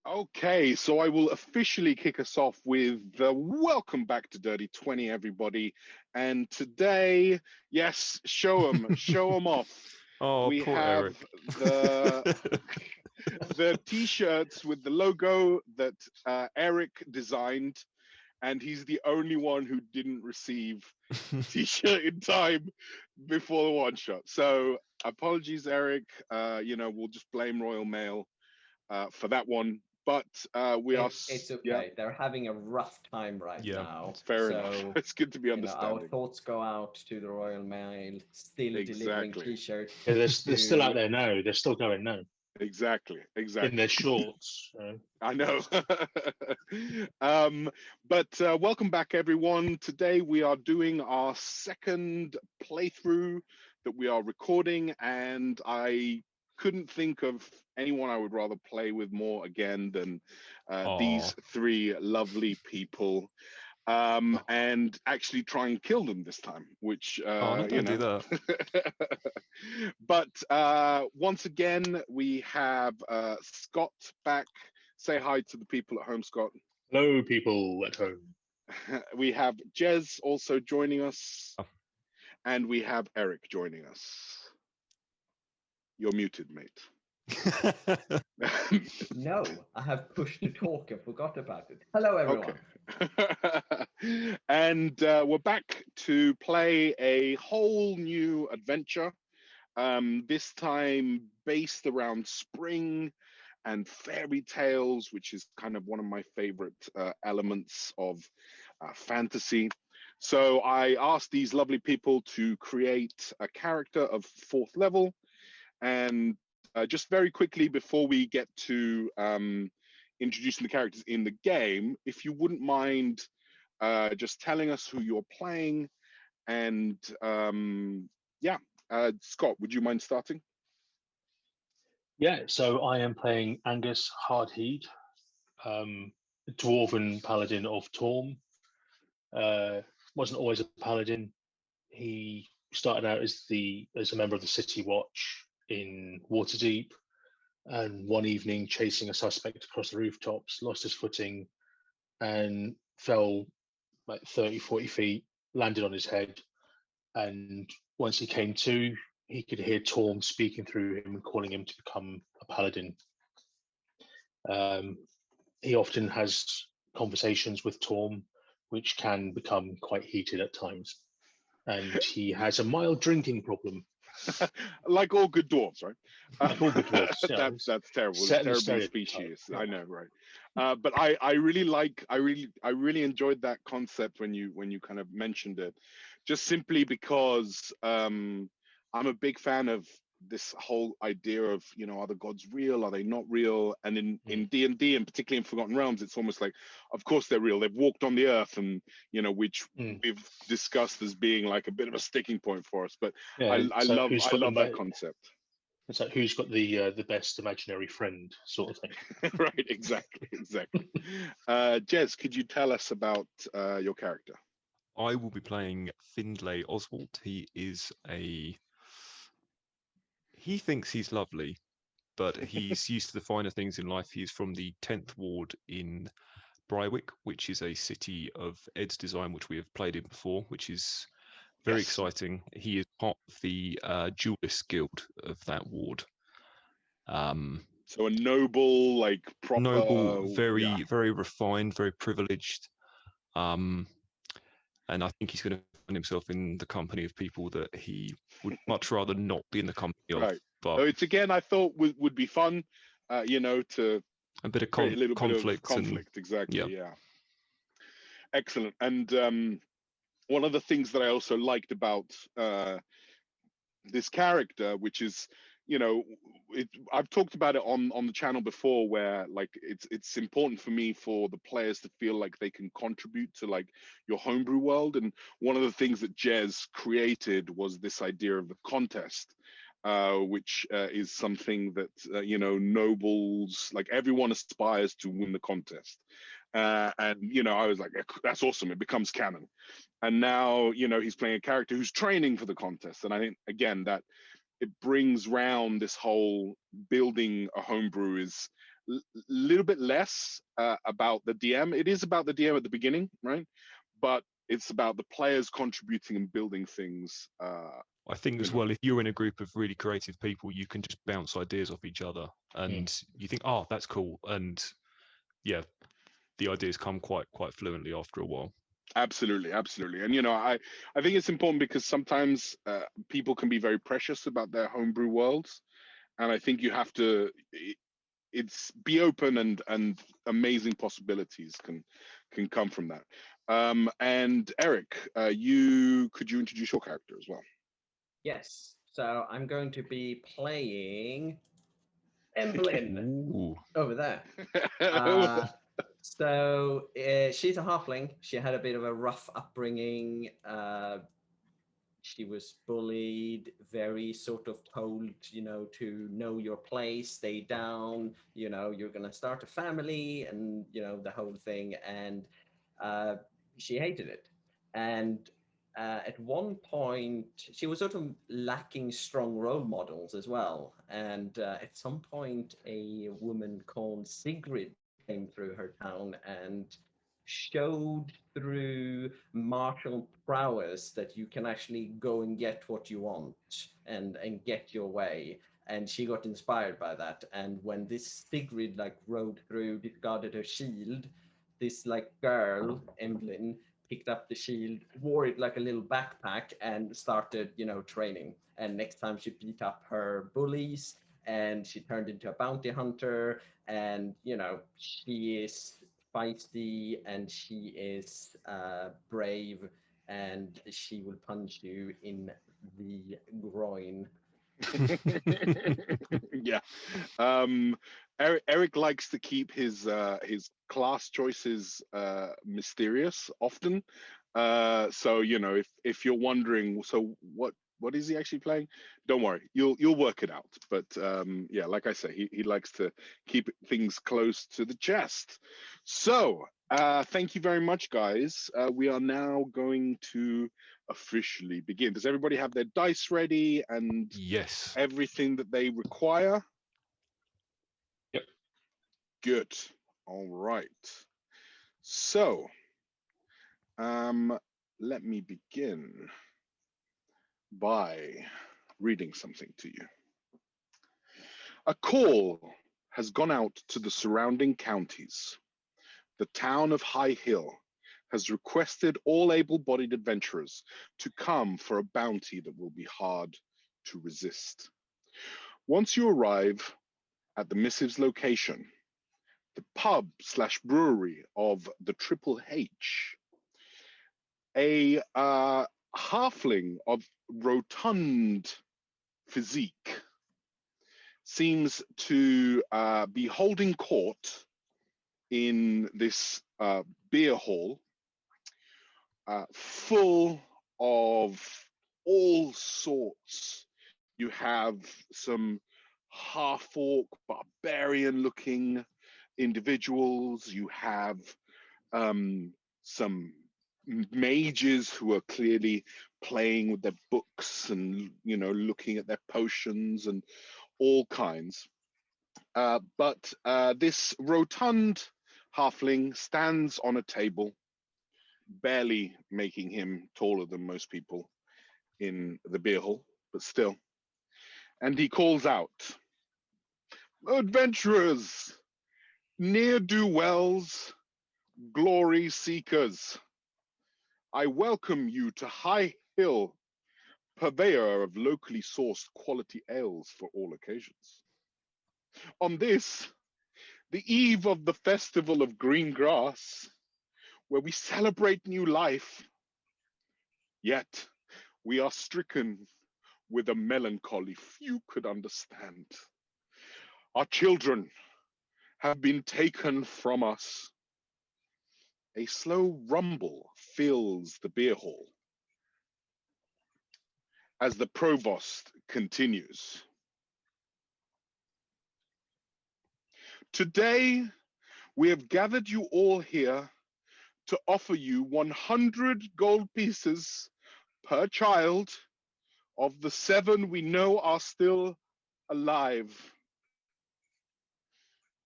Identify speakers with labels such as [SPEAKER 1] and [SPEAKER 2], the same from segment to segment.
[SPEAKER 1] Okay, so I will officially kick us off with the welcome back to Dirty 20, everybody. And today, yes, show 'em off.
[SPEAKER 2] Oh,
[SPEAKER 1] We
[SPEAKER 2] poor
[SPEAKER 1] have
[SPEAKER 2] Erik.
[SPEAKER 1] the t-shirts with the logo that Erik designed, and he's the only one who didn't receive the t-shirt in time before the one shot. So apologies, Erik. We'll just blame Royal Mail for that one. But we are,
[SPEAKER 3] It's
[SPEAKER 1] yeah,
[SPEAKER 3] okay. They're having a rough time right
[SPEAKER 2] Yeah,
[SPEAKER 3] now.
[SPEAKER 1] fair
[SPEAKER 3] So,
[SPEAKER 1] enough. It's good to be
[SPEAKER 3] our
[SPEAKER 1] understanding.
[SPEAKER 3] thoughts go out to the Royal Mail, still delivering
[SPEAKER 1] Exactly.
[SPEAKER 3] T-shirts.
[SPEAKER 4] Yeah, they're still out there now. They're still going now
[SPEAKER 1] Exactly.
[SPEAKER 4] in their shorts.
[SPEAKER 1] I know. But welcome back, everyone. Today we are doing our second playthrough that we are recording, and I couldn't think of anyone I would rather play with more again than these three lovely people. And actually try and kill them this time, which
[SPEAKER 2] no, don't do that.
[SPEAKER 1] But once again, we have Scott back. Say hi to the people at home, Scott.
[SPEAKER 4] Hello, people at home.
[SPEAKER 1] We have Jez also joining us, and we have Erik joining us. You're muted, mate.
[SPEAKER 3] No, I have pushed to talk and forgot about it. Hello, everyone.
[SPEAKER 1] Okay. And we're back to play a whole new adventure. This time based around spring and fairy tales, which is kind of one of my favorite elements of fantasy. So I asked these lovely people to create a character of 4th level. And just very quickly before we get to introducing the characters in the game, if you wouldn't mind just telling us who you're playing. And Scott, would you mind starting?
[SPEAKER 4] Yeah, so I am playing Angus Hardheed, dwarven paladin of Torm. Wasn't always a paladin. He started out as a member of the City Watch in Waterdeep, and one evening chasing a suspect across the rooftops, lost his footing and fell like 30, 40 feet, landed on his head. And once he came to, he could hear Torm speaking through him and calling him to become a paladin. He often has conversations with Torm, which can become quite heated at times. And he has a mild drinking problem.
[SPEAKER 1] Like all good dwarves, right?
[SPEAKER 4] Like all good dwarves. Yeah,
[SPEAKER 1] that's terrible. It's terrible species. Yeah. I know, right? But I really enjoyed that concept when you kind of mentioned it, just simply because I'm a big fan of this whole idea of, are the gods real? Are they not real? And in D&D, and particularly in Forgotten Realms, it's almost like, of course they're real. They've walked on the earth, and which we've discussed as being like a bit of a sticking point for us. But yeah, I love that concept.
[SPEAKER 4] It's like who's got the best imaginary friend sort of thing.
[SPEAKER 1] Right, exactly. Jez, could you tell us about your character?
[SPEAKER 2] I will be playing Findlay Oswald. He thinks he's lovely, but he's used to the finer things in life. He's from the 10th Ward in Briarwick, which is a city of Ed's design, which we have played in before, which is very exciting. He is part of the Duelist Guild of that ward.
[SPEAKER 1] So a noble, like proper...
[SPEAKER 2] Noble, very refined, very privileged. And I think he's going to find himself in the company of people that he would much rather not be in the company of.
[SPEAKER 1] Right.
[SPEAKER 2] But
[SPEAKER 1] so it's, again, I thought would be fun, to
[SPEAKER 2] a bit of
[SPEAKER 1] conflict. Exactly. Yeah. Excellent. And one of the things that I also liked about this character, which is, I've talked about it on the channel before, where like it's important for me for the players to feel like they can contribute to like your homebrew world. And one of the things that Jez created was this idea of the contest, which is something that nobles, like everyone aspires to win the contest. And I was like, that's awesome, it becomes canon. And now he's playing a character who's training for the contest. And I think, again, that it brings round this whole building a homebrew is little bit less about the DM. It is about the DM at the beginning, right? But it's about the players contributing and building things.
[SPEAKER 2] I think as well, if you're in a group of really creative people, you can just bounce ideas off each other, and you think, oh, that's cool, and yeah, the ideas come quite fluently after a while.
[SPEAKER 1] Absolutely, and I think it's important because sometimes people can be very precious about their homebrew worlds, and I think you have to be open, and amazing possibilities can come from that. And Erik, could you introduce your character as well?
[SPEAKER 3] Yes. So I'm going to be playing Emblem over there. So she's a halfling. She had a bit of a rough upbringing. She was bullied, very sort of told, to know your place, stay down, you're going to start a family, and, the whole thing. And she hated it. And at one point, she was sort of lacking strong role models as well. And at some point, a woman called Sigrid came through her town and showed through martial prowess that you can actually go and get what you want and get your way. And she got inspired by that. And when this Sigrid rode through, discarded her shield, this girl, Emblem, picked up the shield, wore it like a little backpack, and started, training. And next time she beat up her bullies, and she turned into a bounty hunter, and she is feisty, and she is brave, and she will punch you in the groin.
[SPEAKER 1] Yeah. Erik likes to keep his class choices mysterious often. So if you're wondering, so what is he actually playing? Don't worry, you'll work it out. But yeah, like I say, he likes to keep things close to the chest. So thank you very much, guys. We are now going to officially begin. Does everybody have their dice ready and
[SPEAKER 2] yes,
[SPEAKER 1] everything that they require?
[SPEAKER 4] Yep.
[SPEAKER 1] Good. All right. So let me begin by reading something to you. A call has gone out to the surrounding counties. The town of High Hill has requested all able-bodied adventurers to come for a bounty that will be hard to resist. Once you arrive at the missive's location, the pub/brewery of the Triple H, a halfling of rotund physique seems to be holding court in this beer hall, full of all sorts. You have some half-orc, barbarian-looking individuals. You have some mages who are clearly playing with their books and looking at their potions and all kinds. But this rotund halfling stands on a table, barely making him taller than most people in the beer hall, but still. And he calls out, "Adventurers, ne'er-do-wells, glory seekers, I welcome you to High Hill, purveyor of locally sourced quality ales for all occasions. On this, the eve of the Festival of Green Grass, where we celebrate new life, yet we are stricken with a melancholy few could understand. Our children have been taken from us." A slow rumble fills the beer hall as the provost continues. "Today, we have gathered you all here to offer you 100 gold pieces per child of the 7 we know are still alive.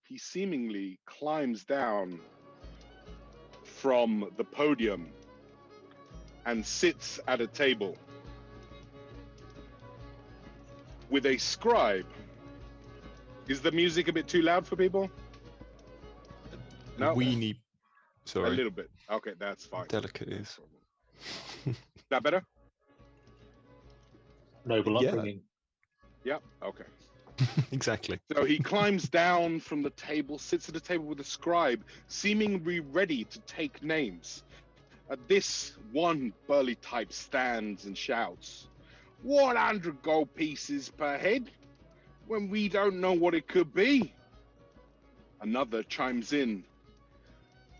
[SPEAKER 1] he seemingly climbs down from the podium and sits at a table with a scribe. Is the music a bit too loud for people? No?
[SPEAKER 2] Sorry.
[SPEAKER 1] A little bit. Okay, that's fine.
[SPEAKER 2] Delicate is.
[SPEAKER 1] That better?
[SPEAKER 4] Noble upbringing.
[SPEAKER 1] Yep, okay.
[SPEAKER 2] Exactly.
[SPEAKER 1] So he climbs down from the table, sits at a table with a scribe, seemingly ready to take names. At this, one burly type stands and shouts, 100 gold pieces per head, when we don't know what it could be. Another chimes in,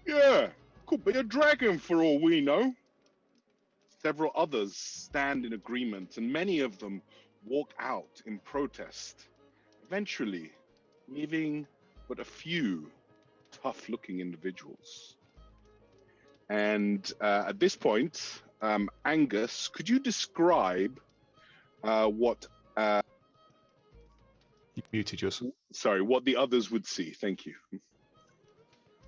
[SPEAKER 1] yeah, could be a dragon for all we know. Several others stand in agreement, and many of them walk out in protest, eventually leaving but a few tough-looking individuals. And at this point, Angus, could you describe what...
[SPEAKER 2] You muted yourself.
[SPEAKER 1] Sorry, what the others would see. Thank you.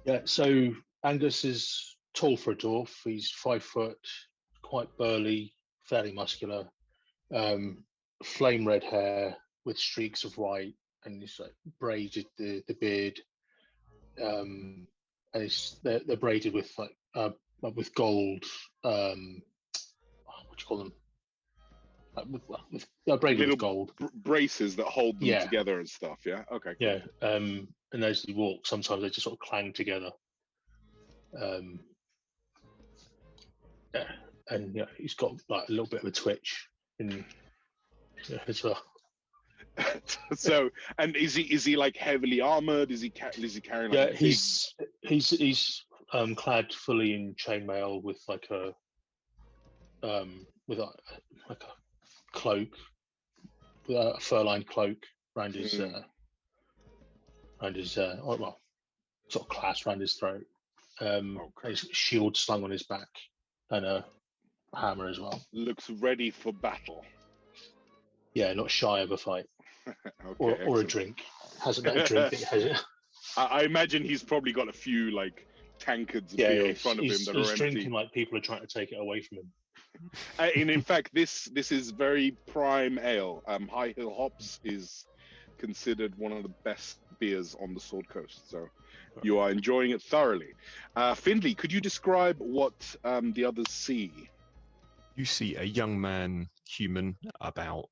[SPEAKER 4] Yeah, so Angus is tall for a dwarf. He's 5 foot, quite burly, fairly muscular, flame red hair with streaks of white, and he's like braided the beard, and they're braided with with gold. What do you call them? They're braided
[SPEAKER 1] Little
[SPEAKER 4] with gold
[SPEAKER 1] braces that hold them together and stuff. Yeah. Okay. Cool.
[SPEAKER 4] Yeah. And as they walk, sometimes they just sort of clang together. Yeah, and yeah, he's got like a little bit of a twitch as well.
[SPEAKER 1] So, and is he like heavily armored? Is he carrying? Like,
[SPEAKER 4] he's clad fully in chainmail with like a cloak, with a fur-lined cloak around his sort of clasp around his throat. His shield slung on his back, and a hammer as well.
[SPEAKER 1] Looks ready for battle.
[SPEAKER 4] Yeah, not shy of a fight.
[SPEAKER 1] Okay,
[SPEAKER 4] or a drink. Hasn't that a drink? Has it?
[SPEAKER 1] I imagine he's probably got a few like tankards of beer in front of him that are empty.
[SPEAKER 4] He's drinking like people are trying to take it away from him.
[SPEAKER 1] And in fact, this is very prime ale. High Hill Hops is considered one of the best beers on the Sword Coast, so you are enjoying it thoroughly. Findley, could you describe what the others see?
[SPEAKER 2] You see a young man, human, about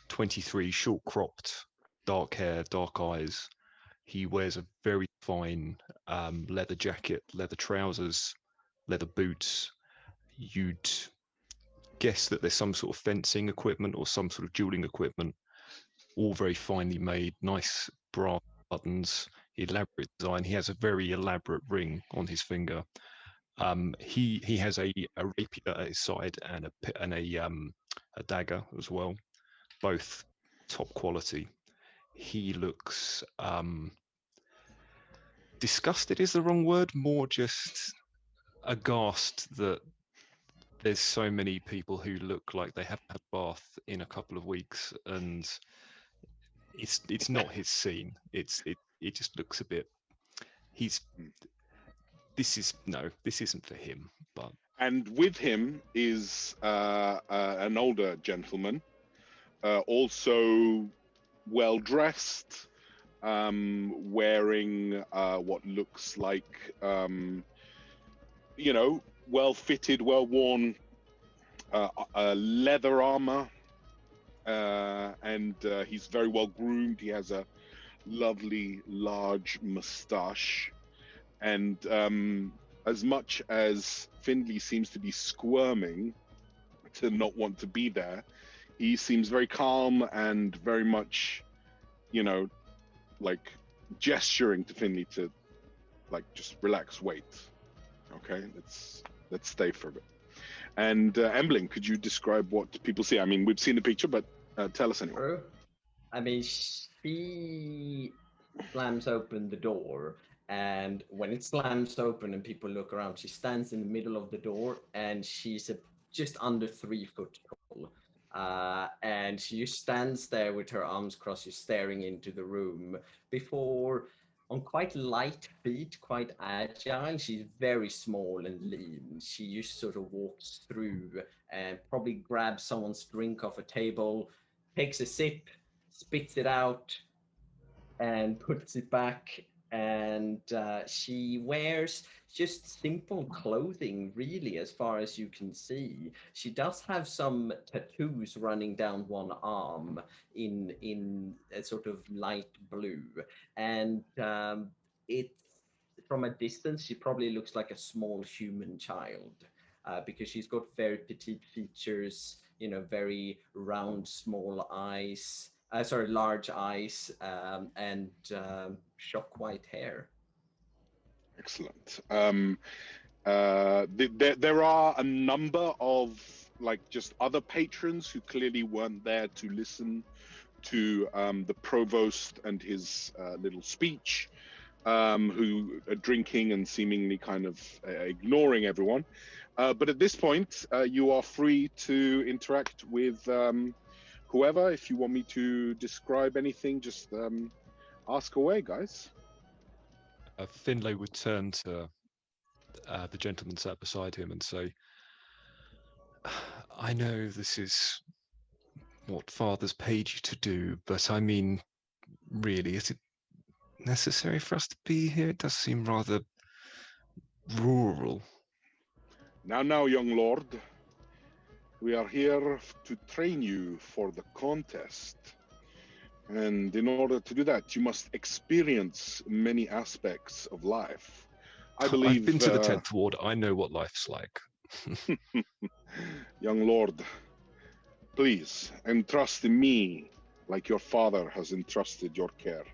[SPEAKER 2] 23, short cropped, dark hair, dark eyes. He wears a very fine leather jacket, leather trousers, leather boots. You'd guess that there's some sort of fencing equipment or some sort of dueling equipment, all very finely made, nice brass buttons, elaborate design. He has a very elaborate ring on his finger. He has a rapier at his side and a dagger as well, both top quality. He looks disgusted is the wrong word, more just aghast that there's so many people who look like they haven't had a bath in a couple of weeks, and it's not his scene. It just looks a bit. This isn't for him. But
[SPEAKER 1] and with him is an older gentleman, also well dressed, wearing what looks like well fitted, well worn leather armor, and he's very well groomed. He has a lovely large mustache, and as much as Findley seems to be squirming to not want to be there, he seems very calm and very much, like gesturing to Findley to like just relax, wait. Okay, let's stay for a bit. And Embling, could you describe what people see? I mean, we've seen the picture, but tell us anyway.
[SPEAKER 3] True. I mean, she slams open the door, and when it slams open and people look around, she stands in the middle of the door, and she's just under 3 foot tall. And she just stands there with her arms crossed, just staring into the room before on quite light feet, quite agile. She's very small and lean. She just sort of walks through and probably grabs someone's drink off a table, takes a sip, spits it out, and puts it back. And she wears just simple clothing, really, as far as you can see. She does have some tattoos running down one arm in a sort of light blue, and it's from a distance she probably looks like a small human child, because she's got very petite features, you know, very round, small eyes. Sorry, large eyes, and shock white hair.
[SPEAKER 1] Excellent. There are a number of like just other patrons who clearly weren't there to listen to the provost and his little speech, who are drinking and seemingly kind of ignoring everyone. But at this point, you are free to interact with whoever. If you want me to describe anything, just ask away, guys.
[SPEAKER 2] Finlay would turn to the gentleman sat beside him and say, I know this is what Father's paid you to do, but I mean, really, is it necessary for us to be here? It does seem rather rural.
[SPEAKER 1] Now, young lord, we are here to train you for the contest. And in order to do that, you must experience many aspects of life. I believe...
[SPEAKER 2] I've been to the 10th Ward. I know what life's like.
[SPEAKER 1] Young lord, please entrust in me like your father has entrusted your care.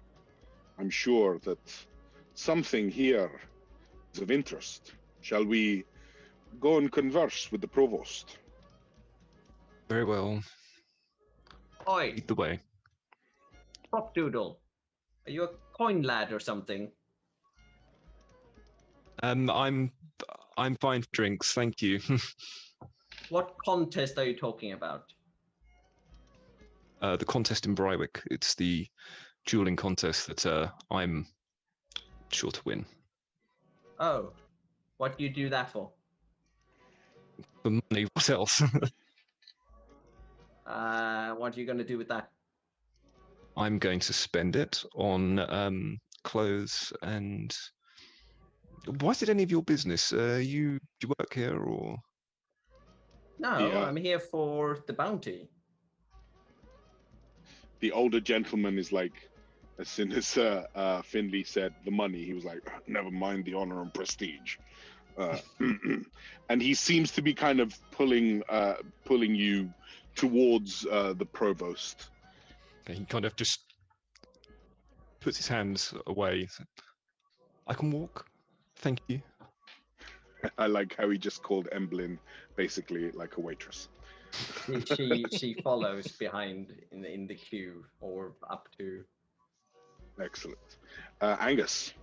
[SPEAKER 1] I'm sure that something here is of interest. Shall we go and converse with the provost?
[SPEAKER 2] Very well.
[SPEAKER 3] Oi,
[SPEAKER 2] Lead the way.
[SPEAKER 3] Prop Doodle, are you a coin lad or something?
[SPEAKER 2] I'm fine for drinks, thank you.
[SPEAKER 3] What contest are you talking about?
[SPEAKER 2] The contest in Brywick. It's the dueling contest that I'm sure to win.
[SPEAKER 3] Oh, what do you do that for?
[SPEAKER 2] For money, what else?
[SPEAKER 3] What are you going to do with that?
[SPEAKER 2] I'm going to spend it on clothes and... Why is it any of your business? You work here or?
[SPEAKER 3] No, I'm here for the bounty.
[SPEAKER 1] The older gentleman is like, as soon as Finley said the money, he was like, never mind the honor and prestige. And he seems to be kind of pulling you towards the provost.
[SPEAKER 2] Okay, he kind of just puts his hands away. I can walk. Thank you.
[SPEAKER 1] I like how he just called Emblyn basically like a waitress.
[SPEAKER 3] She follows behind in the queue or up to.
[SPEAKER 1] Excellent. Angus.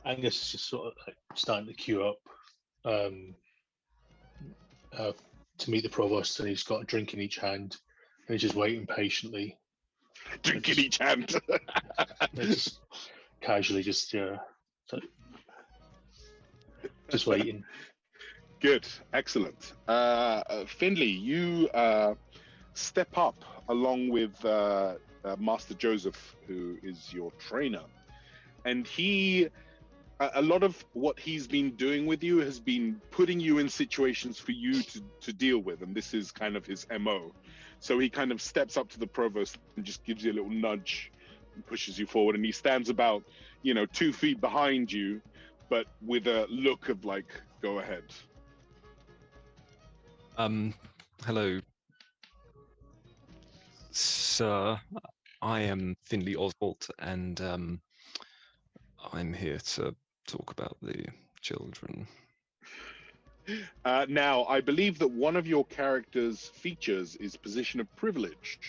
[SPEAKER 4] Angus is just sort of like starting to queue up to meet the provost, and he's got a drink in each hand, and he's just waiting patiently.
[SPEAKER 1] Drink in each hand.
[SPEAKER 4] Just casually, just waiting.
[SPEAKER 1] Good, excellent. Finley, you step up along with Master Joseph, who is your trainer, and a lot of what he's been doing with you has been putting you in situations for you to deal with, and this is kind of his MO. So he kind of steps up to the provost and just gives you a little nudge and pushes you forward, and he stands about 2 feet behind you, but with a look of like, go ahead.
[SPEAKER 2] Hello, sir. I am Finley Oswald, and I'm here to talk about the children.
[SPEAKER 1] Now, I believe that one of your character's features is position of privilege,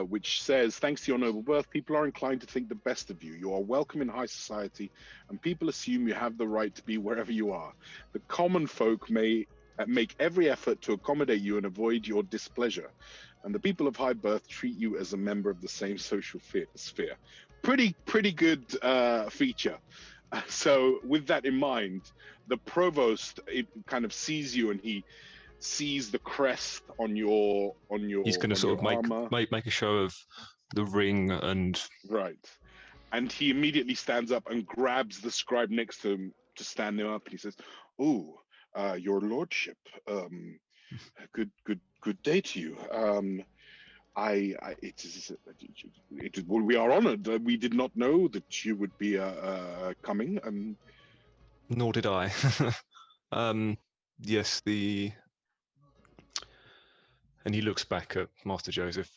[SPEAKER 1] which says, thanks to your noble birth, people are inclined to think the best of you. You are welcome in high society, and people assume you have the right to be wherever you are. The common folk may make every effort to accommodate you and avoid your displeasure. And the people of high birth treat you as a member of the same social sphere. pretty good feature. So with that in mind, the provost it kind of sees you, and he sees the crest on your
[SPEAKER 2] He's going to sort of make a show of the ring and
[SPEAKER 1] right, and he immediately stands up and grabs the scribe next to him to stand him up, and he says, "Oh, your lordship, good day to you. We are honored. We did not know that you would be coming, and
[SPEAKER 2] nor did I. Yes, and he looks back at Master Joseph.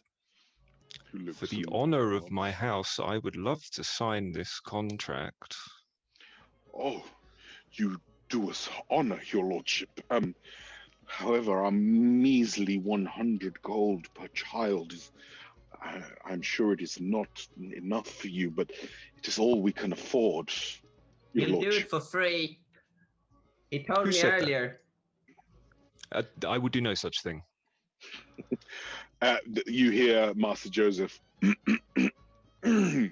[SPEAKER 2] For the honor of my house, I would love to sign this contract.
[SPEAKER 1] Oh, you do us honor, your lordship. However, our measly 100 gold per child is, I'm sure it is not enough for you, but it is all we can afford, your
[SPEAKER 3] He'll
[SPEAKER 1] lordship.
[SPEAKER 3] do it for free. He told
[SPEAKER 2] Who
[SPEAKER 3] me
[SPEAKER 2] said
[SPEAKER 3] earlier.
[SPEAKER 2] I would do no such thing.
[SPEAKER 1] You hear Master Joseph.
[SPEAKER 2] The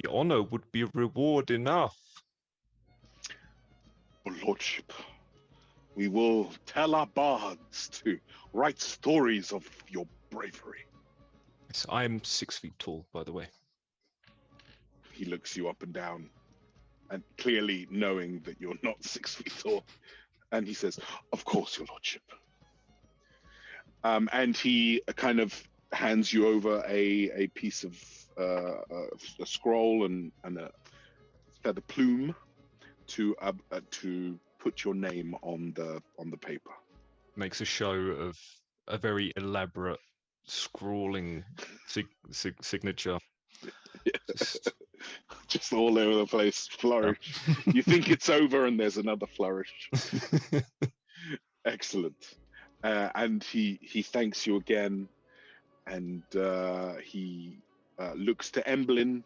[SPEAKER 2] honor would be reward enough.
[SPEAKER 1] Your lordship, we will tell our bards to write stories of your bravery.
[SPEAKER 2] Yes, I'm 6 feet tall, by the way.
[SPEAKER 1] He looks you up and down, and clearly knowing that you're not 6 feet tall, and he says, "Of course, your lordship." And he kind of hands you over a piece of a scroll and a feather plume to put your name on the paper.
[SPEAKER 2] Makes a show of a very elaborate scrawling signature.
[SPEAKER 1] Just all over the place, flourish. Yeah. You think it's over, and there's another flourish. Excellent. And he thanks you again, and he looks to Emblyn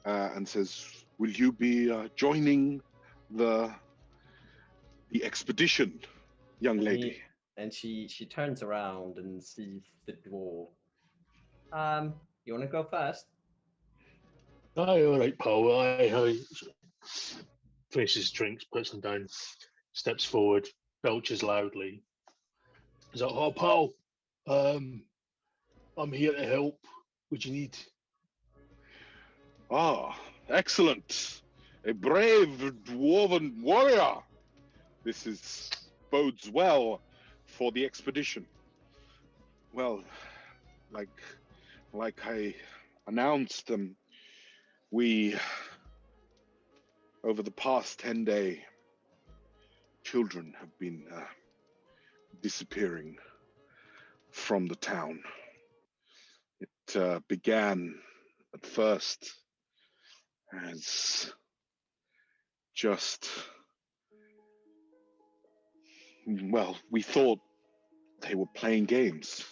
[SPEAKER 1] and says, "Will you be joining the expedition, young lady?"
[SPEAKER 3] And she turns around and sees the dwarf. You want to go first?
[SPEAKER 4] Aye, all right, pal. Aye. Finishes his drinks, puts them down, steps forward, belches loudly. He's like, "Oh, pal, I'm here to help. What do you need?"
[SPEAKER 1] Ah, excellent. A brave dwarven warrior. This bodes well for the expedition. Well, like I announced, we, over the past 10 days, children have been disappearing from the town. It began at first as just, well, we thought they were playing games.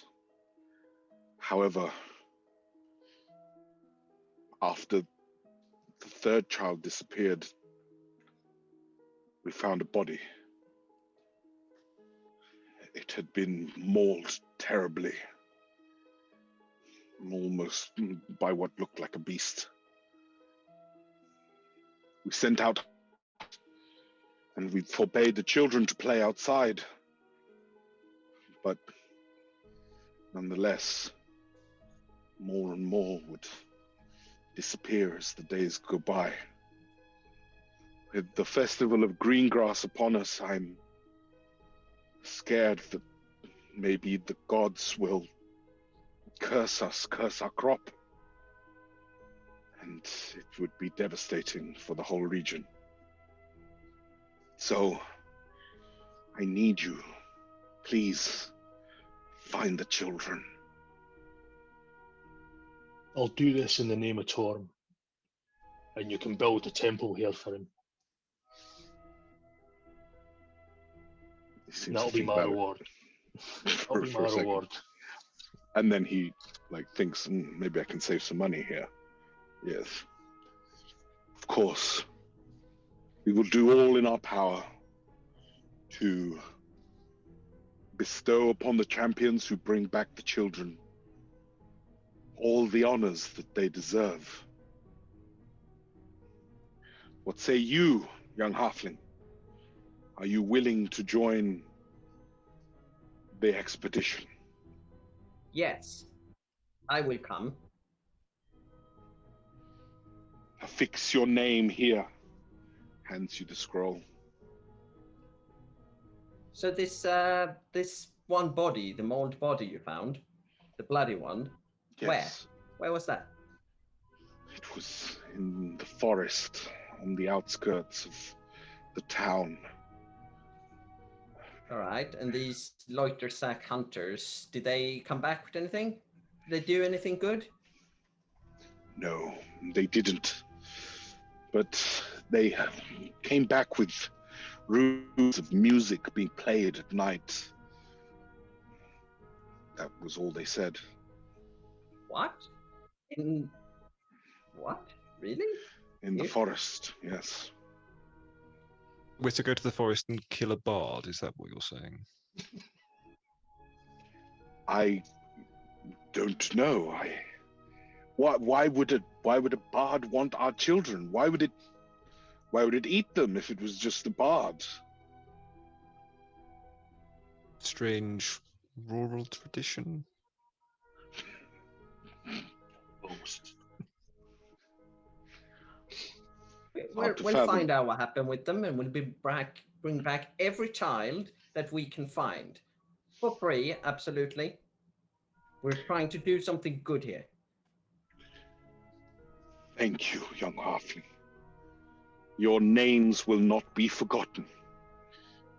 [SPEAKER 1] However, after the third child disappeared, we found a body. It had been mauled terribly, almost by what looked like a beast. We sent out, and we forbade the children to play outside. But nonetheless, more and more would disappear as the days go by. With the festival of green grass upon us, I'm scared that maybe the gods will curse our crop. And it would be devastating for the whole region. So, I need you. Please, find the children.
[SPEAKER 4] I'll do this in the name of Torm, and you can build a temple here for him. That'll be my reward. That'll be my reward.
[SPEAKER 1] And then he thinks, maybe I can save some money here. Yes. Of course. We will do all in our power to bestow upon the champions who bring back the children all the honors that they deserve. What say you, young halfling? Are you willing to join the expedition?
[SPEAKER 3] Yes, I will come.
[SPEAKER 1] Affix your name here. Hands you the scroll.
[SPEAKER 3] So this one body, the mauled body you found, the bloody one,
[SPEAKER 1] Yes.
[SPEAKER 3] Where was that?
[SPEAKER 1] It was in the forest on the outskirts of the town.
[SPEAKER 3] All right, and these loiter sack hunters, did they come back with anything? Did they do anything good?
[SPEAKER 1] No, they didn't. But they came back with rooms of music being played at night. That was all they said.
[SPEAKER 3] What? What? Really?
[SPEAKER 1] In the forest, yes.
[SPEAKER 2] We're to go to the forest and kill a bard, is that what you're saying?
[SPEAKER 1] I don't know. Why would a bard want our children? Why would it eat them if it was just a bard?
[SPEAKER 2] Strange rural tradition.
[SPEAKER 3] We'll find out what happened with them, and we'll bring back every child that we can find. For free, absolutely. We're trying to do something good here.
[SPEAKER 1] Thank you, young halfling. Your names will not be forgotten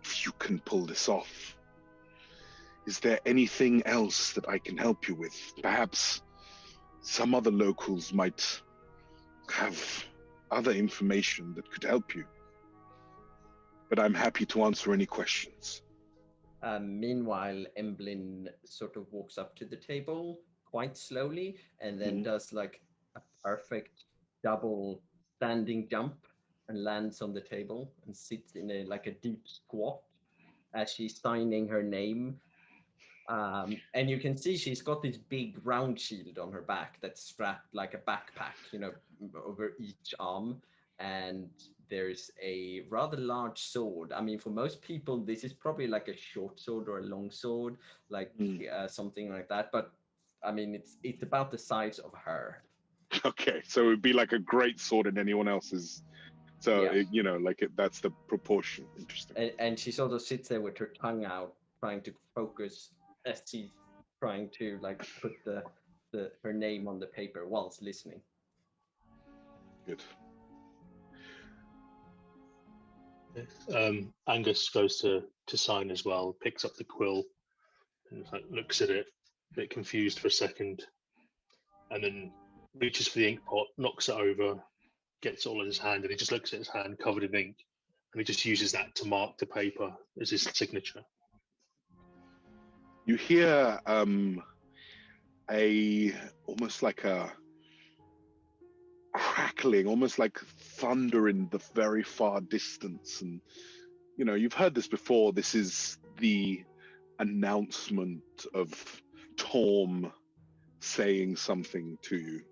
[SPEAKER 1] if you can pull this off. Is there anything else that I can help you with? Perhaps some other locals might have other information that could help you. But I'm happy to answer any questions.
[SPEAKER 3] Meanwhile, Emblyn sort of walks up to the table quite slowly and then does like a perfect double standing jump and lands on the table and sits in a deep squat as she's signing her name. And you can see she's got this big round shield on her back that's strapped like a backpack, over each arm. And there's a rather large sword. I mean, for most people, this is probably like a short sword or a long sword, like something like that. But I mean, it's about the size of her.
[SPEAKER 1] Okay, so it would be like a great sword in anyone else's. So, that's the proportion. Interesting.
[SPEAKER 3] And she sort of sits there with her tongue out, trying to focus as she's trying to like put her name on the paper whilst listening.
[SPEAKER 1] Good.
[SPEAKER 4] Angus goes to sign as well, picks up the quill and looks at it, a bit confused for a second, and then reaches for the ink pot, knocks it over, gets it all in his hand, and he just looks at his hand covered in ink, and he just uses that to mark the paper as his signature.
[SPEAKER 1] You hear almost like a crackling, almost like thunder in the very far distance. And you've heard this before. This is the announcement of Torm saying something to you.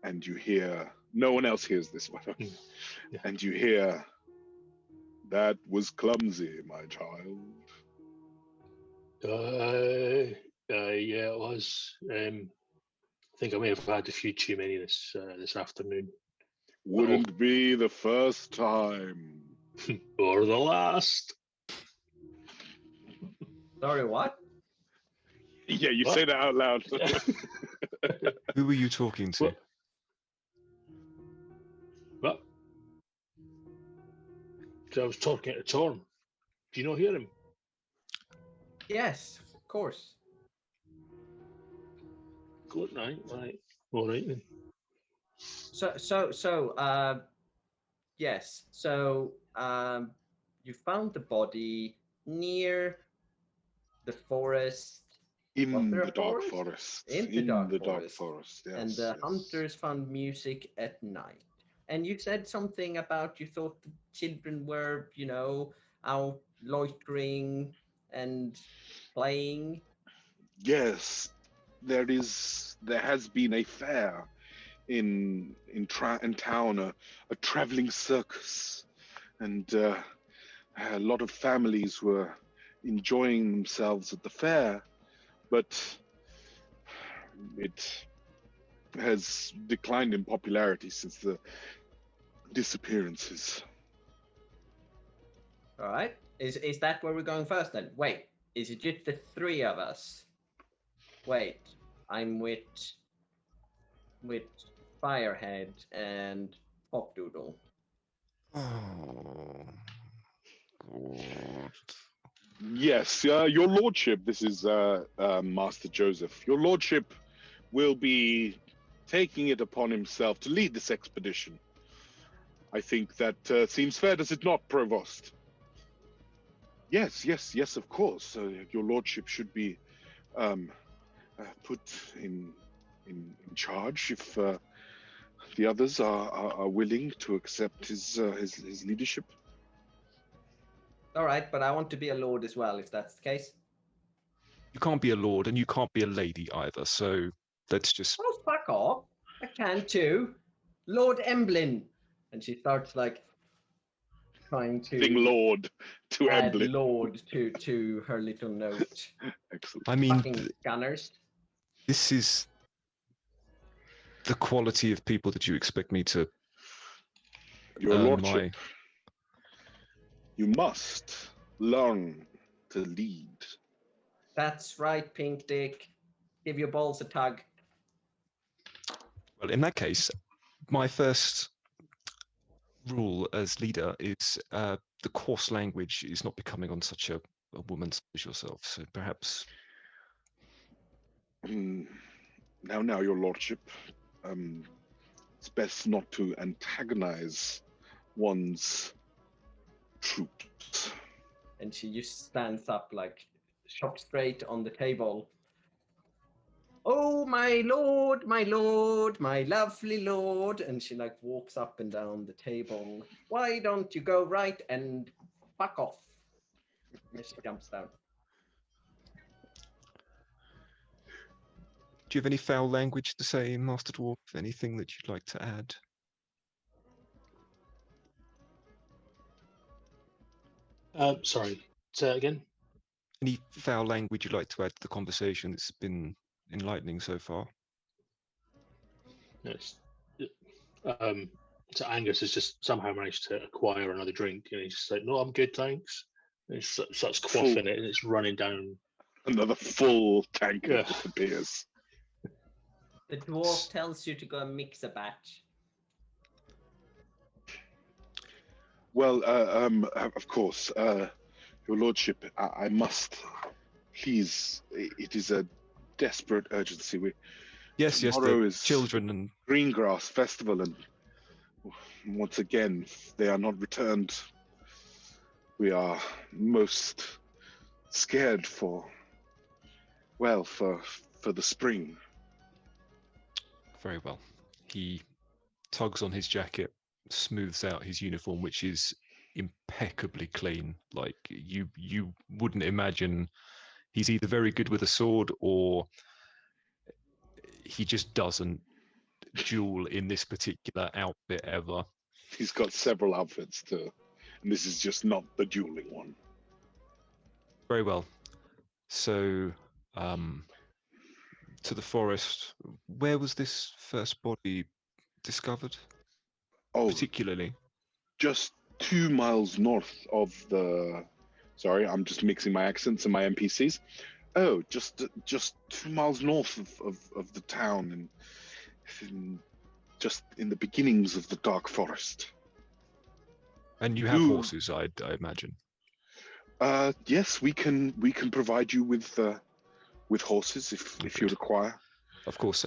[SPEAKER 1] And you hear, no one else hears this one. Yeah. And you hear, "That was clumsy, my child."
[SPEAKER 4] Yeah, it was. I think I may have had a few too many this afternoon.
[SPEAKER 1] Wouldn't be the first time.
[SPEAKER 4] Or the last.
[SPEAKER 3] Sorry, what?
[SPEAKER 1] Yeah, you say that out loud.
[SPEAKER 2] Who were you talking to?
[SPEAKER 4] What? So I was talking to Torm. Do you not hear him?
[SPEAKER 3] Yes, of course.
[SPEAKER 4] Good night. Right. All right then.
[SPEAKER 3] Yes. So you found the body near the forest.
[SPEAKER 1] In the dark forest.
[SPEAKER 3] In the dark
[SPEAKER 1] forest. Yes,
[SPEAKER 3] and the hunters found music at night. And you said something about you thought the children were, out loitering and playing.
[SPEAKER 1] Yes. there has been a fair in town, a traveling circus, and a lot of families were enjoying themselves at the fair, but it has declined in popularity since the disappearances.
[SPEAKER 3] All right. Is that where we're going first then? Wait, is it just the three of us? Wait, I'm with Firehead and Popdoodle.
[SPEAKER 2] Oh, God.
[SPEAKER 1] Yes, your lordship. This is Master Joseph. Your lordship will be taking it upon himself to lead this expedition. I think that seems fair, does it not, Provost? Yes, of course. Your lordship should be put in charge if the others are willing to accept his leadership.
[SPEAKER 3] All right, but I want to be a lord as well, if that's the case.
[SPEAKER 2] You can't be a lord and you can't be a lady either, so let's just...
[SPEAKER 3] Oh, fuck off. I can too. Lord Emblyn. And she starts like trying to
[SPEAKER 1] Adding lord to
[SPEAKER 3] add
[SPEAKER 1] Emblyn.
[SPEAKER 3] lord to her little note.
[SPEAKER 1] Excellent.
[SPEAKER 2] I mean,
[SPEAKER 3] Fucking gunners.
[SPEAKER 2] this is the quality of people that you expect me to...
[SPEAKER 1] Your lordship, you must learn to lead.
[SPEAKER 3] That's right, Pink Dick. Give your balls a tug.
[SPEAKER 2] Well, in that case, my first rule as leader is the coarse language is not becoming on such a woman such as yourself. So perhaps...
[SPEAKER 1] Now, your lordship, it's best not to antagonize one's troops.
[SPEAKER 3] And she just stands up like shot straight on the table. Oh, my lord, my lovely lord. And she like walks up and down the table. Why don't you go right and fuck off? And she jumps down.
[SPEAKER 2] Do you have any foul language to say, Master Dwarf? Anything that you'd like to add?
[SPEAKER 4] Sorry, say that again.
[SPEAKER 2] Any foul language you'd like to add to the conversation that's been enlightening so far?
[SPEAKER 4] Yes. So Angus has just somehow managed to acquire another drink, and he's just like, "No, I'm good, thanks." And he starts quaffing it, and it's running down.
[SPEAKER 1] Another full tank of beers.
[SPEAKER 3] The dwarf tells you to go and mix a batch.
[SPEAKER 1] Well, of course, your lordship, I must, please, it is a desperate urgency.
[SPEAKER 2] Yes,
[SPEAKER 1] tomorrow
[SPEAKER 2] the
[SPEAKER 1] is
[SPEAKER 2] children and...
[SPEAKER 1] Greengrass Festival, and once again, if they are not returned, we are most scared for the spring.
[SPEAKER 2] Very well. He tugs on his jacket, smooths out his uniform, which is impeccably clean. Like you wouldn't imagine he's either very good with a sword or he just doesn't duel in this particular outfit ever.
[SPEAKER 1] He's got several outfits too, and this is just not the dueling one.
[SPEAKER 2] Very well. So, to the forest. Where was this first body discovered?
[SPEAKER 1] Oh,
[SPEAKER 2] particularly?
[SPEAKER 1] Just 2 miles north of the... Sorry, I'm just mixing my accents and my NPCs. Oh, just 2 miles north of the town, and just in the beginnings of the dark forest.
[SPEAKER 2] And you have horses, I imagine.
[SPEAKER 1] Yes, we can provide you with horses if you require.
[SPEAKER 2] Of course.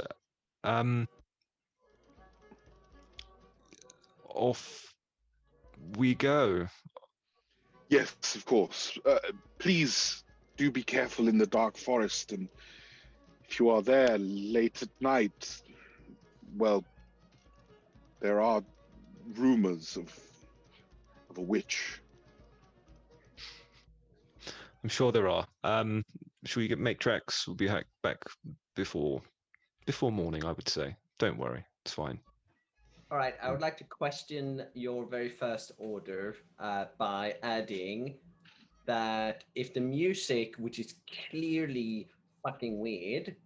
[SPEAKER 2] Off we go.
[SPEAKER 1] Yes, of course. Please do be careful in the dark forest, and if you are there late at night, well, there are rumors of a witch.
[SPEAKER 2] I'm sure there are. should we make tracks? We'll be back before morning, I would say. Don't worry, it's fine.
[SPEAKER 3] All right, I would like to question your very first order by adding that if the music, which is clearly fucking weird,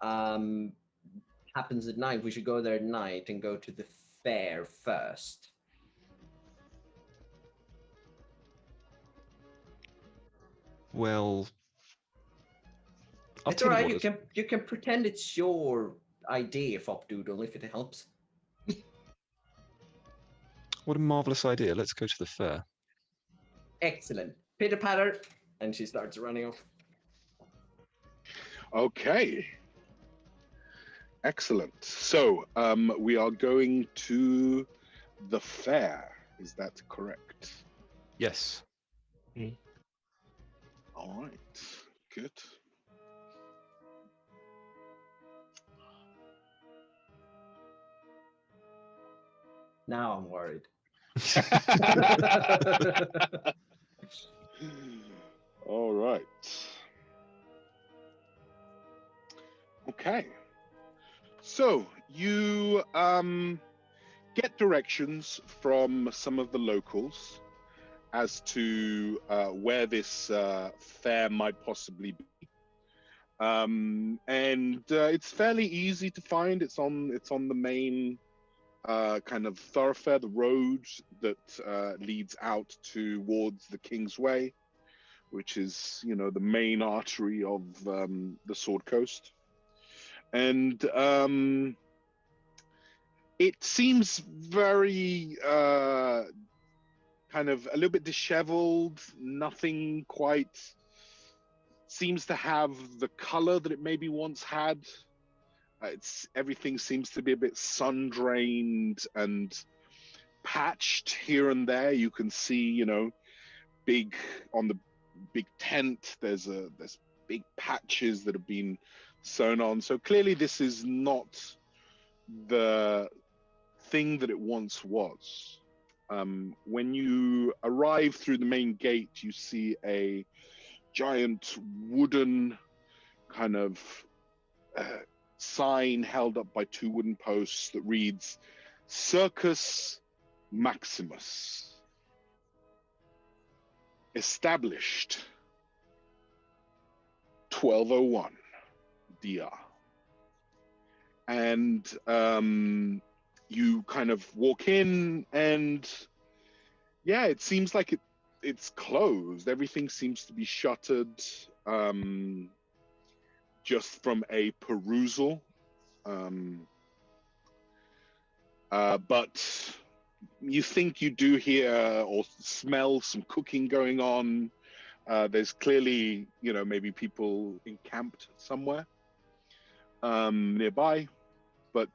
[SPEAKER 3] happens at night, we should go there at night and go to the fair first.
[SPEAKER 2] Well,
[SPEAKER 3] it's all right. You can pretend it's your idea, Fopdoodle, if it helps.
[SPEAKER 2] What a marvelous idea! Let's go to the fair.
[SPEAKER 3] Excellent. Pitter patter, and she starts running off.
[SPEAKER 1] Okay. Excellent. So we are going to the fair. Is that correct?
[SPEAKER 2] Yes.
[SPEAKER 1] All right. Good.
[SPEAKER 3] Now I'm worried.
[SPEAKER 1] All right. Okay. So you get directions from some of the locals as to where this fair might possibly be, and it's fairly easy to find. It's on the main kind of thoroughfare, the road that leads out towards the Kingsway, which is, you know, the main artery of the Sword Coast. And it seems very kind of a little bit disheveled. Nothing quite seems to have the color that it maybe once had. Everything seems to be a bit sun-drained and patched here and there. You can see, you know, on the big tent, there's big patches that have been sewn on. So clearly this is not the thing that it once was. When you arrive through the main gate, you see a giant wooden kind of sign held up by two wooden posts that reads Circus Maximus, established 1201 DR. And you kind of walk in, and yeah, it seems like it's closed. Everything seems to be shuttered, just from a perusal. But you think you do hear or smell some cooking going on. There's clearly, you know, maybe people encamped somewhere nearby. But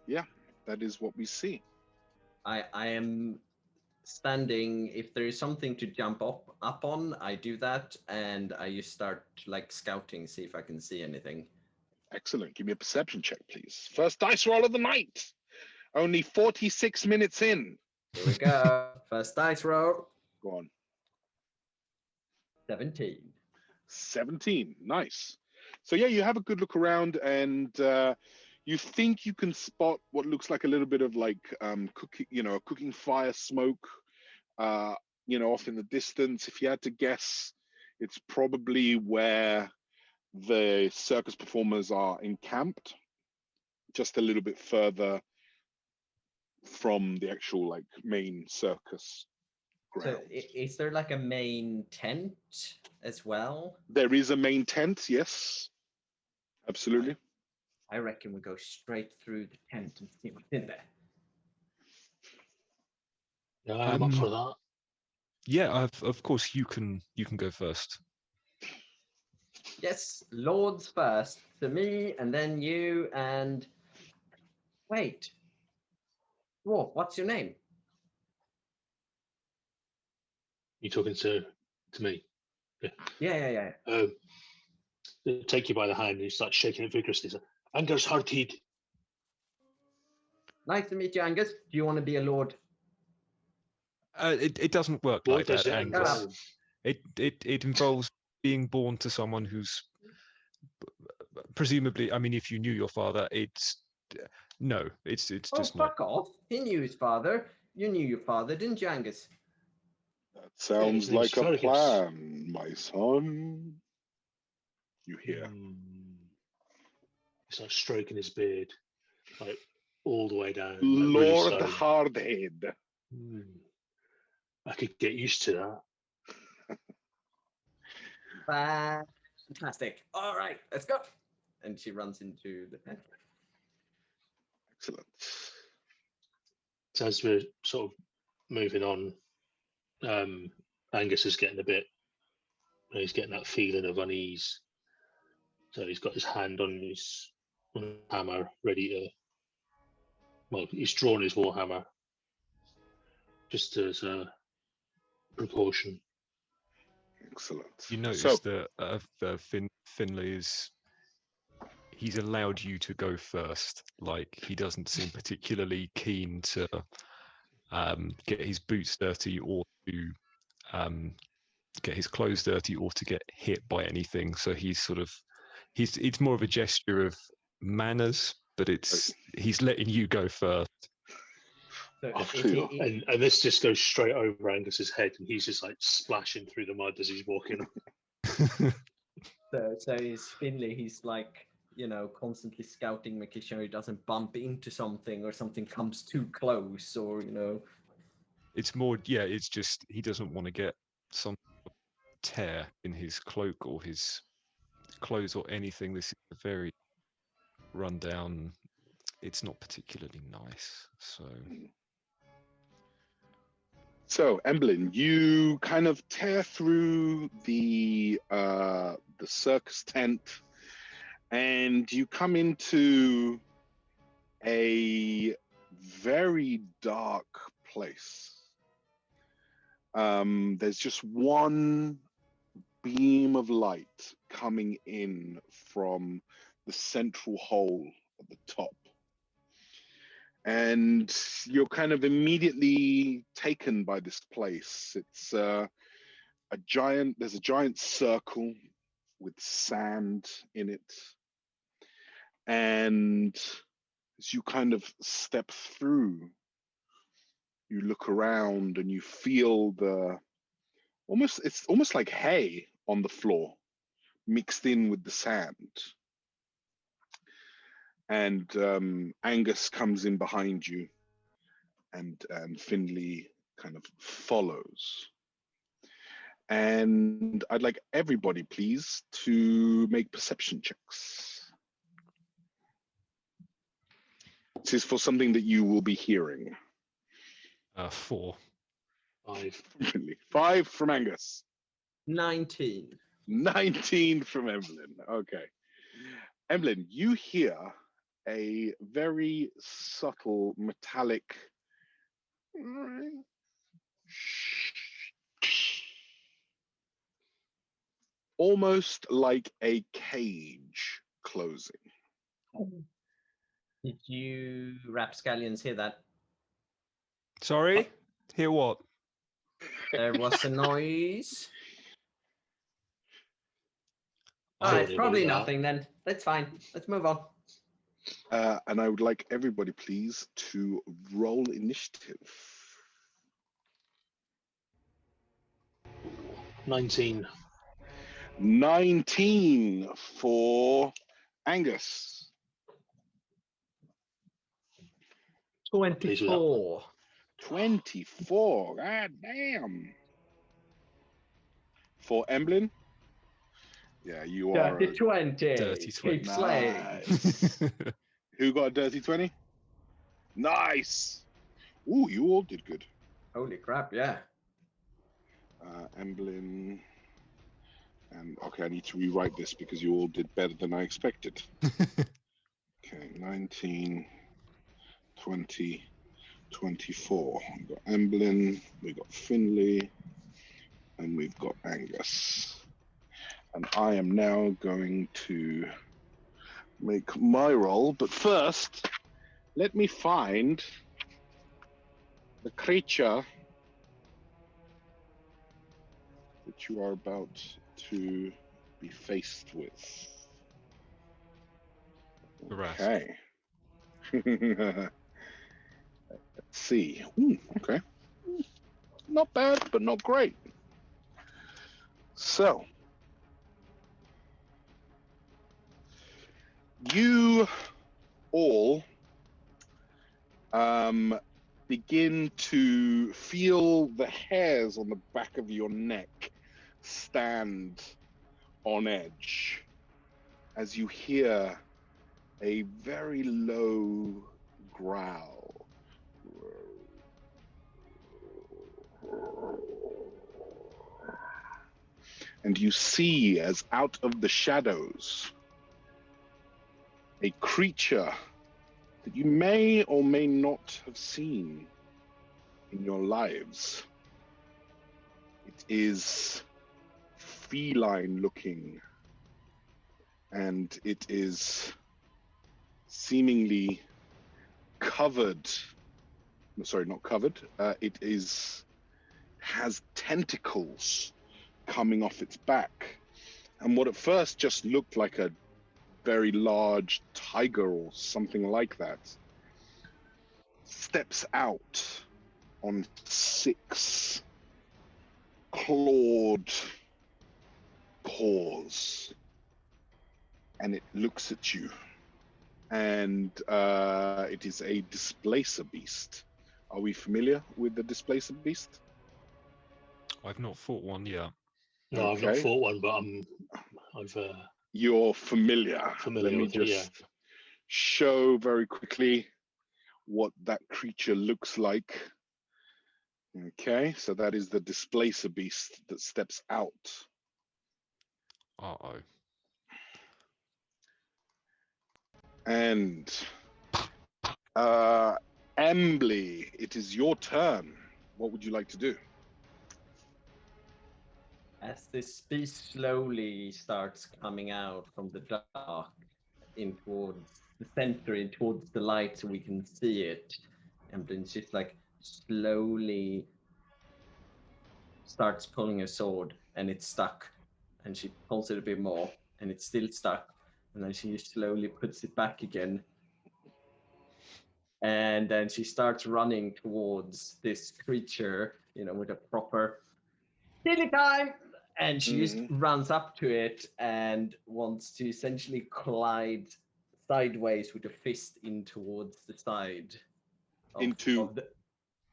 [SPEAKER 1] yeah, that is what we see.
[SPEAKER 3] I am standing. If there is something to jump up on, I do that, and I just start like scouting, see if I can see anything.
[SPEAKER 1] Excellent. Give me a perception check, please. First dice roll of the night. Only 46 minutes in.
[SPEAKER 3] Here we go. First dice roll.
[SPEAKER 1] Go on.
[SPEAKER 3] 17.
[SPEAKER 1] 17. Nice. So yeah, you have a good look around, and you think you can spot what looks like a little bit of like cooking, you know, cooking fire smoke, you know, off in the distance. If you had to guess, it's probably where the circus performers are encamped, just a little bit further from the actual like main circus grounds.
[SPEAKER 3] So is there like a main tent as well?
[SPEAKER 1] There is a main tent, yes. Absolutely.
[SPEAKER 3] I reckon we go straight through the tent and see what's in there.
[SPEAKER 4] Yeah, I'm up for that.
[SPEAKER 2] Yeah, of course you can go first.
[SPEAKER 3] Yes, lords first. To me, and then you, and wait. Dwarf, what's your name?
[SPEAKER 4] You talking to me?
[SPEAKER 3] Yeah.
[SPEAKER 4] Take you by the hand and you start shaking it vigorously. So, Anger's Hearted.
[SPEAKER 3] Nice to meet you, Angus. Do you want to be a lord?
[SPEAKER 2] It doesn't work
[SPEAKER 4] What
[SPEAKER 2] like
[SPEAKER 4] does
[SPEAKER 2] that,
[SPEAKER 4] it
[SPEAKER 2] Angus.
[SPEAKER 4] involve?
[SPEAKER 2] It involves being born to someone who's presumably, I mean, if you knew your father, it's just not.
[SPEAKER 3] Fuck off. He knew his father. You knew your father, didn't you, Angus?
[SPEAKER 1] That sounds
[SPEAKER 4] Yeah,
[SPEAKER 1] like a
[SPEAKER 4] Fergus.
[SPEAKER 1] plan, my son. You hear?
[SPEAKER 4] He's like stroking his beard, like all the way down.
[SPEAKER 1] Lord
[SPEAKER 4] Like really
[SPEAKER 1] Hardhead.
[SPEAKER 4] I could get used to that.
[SPEAKER 3] Fantastic. All right, let's go. And she runs into the pantry.
[SPEAKER 1] Excellent.
[SPEAKER 4] So as we're sort of moving on, Angus is getting he's getting that feeling of unease. So he's got his hand on his hammer, ready to. Well, he's drawn his warhammer, just as a precaution.
[SPEAKER 1] Excellent.
[SPEAKER 2] You notice that Finley he's allowed you to go first. Like, he doesn't seem particularly keen to get his boots dirty or to get his clothes dirty or to get hit by anything. So it's more of a gesture of manners, but he's letting you go first.
[SPEAKER 3] So
[SPEAKER 4] and this just goes straight over Angus's head, and he's just like splashing through the mud as he's walking.
[SPEAKER 3] So is Finley. He's like, constantly scouting, making sure he doesn't bump into something or something comes too close, or
[SPEAKER 2] It's more, it's just he doesn't want to get some tear in his cloak or his clothes or anything. This is a very rundown. It's not particularly nice.
[SPEAKER 1] So, Emblyn, you kind of tear through the circus tent, and you come into a very dark place. There's just one beam of light coming in from the central hole at the top. And you're kind of immediately taken by this place. It's there's a giant circle with sand in it. And as you kind of step through, you look around and you feel it's almost like hay on the floor mixed in with the sand. And Angus comes in behind you, and Finley kind of follows. And I'd like everybody, please, to make perception checks. This is for something that you will be hearing.
[SPEAKER 2] 4.
[SPEAKER 4] 5.
[SPEAKER 1] 5 from Angus.
[SPEAKER 3] 19.
[SPEAKER 1] 19 from Emblyn. Okay. Emblyn, you hear a very subtle metallic almost like a cage closing.
[SPEAKER 3] Did you rapscallions hear that?
[SPEAKER 2] Sorry? Hear what?
[SPEAKER 3] There was a noise. It's probably nothing then. That's fine. Let's move on.
[SPEAKER 1] And I would like everybody, please, to roll initiative.
[SPEAKER 4] 19.
[SPEAKER 1] 19 for Angus.
[SPEAKER 3] 24.
[SPEAKER 1] 24. God damn. For Emblyn. Yeah, you are.
[SPEAKER 3] Dirty 20.
[SPEAKER 2] Dirty 20.
[SPEAKER 3] Keep slaying.
[SPEAKER 1] Nice. Who got a dirty 20? Nice. Ooh, you all did good.
[SPEAKER 3] Holy crap, yeah.
[SPEAKER 1] Emblyn. And okay, I need to rewrite this because you all did better than I expected. Okay, 19, 20, 24. We've got Emblyn, we've got Finley, and we've got Angus. And I am now going to make my roll, but first, let me find the creature that you are about to be faced with?
[SPEAKER 2] Harassed.
[SPEAKER 1] Okay. Let's see. Ooh, okay. Not bad, but not great. So, you all begin to feel the hairs on the back of your neck stand on edge as you hear a very low growl. And you see, as out of the shadows, a creature that you may or may not have seen in your lives. It is feline looking, and it is seemingly covered. Sorry, not covered. It has tentacles coming off its back, and what at first just looked like a very large tiger or something like that steps out on 6 clawed paws, and it looks at you, and it is a displacer beast. Are we familiar with the displacer beast?
[SPEAKER 2] I've not fought one yet.
[SPEAKER 4] No, I've not fought one, but I've
[SPEAKER 1] You're familiar.
[SPEAKER 4] familiar
[SPEAKER 1] Let me
[SPEAKER 4] with it,
[SPEAKER 1] just show very quickly what that creature looks like. Okay, so that is the displacer beast that steps out.
[SPEAKER 2] Uh-oh.
[SPEAKER 1] And Embly, it is your turn. What would you like to do?
[SPEAKER 3] As this beast slowly starts coming out from the dark in towards the center, in towards the light, so we can see it, and then she's like slowly starts pulling a sword, and it's stuck, and she pulls it a bit more, and it's still stuck, and then she slowly puts it back again, and then she starts running towards this creature, with a proper silly time. And she just runs up to it and wants to essentially glide sideways with a fist in towards the side of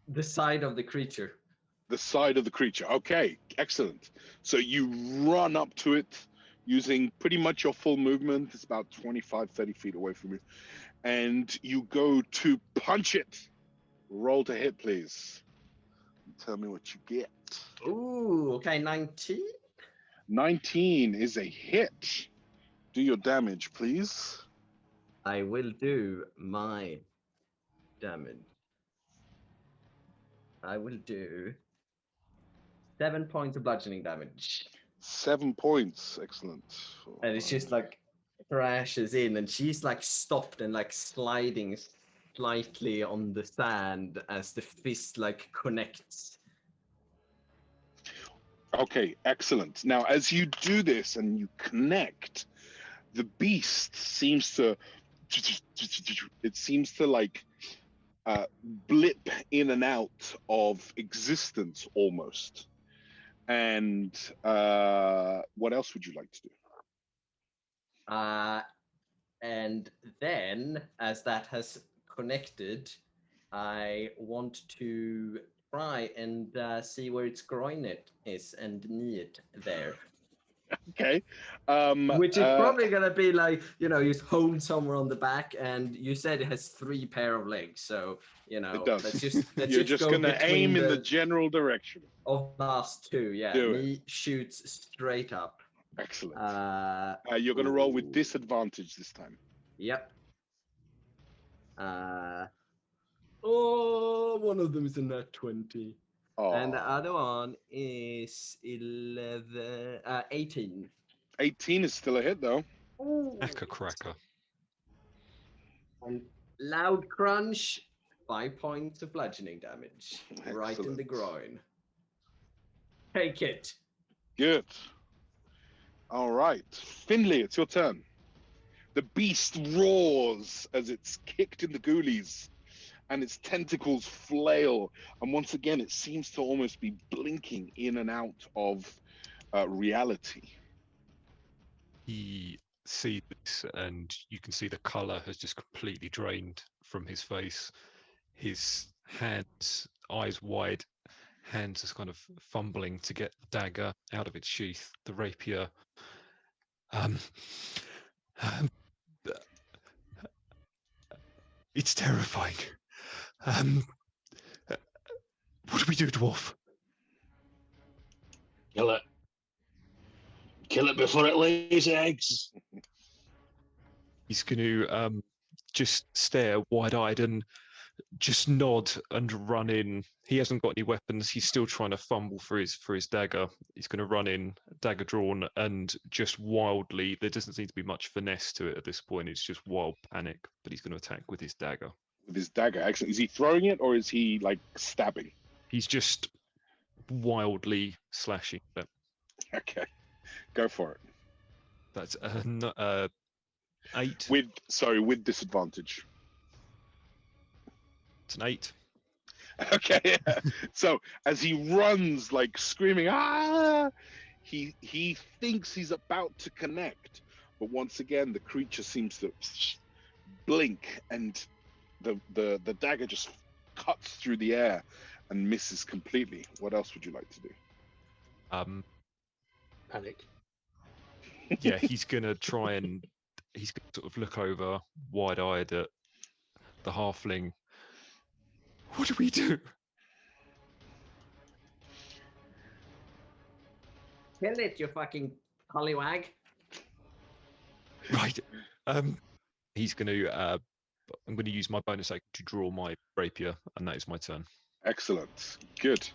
[SPEAKER 3] the side of the creature.
[SPEAKER 1] The side of the creature. Okay, excellent. So you run up to it using pretty much your full movement. It's about 25, 30 feet away from you. And you go to punch it. Roll to hit, please. Tell me what you get.
[SPEAKER 3] Ooh, okay, 19.
[SPEAKER 1] 19 is a hit. Do your damage, please.
[SPEAKER 3] I will do my damage. I will do 7 points of bludgeoning damage.
[SPEAKER 1] 7 points, excellent.
[SPEAKER 3] And it's just like thrashes in, and she's like stopped and like sliding slightly on the sand as the fist like connects.
[SPEAKER 1] Okay, excellent. Now, as you do this and you connect, the beast seems to like blip in and out of existence almost. And what else would you like to do?
[SPEAKER 3] And then, as that has connected, I want to try and see where its groin is and knee it there.
[SPEAKER 1] Okay.
[SPEAKER 3] Which is probably going to be like, you hold somewhere on the back, and you said it has 3 pair of legs. So,
[SPEAKER 1] it does.
[SPEAKER 3] You're
[SPEAKER 1] just going to aim in the general direction.
[SPEAKER 3] Of last 2, yeah. Knee shoots straight up.
[SPEAKER 1] Excellent. You're going to roll with disadvantage this time.
[SPEAKER 3] Yep. One of them is a nat 20. And the other one is 18.
[SPEAKER 1] 18 is still a hit, though.
[SPEAKER 2] Echo cracker.
[SPEAKER 3] And loud crunch, 5 points of bludgeoning damage.
[SPEAKER 1] Excellent.
[SPEAKER 3] Right in the groin. Take it.
[SPEAKER 1] Good. All right, Finley, it's your turn. The beast roars as it's kicked in the ghoulies, and its tentacles flail. And once again, it seems to almost be blinking in and out of reality.
[SPEAKER 2] He sees this, and you can see the color has just completely drained from his face. His hands, eyes wide, hands are kind of fumbling to get the dagger out of its sheath, the rapier. It's terrifying. What do we do, dwarf?
[SPEAKER 4] Kill it. Kill it before it lays eggs.
[SPEAKER 2] He's going to just stare wide-eyed and just nod and run in. He hasn't got any weapons. He's still trying to fumble for his dagger. He's going to run in, dagger drawn, and just wildly. There doesn't seem to be much finesse to it at this point. It's just wild panic. But he's going to attack with his dagger.
[SPEAKER 1] With his dagger, excellent. Is he throwing it or is he like stabbing?
[SPEAKER 2] He's just wildly slashing it.
[SPEAKER 1] Okay, go for it.
[SPEAKER 2] That's 8.
[SPEAKER 1] With disadvantage.
[SPEAKER 2] It's an 8.
[SPEAKER 1] Okay, so as he runs like screaming, he thinks he's about to connect, but once again the creature seems to blink, and the dagger just cuts through the air and misses completely. What else would you like to do?
[SPEAKER 4] Panic.
[SPEAKER 2] Yeah, he's gonna try and he's gonna sort of look over wide-eyed at the halfling. What do we do?
[SPEAKER 3] Kill it, you fucking collywag.
[SPEAKER 2] Right. He's gonna I'm gonna use my bonus action to draw my rapier, and that is my turn.
[SPEAKER 1] Excellent. Good.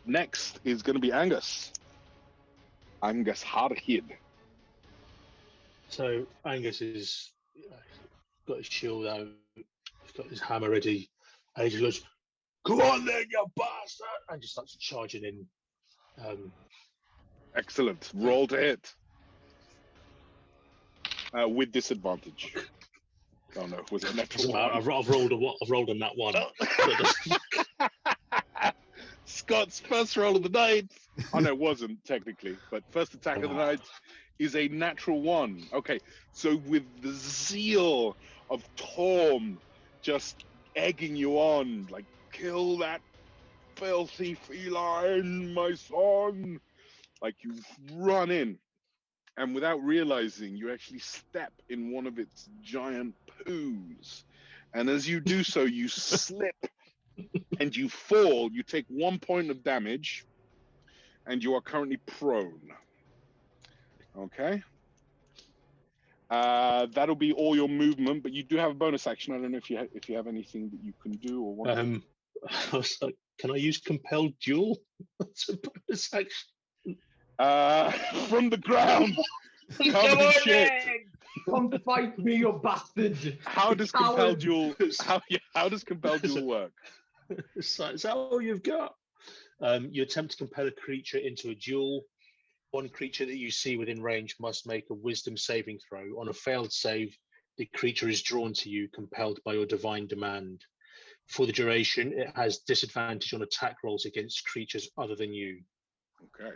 [SPEAKER 1] Next is going to be Angus. Angus Hardhead.
[SPEAKER 4] So Angus is got his shield out, he's got his hammer ready, and he just goes, "Come on then, you bastard!" and just starts charging in.
[SPEAKER 1] Excellent. Roll to hit. With disadvantage. Oh no, was it a natural one?
[SPEAKER 4] I've rolled on that one.
[SPEAKER 1] Scott's first roll of the night. Oh no, it wasn't technically, but first attack of the night is a natural 1. Okay, so with the zeal of Torm just egging you on, like, kill that filthy feline, my son. Like, you run in, and without realizing, you actually step in one of its giant poos. And as you do so, you slip and you fall. You take 1 point of damage, and you are currently prone. Okay. That'll be all your movement, but you do have a bonus action. I don't know if you have anything that you can do or want.
[SPEAKER 4] I was like, can I use compelled duel? That's a bonus action.
[SPEAKER 1] From the ground, covered in shit.
[SPEAKER 3] Come fight me, you bastard!
[SPEAKER 1] How does compelled duel? How does compelled duel work?
[SPEAKER 4] Is that all you've got? You attempt to compel a creature into a duel. One creature that you see within range must make a wisdom saving throw. On a failed save, the creature is drawn to you, compelled by your divine demand. For the duration, it has disadvantage on attack rolls against creatures other than you.
[SPEAKER 1] Okay.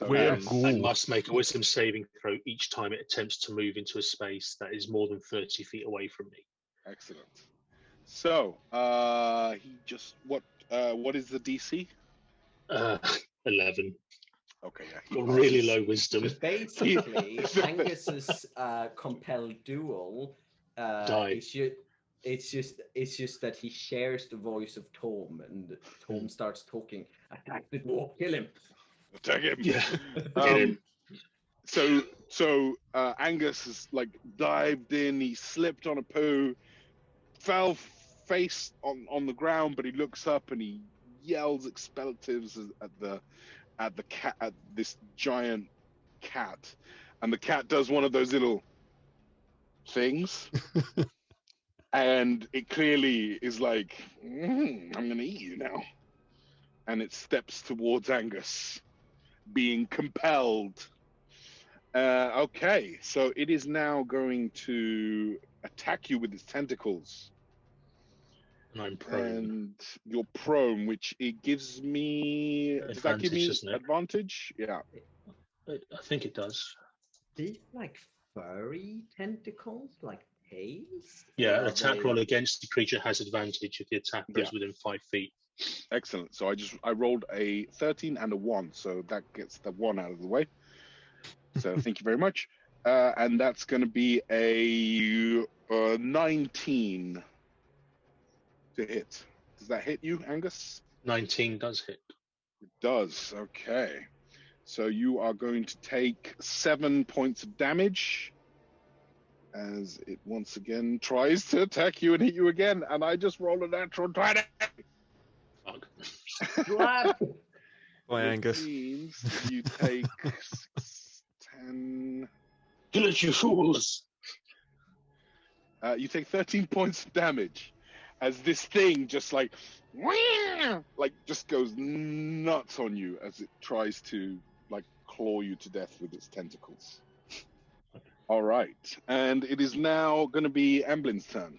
[SPEAKER 4] And must make a wisdom saving throw each time it attempts to move into a space that is more than 30 feet away from me.
[SPEAKER 1] Excellent. So, what is the DC?
[SPEAKER 4] 11.
[SPEAKER 1] Okay, yeah.
[SPEAKER 4] Got really low wisdom.
[SPEAKER 3] Basically, Angus's compelled duel. It's just that he shares the voice of Tom, and Tom starts talking. Attack the dwarf, kill him.
[SPEAKER 1] Attack him.
[SPEAKER 4] Yeah.
[SPEAKER 1] So Angus is like dived in. He slipped on a poo, fell face on the ground, but he looks up and he yells expletives at this giant cat, and the cat does one of those little things. And it clearly is like, I'm going to eat you now. And it steps towards Angus. being compelled. Okay, so it is now going to attack you with its tentacles.
[SPEAKER 4] And I'm prone.
[SPEAKER 1] And you're prone, which it gives me... Does that give me advantage? Yeah.
[SPEAKER 4] I think it does.
[SPEAKER 3] These like furry tentacles, like tails?
[SPEAKER 4] Yeah, an attack roll against the creature has advantage if the attacker is within 5 feet.
[SPEAKER 1] Excellent. So I rolled a 13 and a 1, so that gets the 1 out of the way. So thank you very much. And that's going to be a 19 to hit. Does that hit you, Angus?
[SPEAKER 4] 19 does hit.
[SPEAKER 1] It does. Okay. So you are going to take 7 points of damage as it once again tries to attack you and hit you again. And I just rolled a natural 20.
[SPEAKER 4] Fuck.
[SPEAKER 2] Bye, Angus.
[SPEAKER 1] Means you take 6, 10...
[SPEAKER 4] Kill it, you fools!
[SPEAKER 1] You take 13 points of damage as this thing just like just goes nuts on you as it tries to like claw you to death with its tentacles. All right, and it is now going to be Emblin's turn.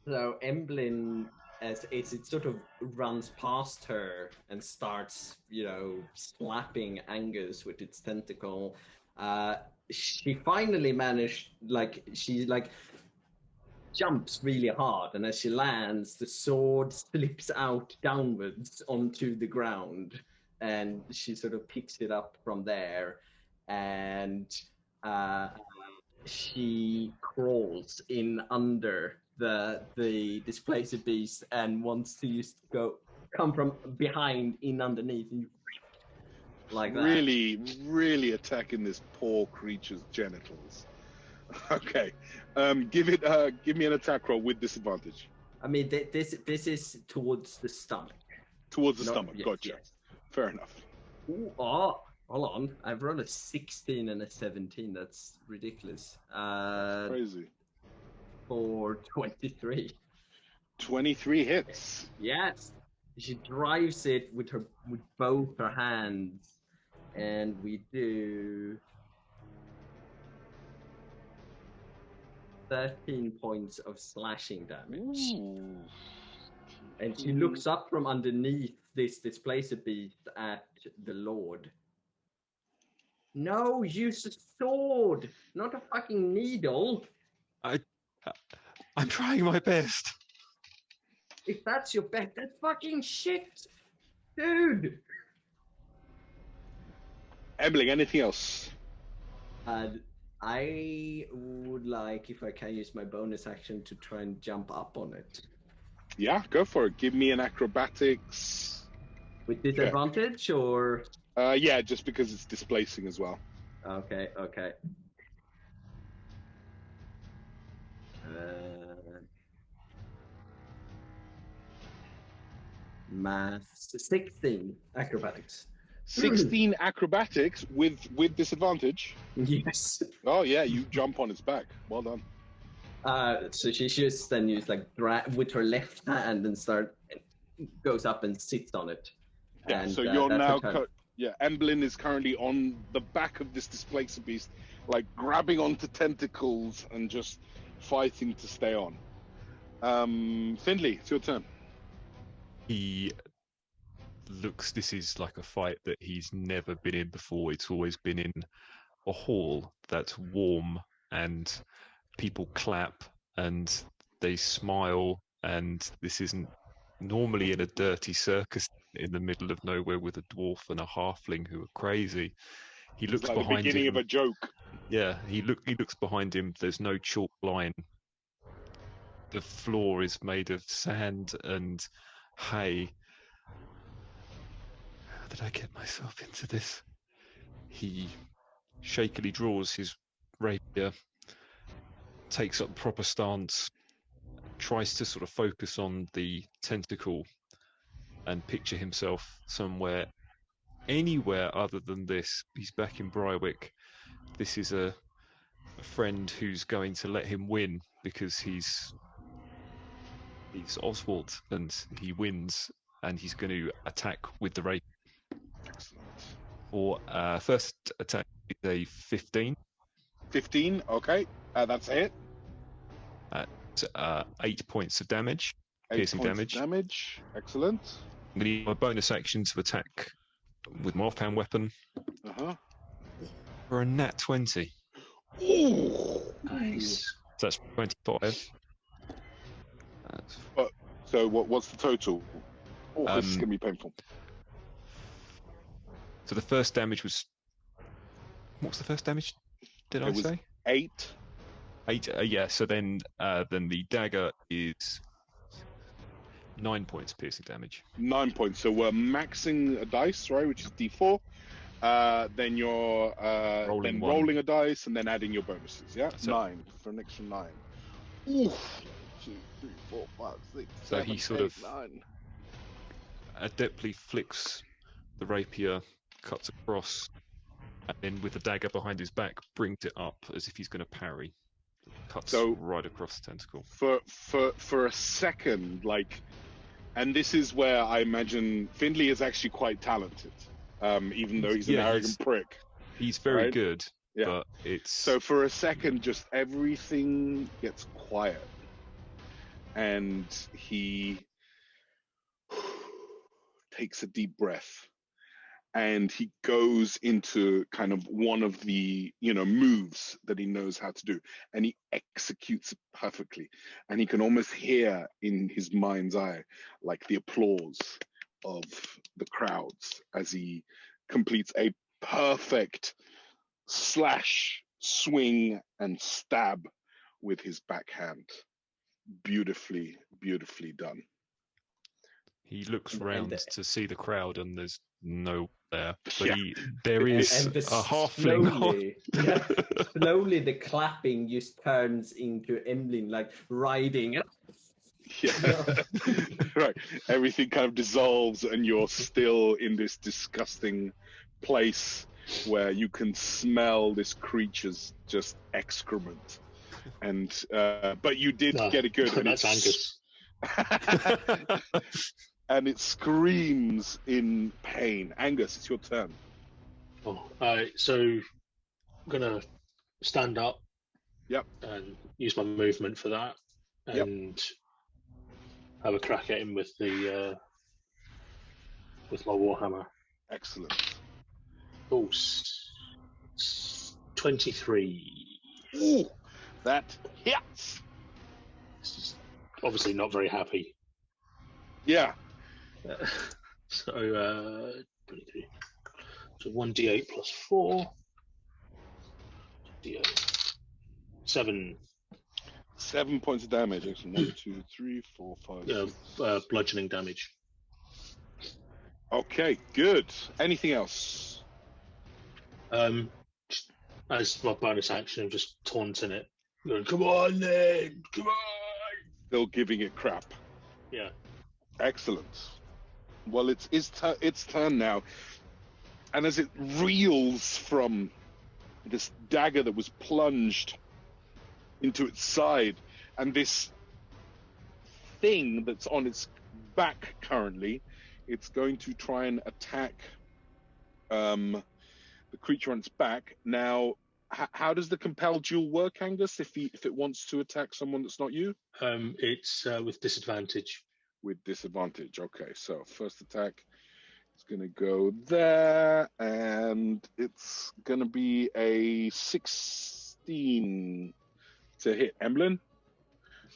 [SPEAKER 3] So Emblin, as it sort of runs past her and starts, slapping Angus with its tentacle. She finally managed, she jumps really hard, and as she lands, the sword slips out downwards onto the ground, and she sort of picks it up from there, and she crawls in under the displacer beast and wants to come from behind in underneath and like that.
[SPEAKER 1] Really attacking this poor creature's genitals. Okay, give me an attack roll with disadvantage.
[SPEAKER 3] I mean, this is towards the stomach.
[SPEAKER 1] Towards the stomach.
[SPEAKER 3] Yes,
[SPEAKER 1] Gotcha.
[SPEAKER 3] Yes.
[SPEAKER 1] Fair enough.
[SPEAKER 3] Ooh, hold on. I've rolled a 16 and a 17. That's ridiculous.
[SPEAKER 1] That's crazy.
[SPEAKER 3] For 23.
[SPEAKER 1] 23 hits.
[SPEAKER 3] Yes. She drives it with both her hands, and we do 13 points of slashing damage.
[SPEAKER 1] Ooh.
[SPEAKER 3] And she looks up from underneath this displacer beast at the Lord. No, use a sword, not a fucking needle.
[SPEAKER 2] I'm trying my best.
[SPEAKER 3] If that's your bet, that's fucking shit, dude.
[SPEAKER 1] Embling, anything else?
[SPEAKER 3] I would like, if I can use my bonus action, to try and jump up on it.
[SPEAKER 1] Yeah, go for it. Give me an acrobatics.
[SPEAKER 3] With disadvantage, or?
[SPEAKER 1] Yeah, just because it's displacing as well.
[SPEAKER 3] Okay. Math 16 acrobatics.
[SPEAKER 1] 16 acrobatics with disadvantage.
[SPEAKER 3] Yes.
[SPEAKER 1] Oh yeah, you jump on its back. Well done.
[SPEAKER 3] So she just then use with her left hand and goes up and sits on it.
[SPEAKER 1] Yeah.
[SPEAKER 3] And,
[SPEAKER 1] so you're now Emblin is currently on the back of this displacer beast, like grabbing onto tentacles and just fighting to stay on. Findley, it's your turn.
[SPEAKER 2] He looks, this is like a fight that he's never been in before. It's always been in a hall that's warm and people clap and they smile, and this isn't normally in a dirty circus in the middle of nowhere with a dwarf and a halfling who are crazy. He looks
[SPEAKER 1] like
[SPEAKER 2] behind
[SPEAKER 1] the beginning
[SPEAKER 2] him.
[SPEAKER 1] Of a joke.
[SPEAKER 2] Yeah, he looks behind him. There's no chalk line. The floor is made of sand and hay. How did I get myself into this? He shakily draws his rapier, takes up proper stance, tries to sort of focus on the tentacle and picture himself anywhere other than this. He's back in Briarwick. This is a friend who's going to let him win because he's Oswald and he wins, and he's going to attack with the rapier. For first attack is a 15.
[SPEAKER 1] 15, okay. That's a hit.
[SPEAKER 2] 8 points of damage.
[SPEAKER 1] 8
[SPEAKER 2] piercing
[SPEAKER 1] points
[SPEAKER 2] damage.
[SPEAKER 1] Of damage. Excellent.
[SPEAKER 2] I'm going to use my bonus action to attack with my offhand weapon. For a nat 20.
[SPEAKER 1] Ooh.
[SPEAKER 4] Nice.
[SPEAKER 2] So that's 25.
[SPEAKER 1] So what's the total? Oh, this is going to be painful.
[SPEAKER 2] So the first damage was... What was the first damage, did I say?
[SPEAKER 1] 8.
[SPEAKER 2] 8, yeah. So then the dagger is 9 points piercing damage.
[SPEAKER 1] 9 points. So we're maxing a dice, right, which is D4. Then you're rolling a dice and then adding your bonuses. Yeah, that's 9 for an extra 9. Oof. 2, 3, 4, 5, 6,
[SPEAKER 2] so
[SPEAKER 1] 7,
[SPEAKER 2] he sort
[SPEAKER 1] 8,
[SPEAKER 2] of
[SPEAKER 1] 9.
[SPEAKER 2] Adeptly flicks the rapier, cuts across, and then with the dagger behind his back, brings it up as if he's going to parry. Cuts right across the tentacle.
[SPEAKER 1] For a second, like, and this is where I imagine Findlay is actually quite talented, even though he's an arrogant prick.
[SPEAKER 2] He's very good, but it's...
[SPEAKER 1] So for a second, just everything gets quiet. And he takes a deep breath. And he goes into kind of one of the, moves that he knows how to do. And he executes it perfectly. And he can almost hear in his mind's eye, like the applause of the crowds as he completes a perfect slash, swing, and stab with his backhand. Beautifully, beautifully done.
[SPEAKER 2] He looks round to see the crowd, and there's no there. But there is a halfling.
[SPEAKER 3] Slowly, the clapping just turns into Emlyn, like riding.
[SPEAKER 1] Yeah, right. Everything kind of dissolves, and you're still in this disgusting place where you can smell this creature's just excrement. And but you did get it good. And
[SPEAKER 4] that's Angus.
[SPEAKER 1] And it screams in pain. Angus, it's your turn.
[SPEAKER 4] So I'm gonna stand up.
[SPEAKER 1] Yep.
[SPEAKER 4] And use my movement for that, and have a crack at him with my warhammer.
[SPEAKER 1] Excellent.
[SPEAKER 4] Oh, 23.
[SPEAKER 1] Ooh, that hits.
[SPEAKER 4] This is obviously not very happy.
[SPEAKER 1] Yeah.
[SPEAKER 4] So 23. So 1d8 plus 4. D8. 7.
[SPEAKER 1] 7 points of damage. Actually, 1, 2, 3, 4, 5.
[SPEAKER 4] Yeah, bludgeoning damage.
[SPEAKER 1] Okay, good. Anything else?
[SPEAKER 4] As my bonus action, I'm just taunting it. Going, come on, then! Come on!
[SPEAKER 1] Still giving it crap.
[SPEAKER 4] Yeah.
[SPEAKER 1] Excellent. Well, it's its turn now. And as it reels from this dagger that was plunged into its side, and this thing that's on its back currently, it's going to try and attack the creature on its back. Now, how does the compel duel work, Angus, if it wants to attack someone that's not you?
[SPEAKER 4] It's with disadvantage.
[SPEAKER 1] With disadvantage, okay. So first attack is going to go there, and it's going to be a 16 to hit. Emlyn?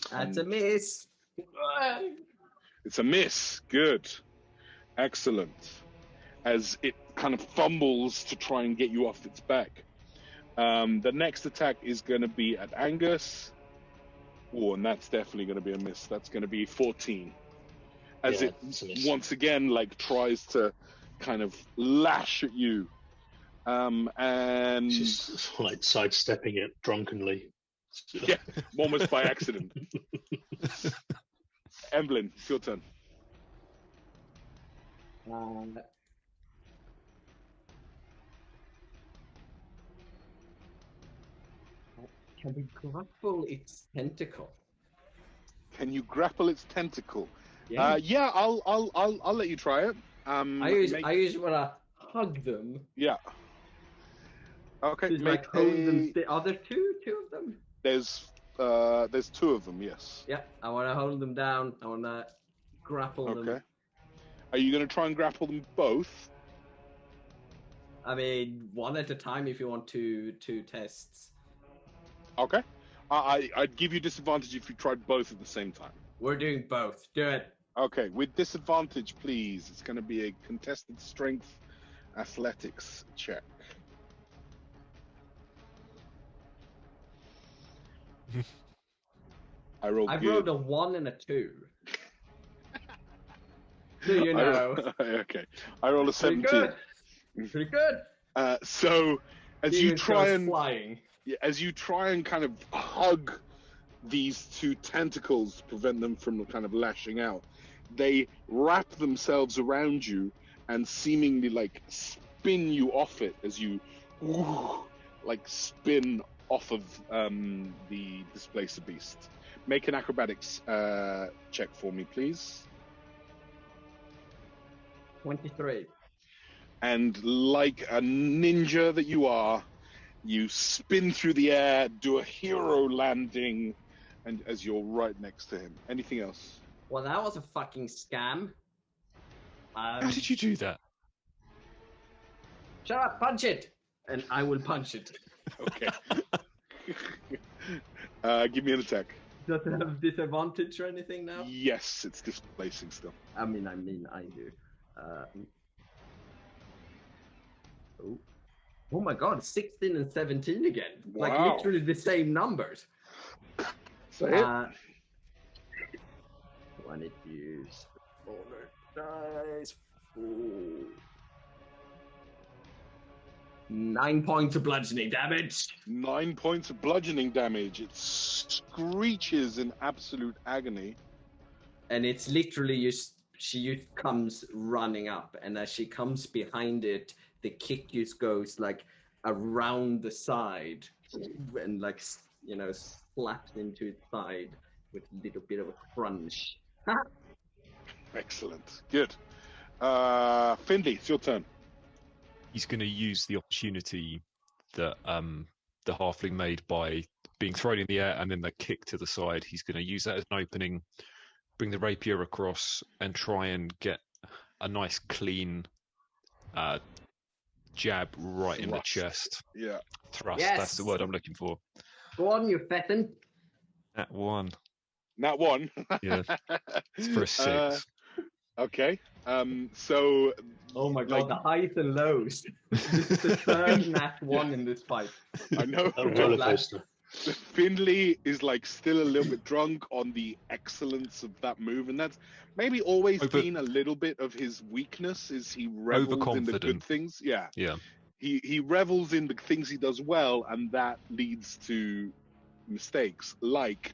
[SPEAKER 3] That's a miss.
[SPEAKER 1] It's a miss. Good. Excellent. As it kind of fumbles to try and get you off its back. The next attack is going to be at Angus. Oh, and that's definitely going to be a miss. That's going to be 14. As it once again tries to kind of lash at you. And
[SPEAKER 4] just like sidestepping it drunkenly.
[SPEAKER 1] Yeah, almost by accident. Emlyn, it's your turn.
[SPEAKER 3] Can we grapple its tentacle?
[SPEAKER 1] Can you grapple its tentacle?
[SPEAKER 3] Yeah.
[SPEAKER 1] I'll let you try it.
[SPEAKER 3] I usually wanna hug them.
[SPEAKER 1] Yeah. Okay.
[SPEAKER 3] Just
[SPEAKER 1] Make
[SPEAKER 3] like hold them.
[SPEAKER 1] a...
[SPEAKER 3] Are there two of them?
[SPEAKER 1] There's two of them. Yes.
[SPEAKER 3] Yeah. I want to hold them down. I want to grapple them.
[SPEAKER 1] Okay. Are you going to try and grapple them both?
[SPEAKER 3] I mean, one at a time if you want two tests.
[SPEAKER 1] Okay. I'd give you disadvantage if you tried both at the same time.
[SPEAKER 3] We're doing both. Do it.
[SPEAKER 1] Okay, with disadvantage, please. It's going to be a contested strength athletics check. I rolled
[SPEAKER 3] a 1 and a 2. Do you know?
[SPEAKER 1] Okay. I rolled a 17.
[SPEAKER 3] Pretty good.
[SPEAKER 1] So as you try and
[SPEAKER 3] flying.
[SPEAKER 1] as you try and kind of hug these two tentacles to prevent them from kind of lashing out, they wrap themselves around you and seemingly like spin you off it as you like spin off of the displacer beast. Make an acrobatics check for me, please.
[SPEAKER 3] 23.
[SPEAKER 1] And like a ninja that you are, you spin through the air, do a hero landing, and as you're right next to him. Anything else?
[SPEAKER 3] Well, that was a fucking scam.
[SPEAKER 2] How did you do that?
[SPEAKER 3] Shut up, punch it! And I will punch it.
[SPEAKER 1] Okay. Give me an attack.
[SPEAKER 3] Does it have disadvantage or anything now?
[SPEAKER 1] Yes, it's displacing still.
[SPEAKER 3] I mean, I do. Oh my god, 16 and 17 again.
[SPEAKER 1] Wow.
[SPEAKER 3] Like literally the same numbers.
[SPEAKER 1] So
[SPEAKER 3] I need to use the dice. 9 points of bludgeoning damage.
[SPEAKER 1] 9 points of bludgeoning damage. It screeches in absolute agony.
[SPEAKER 3] And it's literally just, she comes running up, and as she comes behind it, the kick just goes like around the side and like, you know, slaps into its side with a little bit of a crunch.
[SPEAKER 1] Excellent. Good. Findley, it's your turn.
[SPEAKER 2] He's going to use the opportunity that the halfling made by being thrown in the air and then the kick to the side. He's going to use that as an opening, bring the rapier across, and try and get a nice clean jab right in the chest.
[SPEAKER 1] Yeah.
[SPEAKER 2] Thrust.
[SPEAKER 3] Yes.
[SPEAKER 2] That's the word I'm looking for.
[SPEAKER 3] Go on, you pheasant.
[SPEAKER 2] That one.
[SPEAKER 1] Nat 1.
[SPEAKER 2] Yeah. It's for a 6.
[SPEAKER 1] Okay. So.
[SPEAKER 3] Oh my god, the highs and lows. This is the third Nat 1 in this fight.
[SPEAKER 1] I know.
[SPEAKER 4] A roller coaster.
[SPEAKER 1] Findley is like still a little bit drunk on the excellence of that move, and that's maybe always been a little bit of his weakness. Is he revels in the good things? Yeah.
[SPEAKER 2] Yeah.
[SPEAKER 1] He revels in the things he does well, and that leads to mistakes, like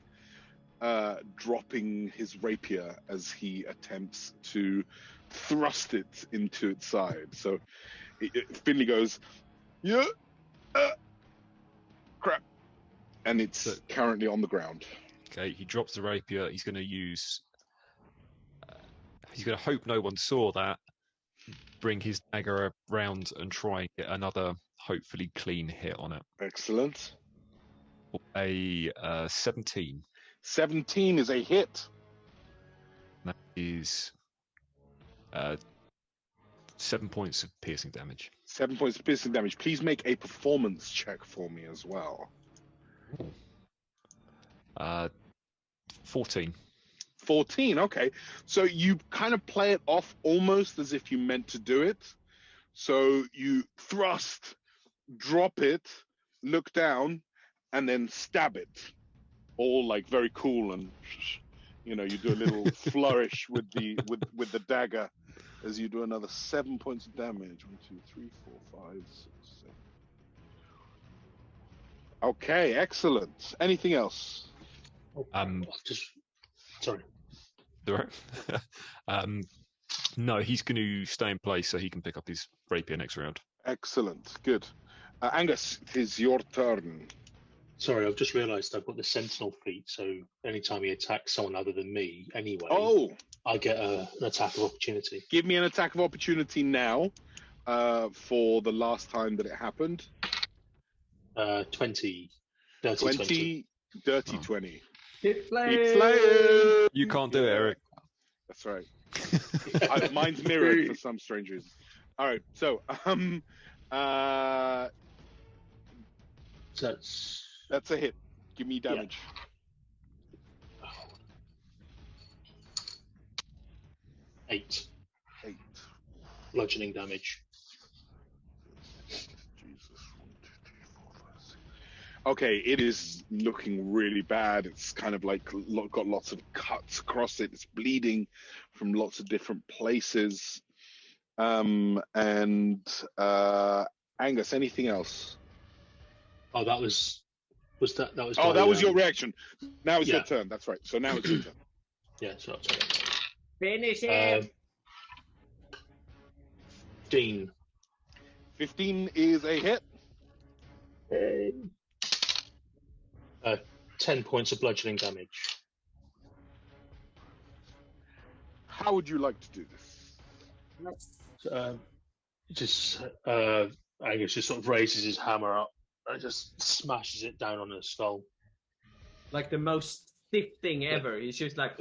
[SPEAKER 1] dropping his rapier as he attempts to thrust it into its side. So Finley goes, yeah, crap. And it's currently on the ground.
[SPEAKER 2] Okay, he drops the rapier. He's going to use... he's going to hope no one saw that, bring his dagger around and try and get another, hopefully, clean hit on it.
[SPEAKER 1] Excellent.
[SPEAKER 2] A 17.
[SPEAKER 1] 17 is a hit.
[SPEAKER 2] That is 7 points of piercing damage.
[SPEAKER 1] 7 points of piercing damage. Please make a performance check for me as well.
[SPEAKER 2] 14.
[SPEAKER 1] 14, okay. So you kind of play it off almost as if you meant to do it. So you thrust, drop it, look down, and then stab it. All like very cool, and you know, you do a little flourish with the dagger as you do another 7 points of damage. 1, 2, 3, 4, 5, 6, 7. Okay, excellent. Anything else?
[SPEAKER 4] Sorry.
[SPEAKER 2] No, he's going to stay in place so he can pick up his rapier next round.
[SPEAKER 1] Excellent, good. Angus, it is your turn.
[SPEAKER 4] Sorry, I've just realised I've got the sentinel feat, so anytime he attacks someone other than me, anyway, I get an attack of opportunity.
[SPEAKER 1] Give me an attack of opportunity now. for the last time that it happened?
[SPEAKER 4] 20. Dirty 20.
[SPEAKER 1] Dirty 20.
[SPEAKER 3] Keep
[SPEAKER 1] Keep playing.
[SPEAKER 2] You can't do it, Eric.
[SPEAKER 1] That's right. Mine's mirrored for some strange reason. All right, so that's a hit. Give me damage.
[SPEAKER 4] Yeah. 8. Bludgeoning damage.
[SPEAKER 1] Jesus. 1, 2, 3, 4, 5, 6. Okay, it is looking really bad. It's kind of like got lots of cuts across it. It's bleeding from lots of different places. And Angus, anything else?
[SPEAKER 4] Oh, that was that was.
[SPEAKER 1] Oh,
[SPEAKER 4] my,
[SPEAKER 1] that was your reaction. Now it's
[SPEAKER 4] yeah.
[SPEAKER 1] your turn. That's right. So now it's your turn.
[SPEAKER 4] Yeah, so that's
[SPEAKER 3] Finish him.
[SPEAKER 4] 15.
[SPEAKER 1] 15 is a hit.
[SPEAKER 4] 10 points of bludgeoning damage.
[SPEAKER 1] How would you like to do this?
[SPEAKER 4] Angus just sort of raises his hammer up and just smashes it down on his skull.
[SPEAKER 3] Like the most stiff thing ever. He's just like,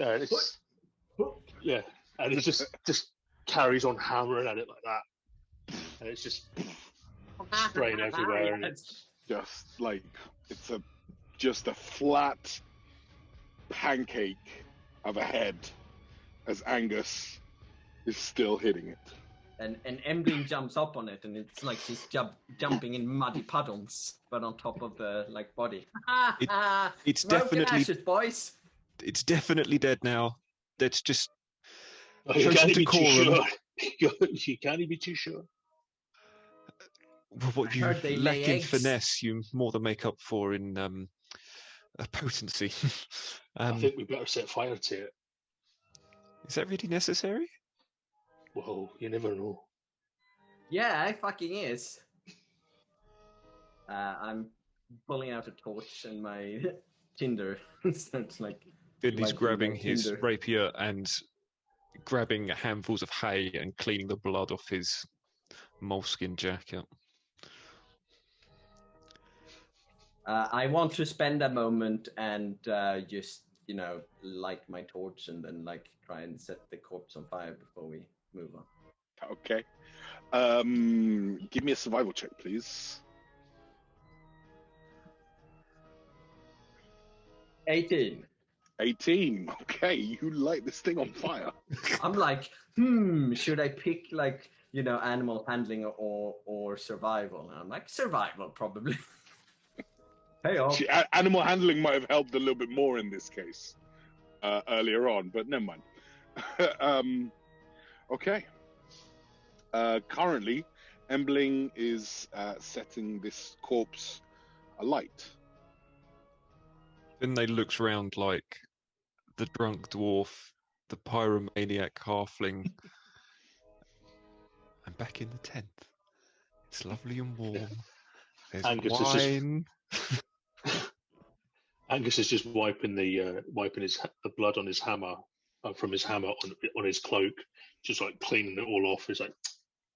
[SPEAKER 4] yeah, and he just carries on hammering at it like that, and it's just spraying everywhere, and it's
[SPEAKER 1] just like just a flat pancake of a head as Angus is still hitting it.
[SPEAKER 3] and Emblem jumps up on it, and it's like she's jumping in muddy puddles, but on top of the body.
[SPEAKER 2] It's
[SPEAKER 3] Broken
[SPEAKER 2] definitely
[SPEAKER 3] ashes, boys.
[SPEAKER 2] It's definitely dead now. Let's just
[SPEAKER 4] you
[SPEAKER 2] show some
[SPEAKER 4] can't be too
[SPEAKER 2] decorum.
[SPEAKER 4] sure. You can't be too sure.
[SPEAKER 2] What you
[SPEAKER 3] heard they
[SPEAKER 2] lack
[SPEAKER 3] lay
[SPEAKER 2] in
[SPEAKER 3] eggs.
[SPEAKER 2] finesse, you more than make up for in potency.
[SPEAKER 4] I think we better set fire to it.
[SPEAKER 2] Is that really necessary?
[SPEAKER 4] Whoa, you never know.
[SPEAKER 3] Yeah, it fucking is. I'm pulling out a torch and my tinder. So it's like
[SPEAKER 2] Finley's
[SPEAKER 3] lighting
[SPEAKER 2] grabbing
[SPEAKER 3] my
[SPEAKER 2] his
[SPEAKER 3] tinder.
[SPEAKER 2] rapier and grabbing handfuls of hay and cleaning the blood off his moleskin jacket.
[SPEAKER 3] I want to spend a moment and just light my torch and then try and set the corpse on fire before we move on.
[SPEAKER 1] Okay. Give me a survival check, please.
[SPEAKER 3] 18.
[SPEAKER 1] 18. Okay, you light this thing on fire.
[SPEAKER 3] I'm like, should I pick animal handling or survival? And I'm like, survival probably. Hey,
[SPEAKER 1] animal handling might have helped a little bit more in this case earlier on, but never mind. Okay. Currently, Embling is setting this corpse alight.
[SPEAKER 2] Finley looks round like the drunk dwarf, the pyromaniac halfling. I'm back in the tent. It's lovely and warm. There's
[SPEAKER 4] Angus
[SPEAKER 2] wine.
[SPEAKER 4] Angus is just wiping the blood on his hammer from his hammer on his cloak, just cleaning it all off. He's like,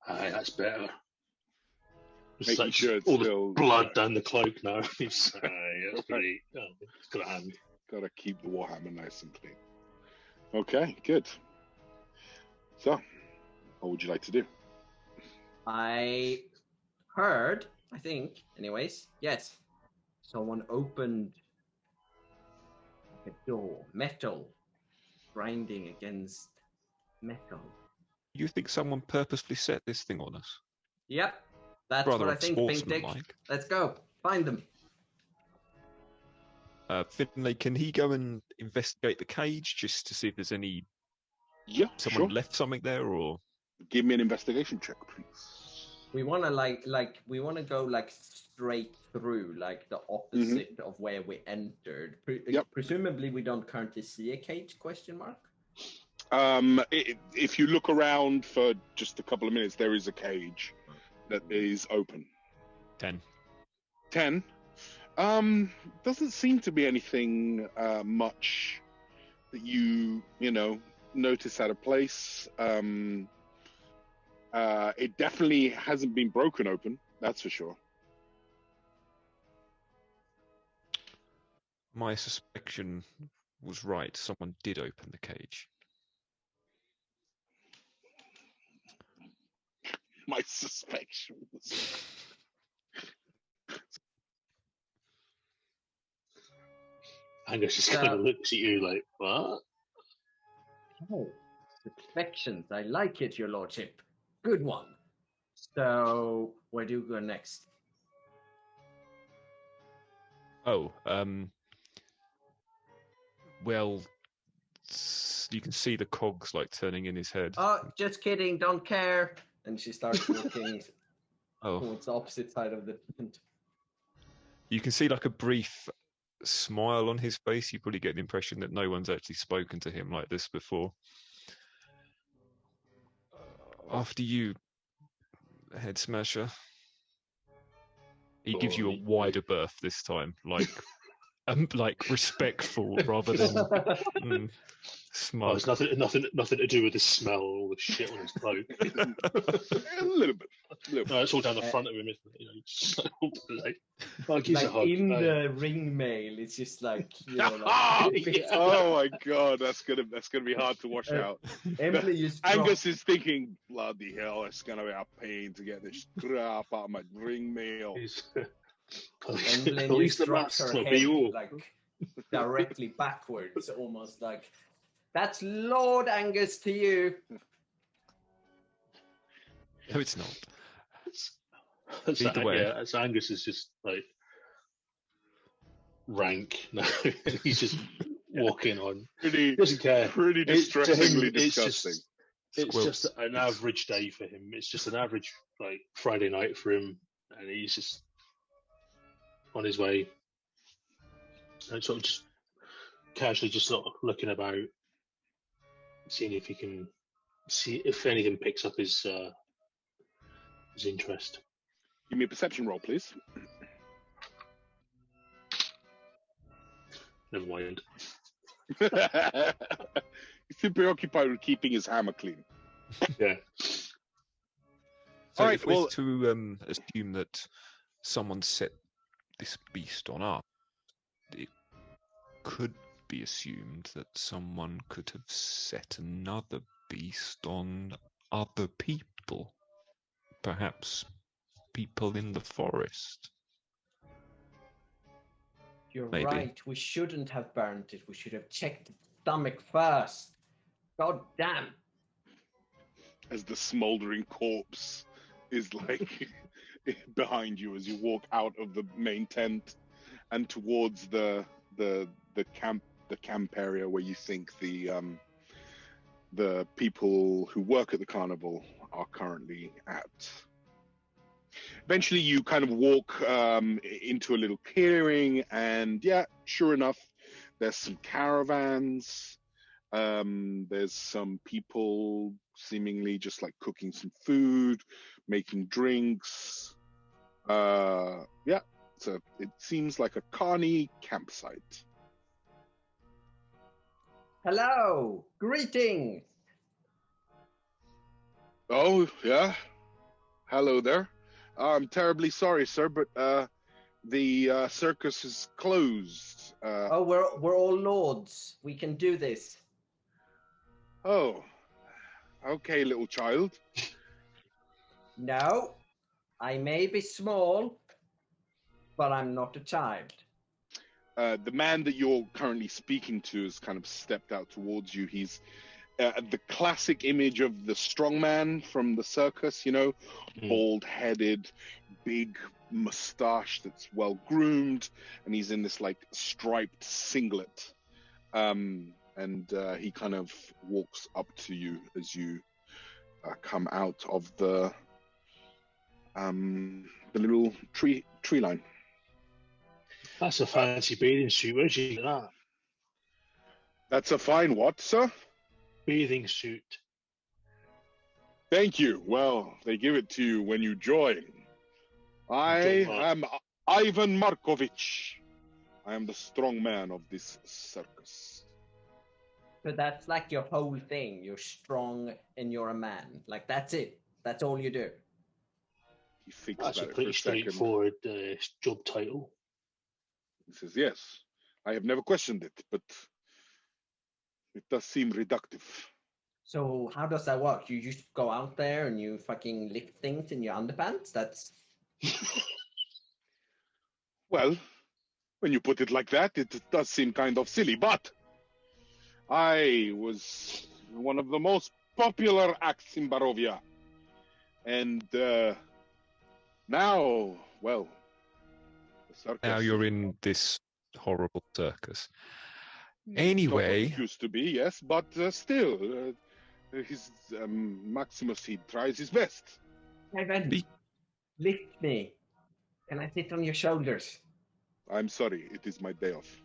[SPEAKER 4] "Aye, that's better." It's
[SPEAKER 1] Making sure it's
[SPEAKER 4] all
[SPEAKER 1] still
[SPEAKER 4] the blood down the cloak now. It's pretty. It's got a hand.
[SPEAKER 1] Gotta keep the warhammer nice and clean. Okay, good. So, what would you like to do?
[SPEAKER 3] I heard, I think, anyways, yes, someone opened a door, metal, grinding against metal.
[SPEAKER 2] You think someone purposely set this thing on us?
[SPEAKER 3] Yep, that's
[SPEAKER 2] Rather
[SPEAKER 3] what I think, Pink Dick.
[SPEAKER 2] unsportsmanlike.
[SPEAKER 3] Let's go, find them.
[SPEAKER 2] Finley, can he go and investigate the cage just to see if there's any...
[SPEAKER 1] Yeah,
[SPEAKER 2] someone
[SPEAKER 1] sure.
[SPEAKER 2] left something there, or...
[SPEAKER 1] Give me an investigation check, please.
[SPEAKER 3] We want to we want to go straight through, the opposite of where we entered. Presumably, we don't currently see a cage? Question mark.
[SPEAKER 1] If you look around for just a couple of minutes, there is a cage that is open.
[SPEAKER 2] 10.
[SPEAKER 1] 10. Doesn't seem to be anything much that you notice out of place. It definitely hasn't been broken open, that's for sure.
[SPEAKER 2] My suspicion was right. Someone did open the cage.
[SPEAKER 1] My suspicion was...
[SPEAKER 4] Angus just kind of looks at you like, what?
[SPEAKER 3] Oh, suspicions. I like it, your lordship. Good one. So, where do you go next?
[SPEAKER 2] Oh, well, you can see the cogs like turning in his head.
[SPEAKER 3] Oh, just kidding. Don't care. And she starts walking towards the opposite side of the tent.
[SPEAKER 2] You can see like a brief smile on his face. You probably get the impression that no one's actually spoken to him like this before. After you, Head Smasher. He gives you a wider berth this time, like respectful rather than smug.
[SPEAKER 4] Oh, it's nothing to do with the smell or the shit on his clothes.
[SPEAKER 1] A little bit.
[SPEAKER 4] No, it's all down the front of him, isn't it?
[SPEAKER 3] Like in the ring mail, it's just like, you know, like,
[SPEAKER 1] oh my god, that's gonna be hard to wash out. Angus is thinking, bloody hell, it's gonna be a pain to get this crap out of my ring mail.
[SPEAKER 3] Emily just drops her head like directly backwards, almost like, that's Lord Angus to you.
[SPEAKER 2] No, it's not.
[SPEAKER 4] Either way. Yeah, so Angus is just like rank now. He's just walking on. Doesn't care.
[SPEAKER 1] Pretty distressingly disgusting.
[SPEAKER 4] It's just an average day for him. It's just an average like Friday night for him, and he's just on his way. And sort of just casually just sort of looking about, seeing if he can see if anything picks up his interest.
[SPEAKER 1] Give me a perception roll, please.
[SPEAKER 4] Never mind.
[SPEAKER 1] He's too preoccupied with keeping his hammer clean.
[SPEAKER 4] Yeah.
[SPEAKER 2] So if we're to assume that someone set this beast on up, it could be assumed that someone could have set another beast on other people. Perhaps people in the forest.
[SPEAKER 3] You're
[SPEAKER 2] Maybe.
[SPEAKER 3] right. We shouldn't have burnt it. We should have checked the stomach first. God damn.
[SPEAKER 1] As the smoldering corpse is like behind you as you walk out of the main tent and towards the camp area where you think the people who work at the carnival are currently at. Eventually you kind of walk into a little clearing, and yeah, sure enough, there's some caravans. There's some people seemingly just like cooking some food, making drinks. Yeah, so it seems like a carny campsite.
[SPEAKER 3] Hello, greetings.
[SPEAKER 1] Oh, yeah. Hello there. I'm terribly sorry, sir, but the circus is closed.
[SPEAKER 3] We're all lords. We can do this.
[SPEAKER 1] Oh, okay, little child.
[SPEAKER 3] No, I may be small, but I'm not a child.
[SPEAKER 1] The man that you're currently speaking to has kind of stepped out towards you. He's the classic image of the strongman from the circus, you know, bald-headed, big mustache that's well-groomed, and he's in this, like, striped singlet. And he kind of walks up to you as you come out of the little tree line.
[SPEAKER 4] That's a fancy bathing suit. Where'd you get that?
[SPEAKER 1] That's a fine what, sir?
[SPEAKER 4] Bathing suit.
[SPEAKER 1] Thank you. Well, they give it to you when you join. I am Ivan Markovich. I am the strong man of this circus.
[SPEAKER 3] But that's like your whole thing. You're strong and you're a man. Like, that's it. That's all you do.
[SPEAKER 1] He thinks
[SPEAKER 4] That's a
[SPEAKER 1] about it for
[SPEAKER 4] pretty
[SPEAKER 1] a second.
[SPEAKER 4] straightforward job title.
[SPEAKER 1] He says, yes, I have never questioned it, but it does seem reductive.
[SPEAKER 3] So how does that work? You just go out there and you fucking lift things in your underpants? That's...
[SPEAKER 1] Well, when you put it like that, it does seem kind of silly, but I was one of the most popular acts in Barovia. And now, well, the circus...
[SPEAKER 2] Now you're in this horrible circus.
[SPEAKER 1] Not
[SPEAKER 2] Anyway...
[SPEAKER 1] what it used to be, yes, but still, his Maximus, he tries his best.
[SPEAKER 3] Evan, lift me. Can I sit on your shoulders?
[SPEAKER 1] I'm sorry, it is my day off.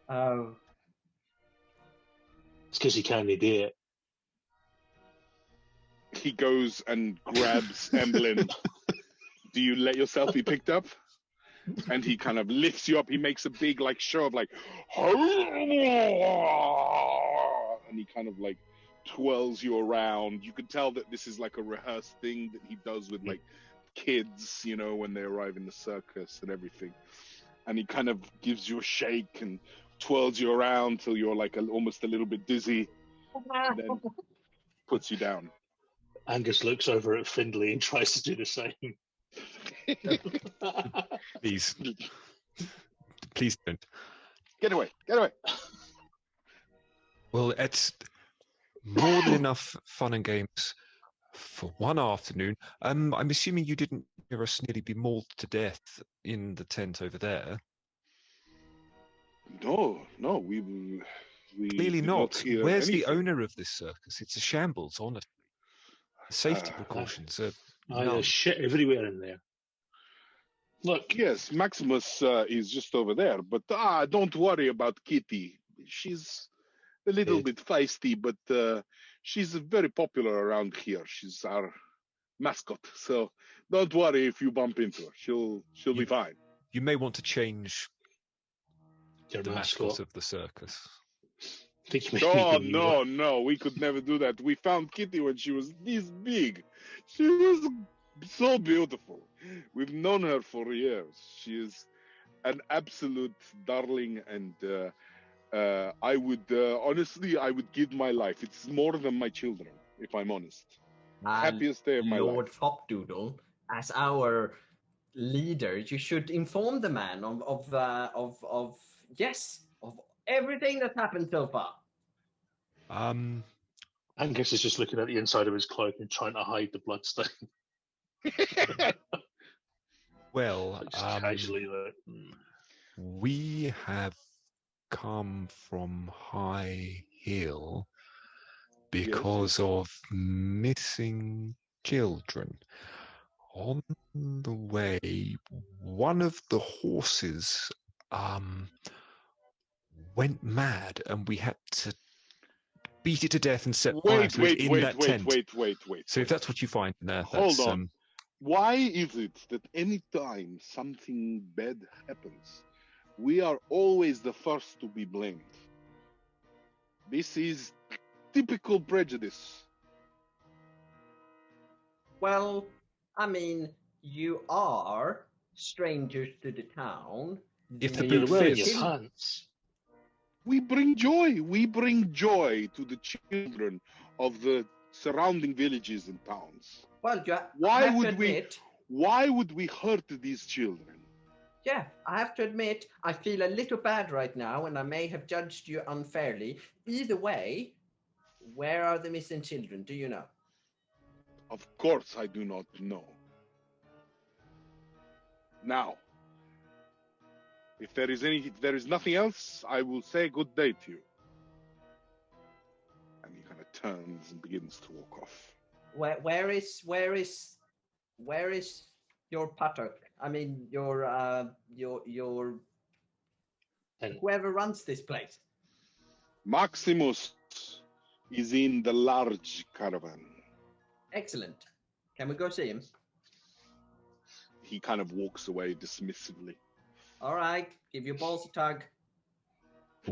[SPEAKER 3] Oh.
[SPEAKER 4] It's because he can't do it.
[SPEAKER 1] He goes and grabs Emblem. Do you let yourself be picked up? And he kind of lifts you up. He makes a big like show of like, and he kind of like twirls you around. You can tell that this is like a rehearsed thing that he does with like kids, you know, when they arrive in the circus and everything. And he kind of gives you a shake and twirls you around till you're like almost a little bit dizzy, and then puts you down.
[SPEAKER 4] Angus looks over at Findlay and tries to do the same.
[SPEAKER 2] Please don't.
[SPEAKER 1] Get away, get away.
[SPEAKER 2] Well, it's more than enough fun and games for one afternoon. I'm assuming you didn't hear us nearly be mauled to death in the tent over there.
[SPEAKER 1] No, we
[SPEAKER 2] Clearly
[SPEAKER 1] did
[SPEAKER 2] not.
[SPEAKER 1] hear
[SPEAKER 2] Where's
[SPEAKER 1] anything.
[SPEAKER 2] the owner of this circus? It's a shambles, honestly. Safety precautions are none.
[SPEAKER 4] There's shit everywhere in there.
[SPEAKER 1] Look, yes, Maximus is just over there, but don't worry about Kitty. She's a little bit feisty, but she's very popular around here. She's our mascot, so don't worry if you bump into her. She'll be fine.
[SPEAKER 2] You may want to change
[SPEAKER 4] Your
[SPEAKER 2] the
[SPEAKER 4] mascot
[SPEAKER 2] mascot of the circus.
[SPEAKER 1] Oh, no, we could never do that. We found Kitty when she was this big. She was so beautiful. We've known her for years. She is an absolute darling, and I would honestly, I would give my life. It's more than my children, if I'm honest. Happiest day of my life.
[SPEAKER 3] Lord Fopdoodle, as our leader, you should inform the man of everything that's happened so far.
[SPEAKER 4] Angus is just looking at the inside of his cloak and trying to hide the bloodstain.
[SPEAKER 2] Well,
[SPEAKER 4] just casually,
[SPEAKER 2] we have come from High Hill because of missing children. On the way, one of the horses went mad, and we had to beat it to death and set fire to it in that tent.
[SPEAKER 1] Wait.
[SPEAKER 2] So if that's what you find in there,
[SPEAKER 1] hold on. Why is it that any time something bad happens, we are always the first to be blamed? This is typical prejudice.
[SPEAKER 3] Well, I mean, you are strangers to the town.
[SPEAKER 2] If the
[SPEAKER 4] you're
[SPEAKER 2] boot
[SPEAKER 4] wearing
[SPEAKER 2] fits,
[SPEAKER 4] your pants.
[SPEAKER 1] We bring joy. We bring joy to the children of the surrounding villages and towns.
[SPEAKER 3] Well,
[SPEAKER 1] why would we hurt these children?
[SPEAKER 3] Yeah, I have to admit, I feel a little bad right now, and I may have judged you unfairly. Either way, where are the missing children? Do you know?
[SPEAKER 1] Of course I do not know. Now, if there is nothing else, I will say good day to you. And he kind of turns and begins to walk off.
[SPEAKER 3] Where is your patok? I mean, your whoever runs this place.
[SPEAKER 1] Maximus is in the large caravan.
[SPEAKER 3] Excellent. Can we go see him?
[SPEAKER 1] He kind of walks away dismissively.
[SPEAKER 3] All right, give your balls a tug.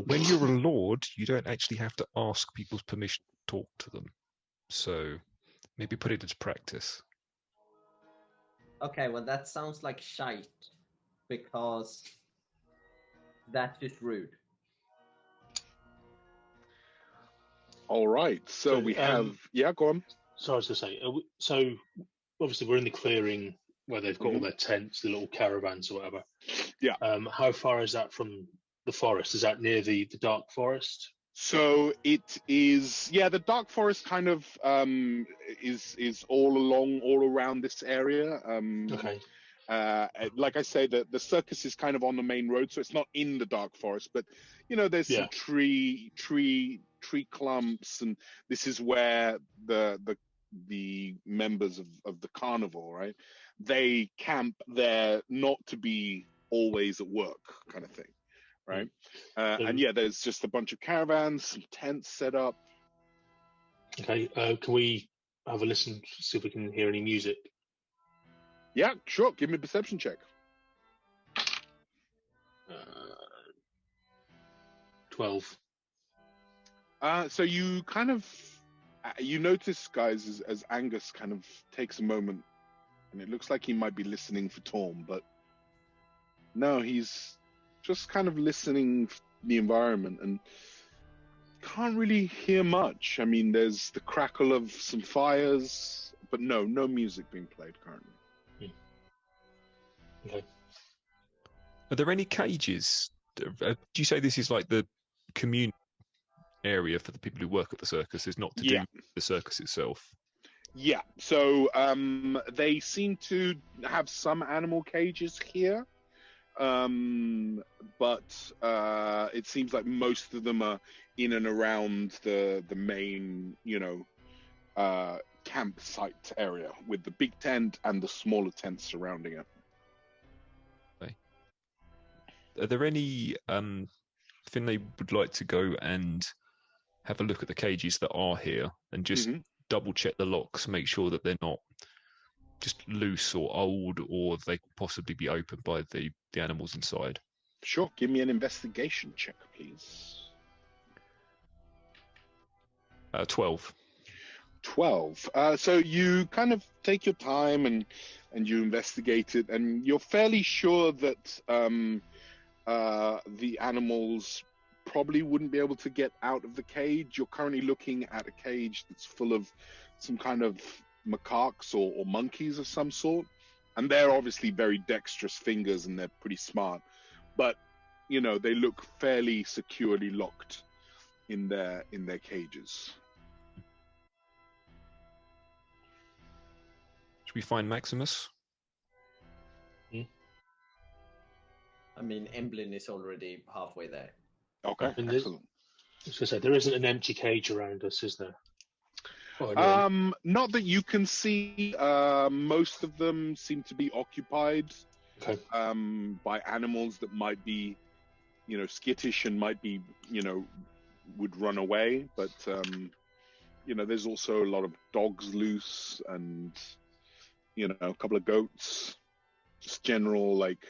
[SPEAKER 2] When you're a lord, you don't actually have to ask people's permission to talk to them. So maybe put it into practice.
[SPEAKER 3] Okay, well that sounds like shite, because that's just rude.
[SPEAKER 1] All right, so we have go on.
[SPEAKER 4] So I was going to say, so obviously we're in the clearing where they've got all their tents, the little caravans or whatever.
[SPEAKER 1] Yeah.
[SPEAKER 4] How far is that from the forest? Is that near the dark forest?
[SPEAKER 1] So it is, the dark forest kind of is all around this area.
[SPEAKER 4] Okay.
[SPEAKER 1] Like I say, the circus is kind of on the main road, so it's not in the dark forest, but there's some tree clumps, and this is where the members of the carnival, right? They camp there not to be always at work, kind of thing. Right. And there's just a bunch of caravans, some tents set up.
[SPEAKER 4] Okay. Can we have a listen, see if we can hear any music?
[SPEAKER 1] Yeah, sure. Give me a perception check.
[SPEAKER 4] 12.
[SPEAKER 1] So you kind of, you notice, guys, as Angus kind of takes a moment, and it looks like he might be listening for Torm, but no, he's just kind of listening for the environment and can't really hear much. I mean, there's the crackle of some fires, but no music being played currently.
[SPEAKER 4] Okay.
[SPEAKER 2] Are there any cages? Do you say this is like the community area for the people who work at the circus? Is not to do with the circus itself?
[SPEAKER 1] Yeah. So they seem to have some animal cages here. But it seems like most of them are in and around the main, campsite area, with the big tent and the smaller tents surrounding it.
[SPEAKER 2] Okay. Are there any thing they would like to go and have a look at the cages that are here and just double check the locks, make sure that they're not just loose or old, or they could possibly be opened by the animals inside?
[SPEAKER 1] Sure. Give me an investigation check, please.
[SPEAKER 2] 12.
[SPEAKER 1] 12. So you kind of take your time and you investigate it, and you're fairly sure that the animals probably wouldn't be able to get out of the cage. You're currently looking at a cage that's full of some kind of macaques or monkeys of some sort, and they're obviously very dexterous fingers and they're pretty smart, but they look fairly securely locked in their cages.
[SPEAKER 2] Should we find Maximus?
[SPEAKER 3] I mean, Emblem is already halfway there.
[SPEAKER 1] Okay, excellent.
[SPEAKER 4] I was going to say, there isn't an empty cage around us, is there?
[SPEAKER 1] Not that you can see. Most of them seem to be occupied by animals that might be, skittish and might be, would run away. But, there's also a lot of dogs loose and, a couple of goats, just general, like,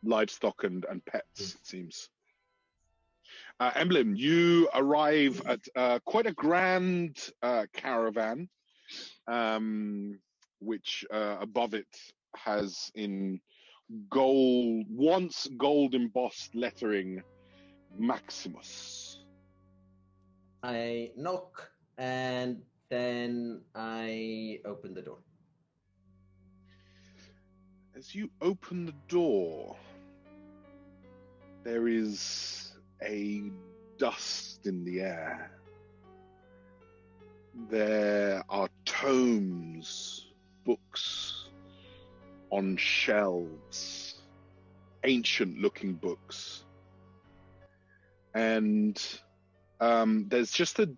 [SPEAKER 1] livestock and pets, it seems. Emblem, you arrive at quite a grand caravan, which above it has in once gold embossed lettering, Maximus.
[SPEAKER 3] I knock and then I open the door.
[SPEAKER 1] As you open the door, there is a dust in the air. There are tomes, books on shelves, ancient-looking books. And there's just a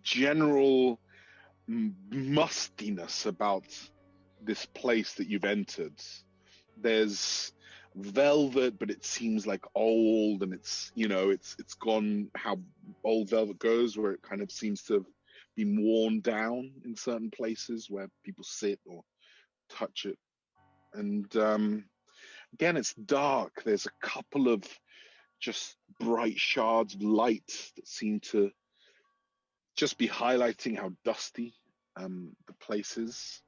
[SPEAKER 1] general mustiness about this place that you've entered. There's velvet, but it seems like old, and it's gone how old velvet goes, where it kind of seems to have been worn down in certain places where people sit or touch it. And again, it's dark. There's a couple of just bright shards of light that seem to just be highlighting how dusty the place is.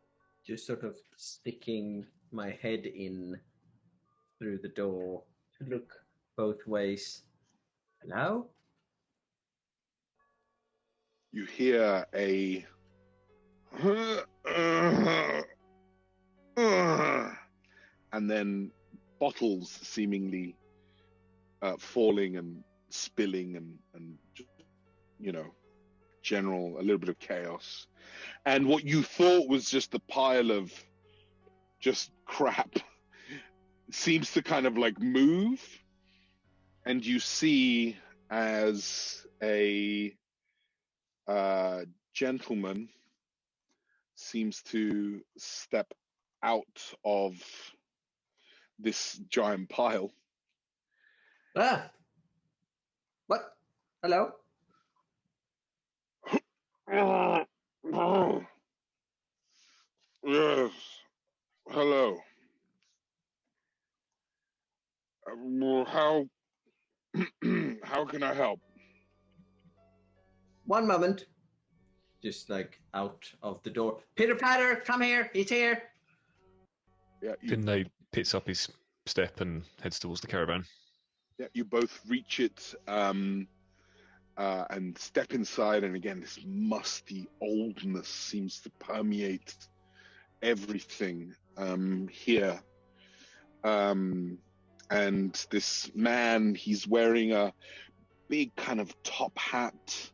[SPEAKER 3] Just sort of sticking my head in through the door to look both ways. Hello?
[SPEAKER 1] You hear a and then bottles seemingly falling and spilling and just, a little bit of chaos. And what you thought was just a pile of just crap seems to kind of like move, and you see as a gentleman seems to step out of this giant pile.
[SPEAKER 3] Ah! What? Hello?
[SPEAKER 1] Yes. Hello. How how can I help?
[SPEAKER 3] One moment. Just like out of the door. Pitter patter, come here, he's here.
[SPEAKER 1] Yeah.
[SPEAKER 2] Finlay picks up his step and heads towards the caravan.
[SPEAKER 1] Yeah, you both reach it and step inside, and again, this musty oldness seems to permeate everything here. And this man, he's wearing a big kind of top hat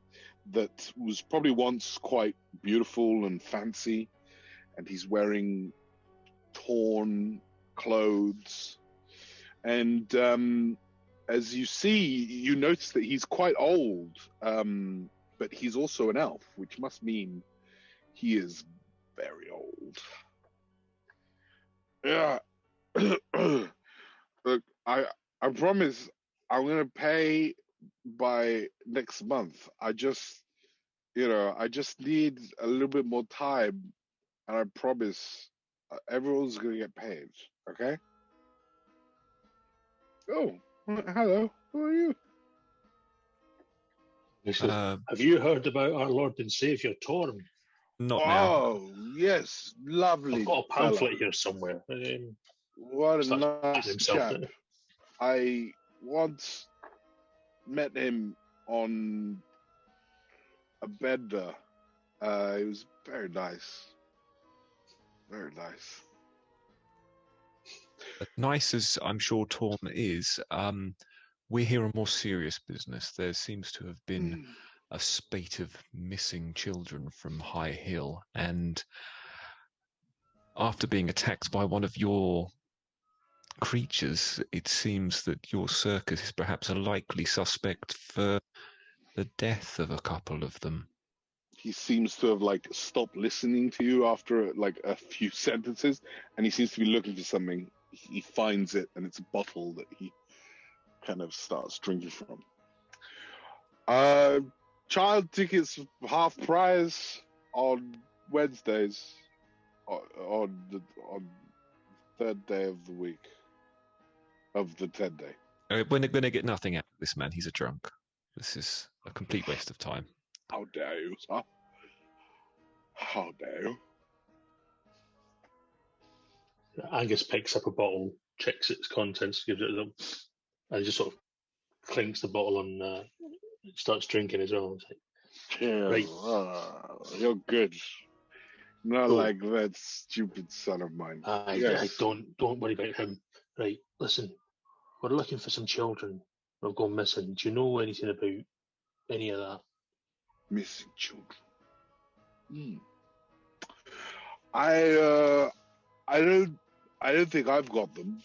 [SPEAKER 1] that was probably once quite beautiful and fancy, and he's wearing torn clothes. And as you see, you notice that he's quite old, but he's also an elf, which must mean he is very old. Yeah. Look, I promise I'm gonna pay by next month. I just need a little bit more time, and I promise everyone's gonna get paid. Okay? Oh, hello. Who are you?
[SPEAKER 4] He says, have you heard about our Lord and Saviour Torm?
[SPEAKER 2] Not now.
[SPEAKER 1] Oh, yes, lovely.
[SPEAKER 4] I've got a pamphlet here somewhere.
[SPEAKER 1] What a nice
[SPEAKER 4] himself,
[SPEAKER 1] chap. I once met him on a bender. It was very nice. Very nice.
[SPEAKER 2] As nice as I'm sure Torm is, we're here on more serious business. There seems to have been a spate of missing children from High Hill, and after being attacked by one of your creatures, it seems that your circus is perhaps a likely suspect for the death of a couple of them.
[SPEAKER 1] He seems to have stopped listening to you after a few sentences, and he seems to be looking for something. He finds it, and it's a bottle that he kind of starts drinking from. Child tickets half price on Wednesdays, on the third day of the week of the 10 day.
[SPEAKER 2] We're going to get nothing out of this man. He's a drunk. This is a complete waste of time.
[SPEAKER 1] How dare you, sir? How dare you?
[SPEAKER 4] Angus picks up a bottle, checks its contents, gives it a little, and just sort of clinks the bottle and starts drinking as well.
[SPEAKER 1] Yeah,
[SPEAKER 4] right.
[SPEAKER 1] You're good. Not
[SPEAKER 4] Cool.
[SPEAKER 1] like that stupid son of mine.
[SPEAKER 4] I don't worry about him. Right, listen, we're looking for some children who have gone missing. Do you know anything about any of that?
[SPEAKER 1] Missing children. I don't think I've got them.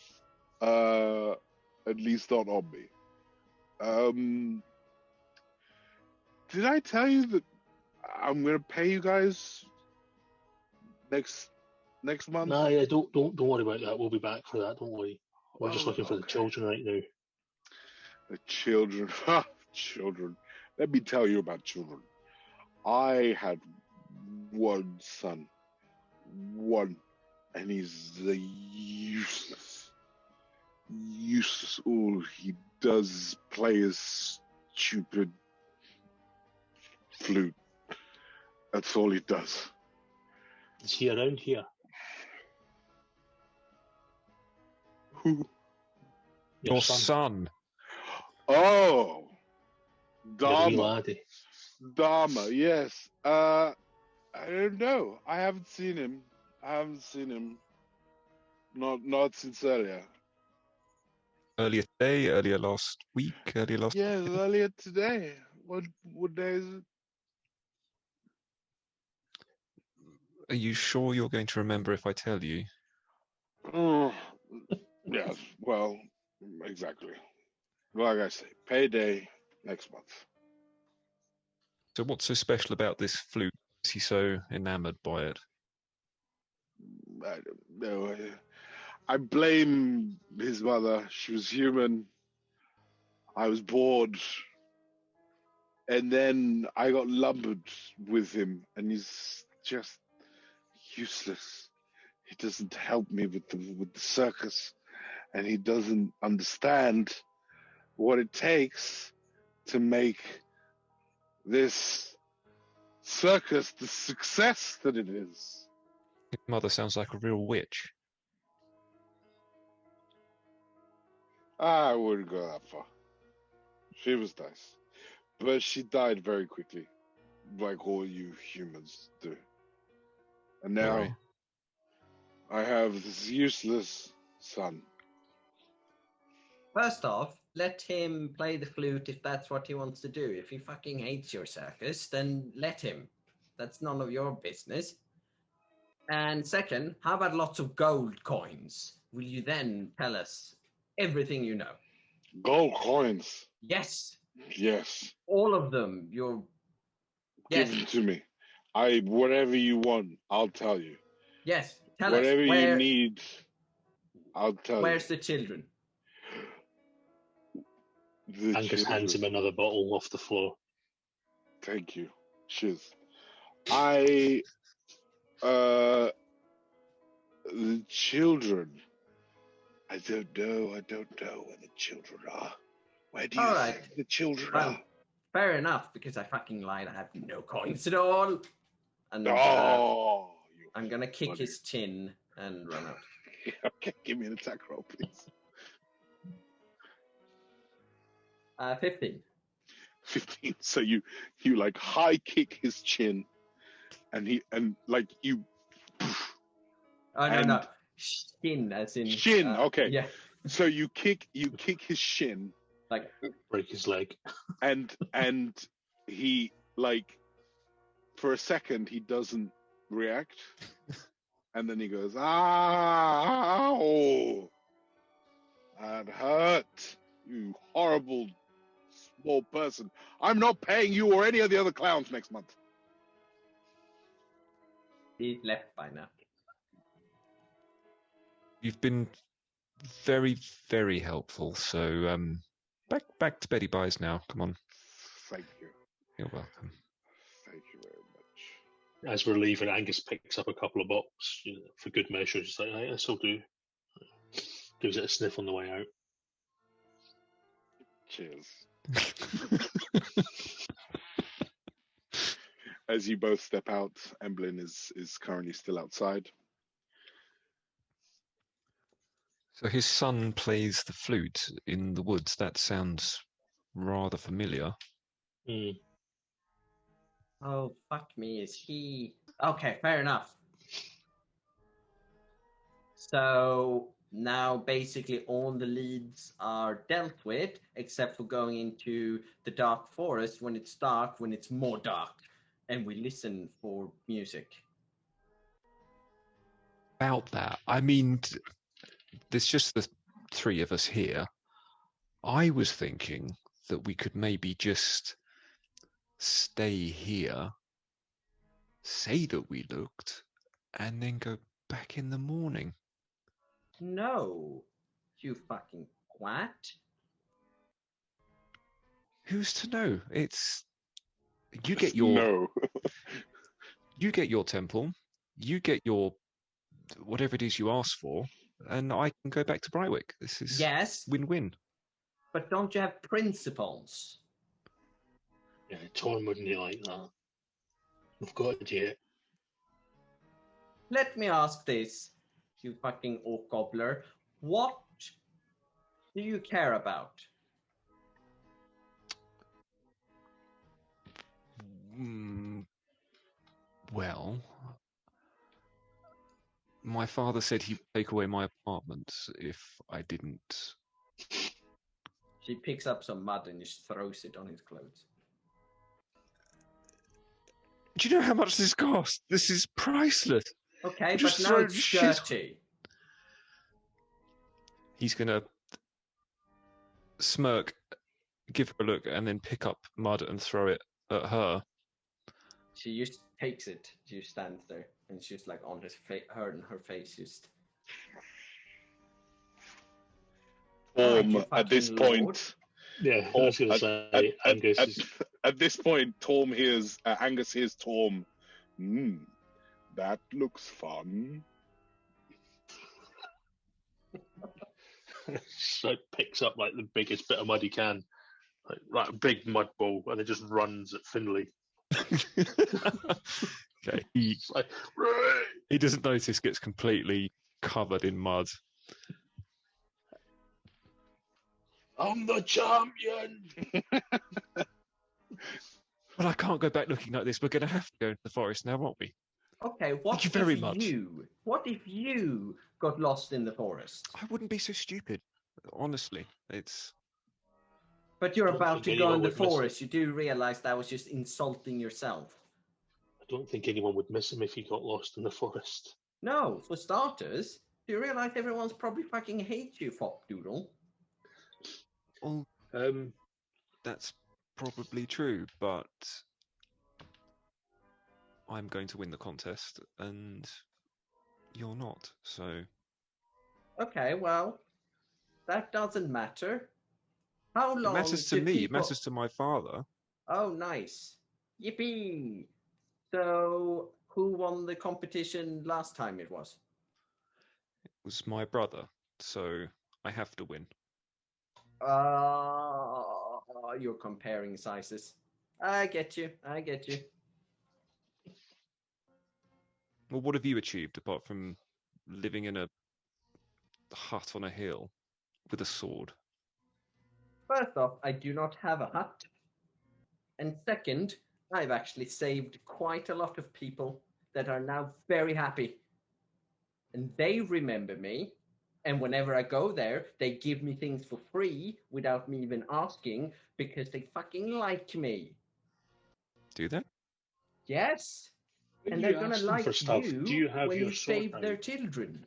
[SPEAKER 1] At least not on me. Did I tell you that I'm gonna pay you guys next month?
[SPEAKER 4] Nah, yeah, don't worry about that. We'll be back for that. Don't worry. We're just looking for the children right now.
[SPEAKER 1] The children, children. Let me tell you about children. I had one son, and he's useless. All he does is play his stupid flute. That's all he does.
[SPEAKER 4] Is he around here?
[SPEAKER 1] Who?
[SPEAKER 2] Your son.
[SPEAKER 1] Oh,
[SPEAKER 4] Your wee
[SPEAKER 1] Dharma.
[SPEAKER 4] laddie.
[SPEAKER 1] Dharma, yes. I don't know. I haven't seen him. Not since earlier.
[SPEAKER 2] Earlier today, earlier last week, earlier last.
[SPEAKER 1] Yes, earlier today. What day is it?
[SPEAKER 2] Are you sure you're going to remember if I tell you?
[SPEAKER 1] Oh, yes. Well, exactly. Like I say, payday next month.
[SPEAKER 2] So what's so special about this flute? Is he so enamored by it?
[SPEAKER 1] I don't know. I blame his mother. She was human. I was bored. And then I got lumbered with him, and he's just useless. He doesn't help me with the circus, and he doesn't understand what it takes to make this circus the success that it is.
[SPEAKER 2] His mother sounds like a real witch.
[SPEAKER 1] I wouldn't go that far. She was nice, but she died very quickly, like all you humans do. And now
[SPEAKER 2] Right.
[SPEAKER 1] I have this useless son.
[SPEAKER 3] First off, let him play the flute if that's what he wants to do. If he fucking hates your circus, then let him. That's none of your business. And second, how about lots of gold coins? Will you then tell us everything you know?
[SPEAKER 1] Gold coins.
[SPEAKER 3] Yes,
[SPEAKER 1] Yes.
[SPEAKER 3] all of them.
[SPEAKER 1] Give them to me. Whatever you want, I'll tell you.
[SPEAKER 3] Yes, tell
[SPEAKER 1] Whatever
[SPEAKER 3] us.
[SPEAKER 1] you need, I'll tell
[SPEAKER 3] Where's
[SPEAKER 1] you.
[SPEAKER 3] the children?
[SPEAKER 4] Angus hands him another bottle off the floor.
[SPEAKER 1] Thank you. Cheers. The children. I don't know where the children are. Where do you think the children are?
[SPEAKER 3] Fair enough, because I fucking lied. I have no coins at all. And I'm gonna kick his chin and run out.
[SPEAKER 1] Okay, give me an attack roll, please.
[SPEAKER 3] 15.
[SPEAKER 1] 15. So you like high kick his chin, and you.
[SPEAKER 3] Oh no. Shin, as in
[SPEAKER 1] shin. Okay.
[SPEAKER 3] Yeah.
[SPEAKER 1] So you kick his shin,
[SPEAKER 3] like
[SPEAKER 4] break his leg,
[SPEAKER 1] and he for a second he doesn't react, and then he goes oh, that hurt, you horrible small person. I'm not paying you or any of the other clowns next month.
[SPEAKER 3] He's left by now.
[SPEAKER 2] You've been very, very helpful. So back to Betty Buys now. Come on.
[SPEAKER 1] Thank you.
[SPEAKER 2] You're welcome.
[SPEAKER 1] Thank you very much.
[SPEAKER 4] As we're leaving, Angus picks up a couple of boxes for good measure. Just like, hey, this'll do. Gives it a sniff on the way out.
[SPEAKER 1] Cheers. As you both step out, Emblyn is currently still outside.
[SPEAKER 2] So his son plays the flute in the woods. That sounds rather familiar.
[SPEAKER 4] Mm.
[SPEAKER 3] Oh, fuck me. Is he... Okay, fair enough. So now basically all the leads are dealt with, except for going into the dark forest when it's dark, when it's more dark, and we listen for music.
[SPEAKER 2] About that, I mean, there's just the three of us here. I was thinking that we could maybe just stay here, say that we looked, and then go back in the morning.
[SPEAKER 3] No, you fucking twat.
[SPEAKER 2] Who's to know? It's you get your
[SPEAKER 1] no.
[SPEAKER 2] You get your temple, you get your whatever it is you ask for, and I can go back to Brightwick. This is win-win.
[SPEAKER 3] But don't you have principles?
[SPEAKER 4] Yeah, Torn wouldn't be like that. We've got it yet.
[SPEAKER 3] Let me ask this, you fucking orc gobbler. What do you care about?
[SPEAKER 2] Well, my father said he'd take away my apartment if I didn't.
[SPEAKER 3] She picks up some mud and just throws it on his clothes.
[SPEAKER 2] Do you know how much this costs? This is priceless.
[SPEAKER 3] Okay, but now it's dirty.
[SPEAKER 2] He's gonna smirk, give her a look, and then pick up mud and throw it at her.
[SPEAKER 3] She just takes it. She just stands there, and she's like on his face, her and her face just.
[SPEAKER 1] At this point,
[SPEAKER 4] yeah, I was gonna say, Angus
[SPEAKER 1] at this point, Angus hears Torm. That looks fun.
[SPEAKER 4] So picks up like the biggest bit of mud he can, like a big mud ball, and it just runs at Finley.
[SPEAKER 2] Okay, he doesn't notice, gets completely covered in mud.
[SPEAKER 4] I'm the champion.
[SPEAKER 2] Well, I can't go back looking like this. We're going to have to go into the forest now, aren't we?
[SPEAKER 3] Okay, what if you got lost in the forest?
[SPEAKER 2] I wouldn't be so stupid, honestly. It's.
[SPEAKER 3] But you're about to go in the forest. You do realize that was just insulting yourself.
[SPEAKER 4] I don't think anyone would miss him if he got lost in the forest.
[SPEAKER 3] No, for starters, do you realize everyone's probably fucking hate you, Fopdoodle?
[SPEAKER 2] Well, that's probably true, but I'm going to win the contest, and you're not, so...
[SPEAKER 3] Okay, well, that doesn't matter. How long...
[SPEAKER 2] It matters to me, it matters to my father.
[SPEAKER 3] Oh, nice. Yippee! So, who won the competition last time it was?
[SPEAKER 2] It was my brother, so I have to win.
[SPEAKER 3] You're comparing sizes. I get you.
[SPEAKER 2] Well, what have you achieved apart from living in a hut on a hill with a sword?
[SPEAKER 3] First off, I do not have a hut. And second, I've actually saved quite a lot of people that are now very happy. And they remember me. And whenever I go there, they give me things for free without me even asking because they fucking like me.
[SPEAKER 2] Do they?
[SPEAKER 3] Yes. And they're going to like you when you save their children.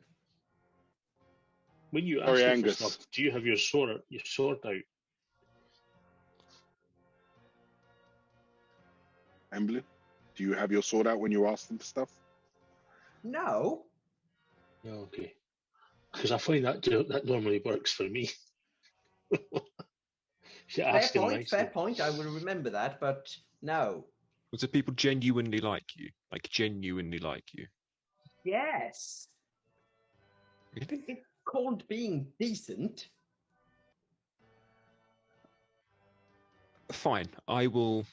[SPEAKER 4] When you ask them for stuff, do you have your sword out?
[SPEAKER 1] Emblem, do you have your sword out when you ask them for stuff?
[SPEAKER 3] No.
[SPEAKER 4] Okay. Because I find that normally works for me.
[SPEAKER 3] Fair point. I will remember that, but no.
[SPEAKER 2] Do people genuinely like you? Like, genuinely like you?
[SPEAKER 3] Yes.
[SPEAKER 2] Really?
[SPEAKER 3] It's called being decent.
[SPEAKER 2] Fine. I will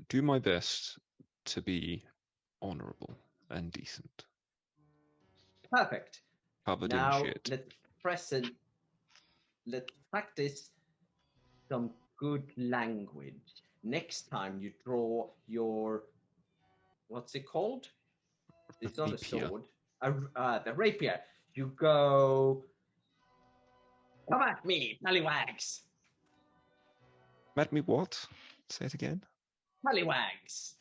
[SPEAKER 2] do my best to be honourable and decent.
[SPEAKER 3] Perfect.
[SPEAKER 2] Covered
[SPEAKER 3] now,
[SPEAKER 2] in shit.
[SPEAKER 3] Let's practice some good language. Next time you draw your, what's it called? It's not
[SPEAKER 2] rapier.
[SPEAKER 3] A sword. The rapier. You go, come at me, tallywags.
[SPEAKER 2] Come at me what? Say it again.
[SPEAKER 3] Tallywags.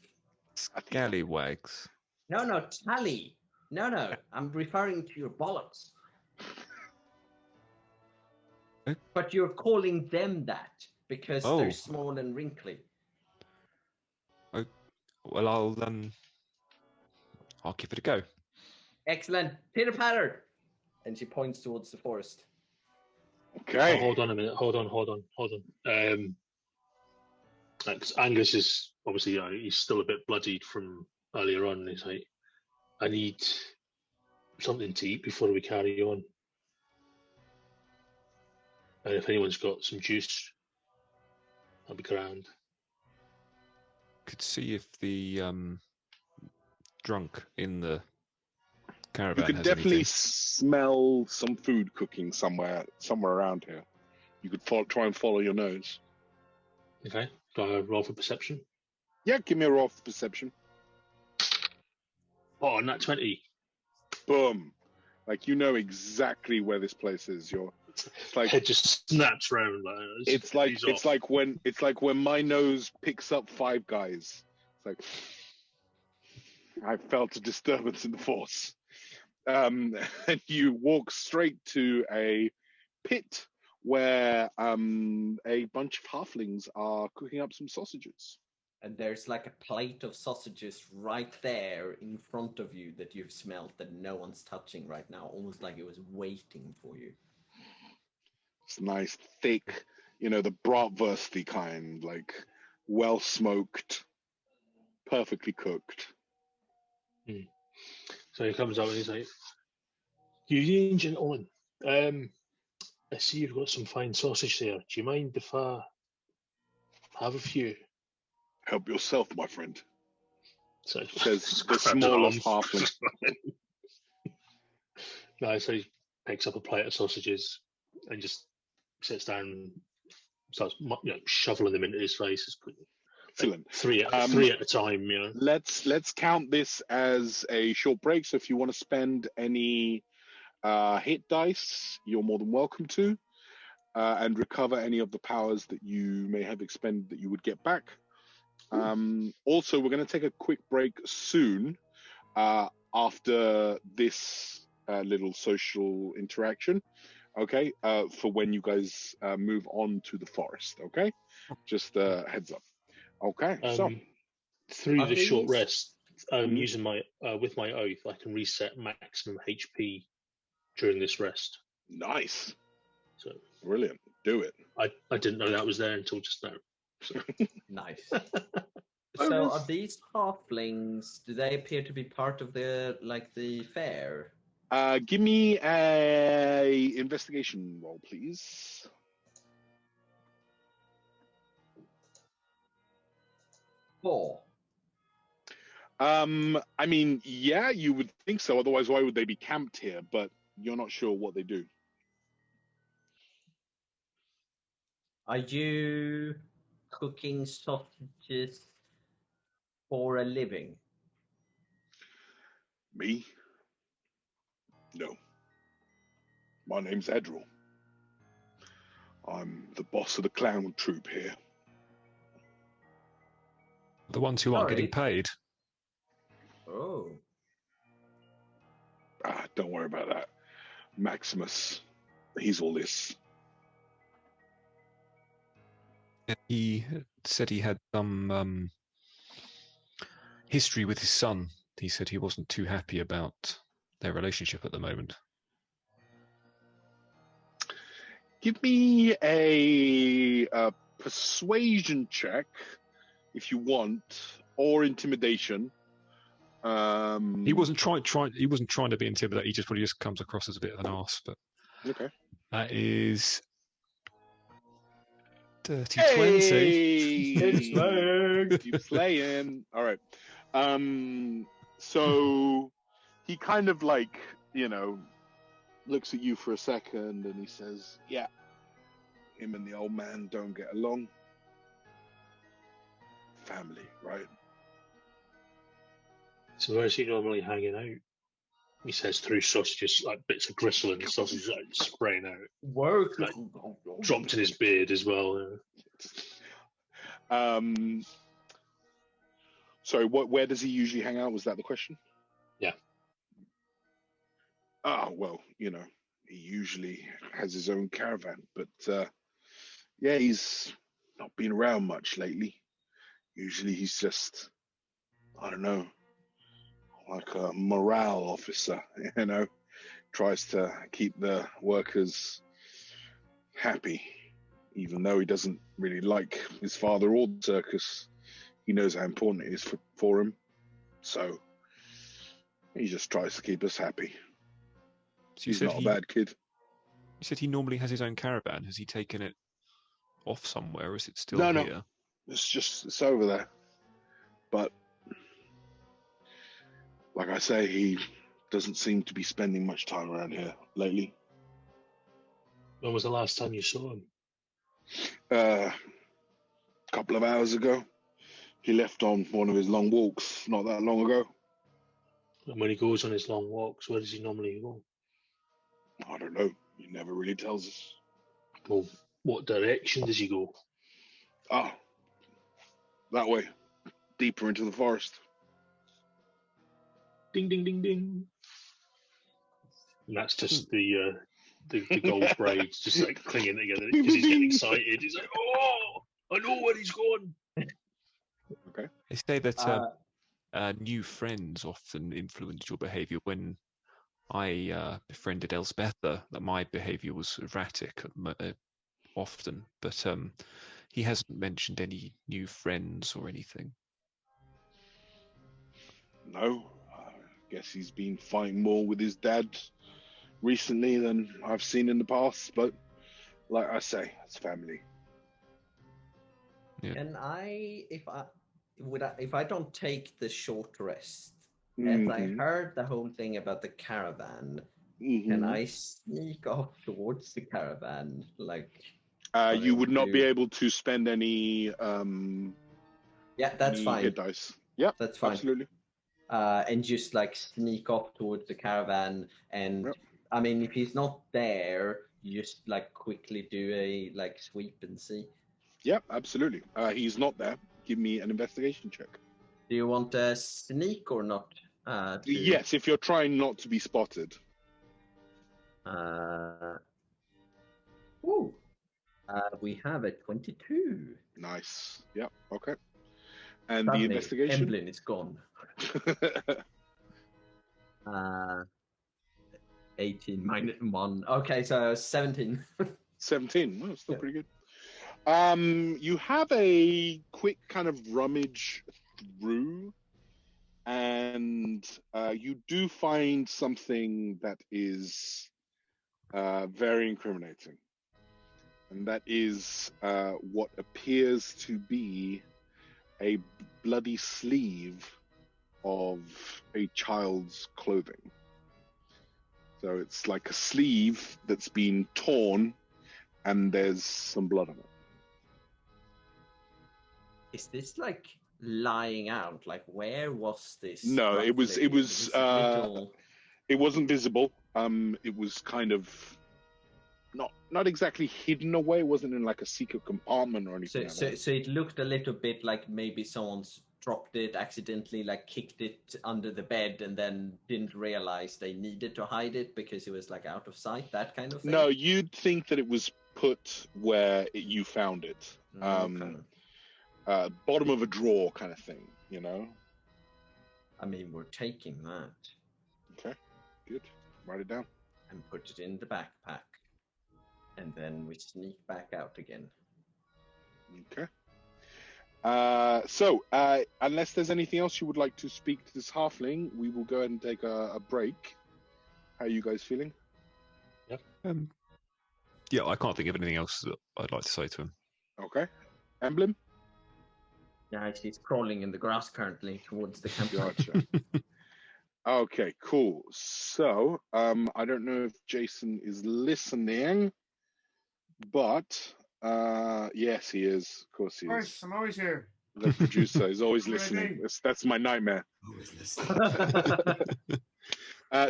[SPEAKER 2] Scallywags.
[SPEAKER 3] No, tally. No, I'm referring to your bollocks. But you're calling them that because they're small and wrinkly.
[SPEAKER 2] Oh, well, I'll give it a go.
[SPEAKER 3] Excellent. Pitter patter. And she points towards the forest.
[SPEAKER 1] Okay.
[SPEAKER 4] Hold on a minute. Hold on. Angus is obviously, he's still a bit bloodied from earlier on. He's like, I need something to eat before we carry on. And if anyone's got some juice, that'll be grand.
[SPEAKER 2] Could see if the drunk in the caravan
[SPEAKER 1] you could
[SPEAKER 2] has
[SPEAKER 1] definitely
[SPEAKER 2] anything.
[SPEAKER 1] smell some food cooking somewhere around here. You could try and follow your nose.
[SPEAKER 4] Okay. Do I roll for perception?
[SPEAKER 1] Yeah, give me a roll for perception.
[SPEAKER 4] Oh, nat 20.
[SPEAKER 1] Boom. Like, you know exactly where this place is. It's like
[SPEAKER 4] head just snaps round.
[SPEAKER 1] It's like when my nose picks up Five Guys. It's like I felt a disturbance in the force. And you walk straight to a pit where a bunch of halflings are cooking up some sausages.
[SPEAKER 3] And there's like a plate of sausages right there in front of you that you've smelt that no one's touching right now, almost like it was waiting for you.
[SPEAKER 1] It's nice, thick, the bratwursty kind, like well smoked, perfectly cooked.
[SPEAKER 4] So he comes out and he's like, "You and gentlemen, I see you've got some fine sausage there. Do you mind if I have a few?"
[SPEAKER 1] Help yourself, my friend.
[SPEAKER 4] So
[SPEAKER 1] says the smallest halfling.
[SPEAKER 4] No, so he picks up a plate of sausages and just sits down and starts shoveling them into his face.
[SPEAKER 1] Excellent.
[SPEAKER 4] Three at a time,
[SPEAKER 1] Let's count this as a short break. So if you want to spend any hit dice, you're more than welcome to, and recover any of the powers that you may have expended that you would get back. Also, we're going to take a quick break soon after this little social interaction, okay, for when you guys move on to the forest, okay? Just heads up. Okay, so
[SPEAKER 4] through the short rest, using my with my oath, I can reset maximum HP during this rest.
[SPEAKER 1] Nice.
[SPEAKER 4] So
[SPEAKER 1] brilliant. Do it.
[SPEAKER 4] I didn't know that was there until just now. So.
[SPEAKER 3] Nice. So are these halflings, do they appear to be part of the fair?
[SPEAKER 1] Give me a investigation roll, please.
[SPEAKER 3] Four.
[SPEAKER 1] I mean, yeah, you would think so. Otherwise, why would they be camped here? But you're not sure what they do.
[SPEAKER 3] Are you cooking sausages for a living?
[SPEAKER 1] Me? No. My name's Edril. I'm the boss of the clown troupe here.
[SPEAKER 2] The ones who aren't getting paid.
[SPEAKER 3] Oh.
[SPEAKER 1] Don't worry about that. Maximus, he's all this.
[SPEAKER 2] He said he had some history with his son. He said he wasn't too happy about their relationship at the moment.
[SPEAKER 1] Give me a persuasion check, if you want, or intimidation.
[SPEAKER 2] He wasn't trying to be intimidating. He just probably just comes across as a bit of an arse. But
[SPEAKER 1] okay,
[SPEAKER 2] that is dirty
[SPEAKER 1] 20. Keep playing. All right. So he kind of looks at you for a second and he says, "Yeah, him and the old man don't get along. Family, right?"
[SPEAKER 4] So where is he normally hanging out? He says through sausages, like bits of gristle and sausages spraying out.
[SPEAKER 3] Work.
[SPEAKER 4] Dropped in his beard as well.
[SPEAKER 1] Sorry, where does he usually hang out? Was that the question?
[SPEAKER 4] Yeah.
[SPEAKER 1] Well, he usually has his own caravan, but yeah, he's not been around much lately. Usually he's just, I don't know, like a morale officer, tries to keep the workers happy, even though he doesn't really like his father or the circus. He knows how important it is for him, so he just tries to keep us happy. So he's not a bad kid.
[SPEAKER 2] You said he normally has his own caravan. Has he taken it off somewhere, or is it still
[SPEAKER 1] here?
[SPEAKER 2] No.
[SPEAKER 1] It's over there. But like I say, he doesn't seem to be spending much time around here lately.
[SPEAKER 4] When was the last time you saw him?
[SPEAKER 1] A couple of hours ago. He left on one of his long walks not that long ago.
[SPEAKER 4] And when he goes on his long walks, where does he normally go?
[SPEAKER 1] I don't know. He never really tells us.
[SPEAKER 4] Well, what direction does he go?
[SPEAKER 1] Ah, that way. Deeper into the forest.
[SPEAKER 4] Ding, ding, ding, ding. And that's just the gold braids just like clinging together because he's getting excited. He's like, oh, I know where he's going.
[SPEAKER 1] Okay.
[SPEAKER 2] They say that new friends often influence your behaviour. When I befriended Elsbetha, that my behaviour was erratic often, but he hasn't mentioned any new friends or anything.
[SPEAKER 1] No, I guess he's been fighting more with his dad recently than I've seen in the past, but like I say, it's family.
[SPEAKER 2] Yeah.
[SPEAKER 3] Can if I don't take the short rest, as I heard the whole thing about the caravan, can I sneak off towards the caravan? Like,
[SPEAKER 1] you would not be able to spend any
[SPEAKER 3] yeah, that's fine.
[SPEAKER 1] hit dice. Yeah,
[SPEAKER 3] that's fine.
[SPEAKER 1] Absolutely.
[SPEAKER 3] And just like sneak off towards the caravan, and I mean, if he's not there, you just like quickly do a like sweep and see.
[SPEAKER 1] Yeah, absolutely. He's not there. Give me an investigation check.
[SPEAKER 3] Do you want a sneak or not?
[SPEAKER 1] Yes, if you're trying not to be spotted.
[SPEAKER 3] We have a 22.
[SPEAKER 1] Nice. Yeah. Okay. And
[SPEAKER 3] Suddenly,
[SPEAKER 1] the investigation.
[SPEAKER 3] Emblem is gone. 18 minus 1. Okay, so 17.
[SPEAKER 1] 17. Well, still pretty good. You have a quick kind of rummage through, and you do find something that is very incriminating. And that is what appears to be a bloody sleeve of a child's clothing. So it's like a sleeve that's been torn, and there's some blood on it.
[SPEAKER 3] Is this like lying out? Like, where was this?
[SPEAKER 1] No, it was.
[SPEAKER 3] Little...
[SPEAKER 1] It wasn't visible. It was kind of not exactly hidden away. It wasn't in like a secret compartment or anything.
[SPEAKER 3] So it looked a little bit like maybe someone's dropped it accidentally, like kicked it under the bed, and then didn't realize they needed to hide it because it was like out of sight. That kind of thing.
[SPEAKER 1] No, you'd think that it was put where you found it.
[SPEAKER 3] Okay.
[SPEAKER 1] Bottom of a drawer kind of thing, you know?
[SPEAKER 3] I mean, we're taking that.
[SPEAKER 1] Okay, good. Write it down.
[SPEAKER 3] And put it in the backpack. And then we sneak back out again.
[SPEAKER 1] Okay. So, unless there's anything else you would like to speak to this halfling, we will go ahead and take a break. How are you guys feeling?
[SPEAKER 4] Yep.
[SPEAKER 2] Yeah, I can't think of anything else that I'd like to say to him.
[SPEAKER 1] Okay. Emblem?
[SPEAKER 3] Yeah, she's crawling in the grass currently towards the campfire.
[SPEAKER 1] Gotcha. Okay, cool. So, I don't know if Jason is listening, but yes, he is. Of course he is.
[SPEAKER 5] I'm always here.
[SPEAKER 1] The producer is always listening. That's my nightmare.
[SPEAKER 5] Always listening.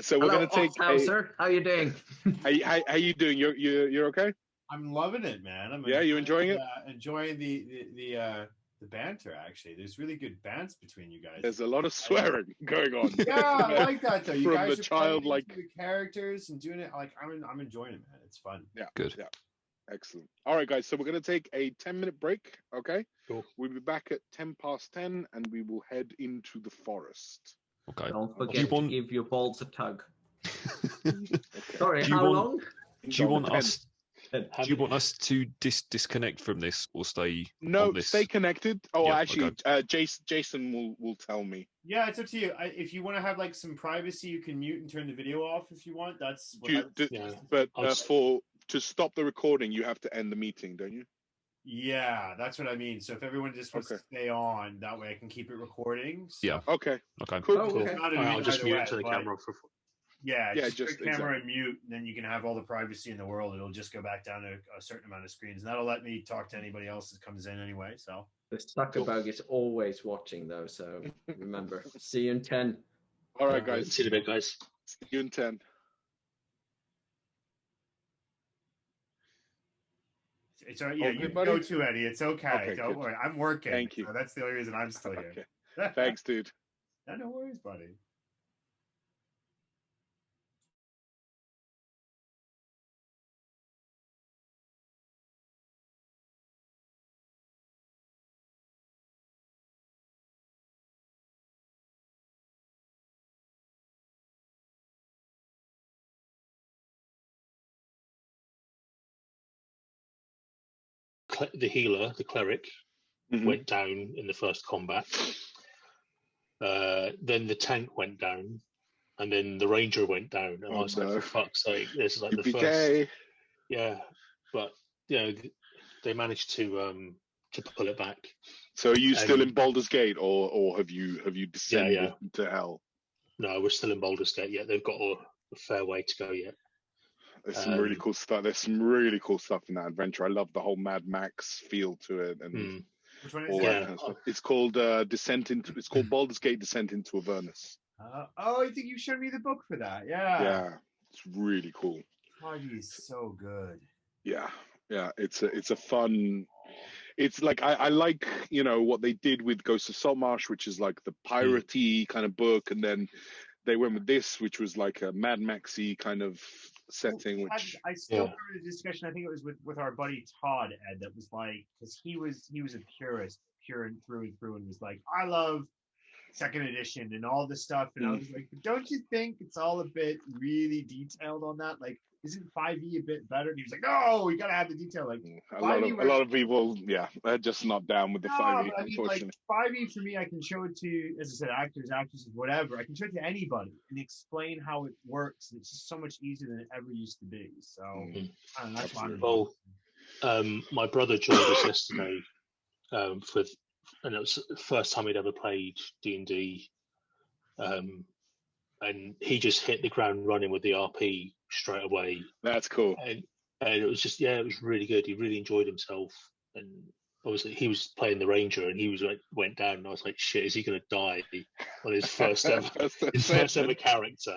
[SPEAKER 1] So we're going to take.
[SPEAKER 3] Sir. How you doing?
[SPEAKER 1] How you doing? You're okay?
[SPEAKER 5] I'm loving it, man.
[SPEAKER 1] You enjoying it?
[SPEAKER 5] Enjoying the banter. Actually, there's really good banter between you guys.
[SPEAKER 1] There's a lot of swearing going on.
[SPEAKER 5] Yeah, I like that though. You guys
[SPEAKER 1] the
[SPEAKER 5] are
[SPEAKER 1] child, like
[SPEAKER 5] the characters and doing it. Like I'm enjoying it, man. It's fun.
[SPEAKER 1] Yeah,
[SPEAKER 2] good.
[SPEAKER 1] Yeah, excellent. All right, guys. So we're going to take a 10-minute break. Okay.
[SPEAKER 4] Cool.
[SPEAKER 1] We'll be back at 10:10, and we will head into the forest.
[SPEAKER 2] Okay.
[SPEAKER 3] Don't forget to give your balls a tug. Sorry,
[SPEAKER 2] Do you
[SPEAKER 3] how
[SPEAKER 2] want-
[SPEAKER 3] long?
[SPEAKER 2] Do you want us? Do you want us to disconnect from this or stay?
[SPEAKER 1] No,
[SPEAKER 2] on this?
[SPEAKER 1] stay connected. Oh,
[SPEAKER 2] Yeah,
[SPEAKER 1] actually, Jason will tell me.
[SPEAKER 5] Yeah, it's up to you. If you want to have like some privacy, you can mute and turn the video off if you want. That's what
[SPEAKER 1] But to stop the recording, you have to end the meeting, don't you?
[SPEAKER 5] Yeah, that's what I mean. So if everyone just wants to stay on, that way I can keep it recording. So
[SPEAKER 2] Yeah.
[SPEAKER 1] Okay.
[SPEAKER 2] Okay.
[SPEAKER 1] Cool.
[SPEAKER 3] Oh,
[SPEAKER 1] Cool.
[SPEAKER 3] okay.
[SPEAKER 4] I'll just mute to the camera for.
[SPEAKER 5] Yeah,
[SPEAKER 1] Yeah,
[SPEAKER 5] just put camera and mute, and then you can have all the privacy in the world. It'll just go back down to a certain amount of screens, and that'll let me talk to anybody else that comes in anyway. So
[SPEAKER 3] the Zuckerberg is always watching, though. So remember, see you in 10.
[SPEAKER 1] All right, guys.
[SPEAKER 4] See you in a bit, guys.
[SPEAKER 1] See you in 10.
[SPEAKER 5] It's all right. Yeah, you can go too, Eddie. It's okay. Don't worry. I'm working.
[SPEAKER 1] Thank you.
[SPEAKER 5] So that's the only reason I'm still here.
[SPEAKER 1] Okay. Thanks, dude.
[SPEAKER 5] No worries, buddy.
[SPEAKER 4] The healer, the cleric, went down in the first combat. Then the tank went down, and then the ranger went down. And I was like, for fuck's sake, this is like the first. Yeah, but they managed to pull it back.
[SPEAKER 1] So are you still in Baldur's Gate, or have you descended to hell?
[SPEAKER 4] No, we're still in Baldur's Gate. Yeah, they've got a fair way to go yet.
[SPEAKER 1] There's some really cool stuff. There's some really cool stuff in that adventure. I love the whole Mad Max feel to it, and
[SPEAKER 5] which one is it?
[SPEAKER 1] It's called Descent into. It's called Baldur's Gate: Descent into Avernus.
[SPEAKER 5] I think you showed me the book for that. Yeah.
[SPEAKER 1] Yeah, it's really cool.
[SPEAKER 5] Foggy is so good.
[SPEAKER 1] Yeah, it's a fun. It's like I like what they did with Ghost of Saltmarsh, which is like the piratey kind of book, and then they went with this, which was like a Mad Maxy kind of setting. Which
[SPEAKER 5] I still remember the discussion. I think it was with our buddy Todd, Ed, that was like, because he was a purist, pure and through, and was like, I love second edition and all this stuff, and I was like, but don't you think it's all a bit really detailed on that? Like, isn't 5e a bit better? And he was like, no, you gotta have the detail. Like
[SPEAKER 1] a lot of people, they're just not down with the 5e. Unfortunately,
[SPEAKER 5] like 5e for me, I can show it to, as I said, actors, actresses, whatever. I can show it to anybody and explain how it works. It's just so much easier than it ever used to be. So I don't know, that's fine.
[SPEAKER 4] Well, my brother joined us yesterday and it was the first time he'd ever played D&D, and he just hit the ground running with the RP straight away.
[SPEAKER 1] That's cool.
[SPEAKER 4] And it was just, it was really good. He really enjoyed himself. And obviously he was playing the Ranger, and he was like, went down, and I was like, shit, is he going to die on his first ever, first ever character,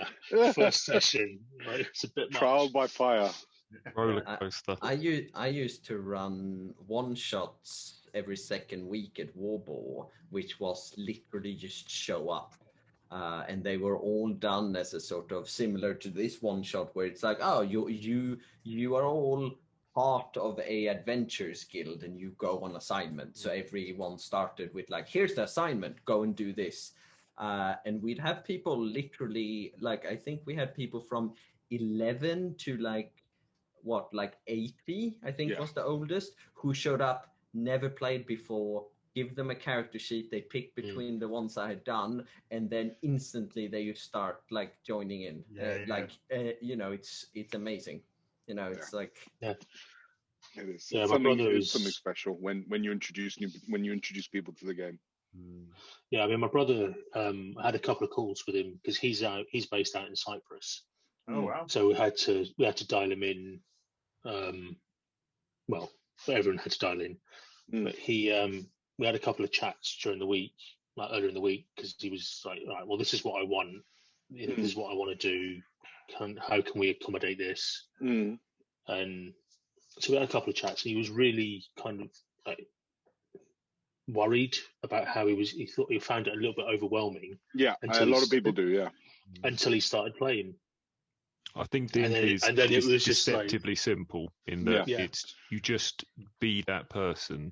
[SPEAKER 4] first session? Like, it's a bit much.
[SPEAKER 1] Trial by fire.
[SPEAKER 2] Roller coaster.
[SPEAKER 3] I used to run one-shots every second week at Warbore, which was literally just show up. And they were all done as a sort of similar to this one shot where it's like, oh, you are all part of a adventures guild and you go on assignment. So everyone started with like, here's the assignment, go and do this. And we'd have people literally, like, I think we had people from 11 to like 80, I think was the oldest, who showed up, never played before. Give them a character sheet, they pick between the ones I had done, and then instantly they start like joining in. It's amazing. It's like
[SPEAKER 1] it is.
[SPEAKER 4] Yeah,
[SPEAKER 1] it's something special when you introduce people to the game.
[SPEAKER 4] Yeah, I mean, my brother had a couple of calls with him because he's based out in Cyprus.
[SPEAKER 5] Oh wow!
[SPEAKER 4] So we had to dial him in. Well, everyone had to dial in, but he. We had a couple of chats during the week, like earlier in the week, because he was like, right, well, this is what I want. This is what I want to do. How can we accommodate this? And so we had a couple of chats, and he was really kind of like worried about how he thought he found it a little bit overwhelming.
[SPEAKER 1] Yeah, a lot of people do. Yeah,
[SPEAKER 4] until he started playing.
[SPEAKER 2] I think D&D is deceptively simple in that it's you just be that person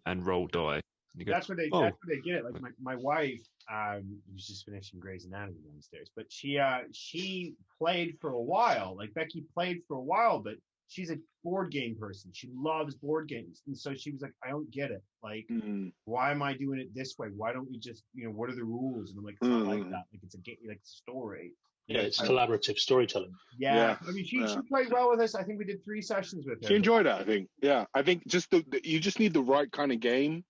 [SPEAKER 2] and roll die. And
[SPEAKER 5] that's where they get it. Like my wife was just finishing Grey's Anatomy downstairs, but she played for a while. Like Becky played for a while, but she's a board game person. She loves board games, and so she was like, I don't get it. Like, why am I doing it this way? Why don't we just what are the rules? And I'm like, it's not like that. Like it's a game, like it's a story.
[SPEAKER 4] Yeah, it's collaborative storytelling.
[SPEAKER 5] Yeah. I mean, she played well with us. I think we did 3 sessions with her.
[SPEAKER 1] She enjoyed it, I think. Yeah, I think just you just need the right kind of game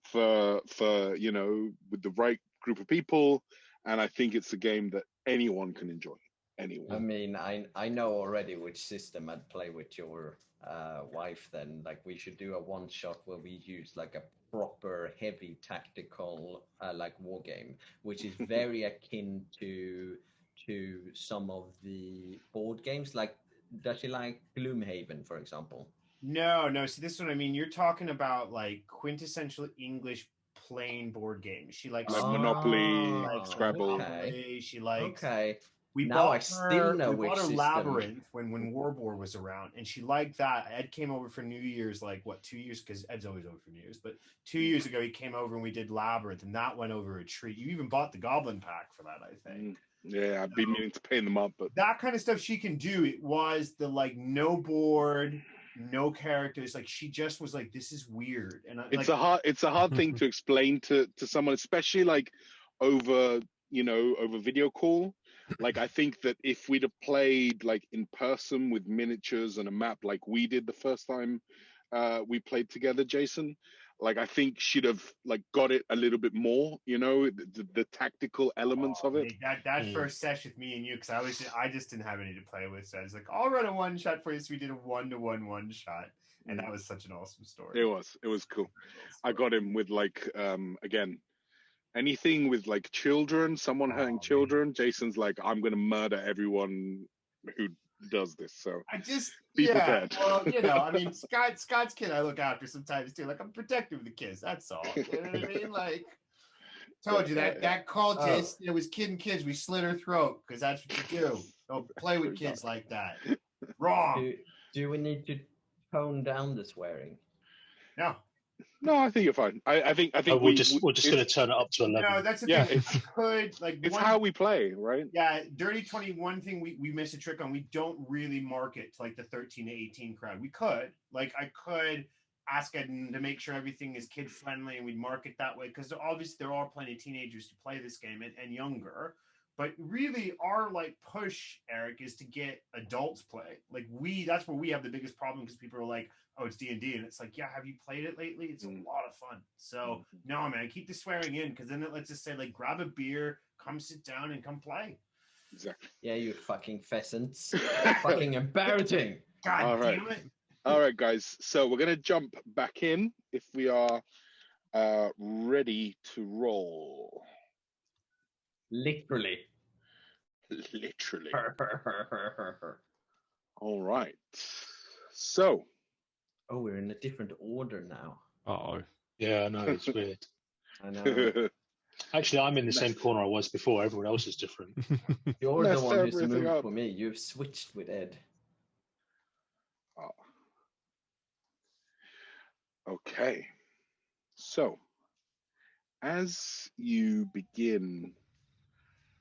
[SPEAKER 1] for with the right group of people, and I think it's a game that anyone can enjoy. anyone.
[SPEAKER 3] I mean, I know already which system I'd play with your wife then. Like, we should do a one shot where we use like a proper heavy tactical like war game, which is very akin to some of the board games. Like, does she like Gloomhaven, for example?
[SPEAKER 5] No. See, this is what I mean. You're talking about like quintessential English plain board games. She likes
[SPEAKER 1] Like Monopoly,
[SPEAKER 5] likes
[SPEAKER 1] Scrabble.
[SPEAKER 5] Monopoly. She likes.
[SPEAKER 3] Okay.
[SPEAKER 5] We
[SPEAKER 3] Now
[SPEAKER 5] bought
[SPEAKER 3] I still know
[SPEAKER 5] we
[SPEAKER 3] which
[SPEAKER 5] bought her
[SPEAKER 3] system.
[SPEAKER 5] Labyrinth when Warboard was around, and she liked that. Ed came over for New Year's, like what, 2 years? Because Ed's always over for New Year's, but 2 years ago he came over and we did Labyrinth, and that went over a treat. You even bought the Goblin Pack for that, I think.
[SPEAKER 1] Yeah, I've been meaning to pay them up, but
[SPEAKER 5] that kind of stuff she can do. It was the like no board, no characters. Like she just was like, this is weird, and
[SPEAKER 1] it's a hard thing to explain to someone, especially like over video call. Like, I think that if we'd have played like in person with miniatures and a map like we did the first time we played together, Jason, like I think she'd have like got it a little bit more, the tactical elements of it.
[SPEAKER 5] That first session with me and you, because I just didn't have any to play with, so I was like, I'll run a one shot for you. So we did a 1-to-1 one shot, and that was such an awesome story.
[SPEAKER 1] It was cool. I got him with like again, anything with like children, someone hurting children. Jason's like, I'm gonna murder everyone who does this. So
[SPEAKER 5] I just
[SPEAKER 1] be prepared.
[SPEAKER 5] Well, I mean, Scott's kid I look after sometimes too. Like, I'm protective of the kids. That's all. You know what I mean? Like, told you that cultist. It was kidding kids. We slit her throat because that's what you do. Don't play with kids like that. Wrong.
[SPEAKER 3] Do we need to tone down the swearing?
[SPEAKER 1] No, I think you're fine. I think
[SPEAKER 4] we're just going to turn it up to 11.
[SPEAKER 5] No, that's the thing.
[SPEAKER 1] It's how we play, right?
[SPEAKER 5] Yeah, Dirty 21 thing we missed a trick on. We don't really market to like the 13 to 18 crowd. We could, like, I could ask Ed to make sure everything is kid friendly, and we'd market that way, because obviously there are plenty of teenagers to play this game and younger. But really, our like push, Eric, is to get adults play. Like, that's where we have the biggest problem, because people are like, oh, it's D&D, and it's like, yeah, have you played it lately? It's a lot of fun. So no, man, keep the swearing in, because then it lets us say, like, grab a beer, come sit down, and come play.
[SPEAKER 1] Exactly.
[SPEAKER 3] Yeah, you fucking pheasants. Fucking embarrassing.
[SPEAKER 5] God damn it.
[SPEAKER 1] All right, guys. So we're gonna jump back in if we are ready to roll.
[SPEAKER 3] Literally.
[SPEAKER 1] All right. So.
[SPEAKER 3] Oh, we're in a different order now.
[SPEAKER 2] Uh-oh.
[SPEAKER 4] Yeah, I know, it's weird.
[SPEAKER 3] I know.
[SPEAKER 4] Actually, I'm in the same corner I was before. Everyone else is different.
[SPEAKER 3] You're the one who's moved for me. You've switched with Ed.
[SPEAKER 1] Oh. Okay. So, as you begin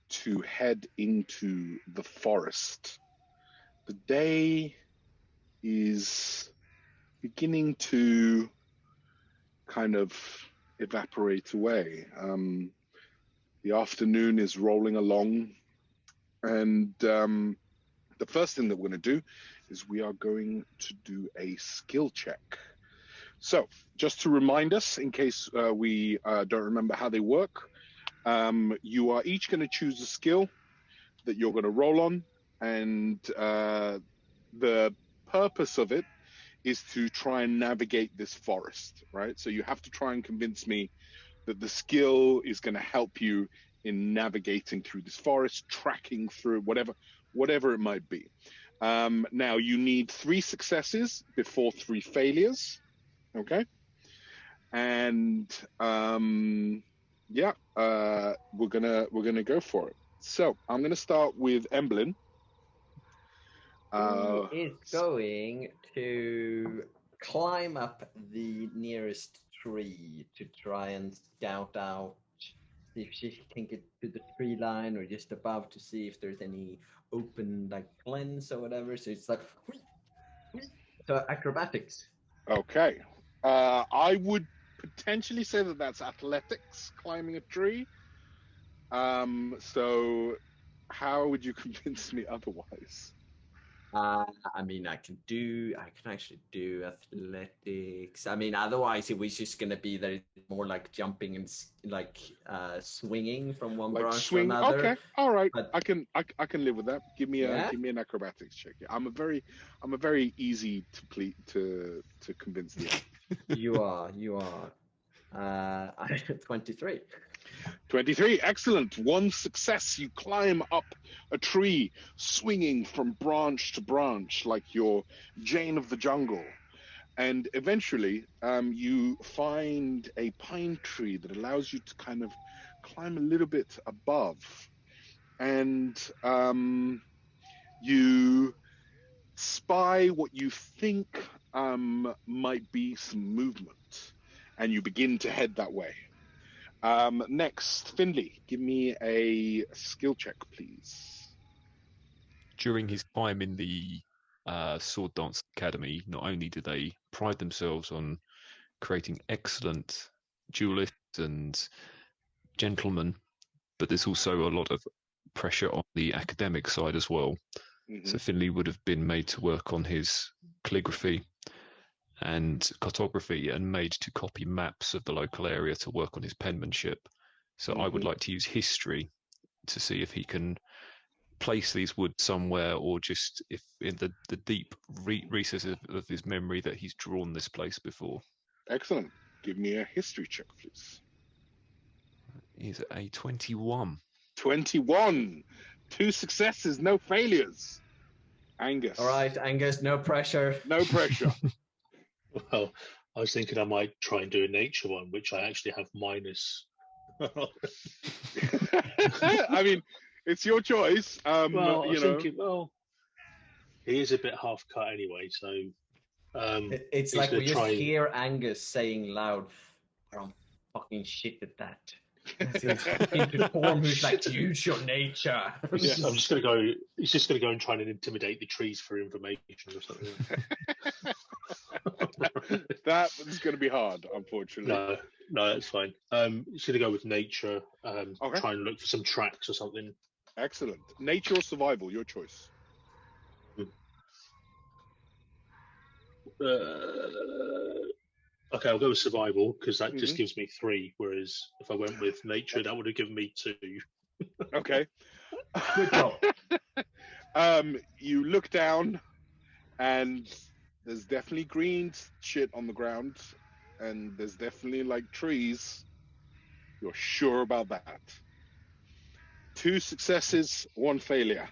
[SPEAKER 1] to head into the forest, the day is beginning to kind of evaporate away. The afternoon is rolling along, and the first thing that we're going to do is we are going to do a skill check. So, just to remind us, in case we don't remember how they work, you are each going to choose a skill that you're going to roll on, and the purpose of it is to try and navigate this forest, right? So you have to try and convince me that the skill is going to help you in navigating through this forest, tracking through whatever it might be. Now you need 3 successes before 3 failures, okay? And we're gonna go for it. So I'm gonna start with Emblem.
[SPEAKER 3] Who is going to climb up the nearest tree to try and scout out, see if she can get to the tree line or just above to see if there's any open like glens or whatever. So it's like, so acrobatics.
[SPEAKER 1] Okay. I would potentially say that that's athletics, climbing a tree. So how would you convince me otherwise?
[SPEAKER 3] I mean, I can actually do athletics. I mean, otherwise it was just gonna be that it's more like jumping and like swinging from one
[SPEAKER 1] Like
[SPEAKER 3] branch
[SPEAKER 1] swing.
[SPEAKER 3] to another.
[SPEAKER 1] Okay, all right.
[SPEAKER 3] But
[SPEAKER 1] I can live with that. Give me
[SPEAKER 3] yeah,
[SPEAKER 1] an acrobatics check. Yeah, I'm a very easy to convince the other.
[SPEAKER 3] you are. I 23.
[SPEAKER 1] 23, excellent. One success. You climb up a tree, swinging from branch to branch like you're Jane of the Jungle. And eventually, you find a pine tree that allows you to kind of climb a little bit above. And you spy what you think might be some movement. And you begin to head that way. Next, Finley, give me a skill check, please.
[SPEAKER 2] During his time in the Sword Dance Academy, not only do they pride themselves on creating excellent duelists and gentlemen, but there's also a lot of pressure on the academic side as well.
[SPEAKER 1] Mm-hmm.
[SPEAKER 2] So Finley would have been made to work on his calligraphy and cartography and made to copy maps of the local area to work on his penmanship. So I would like to use history to see if he can place these woods somewhere, or just if in the deep recesses of his memory that he's drawn this place before.
[SPEAKER 1] Excellent. Give me a history check, please.
[SPEAKER 2] He's a 21.
[SPEAKER 1] 21. 2 successes, no failures. Angus.
[SPEAKER 3] All right, Angus, no pressure.
[SPEAKER 1] No pressure.
[SPEAKER 4] Well, I was thinking I might try and do a nature one, which I actually have minus.
[SPEAKER 1] I mean, it's your choice.
[SPEAKER 4] Well, I was thinking, well, he is a bit half cut anyway, so.
[SPEAKER 3] It's like we just hear Angus saying loud, "I'm fucking shit at that." Into form, who's like, use your nature.
[SPEAKER 4] Yeah. I'm just gonna go. He's just gonna go and try and intimidate the trees for information or something.
[SPEAKER 1] That is going to be hard, unfortunately.
[SPEAKER 4] No, that's fine. He's gonna go with nature.
[SPEAKER 1] Okay.
[SPEAKER 4] Try and look for some tracks or something.
[SPEAKER 1] Excellent. Nature or survival, your choice.
[SPEAKER 4] Okay, I'll go with survival because that just gives me 3. Whereas if I went with nature, that would have given me 2.
[SPEAKER 1] Okay.
[SPEAKER 3] Good job.
[SPEAKER 1] You look down, and there's definitely green shit on the ground, and there's definitely like trees. You're sure about that. 2 successes, 1 failure.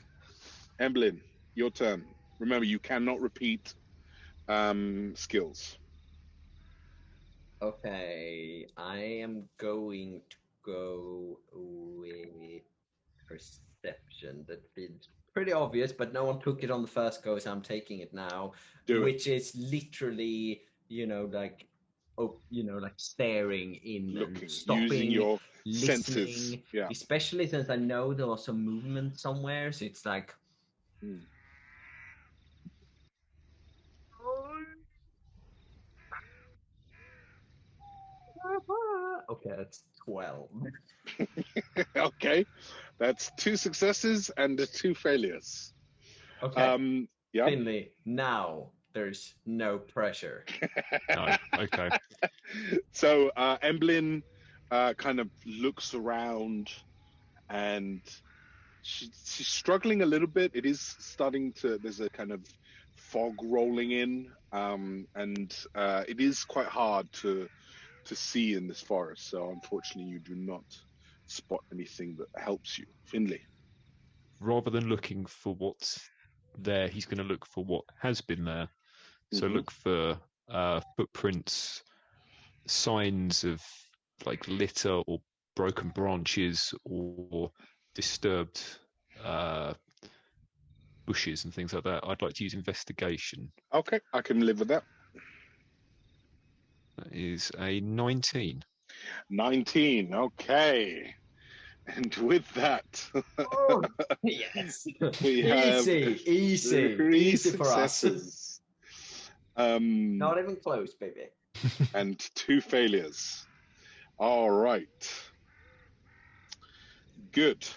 [SPEAKER 1] Emblem, your turn. Remember, you cannot repeat skills.
[SPEAKER 3] Okay, I am going to go with perception. That feels pretty obvious, but no one took it on the first go, so I'm taking it now. Which is literally, like staring in,
[SPEAKER 1] looking,
[SPEAKER 3] and stopping,
[SPEAKER 1] using your
[SPEAKER 3] listening,
[SPEAKER 1] senses. Yeah.
[SPEAKER 3] Especially since I know there was some movement somewhere, so it's like. Okay, that's 12.
[SPEAKER 1] Okay, that's 2 successes and 2 failures.
[SPEAKER 3] Okay.
[SPEAKER 1] Yeah.
[SPEAKER 3] Finley, now there's no pressure.
[SPEAKER 2] No, okay.
[SPEAKER 1] So Emblem kind of looks around, and she's struggling a little bit. It is starting to. There's a kind of fog rolling in, and it is quite hard to see in this forest. So unfortunately, you do not spot anything that helps you. Finley.
[SPEAKER 2] Rather than looking for what's there, he's going to look for what has been there. So look for footprints, signs of like litter or broken branches or disturbed bushes and things like that. I'd like to use investigation.
[SPEAKER 1] Okay, I can live with that.
[SPEAKER 2] That is a 19.
[SPEAKER 1] 19, okay. And with that,
[SPEAKER 3] Oh, yes.
[SPEAKER 1] we have
[SPEAKER 3] Easy for
[SPEAKER 1] successes.
[SPEAKER 3] us. Not even close, baby.
[SPEAKER 1] And 2 failures. All right. Good.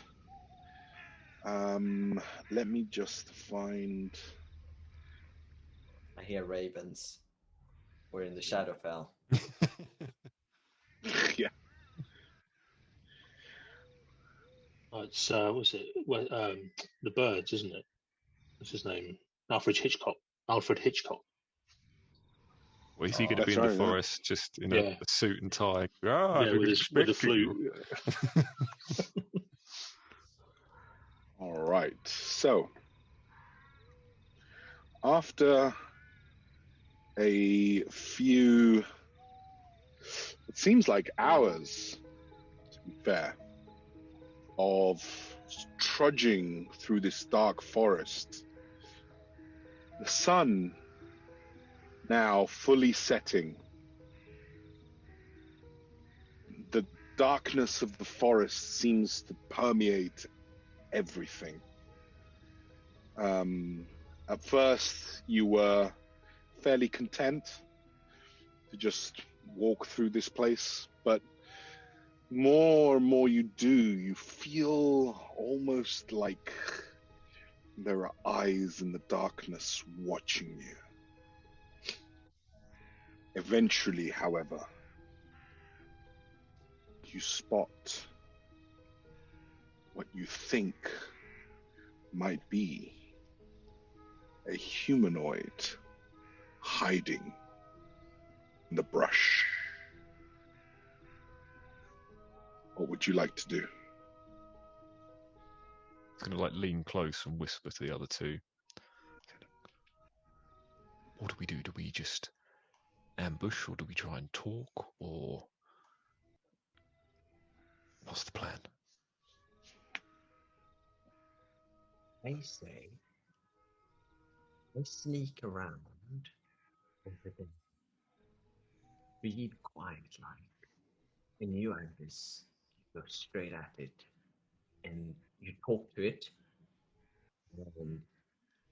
[SPEAKER 1] Let me just find
[SPEAKER 3] I hear ravens. We're in the Shadowfell.
[SPEAKER 1] Yeah.
[SPEAKER 4] It's what's it? Well, the Birds, isn't it? What's his name? Alfred Hitchcock. Alfred Hitchcock.
[SPEAKER 2] Well, is he going to be in the forest just in a suit and tie?
[SPEAKER 4] With a flute.
[SPEAKER 1] All right. So, after a few, it seems like hours, to be fair, of trudging through this dark forest, the sun now fully setting, the darkness of the forest seems to permeate everything. At first, you were fairly content to just walk through this place, but more and more you do, you feel almost like there are eyes in the darkness watching you. Eventually, however, you spot what you think might be a humanoid hiding in the brush. What would you like to do?
[SPEAKER 2] He's going to lean close and whisper to the other two. What do we do? Do we just ambush, or do we try and talk, or what's the plan?
[SPEAKER 3] I say, let's sneak around over there. Read quiet like, and you, Angus, go straight at it, and you talk to it. And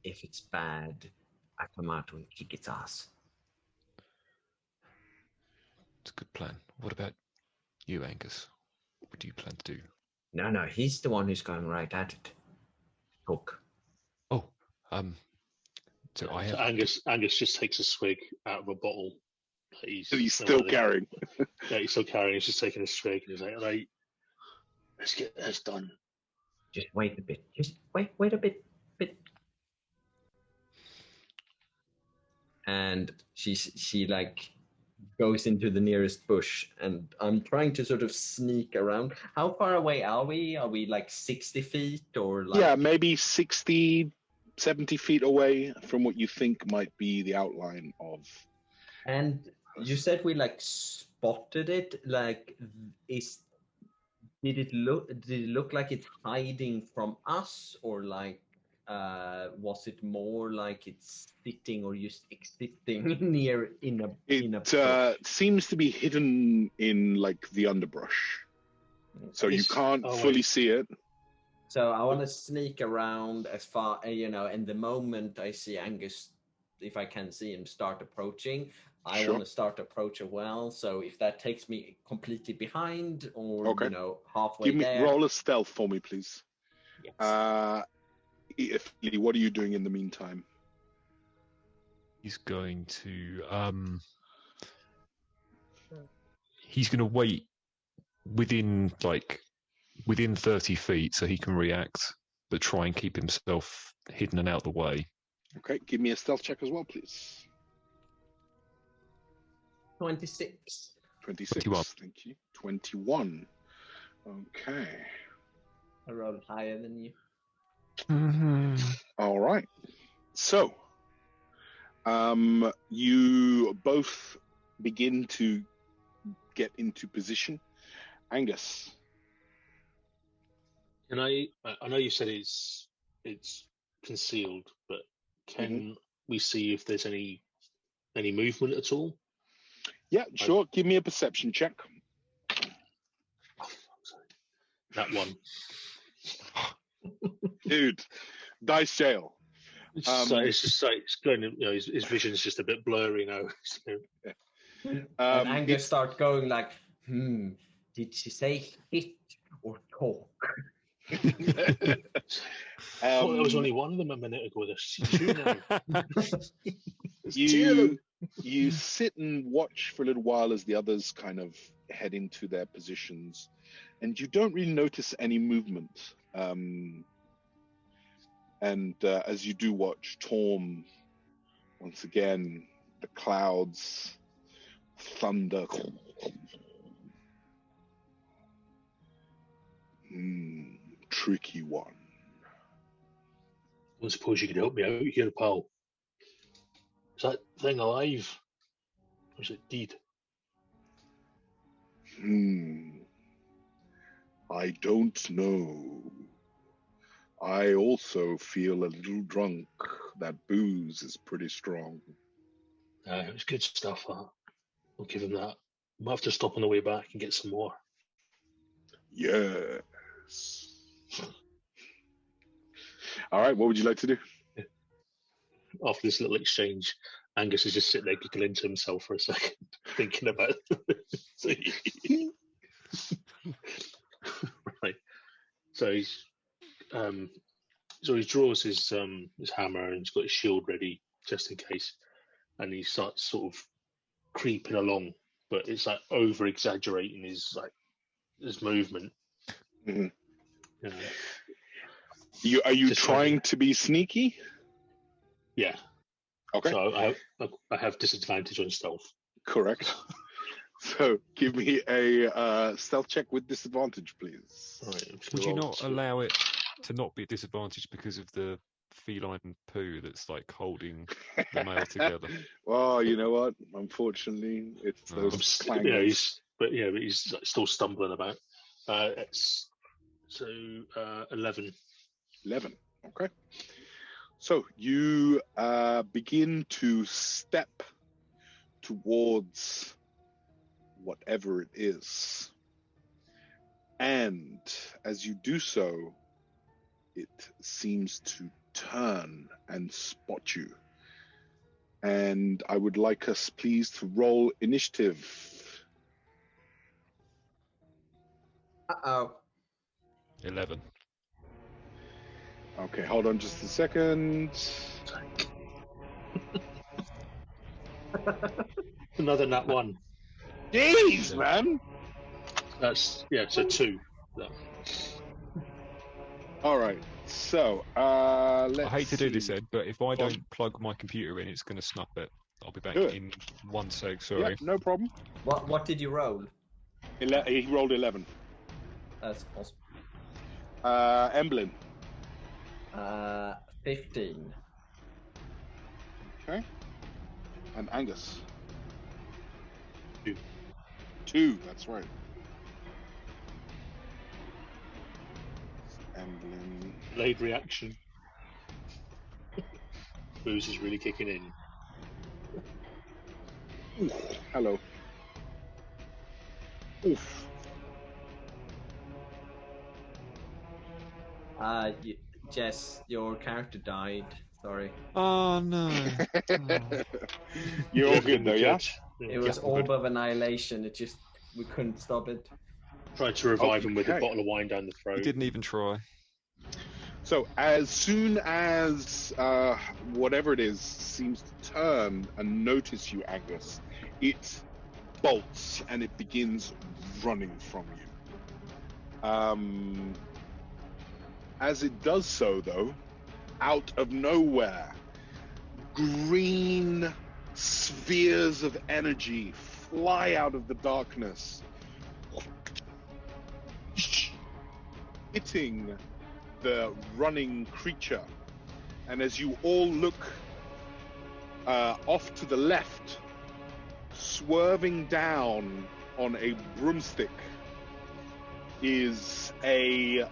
[SPEAKER 3] if it's bad, I come out and kick its ass.
[SPEAKER 2] It's a good plan. What about you, Angus? What do you plan to do?
[SPEAKER 3] No, he's the one who's going right at it. Talk.
[SPEAKER 2] Oh, so I have...
[SPEAKER 4] Angus just takes a swig out of a bottle that
[SPEAKER 1] he's still carrying.
[SPEAKER 4] Yeah, he's still carrying. He's just taking a swig, and he's like, "Right, let's get this done."
[SPEAKER 3] Just wait a bit. Just wait a bit. And she like goes into the nearest bush, and I'm trying to sort of sneak around. How far away are we? Are we like 60 feet or like...
[SPEAKER 1] Yeah, maybe 60, 70 feet away from what you think might be the outline of...
[SPEAKER 3] And you said we like spotted it. Like, did it look like it's hiding from us, or like was it more like it's sitting or just existing near in a?
[SPEAKER 1] It seems to be hidden in like the underbrush, so you can't fully see it.
[SPEAKER 3] So I want to sneak around as far, and the moment I see Angus, if I can see him start approaching, I want to start approach as well. So if that takes me completely behind, or halfway there.
[SPEAKER 1] Roll a stealth for me, please.
[SPEAKER 3] Yes.
[SPEAKER 1] What are you doing in the meantime?
[SPEAKER 2] He's going to wait within 30 feet so he can react, but try and keep himself hidden and out the way.
[SPEAKER 1] Okay, give me a stealth check as well, please.
[SPEAKER 3] 26.
[SPEAKER 2] 21.
[SPEAKER 1] Thank you. 21. Okay.
[SPEAKER 3] I rolled higher than you.
[SPEAKER 2] Mm-hmm.
[SPEAKER 1] All right. So, you both begin to get into position. Angus.
[SPEAKER 4] Can I know you said it's concealed, but can we see if there's any movement at all?
[SPEAKER 1] Yeah, sure. Give me a perception check.
[SPEAKER 4] Oh, that one.
[SPEAKER 1] Dude, dice jail.
[SPEAKER 4] It's just like it's going. His vision's just a bit blurry now.
[SPEAKER 3] And Angus start going like, did she say hit or talk?
[SPEAKER 4] There was only one of them a minute ago. There's two now.
[SPEAKER 1] You sit and watch for a little while as the others kind of head into their positions, and you don't really notice any movement. As you do watch, Torm, once again, the clouds, thunder. Tricky one.
[SPEAKER 4] I suppose you could help me out here, pal. Is that thing alive? Or is it dead?
[SPEAKER 1] I don't know. I also feel a little drunk. That booze is pretty strong.
[SPEAKER 4] It was good stuff, that. I'll give him that. Might have to stop on the way back and get some more.
[SPEAKER 1] Yes. All right, what would you like to do?
[SPEAKER 4] After this little exchange, Angus is just sitting there giggling to himself for a second, thinking about it. Right. So he draws his hammer and he's got his shield ready just in case, and he starts sort of creeping along, but it's like over exaggerating his movement.
[SPEAKER 1] Mm-hmm.
[SPEAKER 4] Yeah.
[SPEAKER 1] Are you trying to be sneaky?
[SPEAKER 4] Yeah.
[SPEAKER 1] Okay.
[SPEAKER 4] So I have disadvantage on stealth.
[SPEAKER 1] Correct. So give me a stealth check with disadvantage, please.
[SPEAKER 4] Right,
[SPEAKER 2] would you not allow it to not be a disadvantage because of the feline poo that's like holding the male together?
[SPEAKER 1] Well, you know what? Unfortunately, it's those clangers.
[SPEAKER 4] But he's still stumbling about. It's 11.
[SPEAKER 1] 11. Okay. So you begin to step towards whatever it is. And as you do so, it seems to turn and spot you. And I would like us, please, to roll initiative.
[SPEAKER 3] Uh-oh.
[SPEAKER 2] 11.
[SPEAKER 1] Okay, hold on just a second.
[SPEAKER 4] Another nat 1.
[SPEAKER 1] Jeez, man!
[SPEAKER 4] That's, so 2. No.
[SPEAKER 1] All right, so let's
[SPEAKER 2] I hate to do this,
[SPEAKER 1] see.
[SPEAKER 2] Ed, but if I don't plug my computer in, it's going to snap it. I'll be back
[SPEAKER 1] Do it.
[SPEAKER 2] in 1 sec, sorry.
[SPEAKER 1] Yeah, no problem.
[SPEAKER 3] What did you roll?
[SPEAKER 1] He rolled 11.
[SPEAKER 3] That's awesome.
[SPEAKER 1] Emblem.
[SPEAKER 3] 15.
[SPEAKER 1] Okay. And Angus.
[SPEAKER 4] 2.
[SPEAKER 1] 2, that's right. Emblem.
[SPEAKER 4] Delayed reaction. Booze is really kicking in.
[SPEAKER 1] Oof. Hello. Oof.
[SPEAKER 3] Jess, your character died. Sorry.
[SPEAKER 2] Oh, no.
[SPEAKER 1] You're all good though, yeah?
[SPEAKER 3] It was Orb of Annihilation. We couldn't stop it.
[SPEAKER 4] Tried to revive him with a bottle of wine down the throat.
[SPEAKER 2] He didn't even try.
[SPEAKER 1] So as soon as whatever it is seems to turn and notice you, Angus, it bolts and it begins running from you. As it does so, though, out of nowhere, green spheres of energy fly out of the darkness, hitting the running creature. And as you all look off to the left, swerving down on a broomstick is a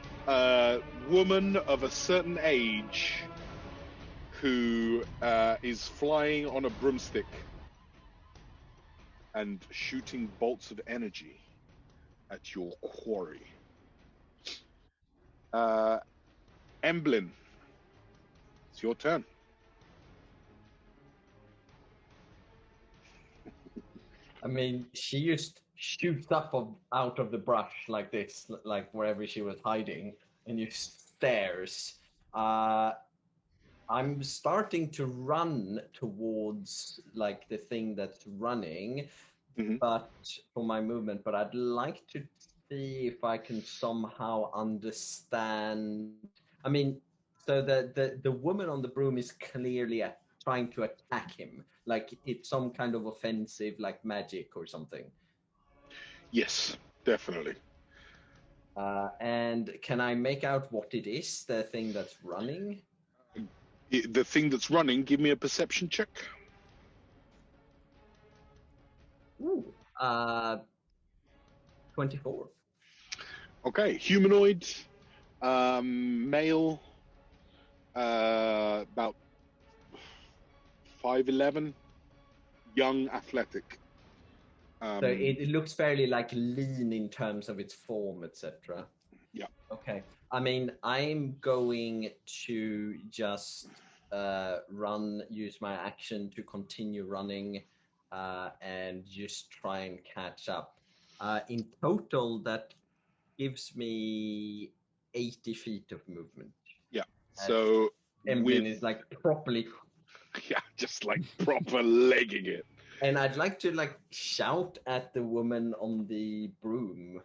[SPEAKER 1] woman of a certain age who is flying on a broomstick and shooting bolts of energy at your quarry. Emblem, it's your turn.
[SPEAKER 3] I mean, she just shoots up out of the brush like this, like wherever she was hiding, and just stares. I I'm starting to run towards like the thing that's running, but for my movement. But I'd like to see if I can somehow understand. I mean, so the woman on the broom is clearly trying to attack him, like it's some kind of offensive, like magic or something.
[SPEAKER 1] Yes, definitely.
[SPEAKER 3] And can I make out what it is, the thing that's running?
[SPEAKER 1] The thing that's running, give me a perception check.
[SPEAKER 3] Ooh, 24.
[SPEAKER 1] Okay, humanoid, male, about 5'11", young, athletic.
[SPEAKER 3] So it looks fairly like lean in terms of its form, etc.
[SPEAKER 1] Yeah.
[SPEAKER 3] Okay. I mean, I'm going to just use my action to continue running and just try and catch up. In total, that gives me 80 feet of movement.
[SPEAKER 1] Yeah. So
[SPEAKER 3] Emblem is like properly.
[SPEAKER 1] Yeah, just like proper legging it.
[SPEAKER 3] And I'd like to like shout at the woman on the broom.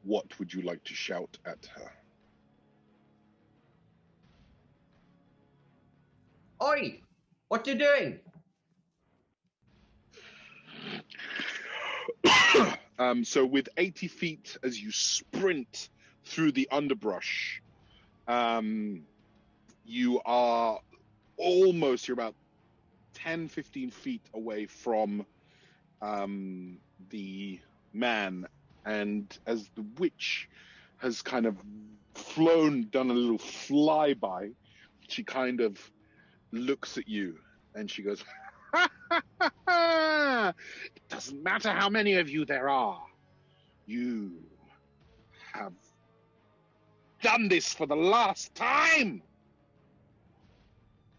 [SPEAKER 1] What would you like to shout at her?
[SPEAKER 3] Oi! What you doing?
[SPEAKER 1] So with 80 feet as you sprint through the underbrush, you're about 10, 15 feet away from the man. And as the witch has kind of done a little flyby, she kind of looks at you and she goes, "It doesn't matter how many of you there are. You have done this for the last time."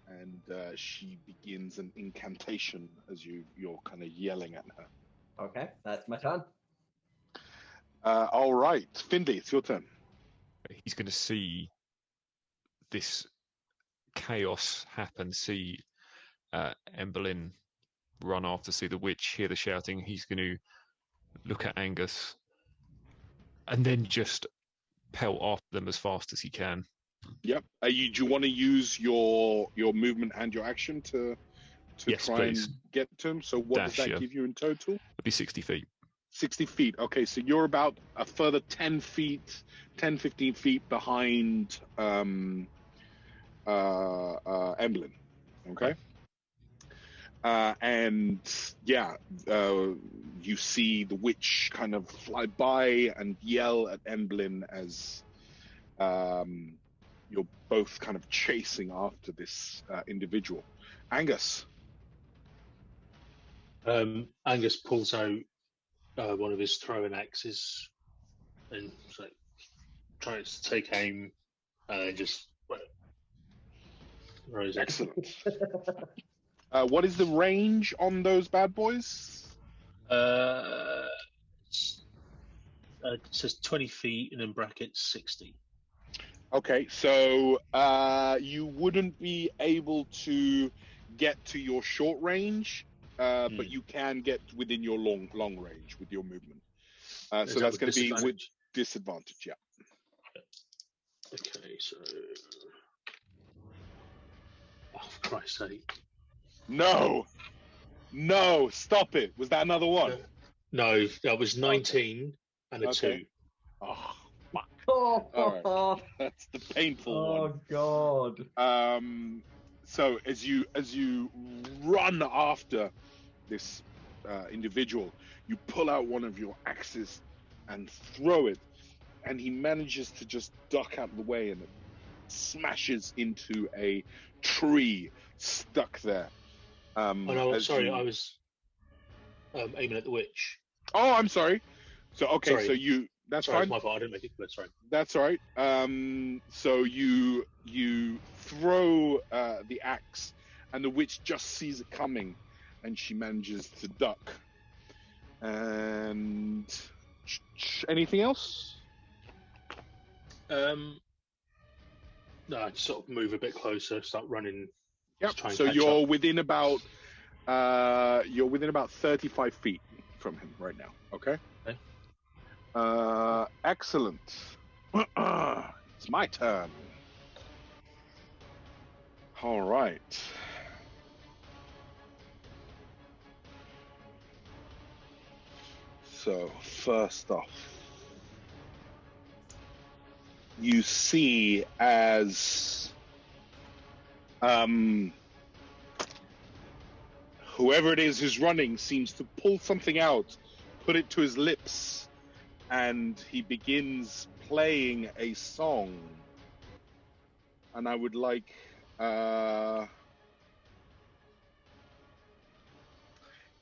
[SPEAKER 1] And she begins an incantation as you're kind of yelling at her.
[SPEAKER 3] Okay, that's my turn.
[SPEAKER 1] All right, Findlay, it's your turn.
[SPEAKER 2] He's going to see this chaos happen, see Emberlyn run after, see the witch, hear the shouting. He's going to look at Angus and then just pelt after them as fast as he can.
[SPEAKER 1] Yep. Do you want to use your movement and your action to
[SPEAKER 2] yes,
[SPEAKER 1] try
[SPEAKER 2] please.
[SPEAKER 1] and get to him? So what does that give you in total?
[SPEAKER 2] It'd be 60 feet.
[SPEAKER 1] 60 feet. Okay, so you're about a further 10, 15 feet behind Emblem. Okay. And yeah, you see the witch kind of fly by and yell at Emblem as you're both kind of chasing after this individual. Angus.
[SPEAKER 4] Angus pulls out one of his throwing axes and like, tries to take aim and just throws it.
[SPEAKER 1] Excellent. What is the range on those bad boys?
[SPEAKER 4] It says 20 feet and in brackets 60.
[SPEAKER 1] Okay, so you wouldn't be able to get to your short range, but you can get within your long range with your movement. So that's going to be with disadvantage, yeah.
[SPEAKER 4] Okay, so... Oh, for Christ's sake.
[SPEAKER 1] No, stop it. Was that another one?
[SPEAKER 4] No, that was 19 and a 2.
[SPEAKER 1] Oh, fuck. All right. That's the painful one.
[SPEAKER 3] Oh, God.
[SPEAKER 1] So as you run after this individual, you pull out one of your axes and throw it, and he manages to just duck out of the way, and it smashes into a tree stuck there.
[SPEAKER 4] Oh no, sorry, I was aiming at the witch.
[SPEAKER 1] Oh, I'm sorry. So okay,
[SPEAKER 4] sorry.
[SPEAKER 1] So you that's
[SPEAKER 4] sorry,
[SPEAKER 1] fine.
[SPEAKER 4] That's my fault. I didn't make it clear. Sorry.
[SPEAKER 1] That's all right. So you throw the axe, and the witch just sees it coming, and she manages to duck. And anything else?
[SPEAKER 4] sort of move a bit closer, start running.
[SPEAKER 1] Yep.
[SPEAKER 4] Try and
[SPEAKER 1] So
[SPEAKER 4] catch
[SPEAKER 1] you're
[SPEAKER 4] up.
[SPEAKER 1] within about 35 feet from him right now. Okay. Excellent. It's my turn. All right. So first off, you see as whoever it is who's running seems to pull something out, put it to his lips, and he begins playing a song. And I would like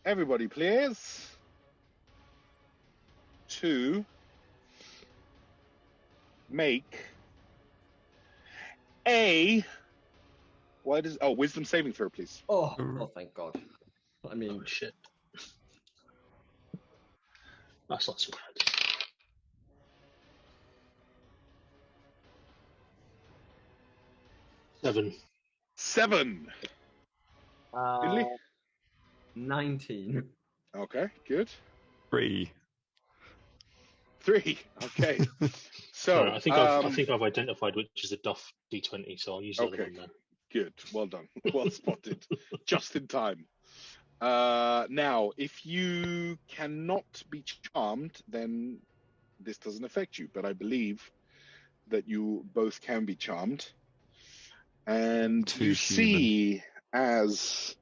[SPEAKER 1] everybody, please, to make a wisdom saving throw, please.
[SPEAKER 3] Oh, thank God. I mean,
[SPEAKER 4] shit. That's not so bad.
[SPEAKER 1] 7. Finley?
[SPEAKER 3] 19.
[SPEAKER 1] Okay, good.
[SPEAKER 2] 3.
[SPEAKER 1] 3. Okay. So
[SPEAKER 4] Right, I think I've identified which is a Duff D20, so I'll use the other one then.
[SPEAKER 1] Good. Well done. Well spotted. Just in time. Now, if you cannot be charmed, then this doesn't affect you. But I believe that you both can be charmed. And you see as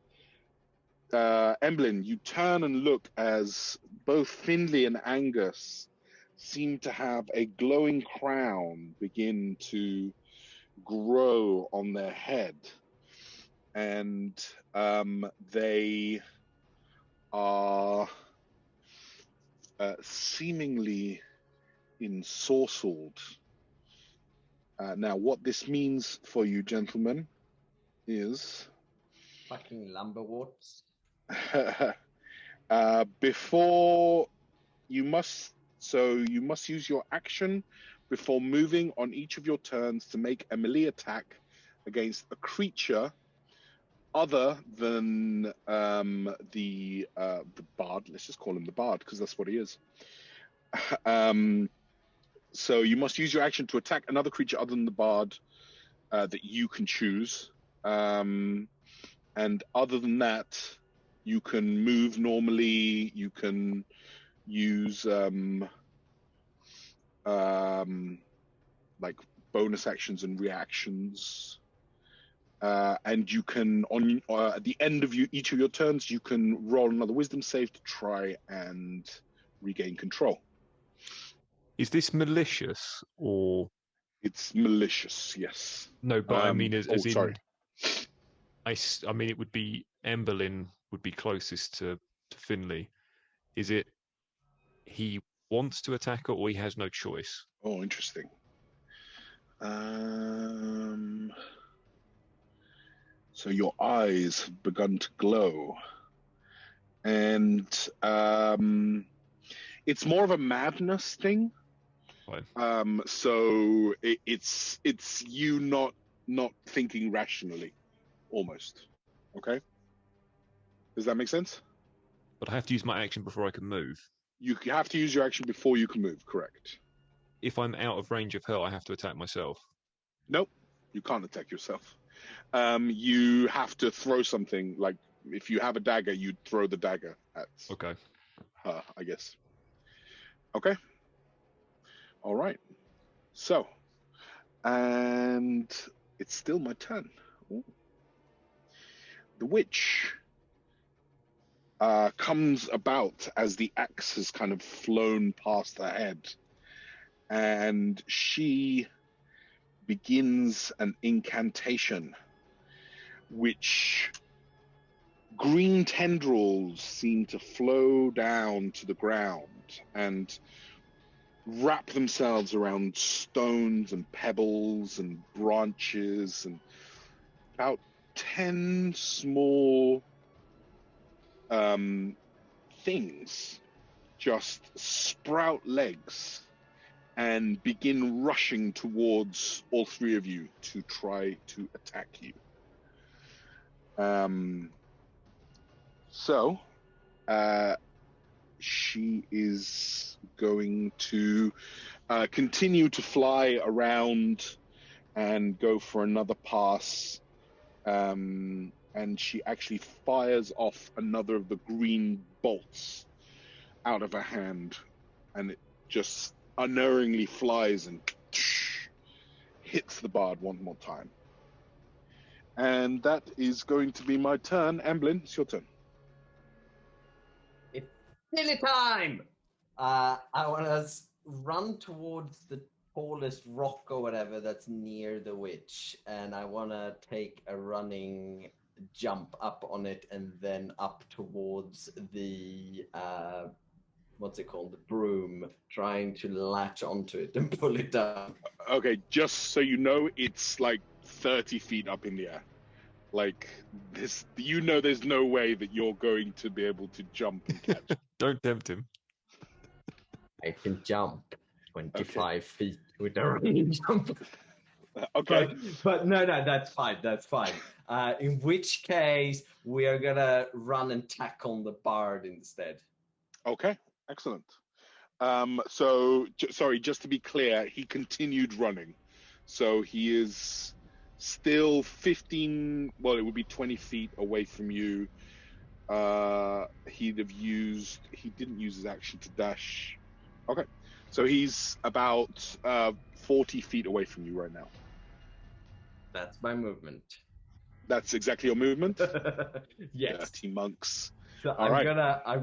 [SPEAKER 1] Emblem, you turn and look as both Finley and Angus seem to have a glowing crown begin to grow on their head. And they are seemingly ensorcelled. Now, what this means for you, gentlemen, is
[SPEAKER 3] fucking lumberwarts.
[SPEAKER 1] Before you must use your action before moving on each of your turns to make a melee attack against a creature other than the bard. Let's just call him the bard because that's what he is. So you must use your action to attack another creature other than the bard that you can choose. And other than that, you can move normally. You can use like bonus actions and reactions. And you can, at the end of each of your turns, you can roll another wisdom save to try and regain control.
[SPEAKER 2] Is this malicious or?
[SPEAKER 1] It's malicious, yes.
[SPEAKER 2] No, but I mean, as in,
[SPEAKER 1] sorry.
[SPEAKER 2] I mean, it would be Emberlin would be closest to Finley. Is it he wants to attack her or he has no choice?
[SPEAKER 1] Oh, interesting. So your eyes have begun to glow, and it's more of a madness thing.
[SPEAKER 2] Right.
[SPEAKER 1] So it's you not thinking rationally, almost. Okay. Does that make sense?
[SPEAKER 2] But I have to use my action before I can move.
[SPEAKER 1] You have to use your action before you can move. Correct.
[SPEAKER 2] If I'm out of range of her, I have to attack myself.
[SPEAKER 1] Nope, you can't attack yourself. You have to throw something. Like if you have a dagger, you throw the dagger at her, I guess. Okay. All right. So, and it's still my turn. Ooh. The witch comes about as the axe has kind of flown past her head, and she begins an incantation which green tendrils seem to flow down to the ground and wrap themselves around stones and pebbles and branches, and about 10 small things just sprout legs and begin rushing towards all three of you to try to attack you. So she is going to continue to fly around and go for another pass. And she actually fires off another of the green bolts out of her hand, and it just unerringly flies and hits the bard one more time. And that is going to be my turn. Emblyn, it's your turn.
[SPEAKER 3] It's silly time! I want to run towards the tallest rock or whatever that's near the witch, and I want to take a running jump up on it and then up towards the what's it called, the broom, trying to latch onto it and pull it down.
[SPEAKER 1] Okay, just so you know, it's like 30 feet up in the air. Like this, you know, there's no way that you're going to be able to jump and catch.
[SPEAKER 2] Don't tempt him.
[SPEAKER 3] I can jump 25 feet with a running jump.
[SPEAKER 1] Okay.
[SPEAKER 3] But no, that's fine. That's fine. In which case, we are gonna run and tackle the bard instead.
[SPEAKER 1] Okay, excellent. Sorry, just to be clear, he continued running. So he is still 15, well, it would be 20 feet away from you. He didn't use his action to dash. Okay, so he's about 40 feet away from you right now.
[SPEAKER 3] That's my movement.
[SPEAKER 1] That's exactly your movement?
[SPEAKER 3] Yes.
[SPEAKER 1] Dirty monks.
[SPEAKER 3] So I'm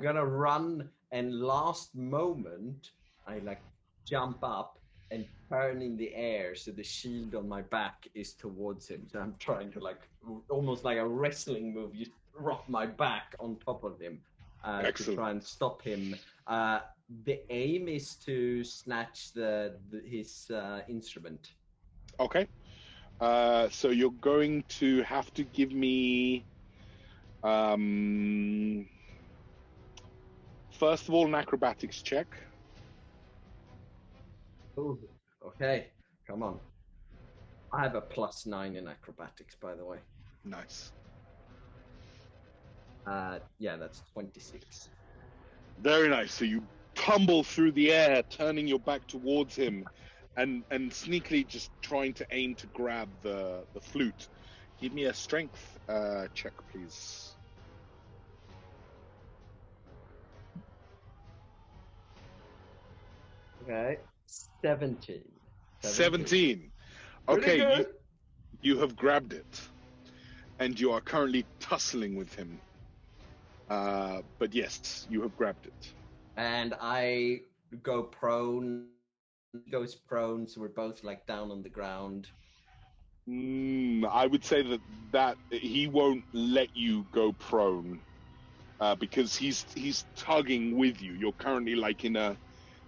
[SPEAKER 3] gonna run, and last moment I like jump up and turn in the air so the shield on my back is towards him. So I'm trying to like almost like a wrestling move, just rock my back on top of him to try and stop him. The aim is to snatch his instrument.
[SPEAKER 1] Okay. So you're going to have to give me first of all an acrobatics check.
[SPEAKER 3] Oh, okay. Come on. I have a +9 in acrobatics, by the way.
[SPEAKER 1] Nice.
[SPEAKER 3] Yeah, that's 26.
[SPEAKER 1] Very nice. So you tumble through the air, turning your back towards him, and sneakily just trying to aim to grab the flute. Give me a strength check, please.
[SPEAKER 3] Okay. 17.
[SPEAKER 1] 17. Okay, you have grabbed it, and you are currently tussling with him. But yes, you have grabbed it.
[SPEAKER 3] And I go prone. He goes prone, so we're both like down on the ground.
[SPEAKER 1] I would say that he won't let you go prone because he's tugging with you. You're currently like in a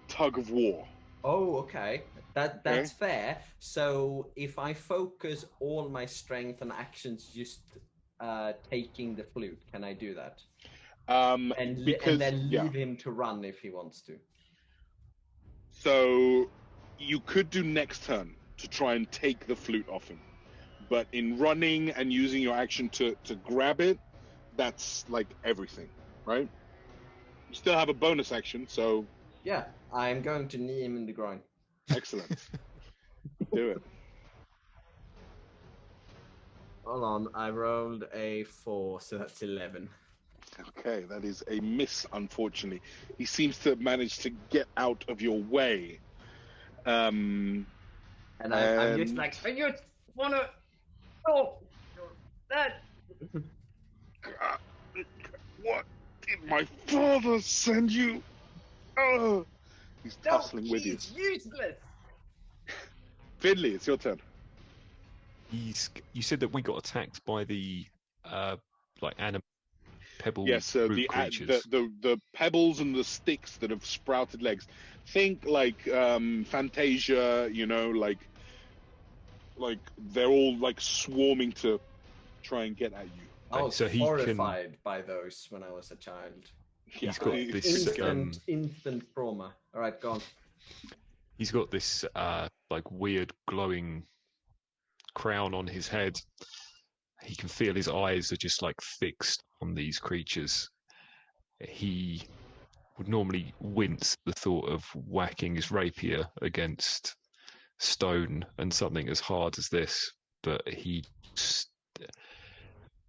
[SPEAKER 1] tug of war.
[SPEAKER 3] Oh, okay. That's fair. So if I focus all my strength and actions just taking the flute, can I do that? And then leave him to run if he wants to.
[SPEAKER 1] So you could do next turn to try and take the flute off him. But in running and using your action to grab it, that's like everything, right? You still have a bonus action, so...
[SPEAKER 3] Yeah, I'm going to knee him in the groin.
[SPEAKER 1] Excellent. Do it.
[SPEAKER 3] Hold on, I rolled a 4, so that's 11.
[SPEAKER 1] Okay, that is a miss, unfortunately. He seems to have managed to get out of your way.
[SPEAKER 3] And I'm just like, I just want to... Oh, that...
[SPEAKER 1] What did my father send you? Oh, he's tussling with you.
[SPEAKER 3] He's useless.
[SPEAKER 1] Finley, it's your turn.
[SPEAKER 2] You said that we got attacked by the pebble.
[SPEAKER 1] Yes, so the pebbles and the sticks that have sprouted legs. Think like Fantasia, you know, like they're all like swarming to try and get at you.
[SPEAKER 3] I was horrified by those when I was a child.
[SPEAKER 2] He's got this
[SPEAKER 3] instant trauma. All right, go on.
[SPEAKER 2] He's got this like weird glowing crown on his head. He can feel his eyes are just like fixed on these creatures. He would normally wince at the thought of whacking his rapier against stone and something as hard as this, but he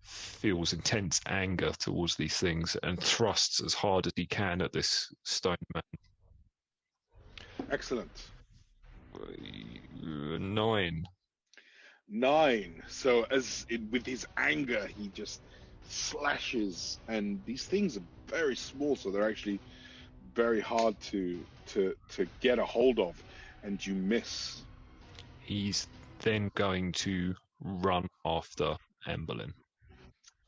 [SPEAKER 2] feels intense anger towards these things and thrusts as hard as he can at this stone man.
[SPEAKER 1] Excellent.
[SPEAKER 2] 9.
[SPEAKER 1] So with his anger, he just slashes, and these things are very small, so they're actually very hard to get a hold of, and you miss.
[SPEAKER 2] He's then going to run after Emberlyn.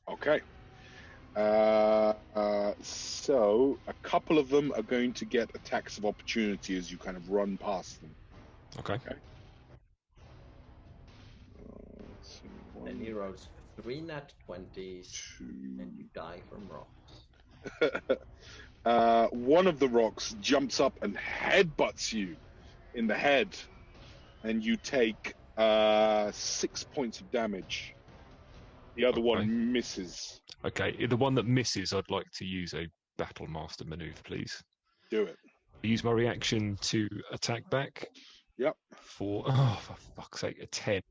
[SPEAKER 1] Okay. So a couple of them are going to get attacks of opportunity as you kind of run past them.
[SPEAKER 2] Okay.
[SPEAKER 3] And he rolls 3 nat 20s, and you die from rocks.
[SPEAKER 1] One of the rocks jumps up and headbutts you in the head, and you take 6 points of damage. The other one misses.
[SPEAKER 2] Okay, the one that misses, I'd like to use a Battle Master maneuver, please.
[SPEAKER 1] Do it.
[SPEAKER 2] Use my reaction to attack back.
[SPEAKER 1] Yep.
[SPEAKER 2] For fuck's sake, a 10.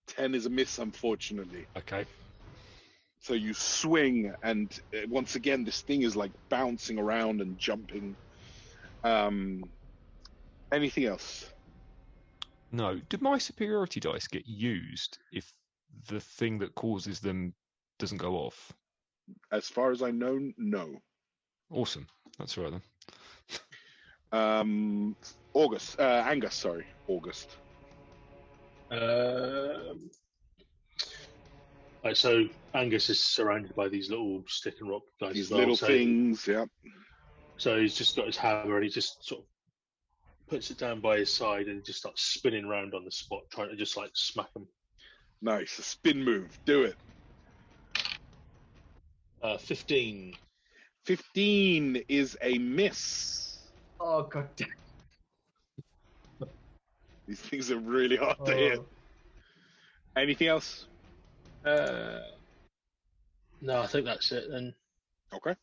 [SPEAKER 1] 10 is a miss, unfortunately.
[SPEAKER 2] Okay.
[SPEAKER 1] So you swing, and once again, this thing is like bouncing around and jumping. Anything else?
[SPEAKER 2] No. Did my superiority dice get used if the thing that causes them doesn't go off?
[SPEAKER 1] As far as I know, no.
[SPEAKER 2] Awesome. That's right then.
[SPEAKER 1] Angus. August.
[SPEAKER 4] Right, so Angus is surrounded by these little stick and rock guys.
[SPEAKER 1] These little things, yeah.
[SPEAKER 4] So he's just got his hammer, and he just sort of puts it down by his side and just starts spinning around on the spot, trying to just like smack him.
[SPEAKER 1] Nice, a spin move. Do it.
[SPEAKER 4] 15.
[SPEAKER 1] 15 is a miss.
[SPEAKER 3] Oh god damn.
[SPEAKER 1] These things are really hard to hit. Anything else?
[SPEAKER 4] No, I think that's it then.
[SPEAKER 1] Okay.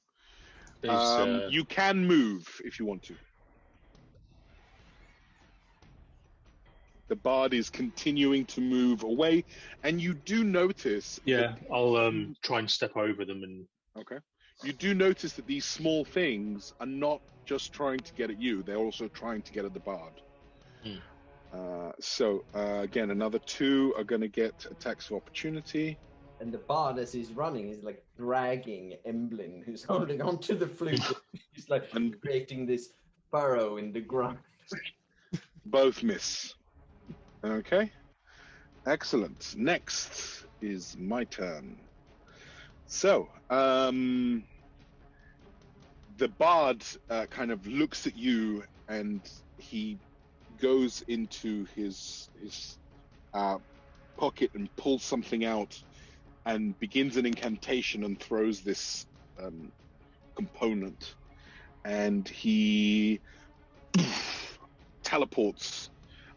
[SPEAKER 1] You can move if you want to. The bard is continuing to move away, and you do notice...
[SPEAKER 4] Yeah, I'll try and step over them and...
[SPEAKER 1] Okay. You do notice that these small things are not just trying to get at you, they're also trying to get at the bard. Again, another 2 are going to get attacks of opportunity.
[SPEAKER 3] And the bard, as he's running, is like dragging Emblyn, who's holding onto the flute. He's like creating this furrow in the ground.
[SPEAKER 1] Both miss. Okay. Excellent. Next is my turn. So, the bard kind of looks at you, and he goes into his pocket and pulls something out and begins an incantation and throws this component, and he teleports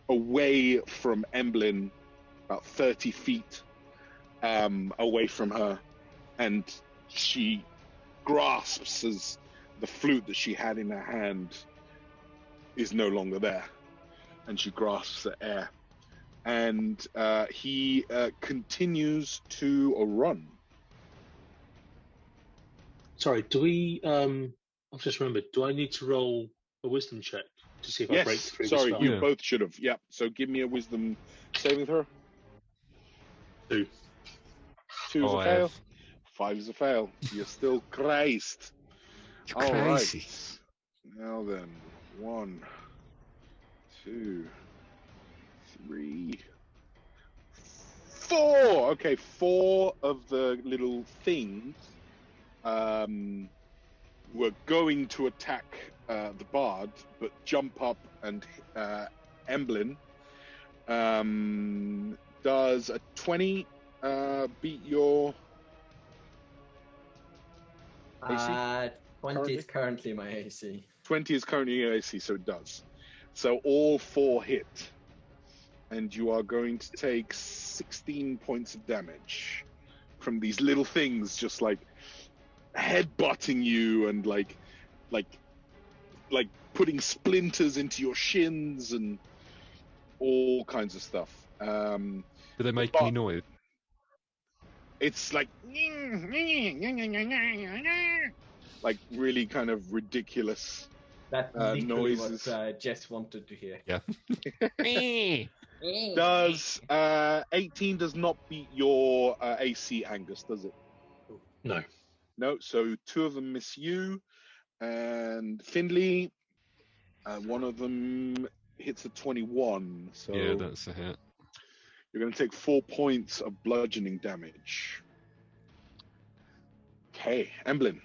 [SPEAKER 1] away from Emblyn about 30 feet away from her, and she grasps as the flute that she had in her hand is no longer there, and she grasps the air, and he continues to run.
[SPEAKER 4] Sorry, do we... I've just remembered, do I need to roll a wisdom check to see if I break through the spell?
[SPEAKER 1] You both should have. Yeah, so give me a wisdom saving throw.
[SPEAKER 4] 2.
[SPEAKER 1] 2 is a fail. 5 is a fail. You're still Christ.
[SPEAKER 2] You're crazy.
[SPEAKER 1] Right. Now then, 1, 2, 3, 4. Okay, 4 of the little things were going to attack the bard, but jump up, and Emblyn does a 20 beat your AC?
[SPEAKER 3] 20 is currently my AC.
[SPEAKER 1] 20 is currently your AC, so it does. So all 4 hit. And you are going to take 16 points of damage from these little things just like headbutting you and like putting splinters into your shins and all kinds of stuff.
[SPEAKER 2] Do they make any noise?
[SPEAKER 1] It's like really kind of ridiculous
[SPEAKER 3] That's literally
[SPEAKER 1] noises.
[SPEAKER 3] what Jess wanted to hear.
[SPEAKER 2] Yeah.
[SPEAKER 1] Does 18 does not beat your AC, Angus, does it?
[SPEAKER 4] No.
[SPEAKER 1] No, so 2 of them miss you. And Findlay, one of them hits a 21. So
[SPEAKER 2] yeah, that's a hit.
[SPEAKER 1] You're going to take 4 points of bludgeoning damage. Okay, Emblem.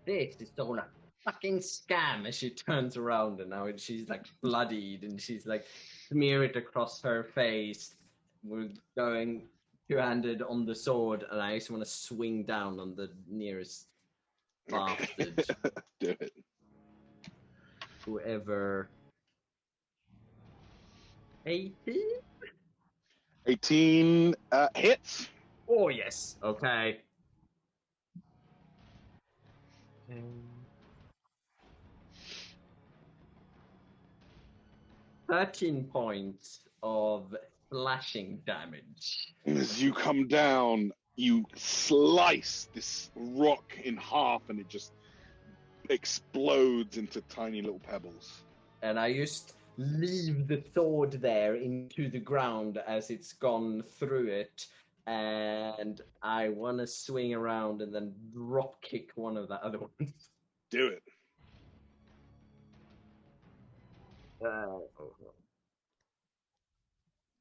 [SPEAKER 3] This is all a fucking scam. As she turns around and now she's like bloodied and she's like smear it across her face. We're going 2-handed on the sword, and I just want to swing down on the nearest bastard.
[SPEAKER 1] Do it.
[SPEAKER 3] Whoever. 18?
[SPEAKER 1] 18 hits.
[SPEAKER 3] Oh, yes. Okay. 13 points of slashing damage.
[SPEAKER 1] As you come down, you slice this rock in half and it just explodes into tiny little pebbles.
[SPEAKER 3] And I just leave the sword there into the ground as it's gone through it. And I want to swing around and then drop kick one of the other ones.
[SPEAKER 1] Do it.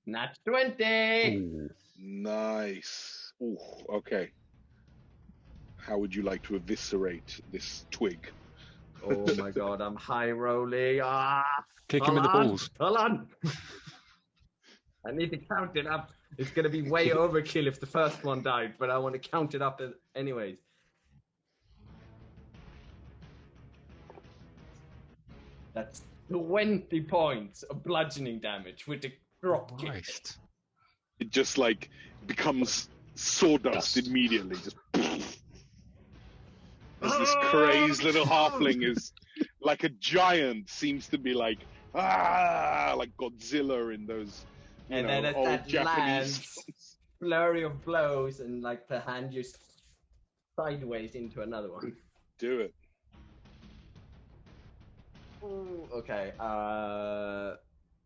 [SPEAKER 3] Nat 20!
[SPEAKER 2] Ooh.
[SPEAKER 1] Nice. Ooh, okay. How would you like to eviscerate this twig?
[SPEAKER 3] Oh my god, I'm high rolling.
[SPEAKER 2] Kick him in the balls.
[SPEAKER 3] Hold on! I need to count it up. It's going to be way overkill if the first one died, but I want to count it up anyways. That's 20 points of bludgeoning damage with the drop kick.
[SPEAKER 2] Christ.
[SPEAKER 1] It just like becomes sawdust immediately. Just as this crazed little halfling is like a giant, seems to be like Godzilla in those
[SPEAKER 3] and then as
[SPEAKER 1] old
[SPEAKER 3] that
[SPEAKER 1] Japanese
[SPEAKER 3] lands, flurry of blows, and like the hand just sideways into another one.
[SPEAKER 1] Do it.
[SPEAKER 3] Ooh, okay, and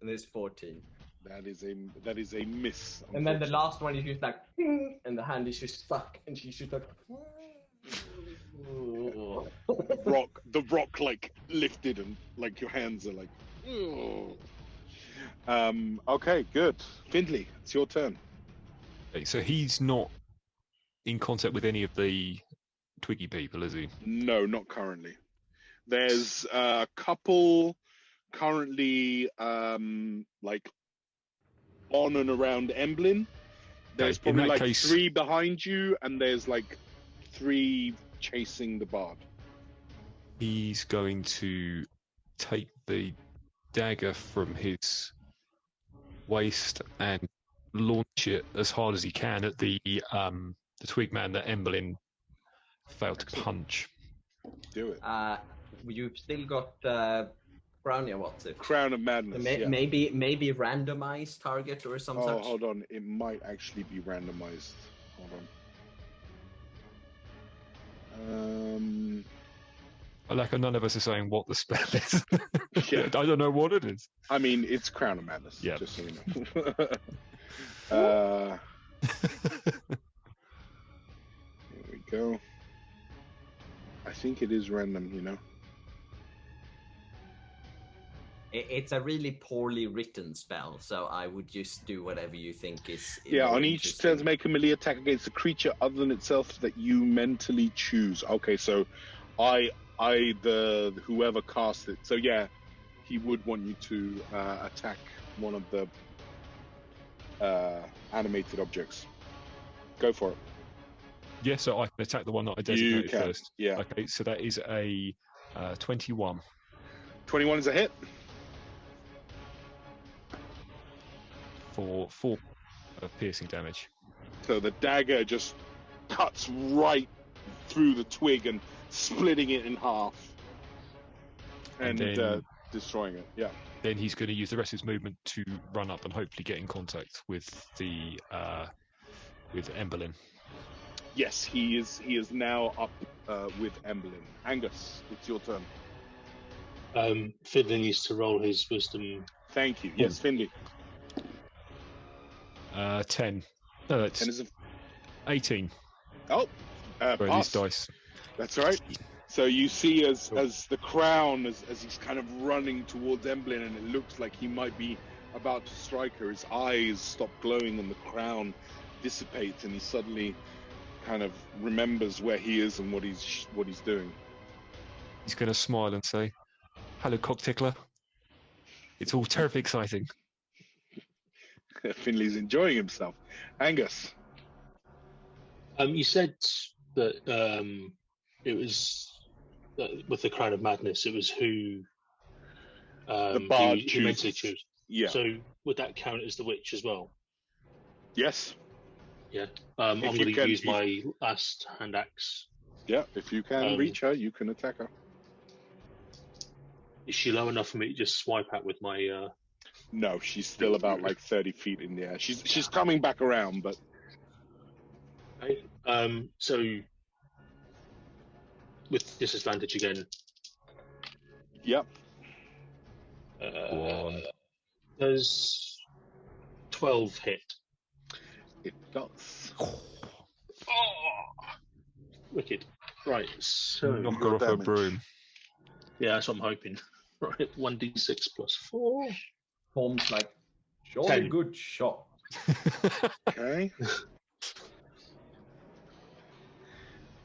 [SPEAKER 3] there's 14.
[SPEAKER 1] That is a miss.
[SPEAKER 3] And then the last one is just like, and the hand is just stuck, and she's just like,
[SPEAKER 1] the rock like lifted, and like your hands are like, okay, good. Findlay, it's your turn.
[SPEAKER 2] Okay, so he's not in contact with any of the Twiggy people, is he?
[SPEAKER 1] No, not currently. There's a couple currently like on and around Emblem. There's probably like 3 behind you, and there's like 3 chasing the bard.
[SPEAKER 2] He's going to take the dagger from his waist and launch it as hard as he can at the twig man that Emblem failed to punch.
[SPEAKER 1] Do it.
[SPEAKER 3] You've still got Brownia, what's it?
[SPEAKER 1] Crown of Madness. Yeah.
[SPEAKER 3] Maybe randomized target or some such.
[SPEAKER 1] Hold on. It might actually be randomized. Hold on.
[SPEAKER 2] Like none of us are saying what the spell is.
[SPEAKER 1] Yeah.
[SPEAKER 2] I don't know what it is.
[SPEAKER 1] I mean, it's Crown of Madness.
[SPEAKER 2] Yeah.
[SPEAKER 1] Just so you know. Here we go. I think it is random, you know.
[SPEAKER 3] It's a really poorly written spell, so I would just do whatever you think is.
[SPEAKER 1] Yeah, on each turn, make a melee attack against a creature other than itself that you mentally choose. Okay, so whoever cast it. So yeah, he would want you to attack one of the animated objects. Go for it.
[SPEAKER 2] Yeah, so I can attack the one that I designated first.
[SPEAKER 1] Yeah.
[SPEAKER 2] Okay, so that is a 21.
[SPEAKER 1] 21 is a hit.
[SPEAKER 2] for 4 of piercing damage.
[SPEAKER 1] So the dagger just cuts right through the twig and splitting it in half and
[SPEAKER 2] then,
[SPEAKER 1] destroying it. Yeah.
[SPEAKER 2] Then he's going to use the rest of his movement to run up and hopefully get in contact with the with Emberlyn.
[SPEAKER 1] Yes, he is now up with Emberlyn. Angus, it's your turn.
[SPEAKER 4] Finley needs to roll his wisdom.
[SPEAKER 1] Thank you. Yes, Finley.
[SPEAKER 2] 10. No, that's
[SPEAKER 1] 10 is
[SPEAKER 2] 18.
[SPEAKER 1] Oh,
[SPEAKER 2] these
[SPEAKER 1] pass.
[SPEAKER 2] dice.
[SPEAKER 1] That's right. So you see as the crown, as he's kind of running towards Emblem, and it looks like he might be about to strike her, his eyes stop glowing and the crown dissipates, and he suddenly kind of remembers where he is and what he's doing.
[SPEAKER 2] He's going to smile and say, "Hello, cock tickler. It's all terribly exciting."
[SPEAKER 1] Finley's enjoying himself. Angus.
[SPEAKER 4] You said that it was with the Crown of Madness. It was who
[SPEAKER 1] the bard
[SPEAKER 4] who mentally choose.
[SPEAKER 1] Yeah.
[SPEAKER 4] So would that count as the witch as well?
[SPEAKER 1] Yes.
[SPEAKER 4] Yeah. I'm going to use my last hand axe.
[SPEAKER 1] Yeah. If you can reach her, you can attack her.
[SPEAKER 4] Is she low enough for me to just swipe at with my?
[SPEAKER 1] No, she's still about like 30 feet in the air. She's coming back around, but.
[SPEAKER 4] Okay. So with disadvantage again.
[SPEAKER 1] Yep.
[SPEAKER 4] Does 12 hit?
[SPEAKER 1] It does.
[SPEAKER 4] Oh, wicked. Right. So
[SPEAKER 2] knock her off her broom.
[SPEAKER 4] Yeah, that's what I'm hoping. Right. 1d6 plus 4.
[SPEAKER 3] Holmes like, jolly
[SPEAKER 4] 10.
[SPEAKER 3] good shot.
[SPEAKER 1] Okay.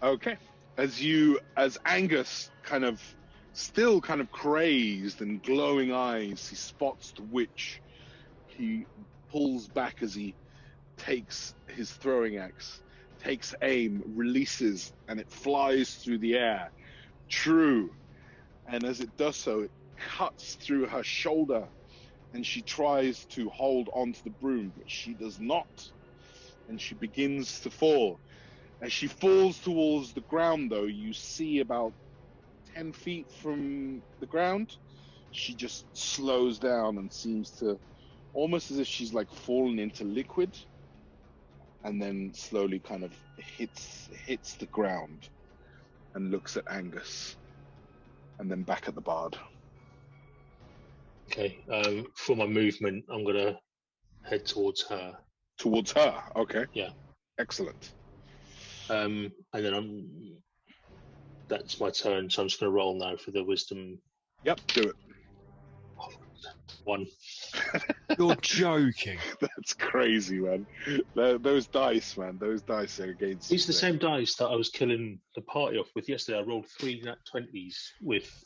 [SPEAKER 1] Okay. As Angus still kind of crazed and glowing eyes, he spots the witch. He pulls back as he takes his throwing axe, takes aim, releases, and it flies through the air. True. And as it does so, it cuts through her shoulder, and she tries to hold onto the broom, but she does not. And she begins to fall. As she falls towards the ground, though, you see about 10 feet from the ground, she just slows down and seems to, almost as if she's like fallen into liquid, and then slowly kind of hits the ground and looks at Angus, and then back at the bard.
[SPEAKER 4] Okay. For my movement, I'm gonna head towards her.
[SPEAKER 1] Towards her. Okay.
[SPEAKER 4] Yeah.
[SPEAKER 1] Excellent.
[SPEAKER 4] And then that's my turn, so I'm just going to roll now for the wisdom.
[SPEAKER 1] Yep, do it.
[SPEAKER 4] 1.
[SPEAKER 2] You're joking.
[SPEAKER 1] That's crazy, man. Those dice, man. Those dice are against.
[SPEAKER 4] These are the same dice that I was killing the party off with yesterday. I rolled 3 nat 20s with.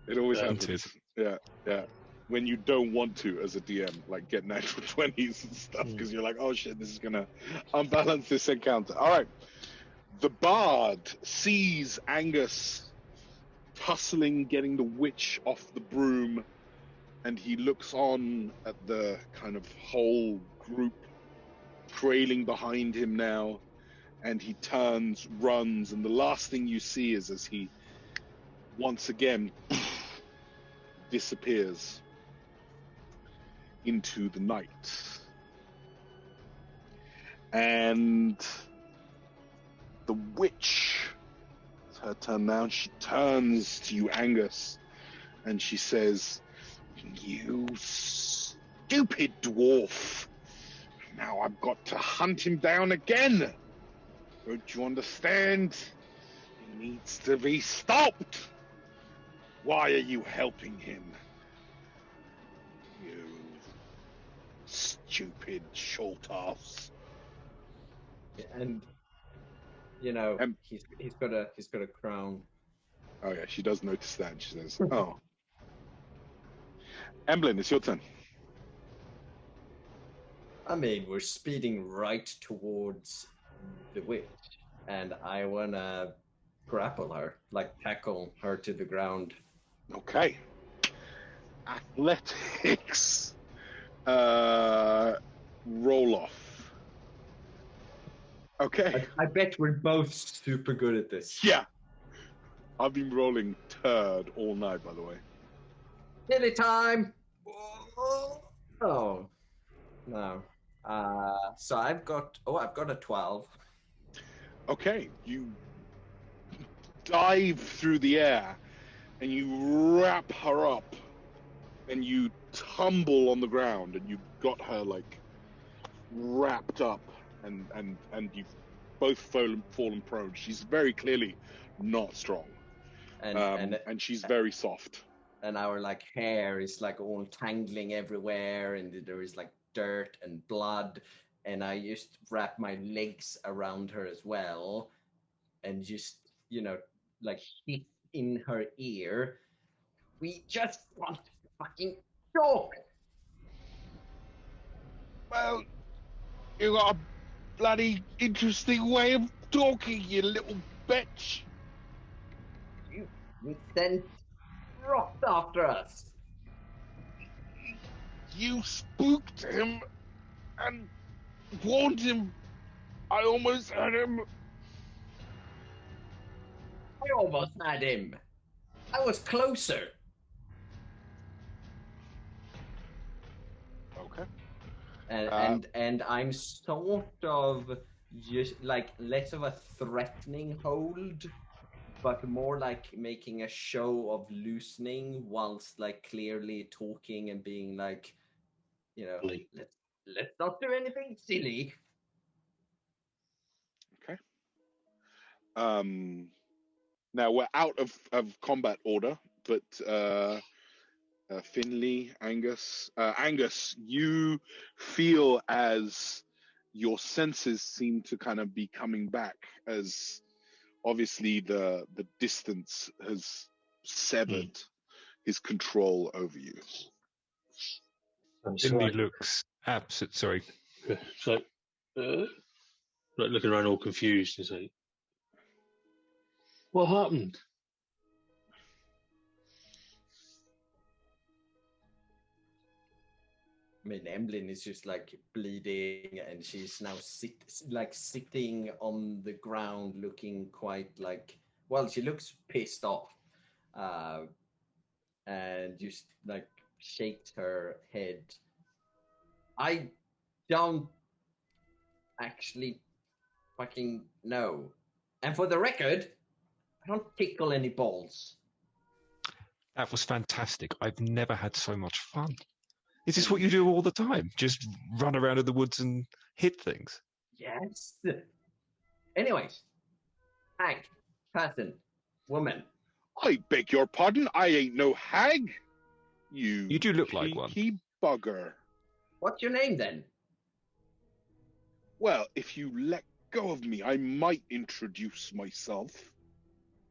[SPEAKER 1] It always happens. Yeah. When you don't want to, as a DM, like get natural 20s and stuff, because you're like, oh shit, this is gonna unbalance this encounter. All right. The bard sees Angus tussling, getting the witch off the broom, and he looks on at the kind of whole group trailing behind him now, and he turns, runs, and the last thing you see is as he once again disappears into the night. And the witch, it's her turn now, and she turns to you, Angus, and she says, "You stupid dwarf. Now I've got to hunt him down again. Don't you understand? He needs to be stopped. Why are you helping him? You stupid short-offs."
[SPEAKER 3] And he's got a crown.
[SPEAKER 1] Oh yeah, she does notice that. And she says, "Oh, Emblem, it's your turn."
[SPEAKER 3] I mean, we're speeding right towards the witch, and I wanna grapple her, like tackle her to the ground.
[SPEAKER 1] Okay. Athletics. Okay.
[SPEAKER 3] I bet we're both super good at this.
[SPEAKER 1] Yeah. I've been rolling turd all night, by the way.
[SPEAKER 3] Nearly time. Oh no. So I've got a 12.
[SPEAKER 1] Okay, you dive through the air and you wrap her up and you tumble on the ground and you've got her like wrapped up and you've both fallen prone. She's very clearly not strong. And she's very soft.
[SPEAKER 3] And our like hair is like all tangling everywhere, and there is like dirt and blood. And I just wrap my legs around her as well, and just like hit in her ear. We just want to fucking talk.
[SPEAKER 1] Well, you got a bloody interesting way of talking, you little bitch.
[SPEAKER 3] You sent rocks after us.
[SPEAKER 1] You spooked him and warned him. I almost had him.
[SPEAKER 3] I almost had him. I was closer.
[SPEAKER 1] Okay.
[SPEAKER 3] And I'm sort of just like less of a threatening hold, but more like making a show of loosening whilst like clearly talking and being like, let's not do anything silly.
[SPEAKER 1] Okay. Now we're out of combat order, but Finley, Angus, you feel as your senses seem to kind of be coming back, as obviously the distance has severed his control over you.
[SPEAKER 2] Finley looks absent. Sorry.
[SPEAKER 4] So, like looking around all confused, and say, "What happened?"
[SPEAKER 3] I mean, Emlyn is just like bleeding, and she's now sitting on the ground, looking quite like, well, she looks pissed off, and just like shakes her head. I don't actually fucking know. And for the record, I don't tickle any balls.
[SPEAKER 2] That was fantastic. I've never had so much fun. Is this what you do all the time? Just run around in the woods and hit things?
[SPEAKER 3] Yes. Anyways, hag, person, woman.
[SPEAKER 1] I beg your pardon, I ain't no hag. You
[SPEAKER 2] do look like one.
[SPEAKER 1] Cheeky bugger.
[SPEAKER 3] What's your name then?
[SPEAKER 1] Well, if you let go of me, I might introduce myself.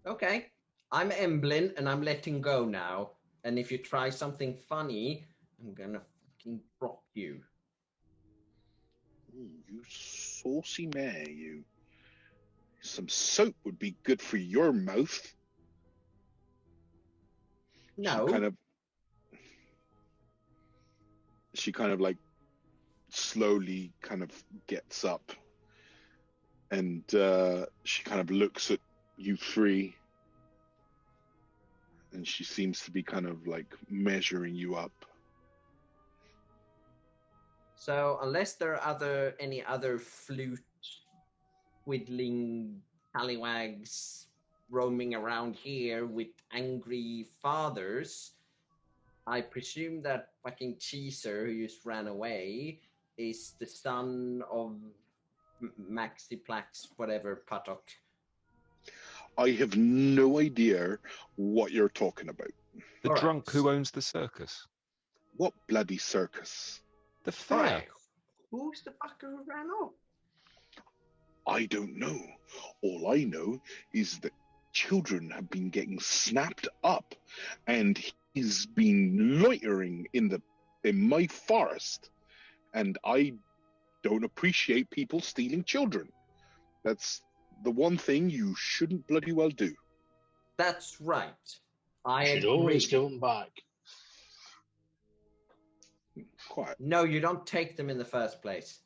[SPEAKER 3] Okay. I'm Emblyn, and I'm letting go now. And if you try something funny, I'm gonna fucking drop you.
[SPEAKER 1] Ooh, you saucy mare, you. Some soap would be good for your mouth.
[SPEAKER 3] No.
[SPEAKER 1] She kind of like slowly kind of gets up, and she kind of looks at you three, and she seems to be kind of like measuring you up.
[SPEAKER 3] So unless there are any other flute whittling tallywags roaming around here with angry fathers, I presume that fucking Cheeser, who just ran away, is the son of Maxiplax, whatever, Patok.
[SPEAKER 1] I have no idea what you're talking about.
[SPEAKER 2] The drunk who owns the circus.
[SPEAKER 1] What bloody circus?
[SPEAKER 2] The fair. Right.
[SPEAKER 3] Who's the fucker who ran off?
[SPEAKER 1] I don't know. All I know is that children have been getting snapped up, and he's been loitering in my forest, and I don't appreciate people stealing children. That's the one thing you shouldn't bloody well do.
[SPEAKER 3] That's right. I
[SPEAKER 4] should
[SPEAKER 3] agree.
[SPEAKER 4] Always give them back.
[SPEAKER 1] Quiet.
[SPEAKER 3] No, you don't take them in the first place.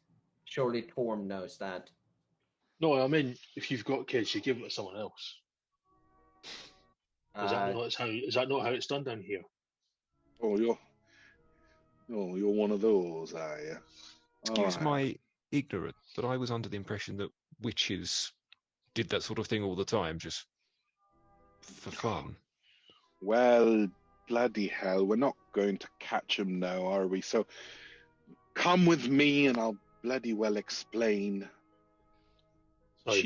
[SPEAKER 3] Surely Torm knows that.
[SPEAKER 4] No, I mean, if you've got kids, you give them to someone else. Is that not how it's done down here?
[SPEAKER 1] Oh, you're one of those, are you?
[SPEAKER 2] Excuse my ignorance, but I was under the impression that witches did that sort of thing all the time, just for fun.
[SPEAKER 1] Well, bloody hell, we're not going to catch him now, are we? So come with me and I'll bloody well explain.
[SPEAKER 4] Would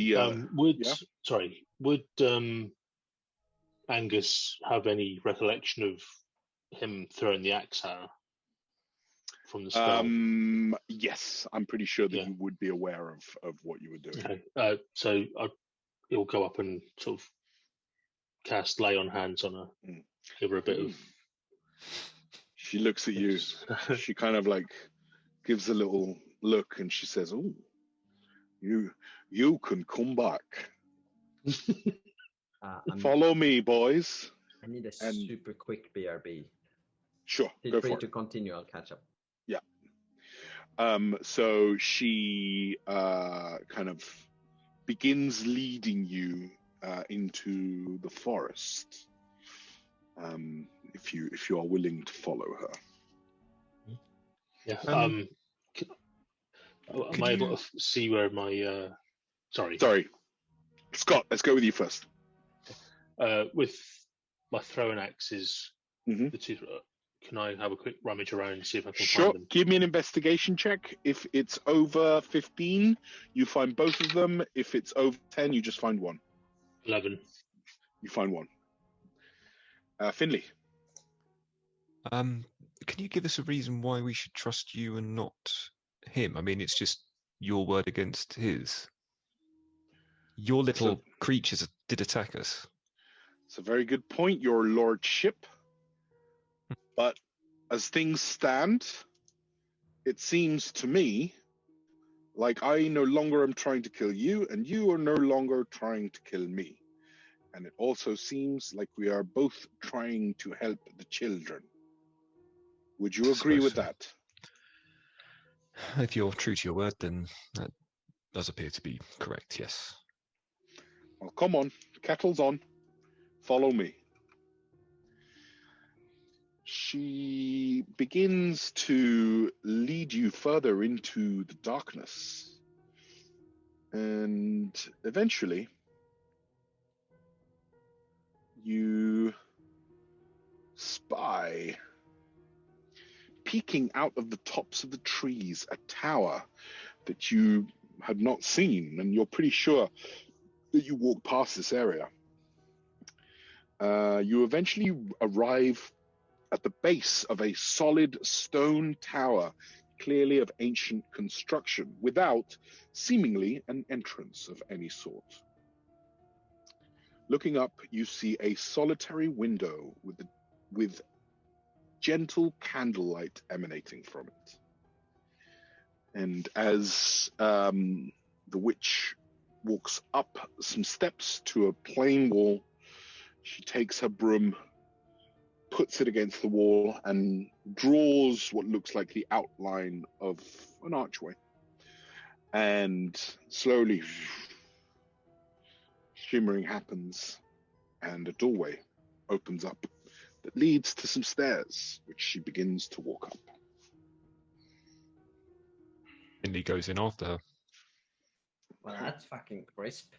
[SPEAKER 4] Angus have any recollection of him throwing the axe at her from the spell?
[SPEAKER 1] Yes, I'm pretty sure that you would be aware of what you were doing.
[SPEAKER 4] Okay. So he'll go up and sort of cast lay on hands on her, give her a bit of.
[SPEAKER 1] She looks at you. She kind of like gives a little look, and she says, "Oh, you can come back. Follow me, boys."
[SPEAKER 3] I need a super quick BRB.
[SPEAKER 1] Sure,
[SPEAKER 3] Feel free to continue. I'll catch up.
[SPEAKER 1] Yeah. So she kind of begins leading you into the forest. If you are willing to follow her.
[SPEAKER 4] Yeah. Am I able to see where my sorry,
[SPEAKER 1] Scott, let's go with you first.
[SPEAKER 4] With my throwing axes, the two. Can I have a quick rummage around and see if I can find them?
[SPEAKER 1] Give me an investigation check. If it's over 15, you find both of them. If it's over 10, you just find one.
[SPEAKER 4] 11.
[SPEAKER 1] You find one. Finley.
[SPEAKER 2] Can you give us a reason why we should trust you and not him? I mean, it's just your word against his. Your little creatures did attack us.
[SPEAKER 1] It's a very good point, your lordship. But as things stand, it seems to me like I no longer am trying to kill you, and you are no longer trying to kill me. And it also seems like we are both trying to help the children. Would you agree with that?
[SPEAKER 2] If you're true to your word, then that does appear to be correct, yes.
[SPEAKER 1] Well, come on. Kettle's on. Follow me. She begins to lead you further into the darkness. And eventually, you spy, peeking out of the tops of the trees, a tower that you had not seen, and you're pretty sure that you walked past this area. You eventually arrive at the base of a solid stone tower, clearly of ancient construction, without seemingly an entrance of any sort. Looking up, you see a solitary window with gentle candlelight emanating from it. And as the witch walks up some steps to a plain wall, she takes her broom, puts it against the wall, and draws what looks like the outline of an archway. And slowly, shimmering happens, and a doorway opens up that leads to some stairs, which she begins to walk up.
[SPEAKER 2] Finley goes in after her.
[SPEAKER 3] Well, that's fucking crisp.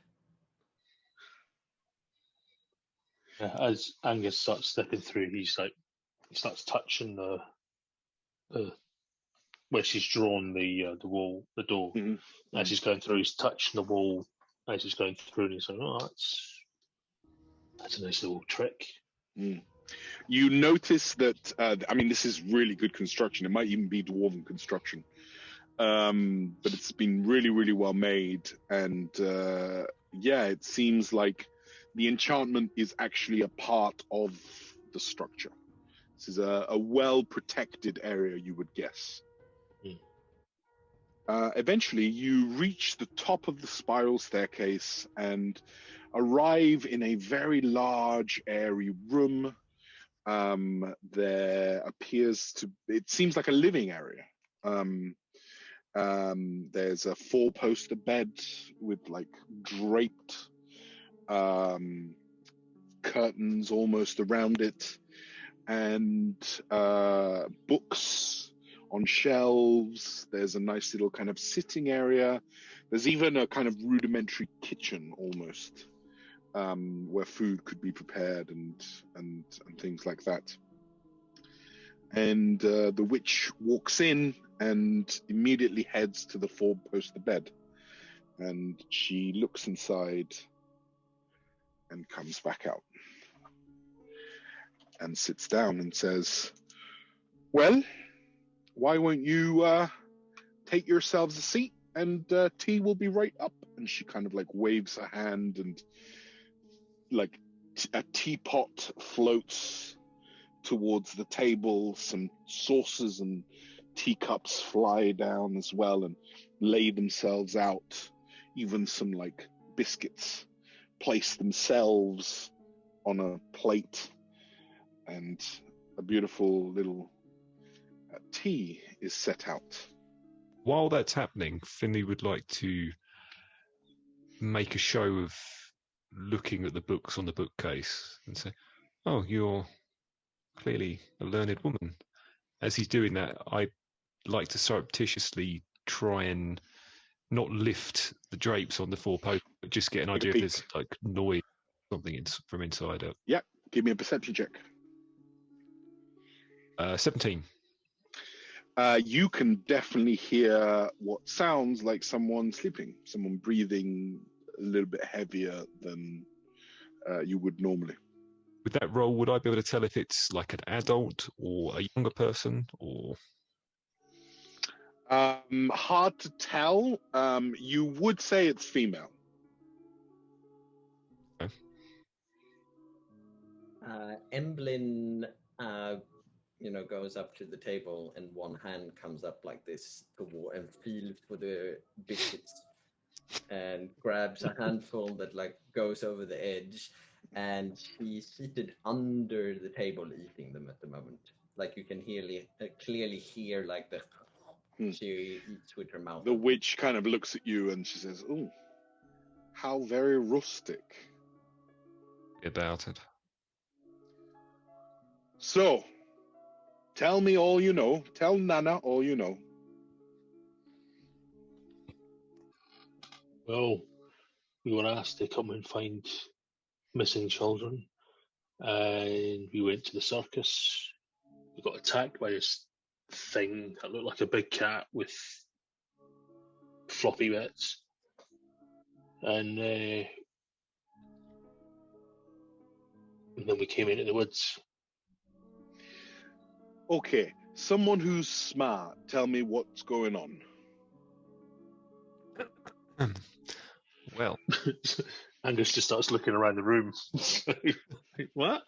[SPEAKER 4] As Angus starts stepping through, he starts touching the where she's drawn the wall, the door. Mm-hmm. As he's going through, he's touching the wall as he's going through, and he's like, "Oh, that's a nice little trick."
[SPEAKER 1] Mm. You notice that this is really good construction. It might even be dwarven construction, but it's been really, really well made, and it seems like the enchantment is actually a part of the structure. This is a well-protected area, you would guess. Eventually, you reach the top of the spiral staircase and arrive in a very large, airy room. It seems like a living area. There's a 4-poster bed with like draped curtains almost around it, and books on shelves. There's a nice little kind of sitting area. There's even a kind of rudimentary kitchen almost, where food could be prepared and things like that. And the witch walks in and immediately heads to the 4-poster bed, and she looks inside and comes back out and sits down and says, "Well, why won't you take yourselves a seat, and tea will be right up." And she kind of like waves her hand, and like a teapot floats towards the table. Some saucers and teacups fly down as well and lay themselves out. Even some like biscuits place themselves on a plate, and a beautiful little tea is set out.
[SPEAKER 2] While that's happening, Finley would like to make a show of looking at the books on the bookcase and say, "Oh, you're clearly a learned woman." As he's doing that, I like to surreptitiously try and not lift the drapes on the 4-poster, but just get an idea if there's like noise, something from inside out.
[SPEAKER 1] Yeah, give me a perception check.
[SPEAKER 2] 17.
[SPEAKER 1] You can definitely hear what sounds like someone sleeping, someone breathing a little bit heavier than you would normally.
[SPEAKER 2] With that roll, would I be able to tell if it's like an adult or a younger person, or?
[SPEAKER 1] Hard to tell. You would say it's female.
[SPEAKER 2] Okay.
[SPEAKER 3] Emblyn, goes up to the table, and one hand comes up like this and feels for the biscuits, and grabs a handful that like goes over the edge, and she's seated under the table eating them at the moment. Like you can clearly hear like the she eats with her mouth.
[SPEAKER 1] The witch kind of looks at you and she says, "Oh, how very rustic."
[SPEAKER 2] About it.
[SPEAKER 1] "So, tell me all you know. Tell Nana all you know."
[SPEAKER 4] Well, we were asked to come and find missing children, and we went to the circus. We got attacked by this thing that looked like a big cat with floppy bits, and then we came into the woods.
[SPEAKER 1] Okay, someone who's smart, tell me what's going on.
[SPEAKER 2] Well,
[SPEAKER 4] Angus just starts looking around the room. What?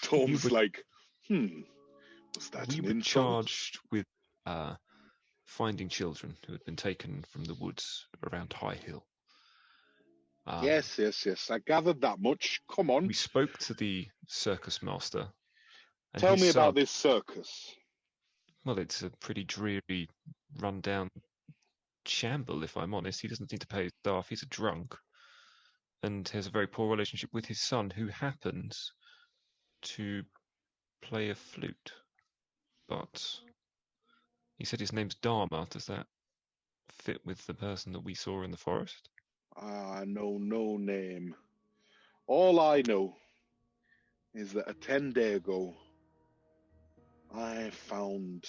[SPEAKER 1] Tom's like, was that
[SPEAKER 2] we
[SPEAKER 1] an
[SPEAKER 2] were
[SPEAKER 1] insult?
[SPEAKER 2] charged with finding children who had been taken from the woods around High Hill.
[SPEAKER 1] Yes. I gathered that much. Come on.
[SPEAKER 2] We spoke to the circus master. And
[SPEAKER 1] tell me about this circus.
[SPEAKER 2] Well, it's a pretty dreary, run-down shamble, if I'm honest. He doesn't seem to pay his staff. He's a drunk and has a very poor relationship with his son, who happens to play a flute. But he said his name's Dharma. Does that fit with the person that we saw in the forest?
[SPEAKER 1] I know no name. All I know is that 10 days ago, I found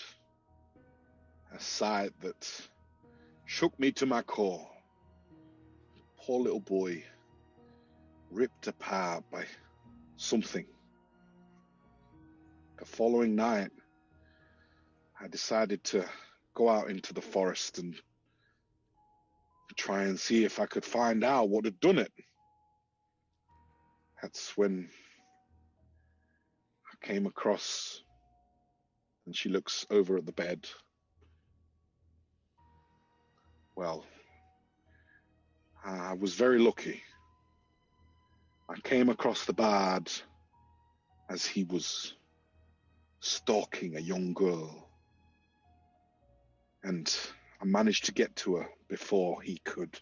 [SPEAKER 1] a sight that shook me to my core. Poor little boy, ripped apart by something. The following night, I decided to go out into the forest and try and see if I could find out what had done it. That's when I came across, and she looks over at the bed. Well, I was very lucky. I came across the bard as he was stalking a young girl. and I managed to get to her before he could.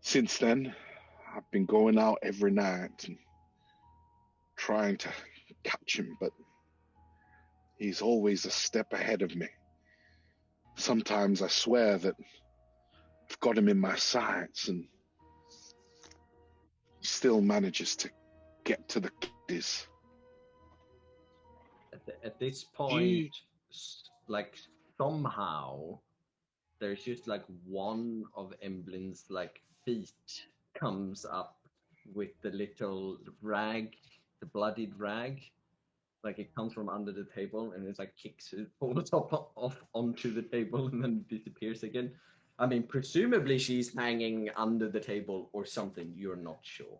[SPEAKER 1] Since then, I've been going out every night and trying to catch him, but he's always a step ahead of me. Sometimes I swear that I've got him in my sights, and he still manages to get to the kiddies.
[SPEAKER 3] At this point, like, somehow there's just like one of Emblin's like feet comes up with the little rag, the bloodied rag. Like, it comes from under the table and it's like kicks it, falls off onto the table and then disappears again. I mean, presumably she's hanging under the table or something. You're not sure.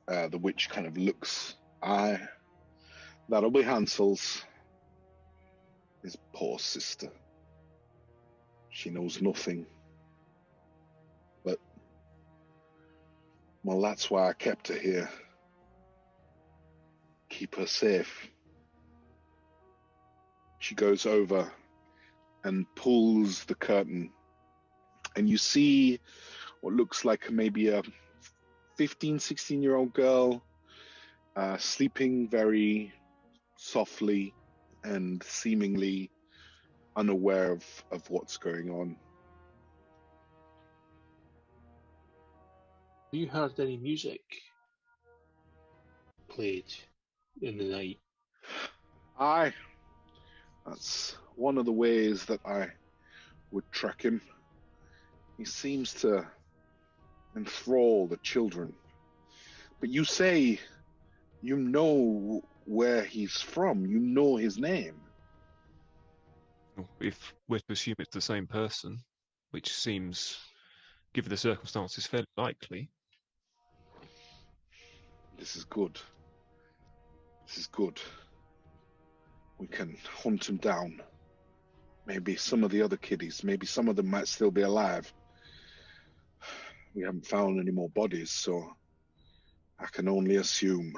[SPEAKER 1] The witch kind of looks. That'll be Hansel's. His poor sister. She knows nothing. But, well, that's why I kept her here. Keep her safe. She goes over and pulls the curtain, and you see what looks like maybe a 15, 16-year-old girl sleeping very softly and seemingly unaware of what's going on.
[SPEAKER 4] Have you heard any music played in the night?
[SPEAKER 1] Aye. That's one of the ways that I would track him. He seems to enthrall the children. But you say you know where he's from. You know his name.
[SPEAKER 2] If we're to assume it's the same person, which seems, given the circumstances, fairly likely.
[SPEAKER 1] This is good. This is good. We can hunt him down. Maybe some of the other kiddies, maybe some of them might still be alive. We haven't found any more bodies, so I can only assume.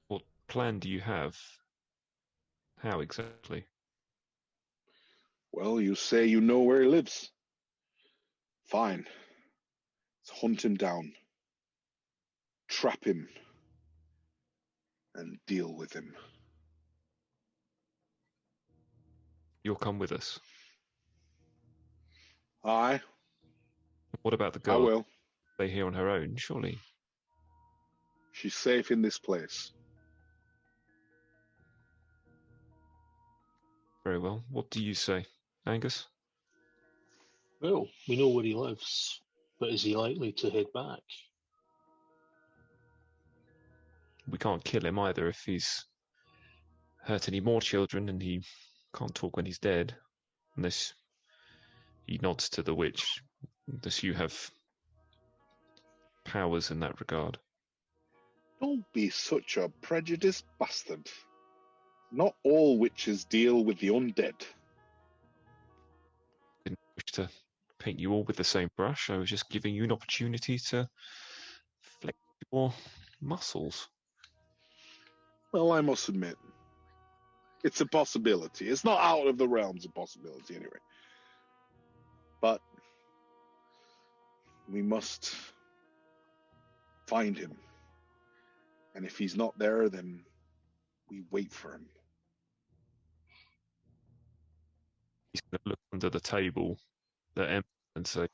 [SPEAKER 2] What plan do you have? How exactly?
[SPEAKER 1] Well, you say you know where he lives. Fine. Let's hunt him down. Trap him. And deal with him.
[SPEAKER 2] You'll come with us.
[SPEAKER 1] Aye.
[SPEAKER 2] What about the girl?
[SPEAKER 1] I will.
[SPEAKER 2] Stay here on her own, surely.
[SPEAKER 1] She's safe in this place.
[SPEAKER 2] Very well. What do you say, Angus?
[SPEAKER 4] Well, we know where he lives, but is he likely to head back?
[SPEAKER 2] We can't kill him either if he's hurt any more children, and he can't talk when he's dead. Unless he nods to the witch, unless you have powers in that regard.
[SPEAKER 1] Don't be such a prejudiced bastard. Not all witches deal with the undead.
[SPEAKER 2] Didn't wish to paint you all with the same brush. I was just giving you an opportunity to flex your muscles.
[SPEAKER 1] Well, I must admit, it's a possibility. It's not out of the realms of possibility, anyway. But we must find him. And if he's not there, then we wait for him.
[SPEAKER 2] He's going to look under the table at Emma and say,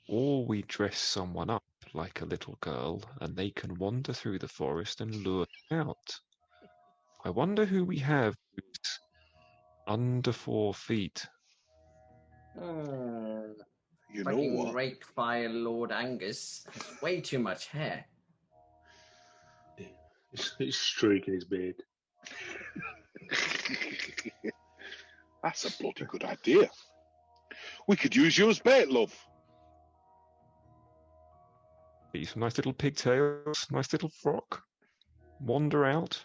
[SPEAKER 2] or we dress someone up like a little girl and they can wander through the forest and lure them out. I wonder who we have who's under 4 feet.
[SPEAKER 1] You know
[SPEAKER 3] Fucking
[SPEAKER 1] what?
[SPEAKER 3] rake fire Lord Angus has way too much hair.
[SPEAKER 4] He's streaking his beard.
[SPEAKER 1] That's a bloody good idea. We could use you as bait, love.
[SPEAKER 2] These nice little pigtails, nice little frock. Wander out.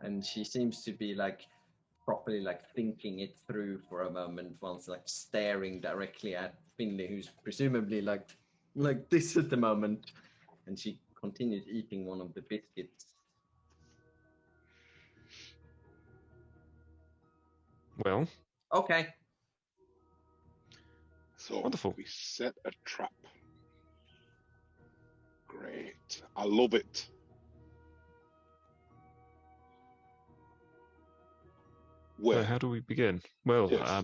[SPEAKER 3] And she seems to be like properly like thinking it through for a moment, once like staring directly at Finley, who's presumably like this at the moment, and she continues eating one of the biscuits.
[SPEAKER 2] Well.
[SPEAKER 3] Okay.
[SPEAKER 1] So
[SPEAKER 2] wonderful.
[SPEAKER 1] We set a trap. Great. I love it.
[SPEAKER 2] So how do we begin? Well,
[SPEAKER 1] yes.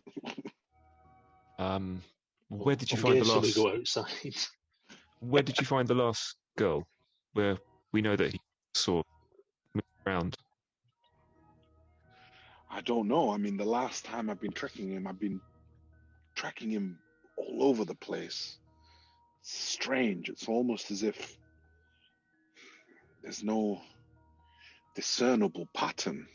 [SPEAKER 2] Where did you find the last?
[SPEAKER 4] We go outside.
[SPEAKER 2] Where did you find the last girl? Where we know that he saw moving around.
[SPEAKER 1] I don't know. I mean, the last time I've been tracking him all over the place. It's strange. It's almost as if there's no discernible pattern.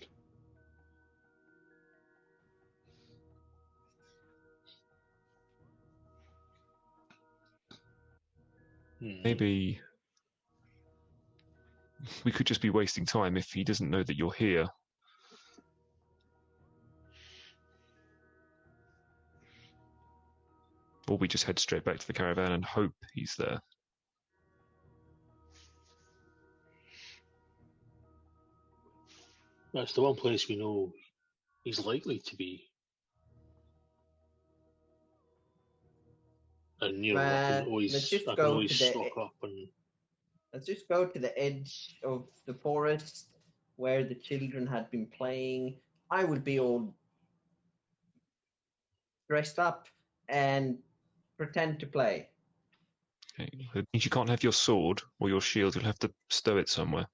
[SPEAKER 2] Maybe we could just be wasting time if he doesn't know that you're here. Or we just head straight back to the caravan and hope he's there.
[SPEAKER 4] That's the one place we know he's likely to be. And I can always stock up and.
[SPEAKER 3] Let's just go to the edge of the forest where the children had been playing. I will be all dressed up and pretend to play.
[SPEAKER 2] Okay. It means you can't have your sword or your shield. You'll have to stow it somewhere.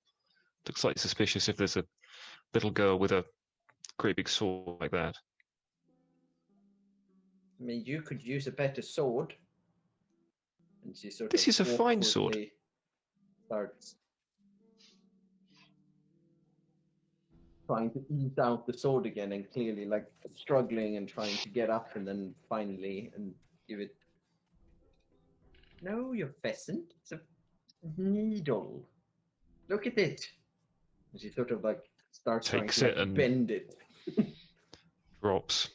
[SPEAKER 2] Looks like suspicious if there's a little girl with a great big sword like that.
[SPEAKER 3] I mean, you could use a better sword. And she
[SPEAKER 2] this is a fine sword.
[SPEAKER 3] Starts trying to ease out the sword again, and clearly like struggling and trying to get up, and then finally and give it. No, you pheasant. It's a needle. Look at it. And she sort of like starts
[SPEAKER 2] takes
[SPEAKER 3] trying
[SPEAKER 2] it
[SPEAKER 3] to
[SPEAKER 2] and
[SPEAKER 3] bend it.
[SPEAKER 2] drops.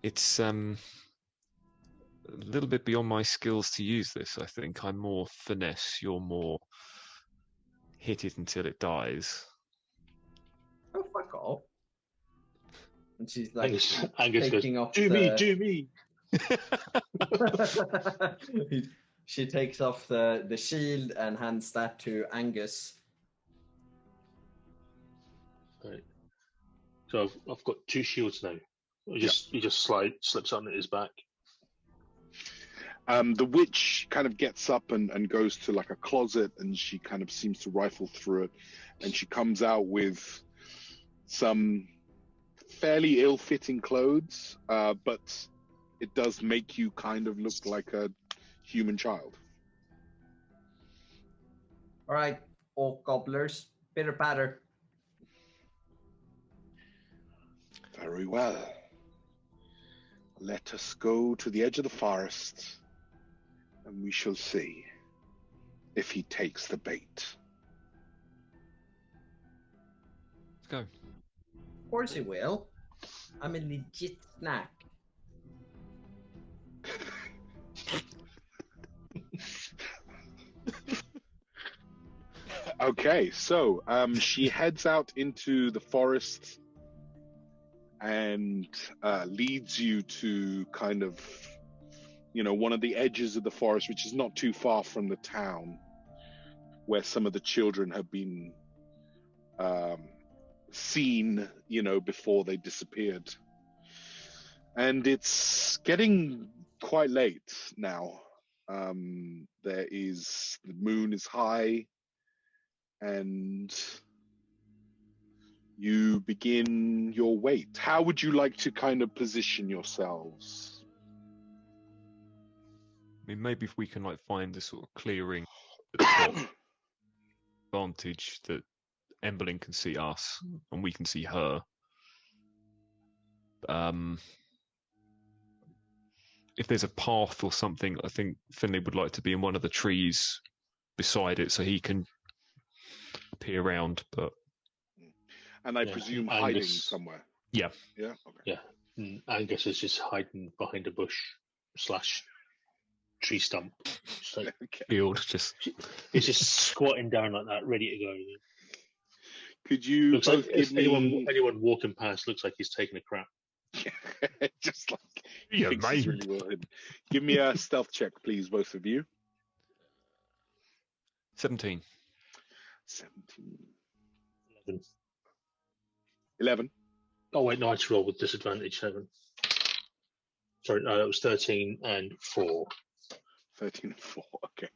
[SPEAKER 2] It's a little bit beyond my skills to use this, I think. I'm more finesse, you're more hit it until it dies.
[SPEAKER 3] Oh, fuck off. And she's like
[SPEAKER 4] Angus
[SPEAKER 3] taking
[SPEAKER 4] goes,
[SPEAKER 3] off
[SPEAKER 4] do me.
[SPEAKER 3] She takes off the shield and hands that to Angus.
[SPEAKER 4] Right. So I've got 2 shields now. He just slips on his back.
[SPEAKER 1] The witch kind of gets up and goes to like a closet, and she kind of seems to rifle through it, and she comes out with some fairly ill-fitting clothes, but it does make you kind of look like a human child.
[SPEAKER 3] All right, orc gobblers, pitter patter.
[SPEAKER 1] Very well. Let us go to the edge of the forest, and we shall see if he takes the bait.
[SPEAKER 2] Let's go.
[SPEAKER 3] Of course he will. I'm a legit snack.
[SPEAKER 1] Okay, so she heads out into the forest and leads you to kind of, one of the edges of the forest, which is not too far from the town, where some of the children have been seen, before they disappeared. And it's getting quite late now. The moon is high, and you begin your wait. How would you like to kind of position yourselves?
[SPEAKER 2] I mean, maybe if we can find a sort of clearing that's got advantage that Emberlin can see us and we can see her. If there's a path or something, I think Finley would like to be in one of the trees beside it so he can peer around. But
[SPEAKER 1] and I presume
[SPEAKER 4] Angus,
[SPEAKER 1] hiding somewhere.
[SPEAKER 2] Yeah.
[SPEAKER 1] Yeah. Okay.
[SPEAKER 4] Yeah. Angus is just hiding behind a bush. / tree stump. Just like,
[SPEAKER 2] Field, just
[SPEAKER 4] he's just squatting down like that, ready to go.
[SPEAKER 1] Could you
[SPEAKER 4] Looks
[SPEAKER 1] both
[SPEAKER 4] like
[SPEAKER 1] give me
[SPEAKER 4] anyone walking past looks like he's taking a crap.
[SPEAKER 1] just like
[SPEAKER 2] Yeah,
[SPEAKER 1] thinks he's
[SPEAKER 2] mate.
[SPEAKER 1] really well hidden. Give me a stealth check, please, both of you.
[SPEAKER 2] 17.
[SPEAKER 1] 17.
[SPEAKER 4] 11.
[SPEAKER 1] 11.
[SPEAKER 4] Oh wait, no, I just rolled with disadvantage 7. Sorry, no, that was 13 and 4.
[SPEAKER 1] 13 and 4. Okay.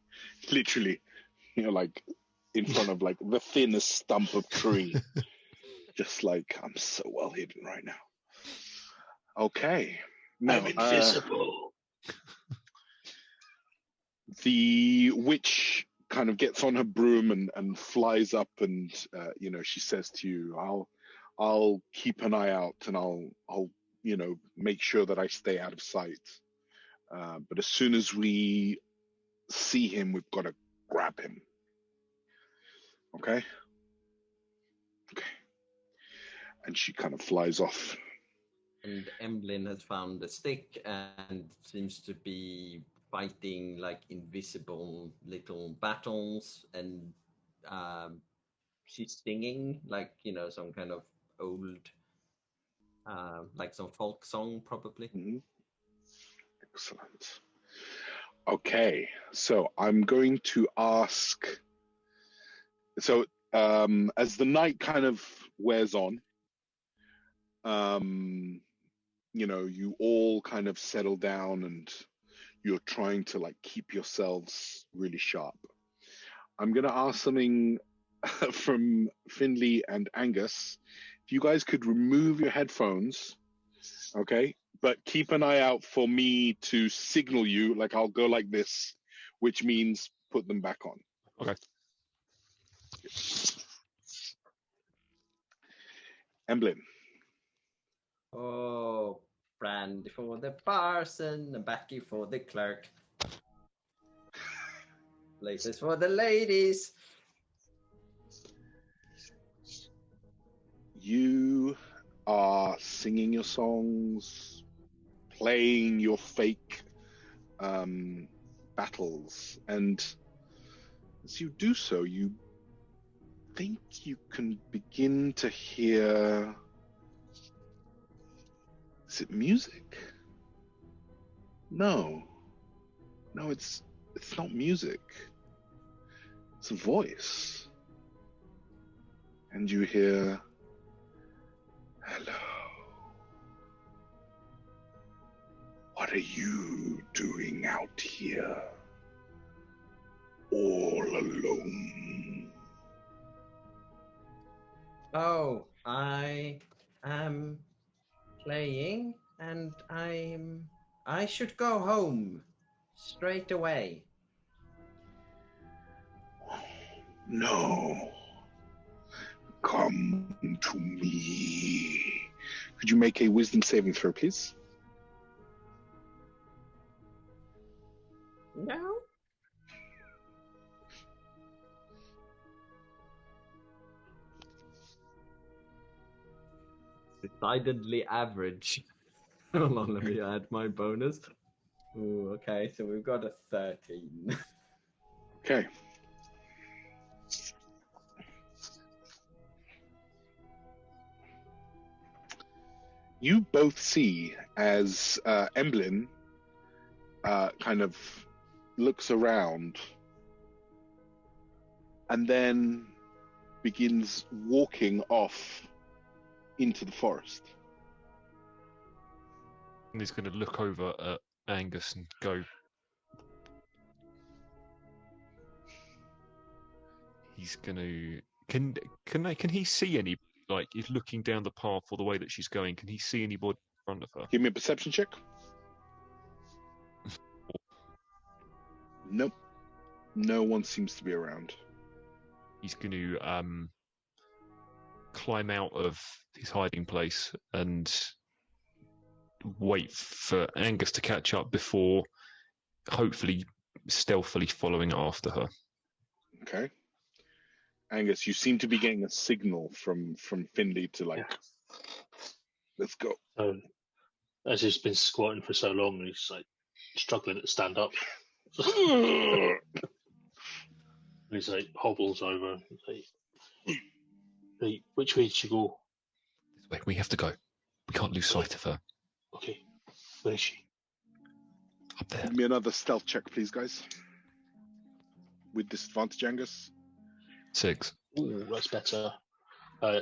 [SPEAKER 1] Literally, like in front of like the thinnest stump of tree. Just like, I'm so well hidden right now. Okay. Now,
[SPEAKER 4] I'm invisible.
[SPEAKER 1] The witch kind of gets on her broom and flies up, and she says to you, I'll keep an eye out, and I'll make sure that I stay out of sight. But as soon as we see him, we've got to grab him. Okay? Okay. And she kind of flies off.
[SPEAKER 3] And Emblyn has found a stick and seems to be fighting like invisible little battles, and she's singing like some kind of old like some folk song probably.
[SPEAKER 1] Mm-hmm. Excellent. Okay, so I'm going to ask, so as the night kind of wears on, you all kind of settle down and you're trying to like keep yourselves really sharp. I'm going to ask something from Finley and Angus. If you guys could remove your headphones, okay? But keep an eye out for me to signal you, like I'll go like this, which means put them back on.
[SPEAKER 2] Okay.
[SPEAKER 1] Emblyn.
[SPEAKER 3] Oh, brandy for the parson and Becky for the clerk. Laces for the ladies.
[SPEAKER 1] You are singing your songs, playing your fake battles, and as you do so, you think you can begin to hear... Is it music? No, it's not music. It's a voice. And you hear, "Hello. What are you doing out here? All alone?"
[SPEAKER 3] Oh, I am playing, and I should go home straight away.
[SPEAKER 1] No. Come to me. Could you make a wisdom saving throw, please?
[SPEAKER 3] No. Decidedly average. Hold on, let me add my bonus. Ooh, okay, so we've got a 13.
[SPEAKER 1] Okay. You both see as Emblyn kind of looks around and then begins walking off into the forest.
[SPEAKER 2] And he's going to look over at Angus and go. He's going to. Can he see any? Like, he's looking down the path or the way that she's going. Can he see anybody in front of her?
[SPEAKER 1] Give me a perception check. Nope. No one seems to be around.
[SPEAKER 2] He's going to climb out of his hiding place and wait for Angus to catch up before hopefully stealthily following after her.
[SPEAKER 1] Okay. Angus, you seem to be getting a signal from Finley to let's go.
[SPEAKER 4] As he's been squatting for so long, he's like struggling to stand up. He's like hobbles over. He's like, hey, which way did she go?
[SPEAKER 2] This way. We have to go. We can't lose sight of her.
[SPEAKER 4] Okay, where is she?
[SPEAKER 2] Up there.
[SPEAKER 1] Give me another stealth check, please, guys. With disadvantage, Angus.
[SPEAKER 2] 6.
[SPEAKER 4] Ooh, that's better.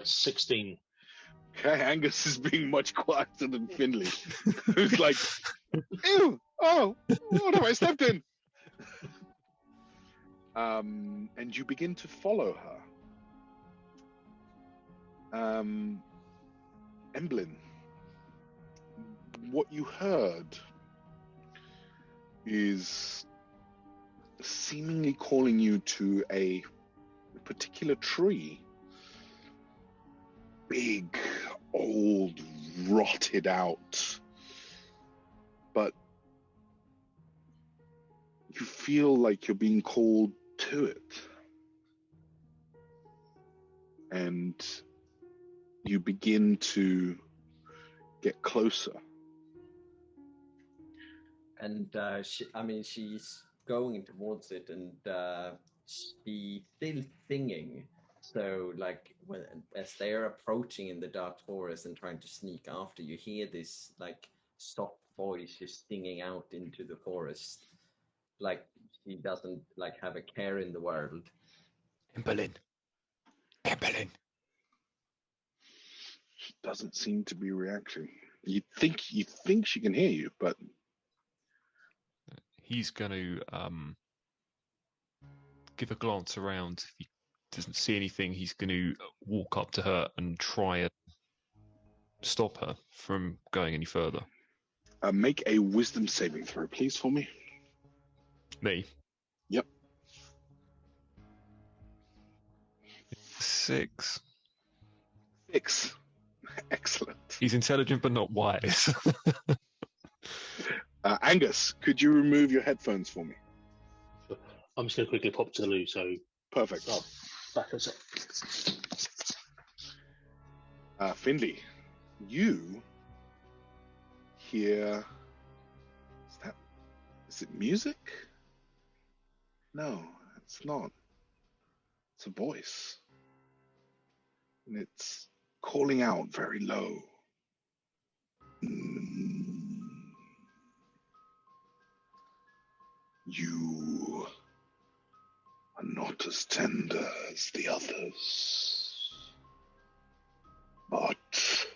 [SPEAKER 4] 16.
[SPEAKER 1] Okay, Angus is being much quieter than Finley, who's like, ew, oh, what have I stepped in? And you begin to follow her. Emblem, what you heard is seemingly calling you to a particular tree. Big, old, rotted out. But you feel like you're being called to it. And you begin to get closer.
[SPEAKER 3] And she's going towards it, and she's still singing. So, like, as they are approaching in the dark forest and trying to sneak after, you hear this like soft voice just singing out into the forest, like she doesn't like have a care in the world.
[SPEAKER 2] Emberlin.
[SPEAKER 1] She doesn't seem to be reacting. You think she can hear you, but
[SPEAKER 2] he's going to give a glance around. If he doesn't see anything, he's going to walk up to her and try and stop her from going any further.
[SPEAKER 1] Make a wisdom saving throw, please, for me.
[SPEAKER 2] Me?
[SPEAKER 1] Yep.
[SPEAKER 2] 6.
[SPEAKER 1] 6. Excellent.
[SPEAKER 2] He's intelligent but not wise.
[SPEAKER 1] Angus, could you remove your headphones for me?
[SPEAKER 4] I'm just going to quickly pop to the loo, so...
[SPEAKER 1] Perfect.
[SPEAKER 4] Oh, back us up.
[SPEAKER 1] Finley, you hear... Is it music? No, it's not. It's a voice. And it's calling out very low. You are not as tender as the others, but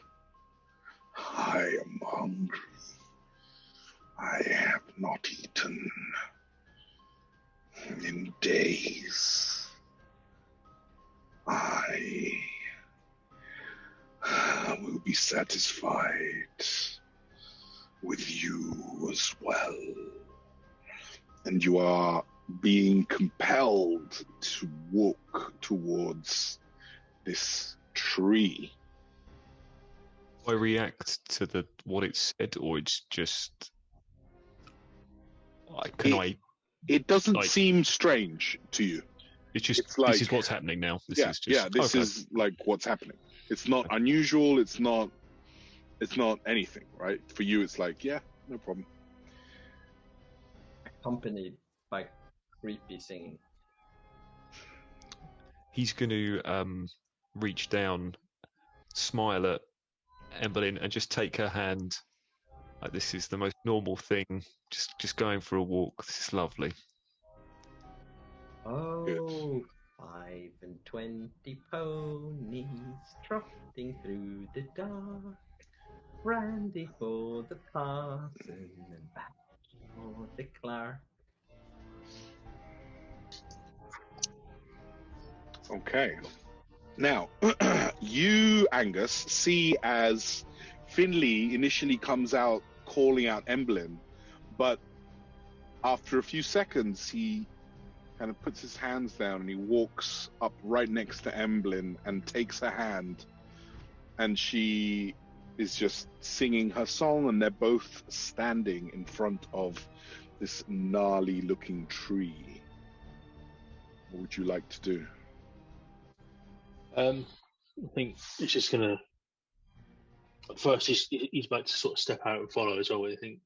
[SPEAKER 1] I am hungry. I have not eaten in days. I will be satisfied with you as well. And you are being compelled to walk towards this tree.
[SPEAKER 2] Do I react to what it said, or it's just...
[SPEAKER 1] It doesn't seem strange to you.
[SPEAKER 2] It's just,
[SPEAKER 1] it's like,
[SPEAKER 2] this is what's happening now. This
[SPEAKER 1] is like what's happening. It's not unusual. It's not anything, right? For you, it's like, yeah, no problem.
[SPEAKER 3] Accompanied by creepy singing.
[SPEAKER 2] He's going to reach down, smile at Emberlin, and just take her hand. Like, this is the most normal thing. Just going for a walk. This is lovely.
[SPEAKER 3] Oh,
[SPEAKER 1] Good.
[SPEAKER 3] 5 and 20 ponies trotting through the dark. Brandy for the parson and back for the clerk.
[SPEAKER 1] Okay. Now, you, Angus, see as Finley initially comes out calling out Emblem, but after a few seconds, he kind of puts his hands down and he walks up right next to Emblem and takes her hand, and she is just singing her song, and they're both standing in front of this gnarly looking tree. What would you like to do?
[SPEAKER 4] I think it's just gonna. At first, he's about to sort of step out and follow as well. I think,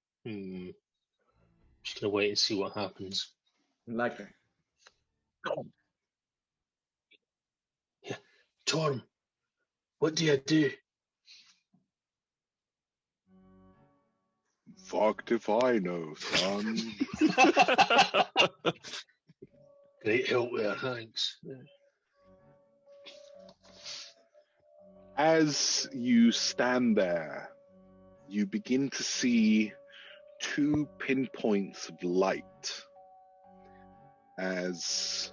[SPEAKER 4] Just gonna wait and see what happens.
[SPEAKER 3] Like,
[SPEAKER 4] Yeah, Torm, what do you do?
[SPEAKER 1] Fucked if I know, son.
[SPEAKER 4] Great help there, thanks.
[SPEAKER 1] As you stand there, you begin to see 2 pinpoints of light as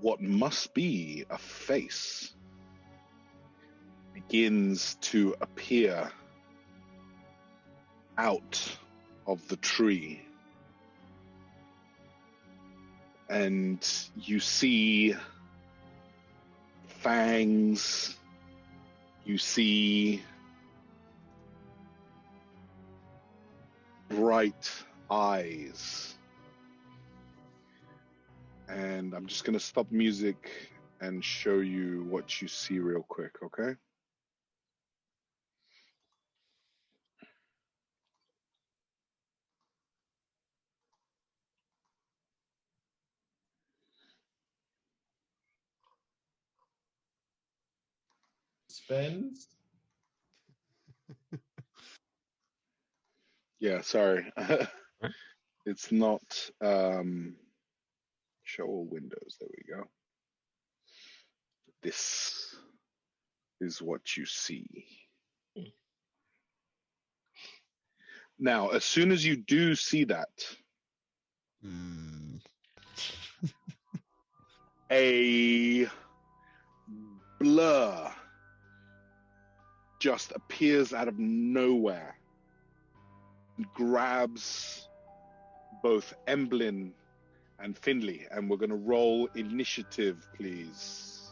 [SPEAKER 1] what must be a face begins to appear out of the tree. And you see fangs, you see bright eyes. And I'm just going to stop music and show you what you see real quick, okay?
[SPEAKER 3] spins.
[SPEAKER 1] Yeah, sorry. It's not show all windows. There we go. This is what you see. Now, as soon as you do see that, a blur just appears out of nowhere and grabs both Emblin and Finley, and we're going to roll initiative, please.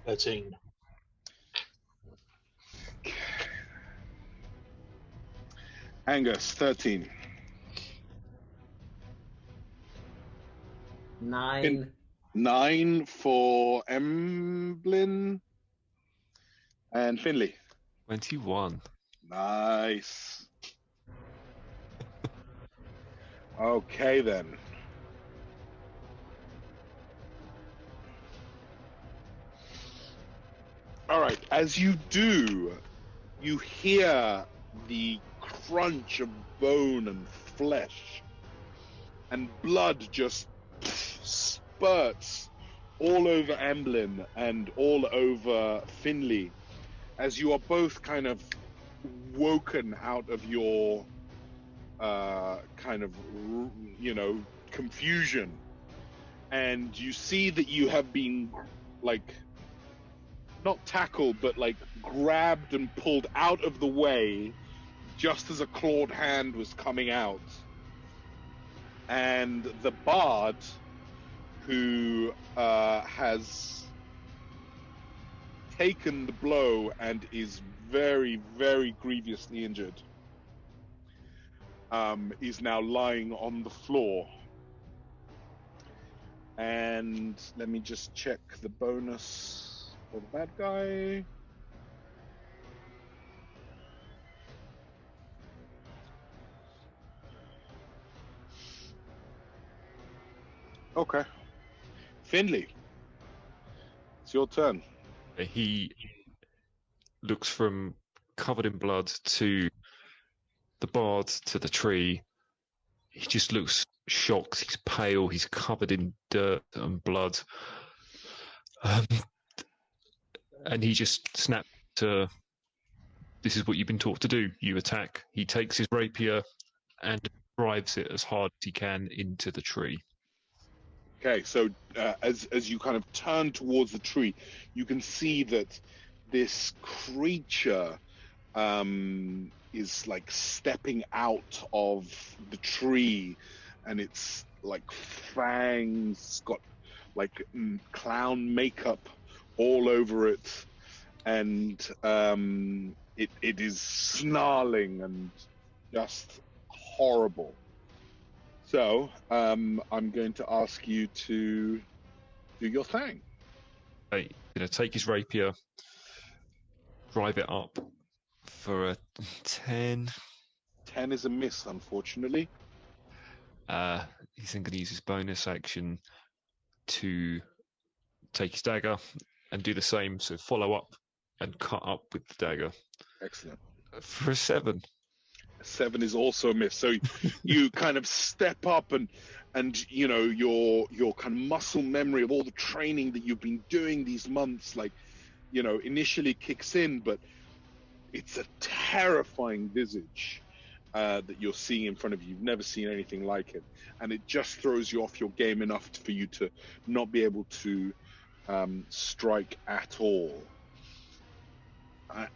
[SPEAKER 4] 13.
[SPEAKER 1] Angus, 13.
[SPEAKER 3] 9.
[SPEAKER 1] 9 for Emblin and Finley.
[SPEAKER 2] 21.
[SPEAKER 1] Nice. Okay, then. All right, as you do, you hear the crunch of bone and flesh, and blood just spurts all over Emblin and all over Finley, as you are both kind of woken out of your confusion, and you see that you have been not tackled, but grabbed and pulled out of the way just as a clawed hand was coming out. And the bard, who has taken the blow and is very, very grievously injured, is now lying on the floor. And let me just check the bonus for the bad guy. Okay. Finley, it's your turn.
[SPEAKER 2] He looks from covered in blood to the bard to the tree. He just looks shocked. He's pale. He's covered in dirt and blood. And he just snapped to, this is what you've been taught to do. You attack. He takes his rapier and drives it as hard as he can into the tree.
[SPEAKER 1] Okay, so as you kind of turn towards the tree, you can see that this creature is stepping out of the tree, and it's fangs, got clown makeup all over it, and it is snarling and just horrible. So I'm going to ask you to do your thing.
[SPEAKER 2] He's going to take his rapier, drive it up for a 10.
[SPEAKER 1] 10 is a miss, unfortunately.
[SPEAKER 2] He's then going to use his bonus action to take his dagger and do the same. So follow up and cut up with the dagger.
[SPEAKER 1] Excellent.
[SPEAKER 2] For a 7.
[SPEAKER 1] 7 is also a miss. So you kind of step up and you know your kind of muscle memory of all the training that you've been doing these months, like, you know, initially kicks in, but it's a terrifying visage that you're seeing in front of you. You've never seen anything like it, and it just throws you off your game enough for you to not be able to strike at all.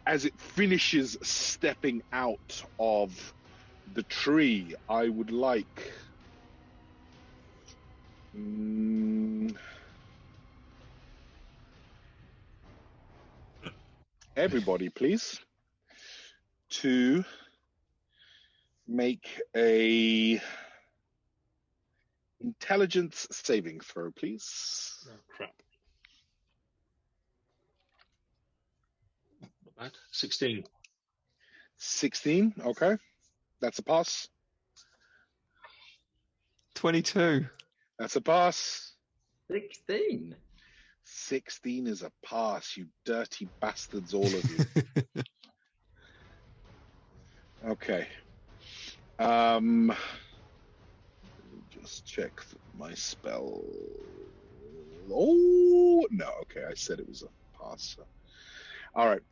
[SPEAKER 1] As it finishes stepping out of the tree, I would like everybody, please, to make a intelligence saving throw, please.
[SPEAKER 4] Oh, crap. Not bad. 16.
[SPEAKER 1] 16, okay. That's a pass.
[SPEAKER 2] 22.
[SPEAKER 1] That's a pass.
[SPEAKER 3] 16.
[SPEAKER 1] 16 is a pass, you dirty bastards, all of you. Okay. Let me just check my spell. Oh, no, okay, I said it was a pass. So. All right.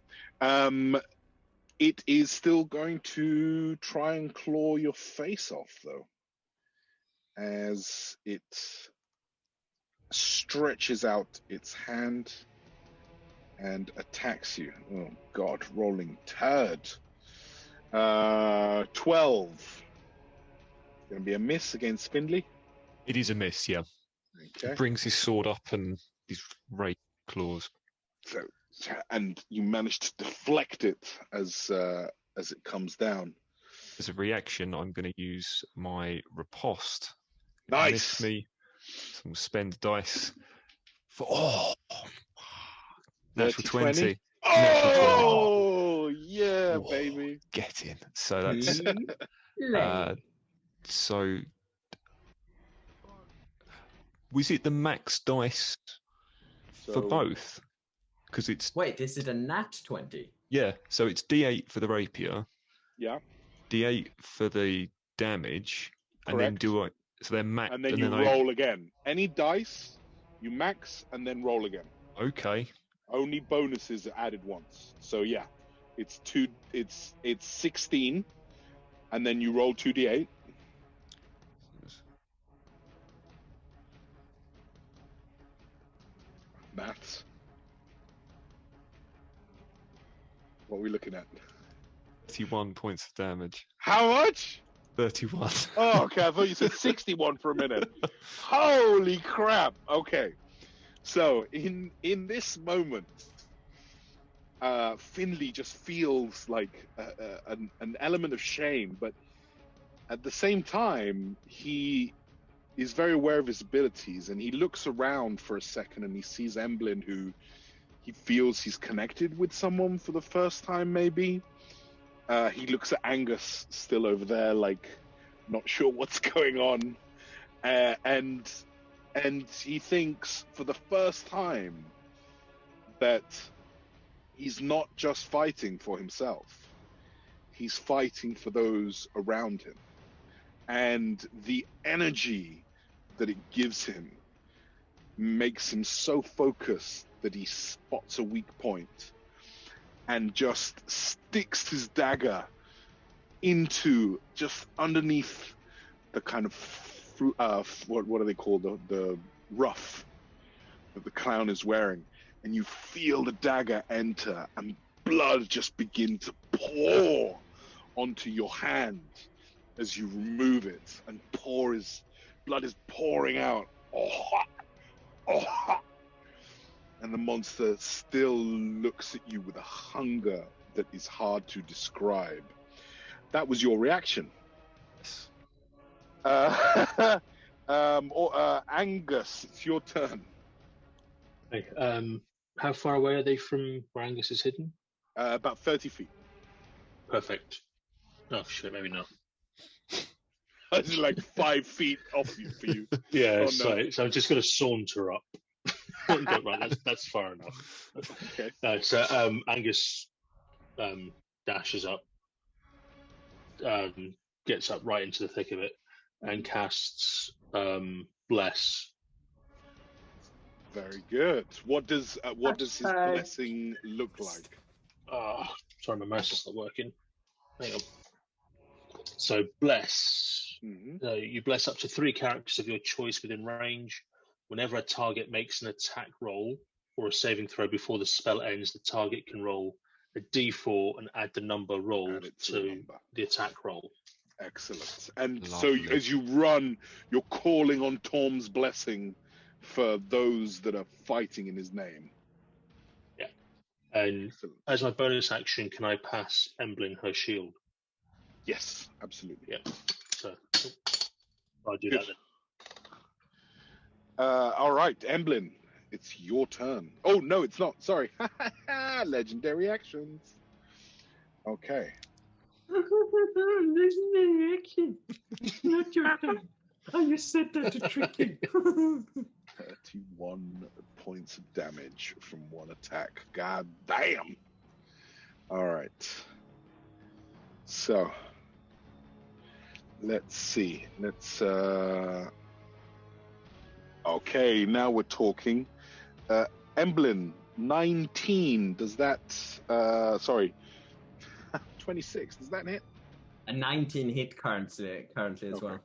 [SPEAKER 1] It is still going to try and claw your face off, though, as it stretches out its hand and attacks you. Oh, God, rolling turd. 12. Going to be a miss against Findley.
[SPEAKER 2] It is a miss, yeah.
[SPEAKER 1] Okay.
[SPEAKER 2] He brings his sword up and his ray claws.
[SPEAKER 1] So, and you manage to deflect it as it comes down.
[SPEAKER 2] As a reaction, I'm going to use my riposte.
[SPEAKER 1] Nice.
[SPEAKER 2] Miss me. So we'll spend dice for natural 20.
[SPEAKER 1] Oh, yeah,
[SPEAKER 2] Whoa,
[SPEAKER 1] baby.
[SPEAKER 2] Get in. So that's so. Was it the max dice for both? Because it's
[SPEAKER 3] wait, is it a nat 20?
[SPEAKER 2] Yeah, so it's D8 for the rapier.
[SPEAKER 1] Yeah.
[SPEAKER 2] D8 for the damage,
[SPEAKER 1] Correct.
[SPEAKER 2] and then do I? So they're max,
[SPEAKER 1] and then you roll again. Any dice, you max and then roll again.
[SPEAKER 2] Okay.
[SPEAKER 1] Only bonuses are added once. So yeah, it's 16, and then you roll 2d8. Maths. What are we looking at?
[SPEAKER 2] 31 points of damage.
[SPEAKER 1] How much?
[SPEAKER 2] 31.
[SPEAKER 1] Oh, okay. I thought you said 61 for a minute. Holy crap. Okay. So in this moment, Findley just feels like an element of shame, but at the same time, he is very aware of his abilities, and he looks around for a second and he sees Emblyn, who he feels he's connected with someone for the first time, maybe. He looks at Angus still over there, like, not sure what's going on. And he thinks for the first time that he's not just fighting for himself. He's fighting for those around him. And the energy that it gives him makes him so focused that he spots a weak point and just sticks his dagger into just underneath the kind of what are they called, the ruff that the clown is wearing, and you feel the dagger enter and blood just begin to pour onto your hand as you remove it, and blood is pouring out. And the monster still looks at you with a hunger that is hard to describe. That was your reaction. Angus, it's your turn.
[SPEAKER 4] Okay, how far away are they from where Angus is hidden?
[SPEAKER 1] About 30 feet.
[SPEAKER 4] Perfect. Oh shit, maybe not.
[SPEAKER 1] It's like 5 feet off you for you.
[SPEAKER 4] Yeah,
[SPEAKER 1] Oh,
[SPEAKER 4] so,
[SPEAKER 1] no.
[SPEAKER 4] so I'm just going to saunter up. Go, right, that's far enough.
[SPEAKER 1] Okay.
[SPEAKER 4] So Angus dashes up, gets up right into the thick of it, and casts Bless.
[SPEAKER 1] Very good. What does his blessing look like?
[SPEAKER 4] Sorry, my mouse is not working. Hang on. So Bless.
[SPEAKER 1] Mm-hmm.
[SPEAKER 4] You bless up to 3 characters of your choice within range. Whenever a target makes an attack roll or a saving throw before the spell ends, the target can roll a d4 and add the number rolled to the attack roll.
[SPEAKER 1] Excellent. And
[SPEAKER 2] Lovely.
[SPEAKER 1] so as you run, you're calling on Tom's blessing for those that are fighting in his name.
[SPEAKER 4] Yeah. And
[SPEAKER 1] Excellent.
[SPEAKER 4] as my bonus action, can I pass Emblem her shield?
[SPEAKER 1] Yes, absolutely.
[SPEAKER 4] Yeah. So I'll do
[SPEAKER 1] Good.
[SPEAKER 4] that then.
[SPEAKER 1] All right, Emblem, it's your turn. Oh, no, it's not. Sorry. Legendary actions. Okay.
[SPEAKER 3] Legendary action. Not your turn. Oh, you said that to trick you.
[SPEAKER 1] 31 points of damage from one attack. God damn. All right. So, let's see. Okay, now we're talking. Emblem, 19. Does that... sorry. 26. Does that hit?
[SPEAKER 3] A 19 hit currently as well.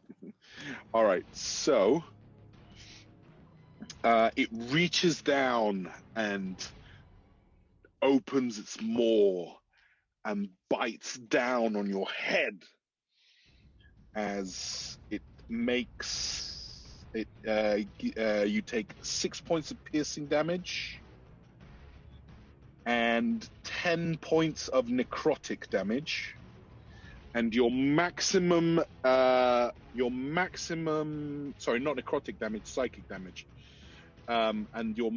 [SPEAKER 1] All right, so... it reaches down and opens its maw and bites down on your head as it makes... you take 6 points of piercing damage and 10 points of necrotic damage, and your maximum sorry, not necrotic damage, psychic damage, and your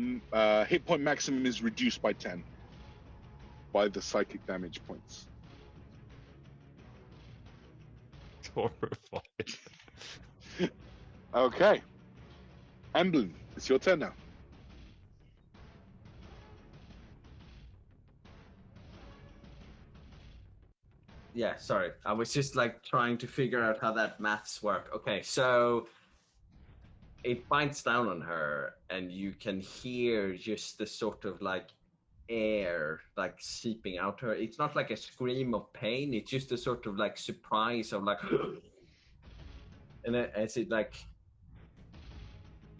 [SPEAKER 1] hit point maximum is reduced by 10 by the psychic damage points.
[SPEAKER 2] Horrified.
[SPEAKER 1] Okay. Emblem, it's your turn now.
[SPEAKER 3] Yeah, sorry. I was just like trying to figure out how that maths work. Okay, so it bites down on her and you can hear just the sort of like air like seeping out her. It's not like a scream of pain, it's just a sort of like surprise of like and then as it like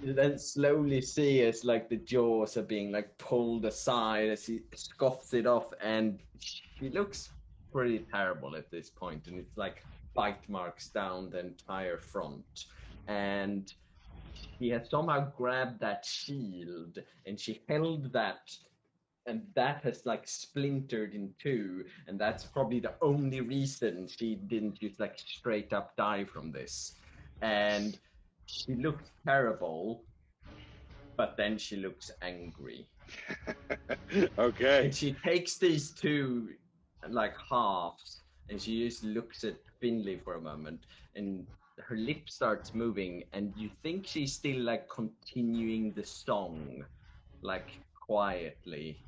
[SPEAKER 3] you then slowly see as like the jaws are being like pulled aside as he scoffs it off, and she looks pretty terrible at this point, and it's like bite marks down the entire front, and he has somehow grabbed that shield and she held that, and that has like splintered in two, and that's probably the only reason she didn't just like straight up die from this. And she looks terrible, but then she looks angry.
[SPEAKER 1] Okay.
[SPEAKER 3] And she takes these two like halves and she just looks at Finley for a moment, and her lip starts moving, and you think she's still like continuing the song like quietly.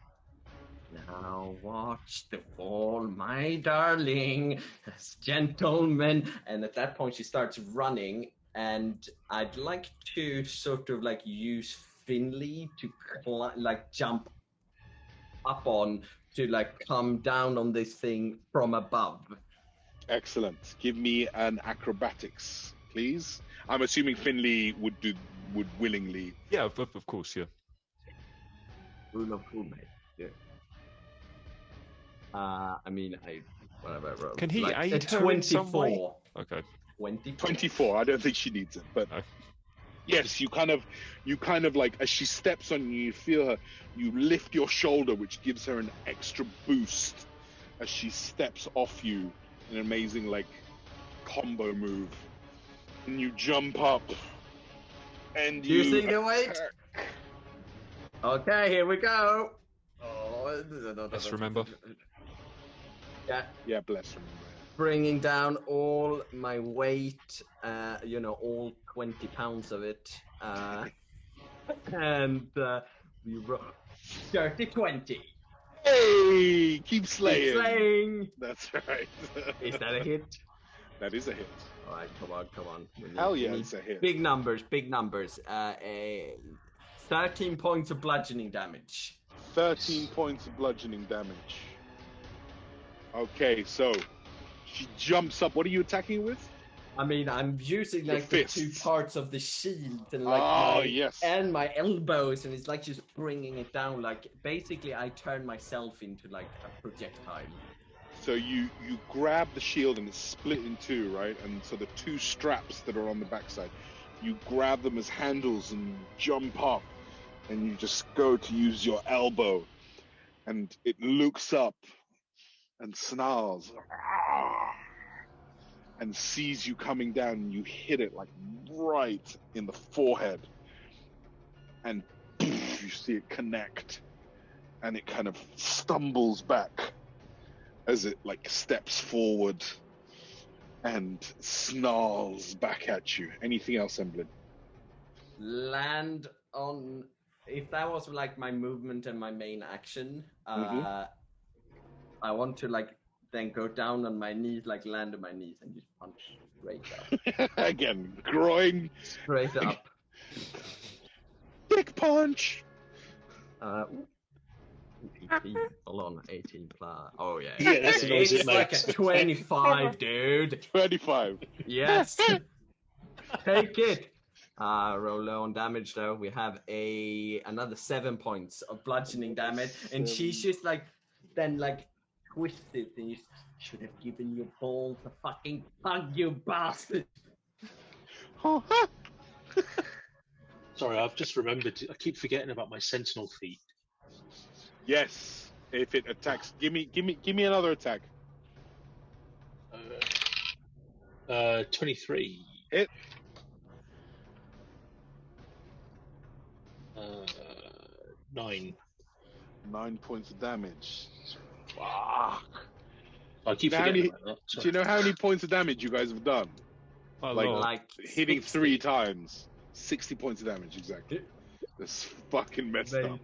[SPEAKER 3] Now watch the fall, my darling, as gentlemen. And at that point she starts running, and I'd like to sort of like use Finley to like jump up on to like come down on this thing from above.
[SPEAKER 1] Excellent. Give me an acrobatics, please. I'm assuming Finley would willingly.
[SPEAKER 2] Yeah, of course, yeah.
[SPEAKER 3] Rule of cool, mate. Yeah. I mean, whatever I wrote.
[SPEAKER 2] Can he
[SPEAKER 3] like,
[SPEAKER 2] aid her in some way?
[SPEAKER 3] 24.
[SPEAKER 2] Okay.
[SPEAKER 1] 24. I don't think she needs it, but
[SPEAKER 2] No.
[SPEAKER 1] yes, you kind of like as she steps on you, you feel her. You lift your shoulder, which gives her an extra boost as she steps off you. An amazing like combo move, and you jump up, and you
[SPEAKER 3] using the weight. Okay, here we go.
[SPEAKER 2] Let's remember.
[SPEAKER 1] Yeah, bless him.
[SPEAKER 3] Bringing down all my weight, all 20 pounds of it. And we roll dirty 20.
[SPEAKER 1] Hey, keep slaying.
[SPEAKER 3] Keep slaying.
[SPEAKER 1] That's right.
[SPEAKER 3] Is that a hit?
[SPEAKER 1] That is a hit.
[SPEAKER 3] All right, come on.
[SPEAKER 1] Hell yeah, it's a hit.
[SPEAKER 3] Big numbers. 13 points of bludgeoning damage.
[SPEAKER 1] 13 points of bludgeoning damage. Okay, so she jumps up. What are you attacking with?
[SPEAKER 3] I mean, I'm using like the two parts of the shield and like and my elbows, and it's like just bringing it down. Like basically, I turn myself into like a projectile.
[SPEAKER 1] So you grab the shield and it's split in two, right? And so the two straps that are on the backside, you grab them as handles and jump up, and you just go to use your elbow, and it looks up and snarls. And sees you coming down, and you hit it like right in the forehead, and you see it connect, and it kind of stumbles back as it like steps forward and snarls back at you. Anything else, Emblem?
[SPEAKER 3] Land on. If that was like my movement and my main action, I want to like. Then go down on my knees, like land on my knees, and just punch straight up.
[SPEAKER 1] Again, groin.
[SPEAKER 3] Straight up.
[SPEAKER 1] Dick punch.
[SPEAKER 3] 18. Hold on, 18 plus. Oh yeah.
[SPEAKER 4] Yeah, that's the noise
[SPEAKER 3] it's
[SPEAKER 4] it
[SPEAKER 3] like
[SPEAKER 4] makes.
[SPEAKER 3] a 25, dude.
[SPEAKER 1] 25.
[SPEAKER 3] Yes. Take it. Roll low on damage though. We have another 7 points of bludgeoning damage, and she's just like, then like. Twisted, and you should have given your balls a fucking hug, you bastard.
[SPEAKER 4] Sorry, I've just remembered. I keep forgetting about my sentinel feat.
[SPEAKER 1] Yes, if it attacks, give me another attack.
[SPEAKER 4] 23.
[SPEAKER 1] Hit.
[SPEAKER 4] 9.
[SPEAKER 1] 9 points of damage. Fuck.
[SPEAKER 4] I keep forgetting about that.
[SPEAKER 1] Do you know how many points of damage you guys have done?
[SPEAKER 3] Like
[SPEAKER 1] hitting
[SPEAKER 3] 60.
[SPEAKER 1] 3 times. 60 points of damage, exactly. That's fucking messed up.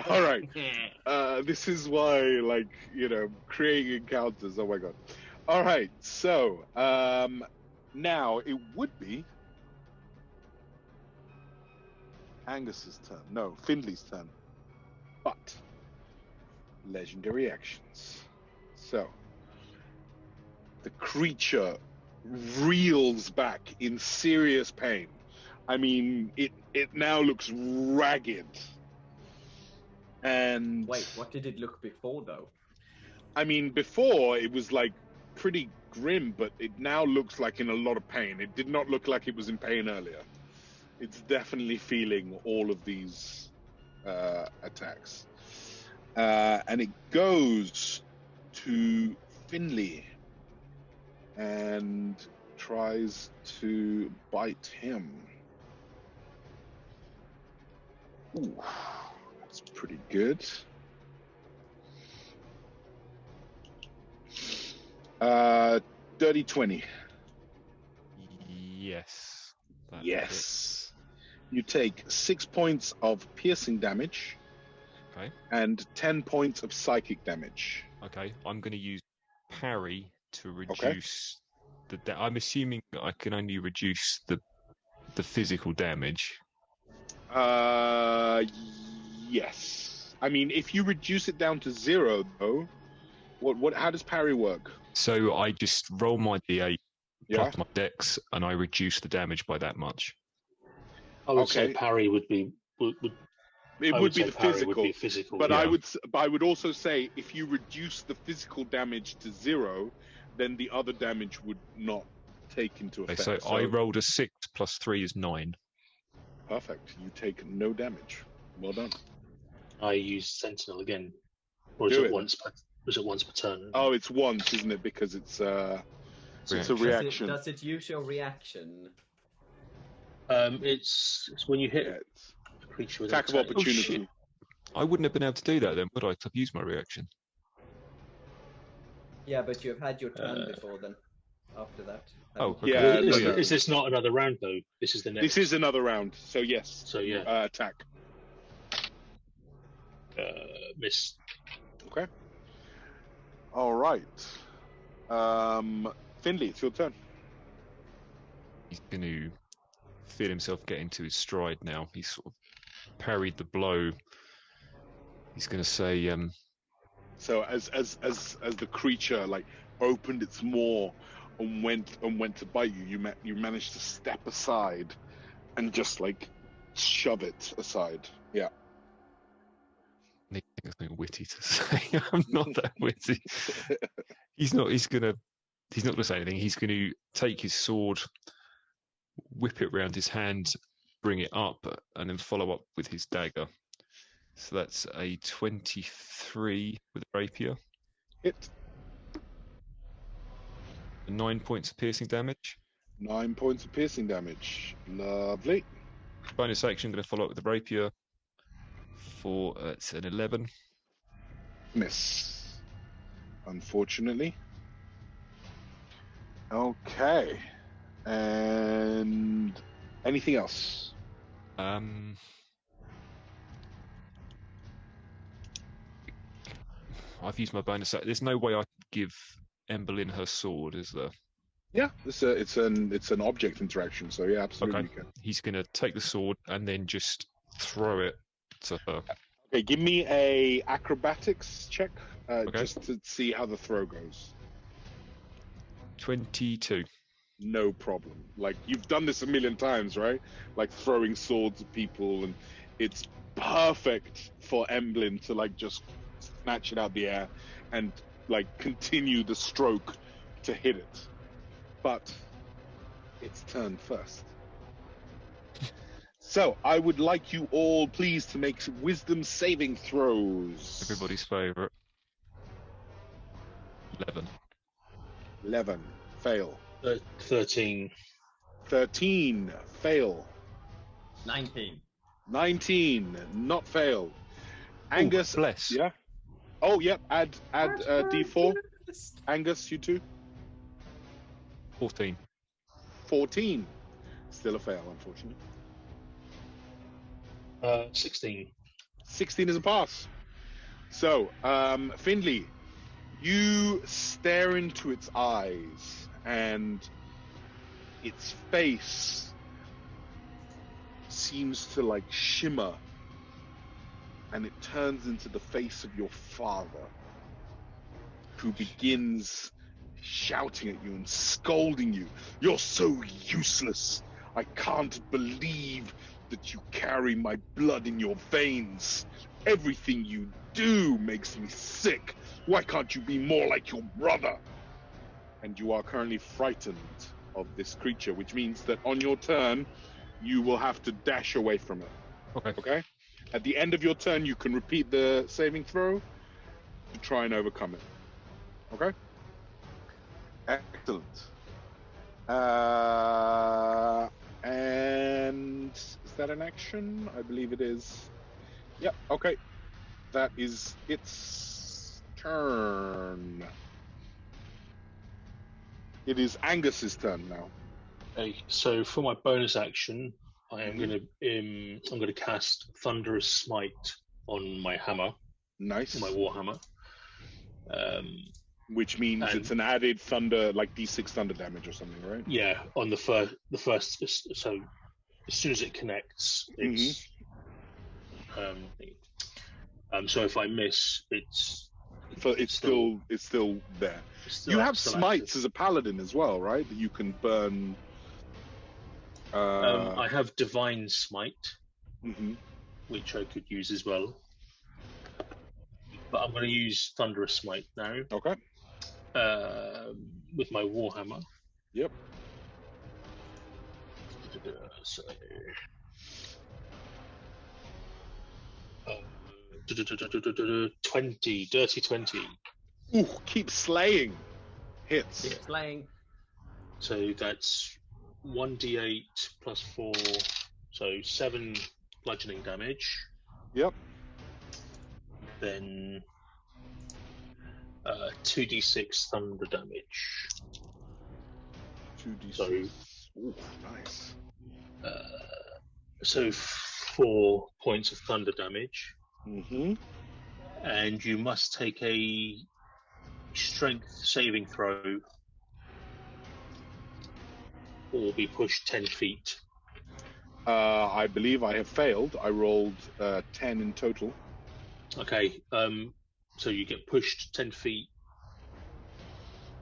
[SPEAKER 1] All right. This is why, like, creating encounters. Oh my god. All right. So, now it would be Angus's turn. No, Findley's turn. But legendary actions. So the creature reels back in serious pain. I mean, it now looks ragged. And
[SPEAKER 3] wait, what did it look before though?
[SPEAKER 1] I mean, before it was like pretty grim, but it now looks like in a lot of pain. It did not look like it was in pain earlier. It's definitely feeling all of these attacks. And it goes to Finley and tries to bite him. Ooh, that's pretty good. Dirty 20.
[SPEAKER 2] Yes.
[SPEAKER 1] Yes. You take 6 points of piercing damage.
[SPEAKER 2] Okay.
[SPEAKER 1] And 10 points of psychic damage.
[SPEAKER 2] Okay, I'm going to use parry to reduce the. I'm assuming I can only reduce the physical damage.
[SPEAKER 1] Yes. I mean, if you reduce it down to 0, though, what? How does parry work?
[SPEAKER 2] So I just roll my d8
[SPEAKER 1] Yeah.
[SPEAKER 2] plus my dex, and I reduce the damage by that much.
[SPEAKER 4] I would say parry would be.
[SPEAKER 1] It would be the
[SPEAKER 4] physical.
[SPEAKER 1] But yeah. I would also say if you reduce the physical damage to 0, then the other damage would not take into effect.
[SPEAKER 2] So I rolled a 6 plus 3 is 9.
[SPEAKER 1] Perfect. You take no damage. Well done.
[SPEAKER 4] I use Sentinel again. Or is it once per turn?
[SPEAKER 1] Oh, it's once, isn't it? Because it's a reaction.
[SPEAKER 3] Does it use your reaction?
[SPEAKER 4] It's when you hit a creature with
[SPEAKER 1] attack of opportunity.
[SPEAKER 2] I wouldn't have been able to do that then, would I? I've used my reaction.
[SPEAKER 3] Yeah, but you've had your turn before then. After that.
[SPEAKER 2] Oh, okay.
[SPEAKER 1] Yeah.
[SPEAKER 4] Is this not another round though? This is the next.
[SPEAKER 1] This is another round. So yes.
[SPEAKER 4] So yeah.
[SPEAKER 1] Attack.
[SPEAKER 4] Miss.
[SPEAKER 1] Okay. All right. Finley, it's your turn.
[SPEAKER 2] He's going to feel himself get into his stride now. He's sort of parried the blow. He's going to say,
[SPEAKER 1] So as the creature like opened its maw and went to bite you, you managed to step aside and just like shove it aside. Yeah.
[SPEAKER 2] I think there's something witty to say. I'm not that witty. He's not gonna say anything. He's going to take his sword, whip it round his hand, bring it up, and then follow up with his dagger. So that's a 23 with a rapier.
[SPEAKER 1] Hit.
[SPEAKER 2] 9 points of piercing damage.
[SPEAKER 1] 9 points of piercing damage. Lovely.
[SPEAKER 2] Bonus action, going to follow up with the rapier for it's an 11.
[SPEAKER 1] Miss. Unfortunately. Okay. And anything else?
[SPEAKER 2] I've used my bonus action. There's no way I could give Emberlyn her sword, is there?
[SPEAKER 1] Yeah, it's an object interaction, so yeah, absolutely.
[SPEAKER 2] Okay.
[SPEAKER 1] You can.
[SPEAKER 2] He's going to take the sword and then just throw it to her.
[SPEAKER 1] Okay, give me a acrobatics check,
[SPEAKER 2] Okay.
[SPEAKER 1] just to see how the throw goes.
[SPEAKER 2] 22.
[SPEAKER 1] No problem. Like, you've done this a million times, right? Like throwing swords at people, and it's perfect for Emblem to like just snatch it out the air and like continue the stroke to hit it. But it's turn first. So I would like you all, please, to make wisdom saving throws.
[SPEAKER 2] Everybody's favourite. 11.
[SPEAKER 1] 11. Fail.
[SPEAKER 4] 13.
[SPEAKER 1] 13. Fail.
[SPEAKER 3] 19.
[SPEAKER 1] 19. Not fail. Angus.
[SPEAKER 2] Bless.
[SPEAKER 1] Yeah. Oh, yep. Add D4. Angus, you too.
[SPEAKER 2] 14.
[SPEAKER 1] 14. Still a fail, unfortunately.
[SPEAKER 4] 16.
[SPEAKER 1] 16 is a pass. So, Findley, you stare into its eyes, and its face seems to like shimmer, and it turns into the face of your father, who begins shouting at you and scolding you. You're so useless. I can't believe that you carry my blood in your veins. Everything you do makes me sick. Why can't you be more like your brother? And you are currently frightened of this creature, which means that on your turn, you will have to dash away from it.
[SPEAKER 2] Okay.
[SPEAKER 1] Okay? At the end of your turn, you can repeat the saving throw to try and overcome it. Okay? Excellent. And is that an action? I believe it is. Yep, okay. That is its turn. It is Angus's turn now.
[SPEAKER 4] Okay, so for my bonus action, I am I'm going to cast Thunderous Smite on my hammer.
[SPEAKER 1] Nice.
[SPEAKER 4] My warhammer.
[SPEAKER 1] Which means it's an added thunder, like D6 thunder damage or something, right?
[SPEAKER 4] Yeah, on the first. So as soon as it connects, it's. So if I miss, it's
[SPEAKER 1] still there. You have smites
[SPEAKER 4] active.
[SPEAKER 1] as a paladin as well, right? That you can burn.
[SPEAKER 4] I have Divine Smite,
[SPEAKER 1] Mm-hmm.
[SPEAKER 4] which I could use as well. But I'm going to use Thunderous Smite now.
[SPEAKER 1] Okay.
[SPEAKER 4] With my warhammer.
[SPEAKER 1] Yep.
[SPEAKER 4] So, 20, dirty 20.
[SPEAKER 1] Ooh, keep slaying. Hits.
[SPEAKER 3] Keep slaying.
[SPEAKER 4] So that's 1d8 plus 4, so 7 bludgeoning damage.
[SPEAKER 1] Yep.
[SPEAKER 4] Then 2d6 thunder damage.
[SPEAKER 1] 2d6.
[SPEAKER 4] So,
[SPEAKER 1] Ooh, nice.
[SPEAKER 4] So 4 points of thunder damage.
[SPEAKER 1] Mm-hmm.
[SPEAKER 4] And you must take a strength saving throw or be pushed 10 feet.
[SPEAKER 1] I believe I have failed. I rolled 10 in total.
[SPEAKER 4] Okay, so you get pushed 10 feet,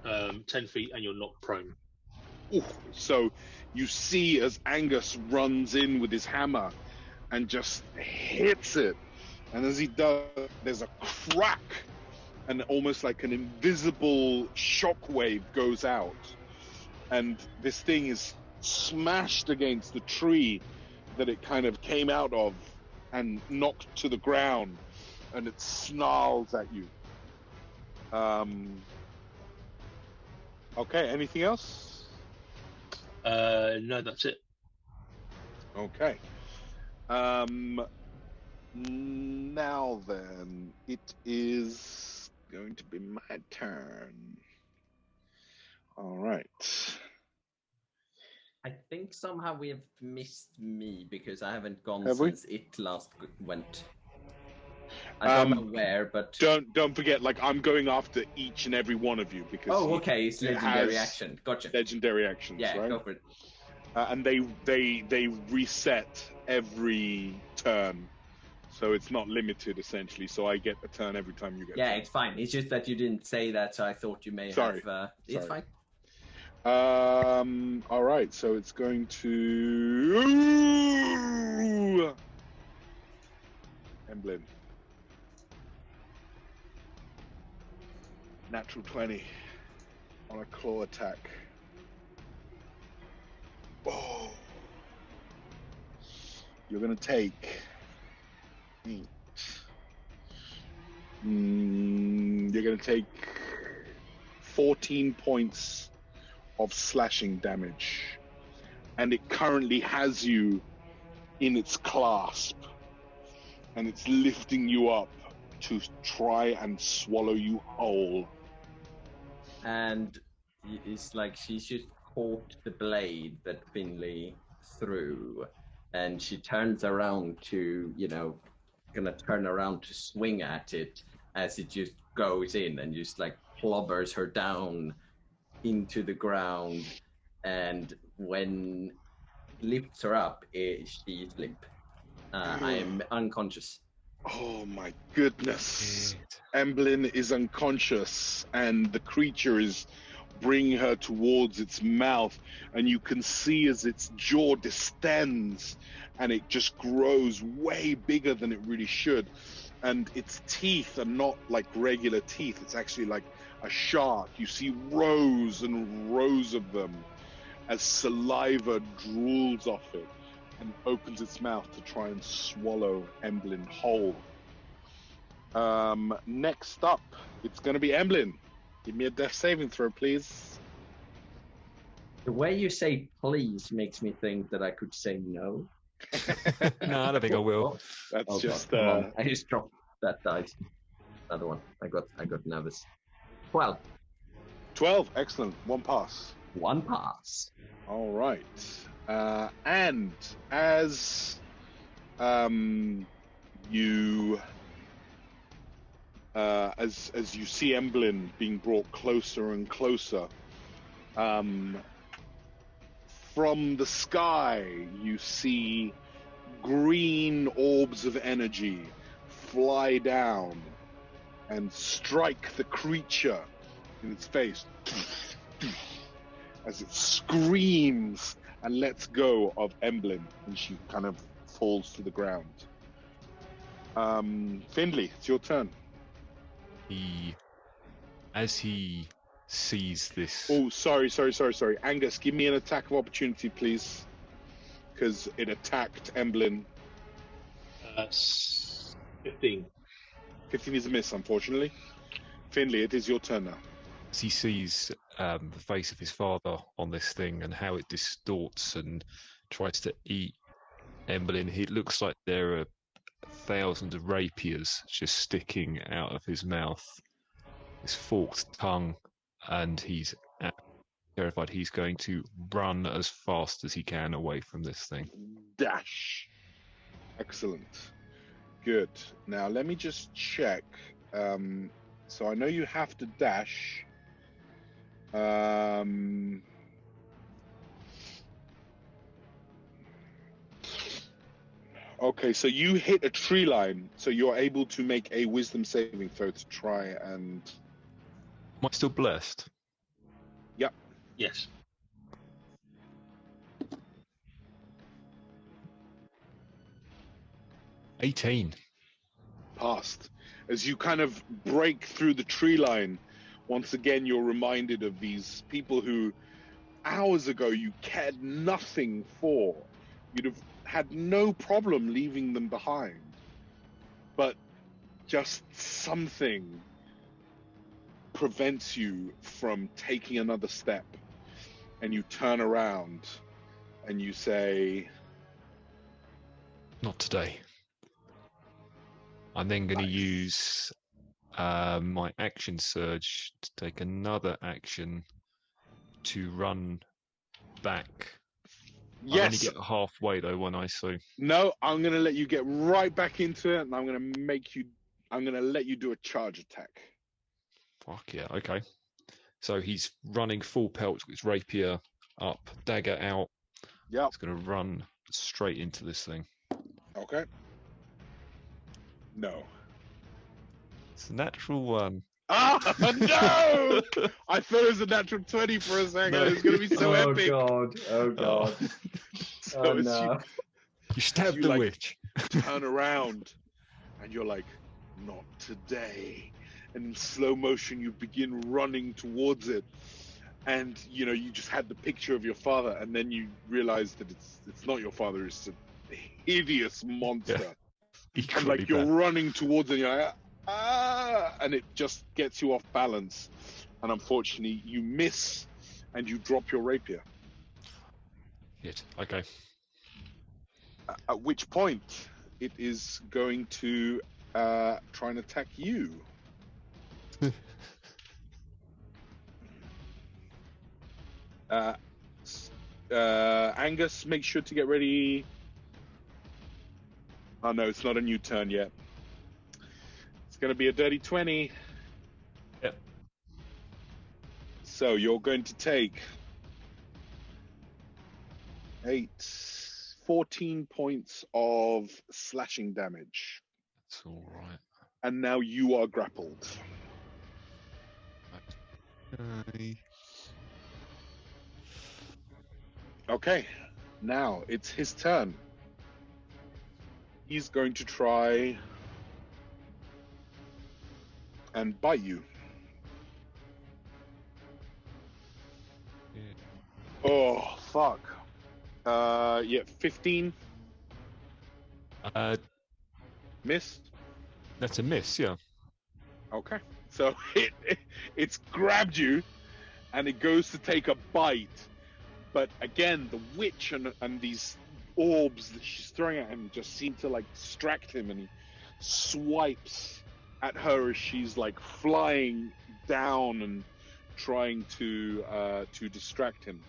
[SPEAKER 4] 10 feet, and you're knocked prone.
[SPEAKER 1] Ooh, so you see as Angus runs in with his hammer and just hits it. And as he does, there's a crack and almost like an invisible shockwave goes out. And this thing is smashed against the tree that it kind of came out of and knocked to the ground. And it snarls at you. Okay, anything else?
[SPEAKER 4] No, that's it.
[SPEAKER 1] Okay. Now then, it is going to be my turn. All right.
[SPEAKER 3] I think somehow we have missed me because I haven't gone
[SPEAKER 1] Have we?
[SPEAKER 3] since it last went. I don't know where, but
[SPEAKER 1] Don't forget, like, I'm going after each and every one of you because
[SPEAKER 3] okay, it's legendary
[SPEAKER 1] has
[SPEAKER 3] action. Gotcha.
[SPEAKER 1] legendary actions,
[SPEAKER 3] Yeah,
[SPEAKER 1] right?
[SPEAKER 3] go for it.
[SPEAKER 1] And they reset every turn, so it's not limited essentially. So I get a turn every time you get.
[SPEAKER 3] Yeah, it's fine. It's just that you didn't say that, so I thought you may
[SPEAKER 1] Sorry.
[SPEAKER 3] have. It's fine.
[SPEAKER 1] All right, so it's going to Emblem. Natural 20 on a claw attack. Oh. You're going to take 8. You're going to take 14 points of slashing damage. And it currently has you in its clasp. And it's lifting you up to try and swallow you whole.
[SPEAKER 3] And it's like she's just caught the blade that Finley threw, and she turns around to, gonna turn around to swing at it as it just goes in and just like clobbers her down into the ground. And when lifts her up, she's limp. I am unconscious.
[SPEAKER 1] Oh my goodness. Emblem is unconscious and the creature is bringing her towards its mouth, and you can see as its jaw distends and it just grows way bigger than it really should. And its teeth are not like regular teeth, it's actually like a shark. You see rows and rows of them as saliva drools off it and opens its mouth to try and swallow Emblem whole. Next up, it's going to be Emblem. Give me a death saving throw, please.
[SPEAKER 3] The way you say "please" makes me think that I could say no.
[SPEAKER 2] No, I don't think I will.
[SPEAKER 1] That's just.
[SPEAKER 3] I just dropped that dice. Another one. I got nervous. 12.
[SPEAKER 1] 12. Excellent. One pass.
[SPEAKER 3] One pass.
[SPEAKER 1] All right. And as you as you see Emblem being brought closer and closer, from the sky you see green orbs of energy fly down and strike the creature in its face as it screams and lets go of Emblem, and she kind of falls to the ground. Findlay, it's your turn.
[SPEAKER 2] As he sees this...
[SPEAKER 1] Oh, sorry. Angus, give me an attack of opportunity, please. Because it attacked Emblem.
[SPEAKER 4] 15.
[SPEAKER 1] 15 is a miss, unfortunately. Findlay, it is your turn now.
[SPEAKER 2] As he sees the face of his father on this thing and how it distorts and tries to eat Emblem, it looks like there are thousands of rapiers just sticking out of his mouth. his forked tongue, and he's terrified. He's going to run as fast as he can away from this thing.
[SPEAKER 1] Dash. Excellent. Good. Now let me just check. So I know you have to dash. Okay, so you hit a tree line, so you're able to make a wisdom saving throw to try and...
[SPEAKER 2] Am I still blessed?
[SPEAKER 1] Yep.
[SPEAKER 4] Yes.
[SPEAKER 2] $18.
[SPEAKER 1] Passed. As you kind of break through the tree line, once again you're reminded of these people who hours ago you cared nothing for. You'd have had no problem leaving them behind. But just something prevents you from taking another step. And you turn around and you say...
[SPEAKER 2] Not today. I'm then going to use my action surge to take another action to run back.
[SPEAKER 1] Yes.
[SPEAKER 2] I only get halfway though when I so.
[SPEAKER 1] No, I'm going to let you get right back into it, and I'm going to let you do a charge attack.
[SPEAKER 2] Fuck yeah, okay. So he's running full pelt with his rapier up, dagger out.
[SPEAKER 1] Yeah.
[SPEAKER 2] It's going to run straight into this thing.
[SPEAKER 1] Okay. No.
[SPEAKER 2] It's a natural one.
[SPEAKER 1] Ah, no! I thought it was a natural 20 for a second.
[SPEAKER 2] No.
[SPEAKER 1] It was going to be so epic.
[SPEAKER 3] Oh god.
[SPEAKER 1] So
[SPEAKER 3] Oh
[SPEAKER 1] as
[SPEAKER 3] no.
[SPEAKER 2] You stabbed
[SPEAKER 1] you,
[SPEAKER 2] the
[SPEAKER 1] like,
[SPEAKER 2] witch.
[SPEAKER 1] turn around, and you're like, not today. And in slow motion, you begin running towards it. And, you know, you just had the picture of your father, and then you realize that it's not your father, it's a hideous monster.
[SPEAKER 2] Yeah.
[SPEAKER 1] And
[SPEAKER 2] Equally
[SPEAKER 1] like you're
[SPEAKER 2] bad.
[SPEAKER 1] running towards it, and you're like, ah, and it just gets you off balance. And unfortunately, you miss, and you drop your rapier.
[SPEAKER 2] Shit. Okay.
[SPEAKER 1] At which point, it is going to try and attack you. Angus, make sure to get ready. Oh no, it's not a new turn yet. It's going to be a dirty 20.
[SPEAKER 2] Yep.
[SPEAKER 1] So you're going to take 14 points of slashing damage.
[SPEAKER 2] That's all right.
[SPEAKER 1] And now you are grappled.
[SPEAKER 2] Okay.
[SPEAKER 1] Okay, now it's his turn. He's going to try and bite you.
[SPEAKER 2] Yeah.
[SPEAKER 1] Oh, fuck. Yeah, 15. Missed.
[SPEAKER 2] That's a miss, yeah.
[SPEAKER 1] Okay. So it's grabbed you, and it goes to take a bite. But again, the witch and these orbs that she's throwing at him just seem to like distract him, and he swipes at her as she's like flying down and trying to distract him.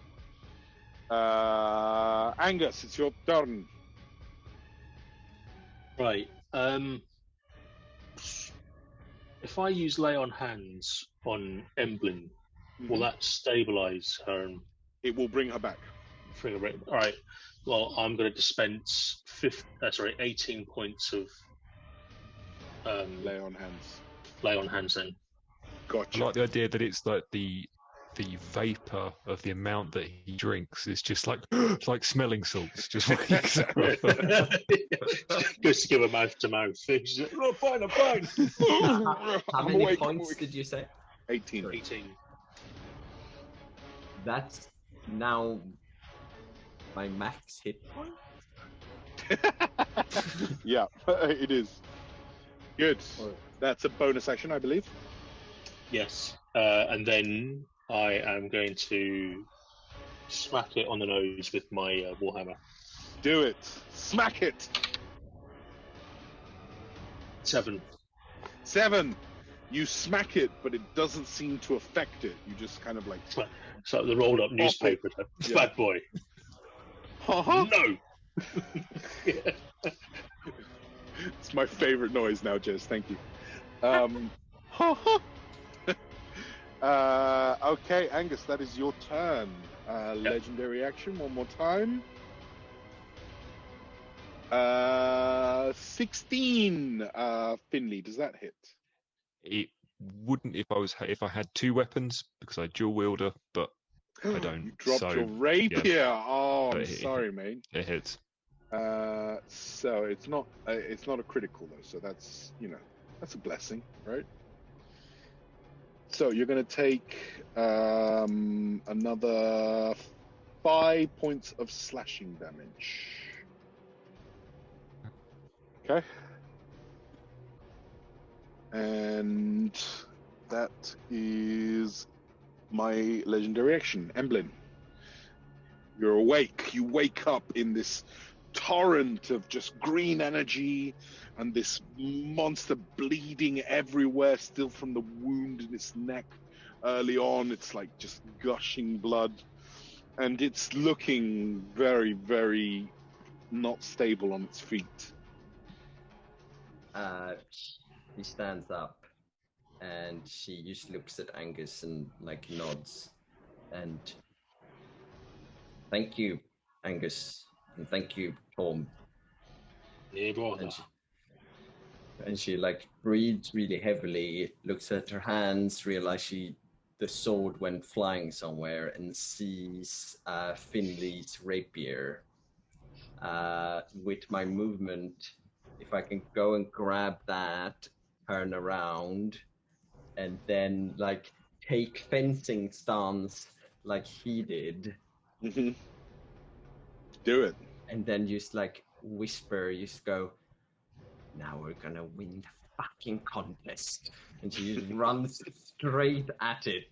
[SPEAKER 1] Angus, it's your turn.
[SPEAKER 4] Right. If I use lay on hands on Emblem, will that stabilize her and
[SPEAKER 1] It will bring her back.
[SPEAKER 4] bring her back? All right. Well, I'm going to dispense 18 points of
[SPEAKER 1] Lay on hands.
[SPEAKER 4] lay on hands then.
[SPEAKER 2] I
[SPEAKER 1] Gotcha.
[SPEAKER 2] like the idea that it's like the vapor of the amount that he drinks is just like it's like smelling salts. Just wakes up.
[SPEAKER 4] Goes to give her mouth to mouth. She's like, oh, fine, I'm fine.
[SPEAKER 3] How
[SPEAKER 1] I'm
[SPEAKER 3] many
[SPEAKER 1] awake, I'm
[SPEAKER 3] points
[SPEAKER 1] awake.
[SPEAKER 3] did you say?
[SPEAKER 1] 18.
[SPEAKER 4] 18.
[SPEAKER 3] That's now my max hit point.
[SPEAKER 1] Yeah, it is. Good. That's a bonus action, I believe.
[SPEAKER 4] Yes. And then I am going to smack it on the nose with my warhammer.
[SPEAKER 1] Do it. Smack it.
[SPEAKER 4] 7.
[SPEAKER 1] 7. You smack it, but it doesn't seem to affect it. You just kind of like...
[SPEAKER 4] It's like the rolled up newspaper.
[SPEAKER 1] Yeah.
[SPEAKER 4] Bad boy.
[SPEAKER 1] Uh-huh.
[SPEAKER 4] No!
[SPEAKER 1] It's my favorite noise now, Jez. Thank you. Okay, Angus, that is your turn. Legendary action, one more time. 16. Finley, does that hit?
[SPEAKER 2] It wouldn't if I had two weapons because I dual wielder, but I don't.
[SPEAKER 1] You dropped
[SPEAKER 2] so,
[SPEAKER 1] your rapier.
[SPEAKER 2] Yeah.
[SPEAKER 1] Oh, I'm sorry, mate.
[SPEAKER 2] It hits.
[SPEAKER 1] So it's not a critical though. So that's that's a blessing, right? So you're going to take another 5 points of slashing damage. Okay. And that is my legendary action. Emblem. You're awake. You wake up in this torrent of just green energy and this monster bleeding everywhere still from the wound in its neck early on. It's like just gushing blood. And it's looking very, very not stable on its feet.
[SPEAKER 3] She stands up and she just looks at Angus and like nods. And thank you, Angus, and thank you, Tom. And she like breathes really heavily, looks at her hands, realizes the sword went flying somewhere, and sees Finley's rapier. With my movement, if I can go and grab that, turn around, and then like take fencing stance like he did.
[SPEAKER 1] Mm-hmm. Do it.
[SPEAKER 3] And then just like whisper, just go, now we're gonna win the fucking contest. And she just runs straight at it.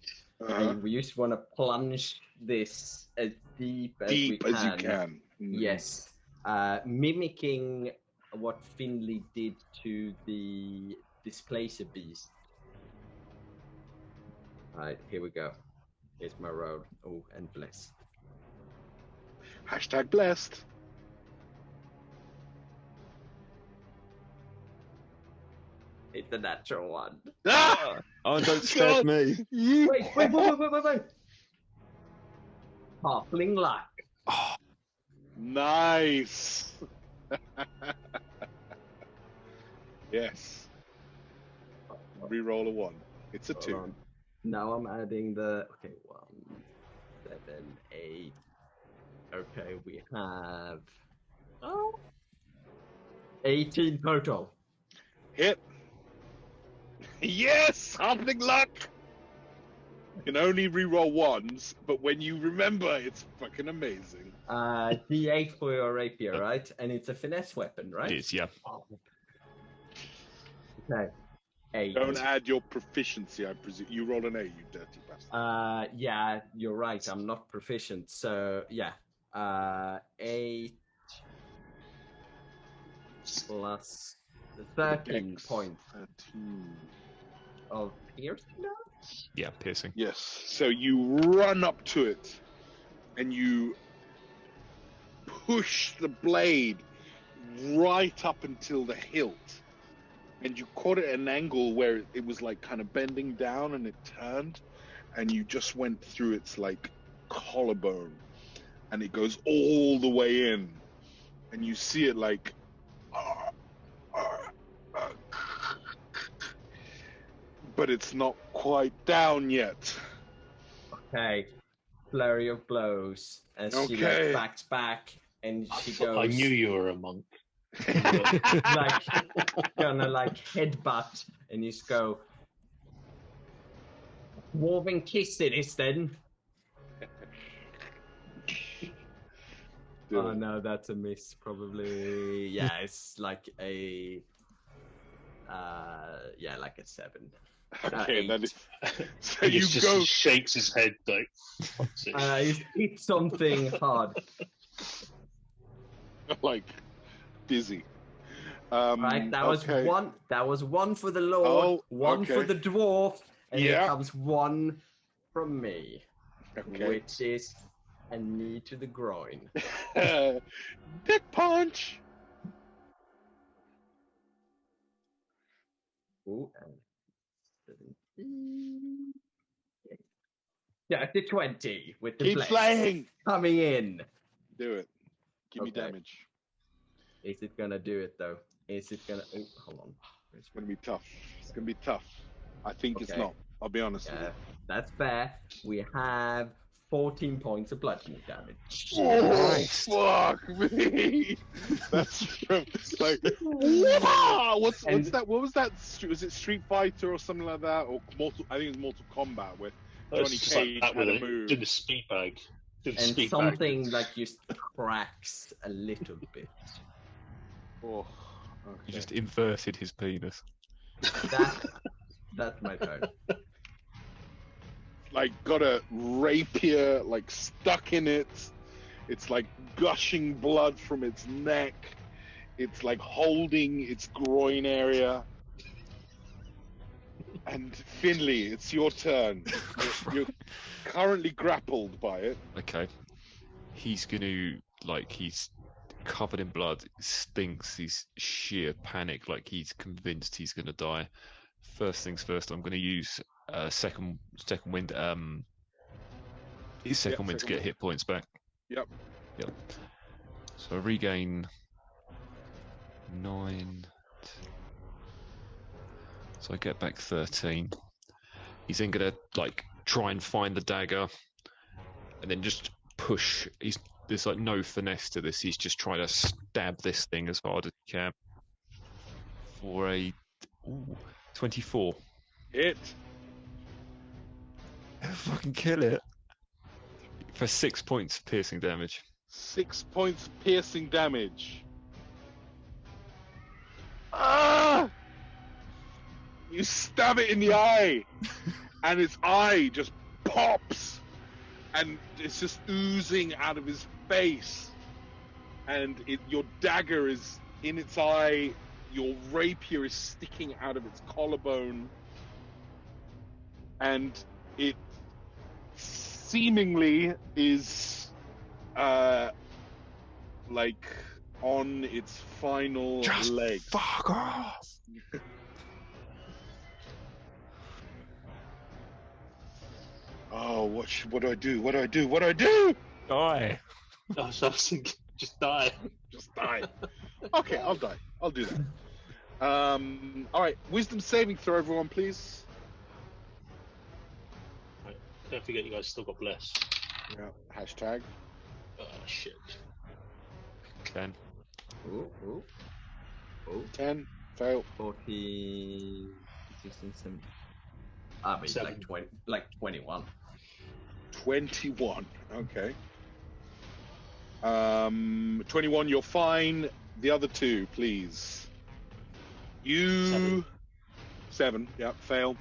[SPEAKER 3] And we just want to plunge this as deep as we can.
[SPEAKER 1] As you can. Mm-hmm.
[SPEAKER 3] Yes. Mimicking what Finley did to the Displacer Beast. Alright, here we go. Here's my road. Oh, and bless.
[SPEAKER 1] # blessed.
[SPEAKER 3] It's a natural one.
[SPEAKER 1] Ah!
[SPEAKER 2] Oh, don't stab me.
[SPEAKER 3] Wait. Halfling luck.
[SPEAKER 2] Oh.
[SPEAKER 1] Nice. Yes. Reroll a 1. It's a 2.
[SPEAKER 3] Now I'm adding the 1, 7, 8. Okay, we have 18 total.
[SPEAKER 1] Hit. Yes, halfling luck. You can only reroll 1s, but when you remember, it's fucking amazing.
[SPEAKER 3] D8 for your rapier, right? And it's a finesse weapon, right?
[SPEAKER 2] It is, yeah.
[SPEAKER 3] Okay. 8.
[SPEAKER 1] Don't add your proficiency, I presume. You roll an 8, you dirty bastard.
[SPEAKER 3] Yeah, you're right. I'm not proficient. So, yeah. 8 plus 13 points.
[SPEAKER 1] 13.
[SPEAKER 3] Of piercing damage?
[SPEAKER 2] Yeah, piercing.
[SPEAKER 1] Yes. So you run up to it and you push the blade right up until the hilt. And you caught it at an angle where it was like kind of bending down and it turned. And you just went through its like collarbone. And it goes all the way in. And you see it like... but it's not quite down yet.
[SPEAKER 3] Okay. Flurry of blows. As she like backs back and she goes...
[SPEAKER 4] I knew you were a monk.
[SPEAKER 3] like, gonna like headbutt and you just go... Dwarven kiss it is then. Oh no, that's a miss probably. Yeah, it's like a... like a 7.
[SPEAKER 1] Okay, that is...
[SPEAKER 4] So you go... shakes his head like...
[SPEAKER 3] Hit something hard.
[SPEAKER 1] Like, dizzy.
[SPEAKER 3] Right, that was
[SPEAKER 1] okay.
[SPEAKER 3] one. That was one for the Lord, one for
[SPEAKER 1] okay.
[SPEAKER 3] the dwarf, and
[SPEAKER 1] Yeah.
[SPEAKER 3] here comes one from me,
[SPEAKER 1] Okay.
[SPEAKER 3] which is a knee to the groin.
[SPEAKER 1] Dick punch.
[SPEAKER 3] Ooh, 17. Yeah, the 20 with the
[SPEAKER 1] Keep
[SPEAKER 3] bless
[SPEAKER 1] slaying.
[SPEAKER 3] coming in.
[SPEAKER 1] Do it. Give me
[SPEAKER 3] Okay.
[SPEAKER 1] damage.
[SPEAKER 3] Is it gonna do it though? Is it gonna? Oh, hold on.
[SPEAKER 1] It's gonna be tough. It's gonna be tough. I think it's
[SPEAKER 3] Okay.
[SPEAKER 1] not. I'll be honest with you.
[SPEAKER 3] That's fair. We have 14 points of bludgeoning damage.
[SPEAKER 1] Oh, fuck me! That's from like what's that? What was that? Was it Street Fighter or something like that, or Mortal? I think it was Mortal Kombat with Johnny Cage had a move.
[SPEAKER 4] Did the speed bag.
[SPEAKER 3] And something like just cracks a little bit.
[SPEAKER 1] Oh, okay.
[SPEAKER 2] He just inverted his penis.
[SPEAKER 3] That's my turn.
[SPEAKER 1] Like got a rapier like stuck in it. It's like gushing blood from its neck. It's like holding its groin area. And Finley, it's your turn. You're currently grappled by it.
[SPEAKER 2] Okay. He's gonna he's covered in blood, stinks, he's sheer panic, like he's convinced he's gonna die. First things first, I'm gonna use second wind second wind to get hit points back.
[SPEAKER 1] Yep.
[SPEAKER 2] So I regain 9. So I get back 13. He's then gonna try and find the dagger and then just push. There's no finesse to this. He's just trying to stab this thing as hard as he can. For a 24.
[SPEAKER 1] Hit.
[SPEAKER 2] Fucking kill it. For 6 points of piercing damage.
[SPEAKER 1] 6 points piercing damage. Ah! You stab it in the eye, and its eye just pops, and it's just oozing out of his face. And your dagger is in its eye. Your rapier is sticking out of its collarbone, and it seemingly is on its final leg.
[SPEAKER 2] Fuck off!
[SPEAKER 1] Oh, what do I do? What do I do? What do I do?
[SPEAKER 2] Die!
[SPEAKER 4] I was thinking, just die.
[SPEAKER 1] Just die. Okay, I'll die. I'll do that. All right, wisdom saving throw, everyone, please.
[SPEAKER 4] Right. Don't forget, you guys still got bless.
[SPEAKER 1] Yeah. Hashtag.
[SPEAKER 4] Oh shit.
[SPEAKER 2] 10.
[SPEAKER 3] Ooh.
[SPEAKER 1] 10. Fail.
[SPEAKER 3] 14, 16, 17. I mean, 21.
[SPEAKER 1] 21. Okay. 21. You're fine. The other two, please. You. 7. Yep. Fail.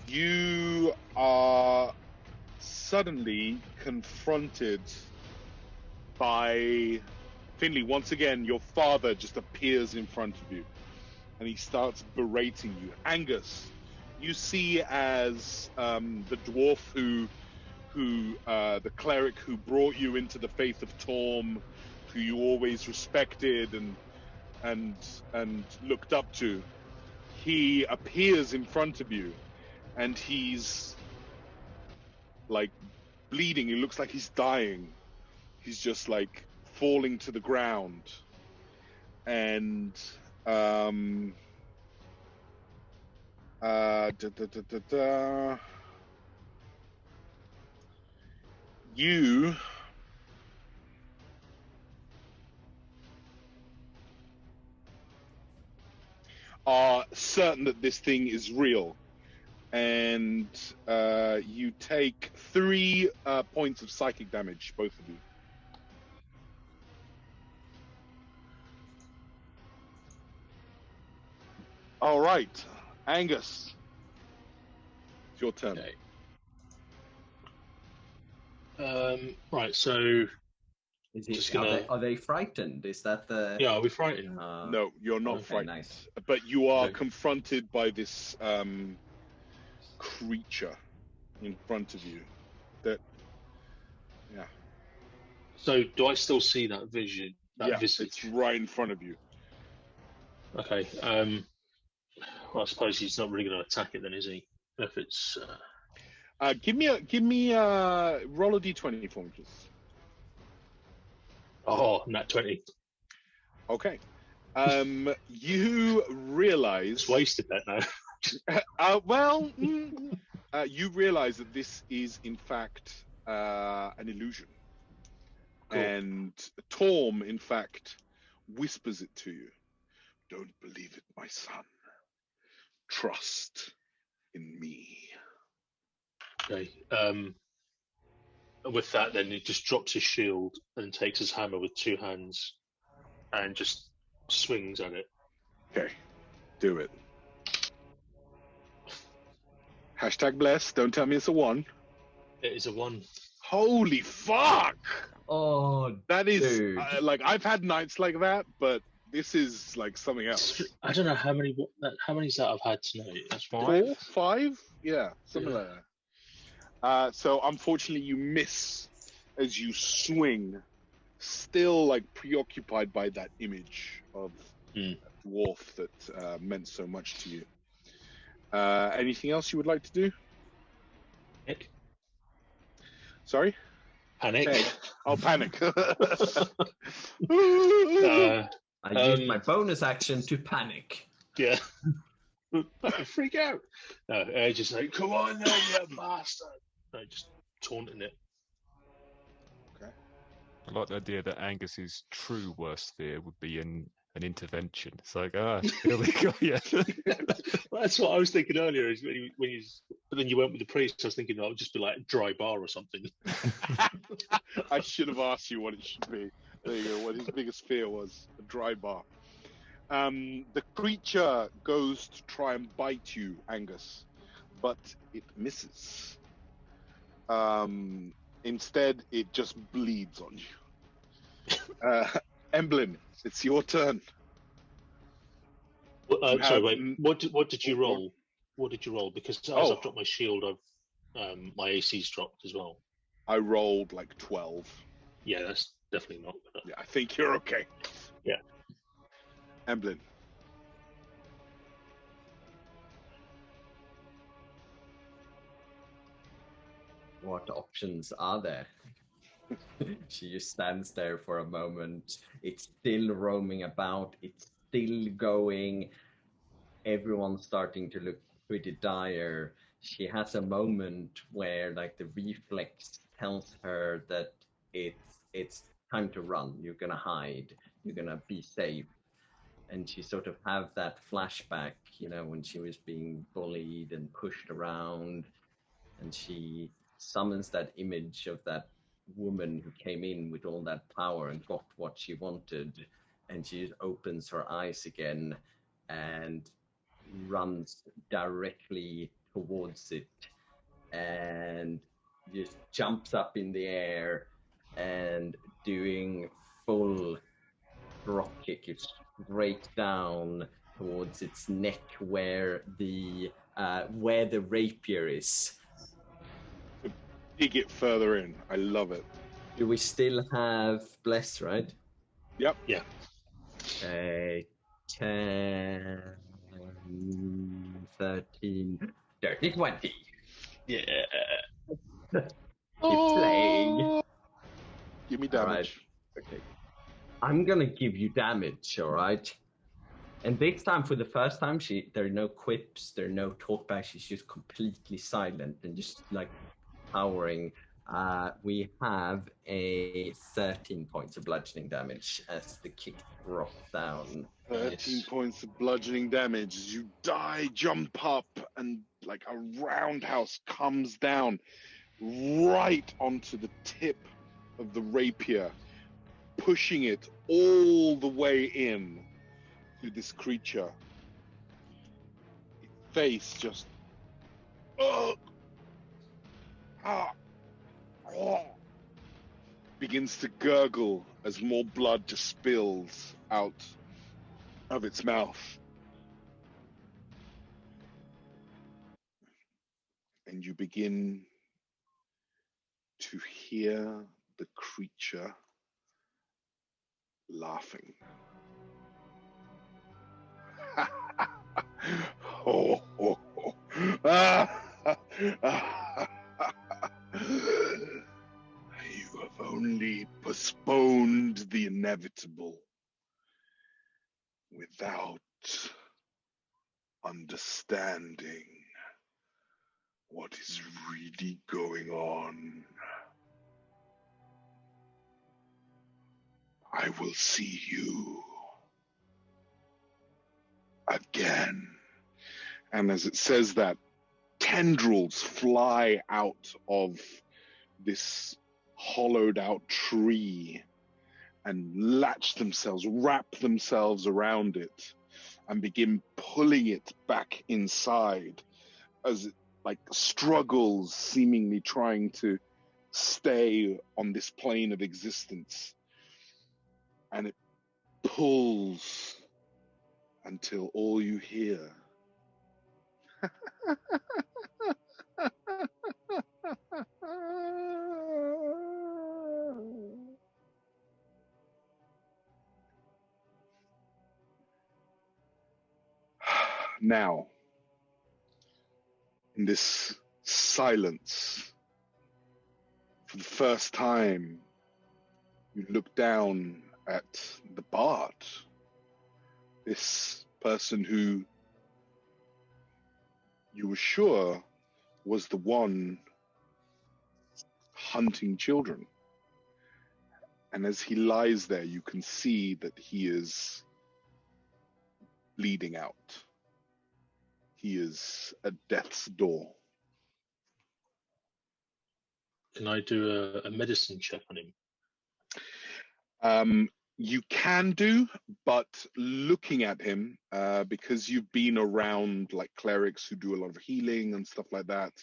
[SPEAKER 1] You are suddenly confronted by Finley. Once again, your father just appears in front of you, and he starts berating you. Angus, you see as the dwarf who the cleric who brought you into the faith of Torm, who you always respected and looked up to. He appears in front of you, and he's bleeding. He looks like he's dying. He's just falling to the ground, and you are certain that this thing is real, and you take 3 points of psychic damage, both of you. All right, Angus, it's your turn.
[SPEAKER 4] Okay. Right, so
[SPEAKER 3] Is it,
[SPEAKER 4] Just gonna...
[SPEAKER 3] are they frightened? Is that the...
[SPEAKER 4] Yeah, are we frightened?
[SPEAKER 1] No, you're not
[SPEAKER 3] okay,
[SPEAKER 1] frightened.
[SPEAKER 3] nice.
[SPEAKER 1] But you are
[SPEAKER 4] Okay.
[SPEAKER 1] confronted by this creature in front of you. That, yeah.
[SPEAKER 4] So, do I still see that vision? That visage?
[SPEAKER 1] It's right in front of you.
[SPEAKER 4] Okay. Well, I suppose he's not really going to attack it then, is he? If it's...
[SPEAKER 1] Give me a roll a d20 for me, please.
[SPEAKER 4] Oh, nat 20.
[SPEAKER 1] Okay. You realize...
[SPEAKER 4] It's wasted that now.
[SPEAKER 1] You realize that this is, in fact, an illusion. Cool. And Torm, in fact, whispers it to you. Don't believe it, my son. Trust in me.
[SPEAKER 4] Okay. With that, then he just drops his shield and takes his hammer with two hands and just swings at it.
[SPEAKER 1] Okay, do it. Hashtag blessed. Don't tell me it's a 1.
[SPEAKER 4] It is a 1.
[SPEAKER 1] Holy fuck!
[SPEAKER 3] Oh,
[SPEAKER 1] that is
[SPEAKER 3] dude.
[SPEAKER 1] I've had nights like that, but this is like something else.
[SPEAKER 4] I don't know how many is that I've had tonight. That's
[SPEAKER 1] 4, 5, yeah, something like that. So unfortunately, you miss as you swing, still like preoccupied by that image of a dwarf that meant so much to you. Anything else you would like to do?
[SPEAKER 4] Panic.
[SPEAKER 1] Sorry?
[SPEAKER 4] Panic.
[SPEAKER 1] Hey. Oh, panic.
[SPEAKER 3] I used my bonus action to panic.
[SPEAKER 4] Yeah. Freak out. No, just like, come on then, you bastard. No, just taunting it.
[SPEAKER 1] Okay.
[SPEAKER 2] I like the idea that Angus's true worst fear would be an intervention. It's like, here we go. Yeah.
[SPEAKER 4] Well, that's what I was thinking earlier. Is but then you went with the priest. I was thinking it would just be like a dry bar or something.
[SPEAKER 1] I should have asked you what it should be. There you go. What his biggest fear was, a dry bar. The creature goes to try and bite you, Angus, but it misses. Instead, it just bleeds on you. Emblem, it's your turn.
[SPEAKER 4] Sorry, wait. What did you roll? What did you roll? Because as I've dropped my shield, my AC's dropped as well.
[SPEAKER 1] I rolled like 12.
[SPEAKER 4] Yeah, that's definitely not good.
[SPEAKER 1] Yeah, I think you're okay.
[SPEAKER 4] Yeah.
[SPEAKER 1] Emblem.
[SPEAKER 3] What options are there? She just stands there for a moment. It's still roaming about. It's still going. Everyone's starting to look pretty dire. She has a moment where, like, the reflex tells her that it's time to run. You're gonna hide. You're gonna be safe. And she sort of have that flashback, when she was being bullied and pushed around, and she summons that image of that woman who came in with all that power and got what she wanted, and she opens her eyes again and runs directly towards it and just jumps up in the air and doing full drop kick it straight down towards its neck where the rapier is.
[SPEAKER 1] Dig it further in. I love it.
[SPEAKER 3] Do we still have bless, right?
[SPEAKER 1] Yep.
[SPEAKER 4] Yeah.
[SPEAKER 3] 10, 13, 30, 20.
[SPEAKER 4] Yeah.
[SPEAKER 3] Keep playing.
[SPEAKER 1] Give me damage.
[SPEAKER 3] Right. Okay. I'm gonna give you damage, all right? And this time, for the first time, there are no quips, there are no talkbacks. She's just completely silent and just like powering. We have a 13 points of bludgeoning damage as the kick drops down.
[SPEAKER 1] 13 points of bludgeoning damage. As you die, jump up, and like a roundhouse comes down right onto the tip of the rapier, pushing it all the way in to this creature. Its face just begins to gurgle as more blood just spills out of its mouth. And you begin to hear the creature laughing. Oh, oh, oh. You have only postponed the inevitable without understanding what is really going on. I will see you again. And as it says that, tendrils fly out of this hollowed out tree and latch themselves, wrap themselves around it, and begin pulling it back inside as it struggles, seemingly trying to stay on this plane of existence. And it pulls until all you hear now, in this silence, for the first time, you look down at the bard, this person who you were sure was the one hunting children. And as he lies there, you can see that he is bleeding out. He is at death's door.
[SPEAKER 4] Can I do a medicine check on him?
[SPEAKER 1] You can do, but looking at him, because you've been around clerics who do a lot of healing and stuff like that,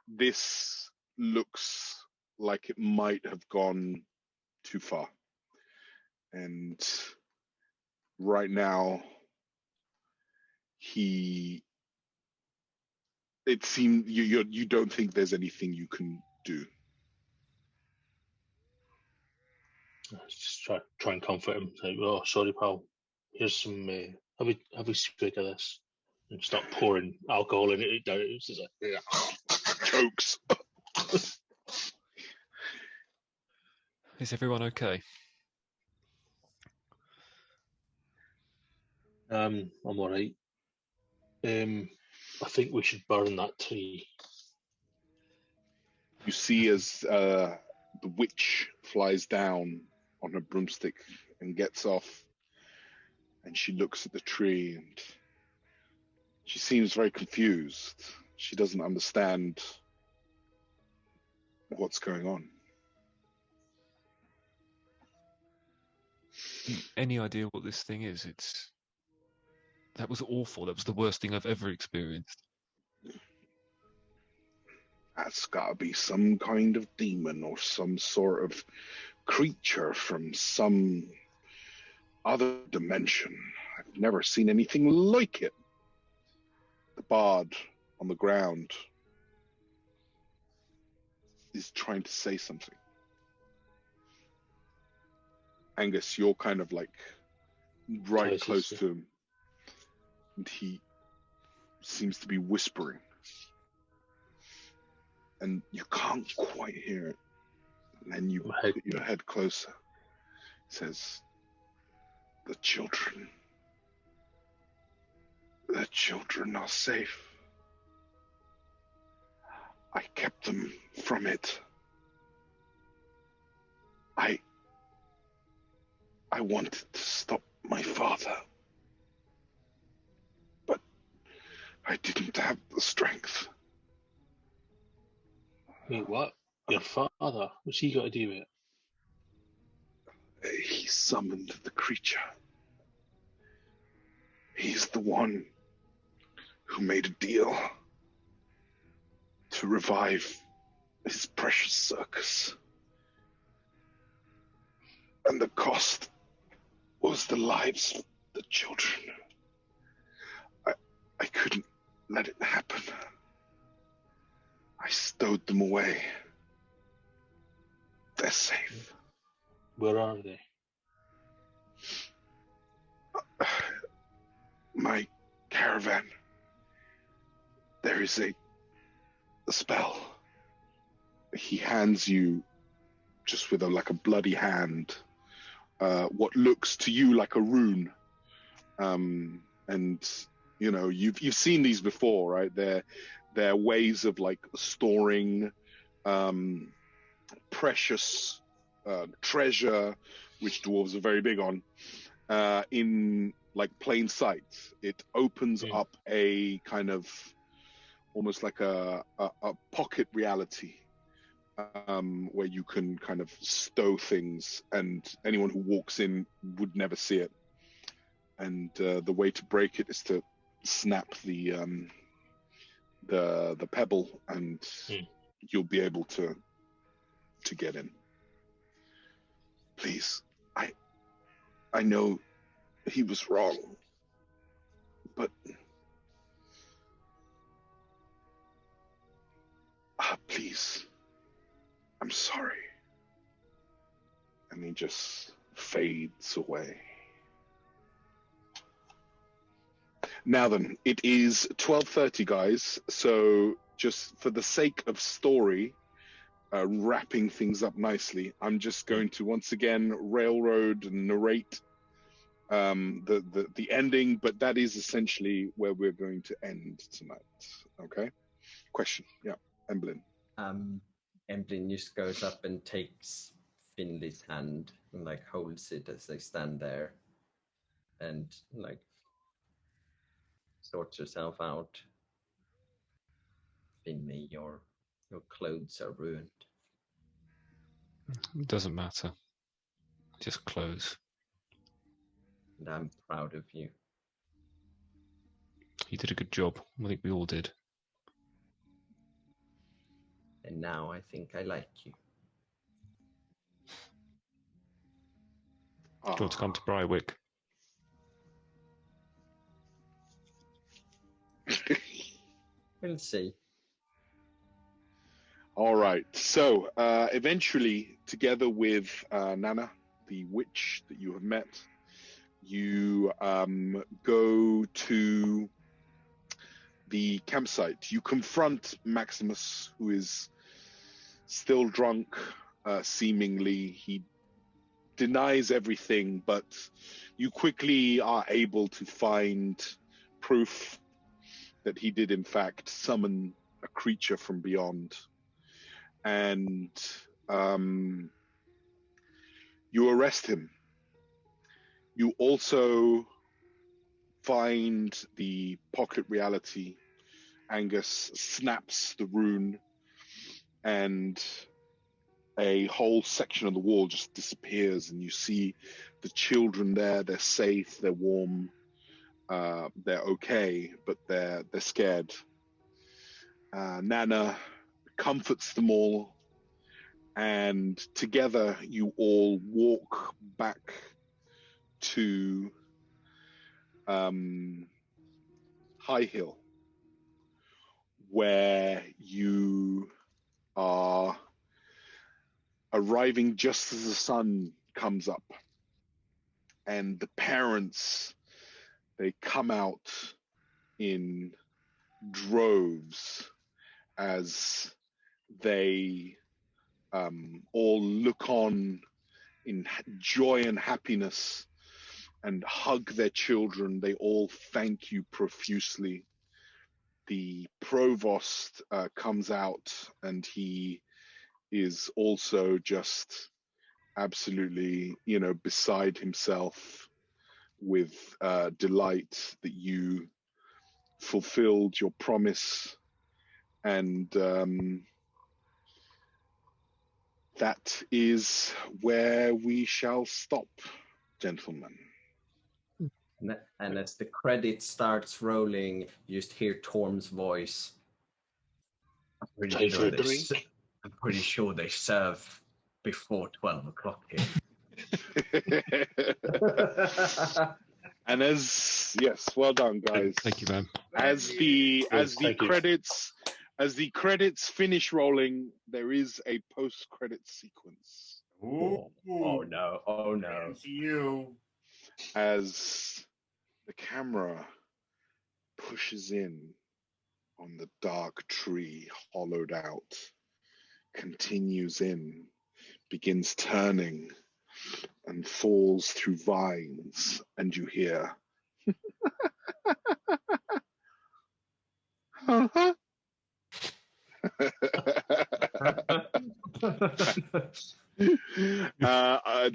[SPEAKER 1] this looks like it might have gone too far. And right now, it seems you don't think there's anything you can do.
[SPEAKER 4] Just try and comfort him. Say, "Oh, sorry, pal. Here's some. Have a swig of this," and start pouring alcohol in it down. It's just
[SPEAKER 1] Chokes.
[SPEAKER 2] Is everyone okay?
[SPEAKER 4] I'm all right. I think we should burn that tree.
[SPEAKER 1] You see as the witch flies down on her broomstick and gets off, and she looks at the tree, and she seems very confused. She doesn't understand what's going on.
[SPEAKER 2] Any idea what this thing is? That was awful. That was the worst thing I've ever experienced.
[SPEAKER 1] That's gotta be some kind of demon or some sort of creature from some other dimension. I've never seen anything like it. The bard on the ground is trying to say something. Angus, you're kind of right close to him, and he seems to be whispering, and you can't quite hear it. And then you put your head closer. It says, the children are safe. I kept them from it. I wanted to stop my father, but I didn't have the strength.
[SPEAKER 4] Wait, what? Your father? What's he got to do with it?
[SPEAKER 1] He summoned the creature. He's the one who made a deal to revive his precious circus. And the cost was the lives of the children. I couldn't let it happen. I stowed them away. They're safe.
[SPEAKER 4] Where are they?
[SPEAKER 1] My caravan. There is a spell. He hands you, just with like a bloody hand, what looks to you like a rune. And you know, you've seen these before, right? They're ways of like storing precious treasure, which dwarves are very big on, in like plain sight. It opens up a kind of almost like a pocket reality, where you can kind of stow things, and anyone who walks in would never see it. And the way to break it is to snap the pebble, and you'll be able to get in. Please, I know he was wrong, but please, I'm sorry. And he just fades away. Now then, it is 12:30, guys. So just for the sake of story, wrapping things up nicely, I'm just going to once again railroad and narrate the ending, but that is essentially where we're going to end tonight. Okay? Question. Yeah, Emblem.
[SPEAKER 3] Emblem just goes up and takes Finley's hand and like holds it as they stand there, and like sorts herself out. Finley, your clothes are ruined.
[SPEAKER 2] It doesn't matter. Just clothes.
[SPEAKER 3] And I'm proud of you.
[SPEAKER 2] You did a good job. I think we all did.
[SPEAKER 3] And now I think I like you.
[SPEAKER 2] Do you want to come to Briarwick?
[SPEAKER 3] We'll see.
[SPEAKER 1] All right. So eventually, together with Nana, the witch that you have met, you go to the campsite. You confront Maximus, who is still drunk, seemingly. He denies everything, but you quickly are able to find proof that he did, in fact, summon a creature from beyond. And you arrest him. You also find the pocket reality. Angus snaps the rune, and a whole section of the wall just disappears, and you see the children there. They're safe, they're warm, they're okay, but they're scared. Nana comforts them all, and together you all walk back to High Hill, where you are arriving just as the sun comes up, and the parents, they come out in droves as they all look on in joy and happiness and hug their children. They all thank you profusely. The provost comes out, and he is also just absolutely, beside himself with delight that you fulfilled your promise. And that is where we shall stop, gentlemen.
[SPEAKER 3] And as the credit starts rolling, you just hear Torm's voice. I'm pretty sure they serve before 12 o'clock here.
[SPEAKER 1] And yes, well done, guys.
[SPEAKER 2] Thank you, man.
[SPEAKER 1] As the
[SPEAKER 4] Thank you.
[SPEAKER 1] credits finish rolling, there is a post-credit sequence.
[SPEAKER 5] Ooh.
[SPEAKER 3] Oh no! Oh no!
[SPEAKER 5] To you.
[SPEAKER 1] As the camera pushes in on the dark tree, hollowed out, continues in, begins turning, and falls through vines, and you hear.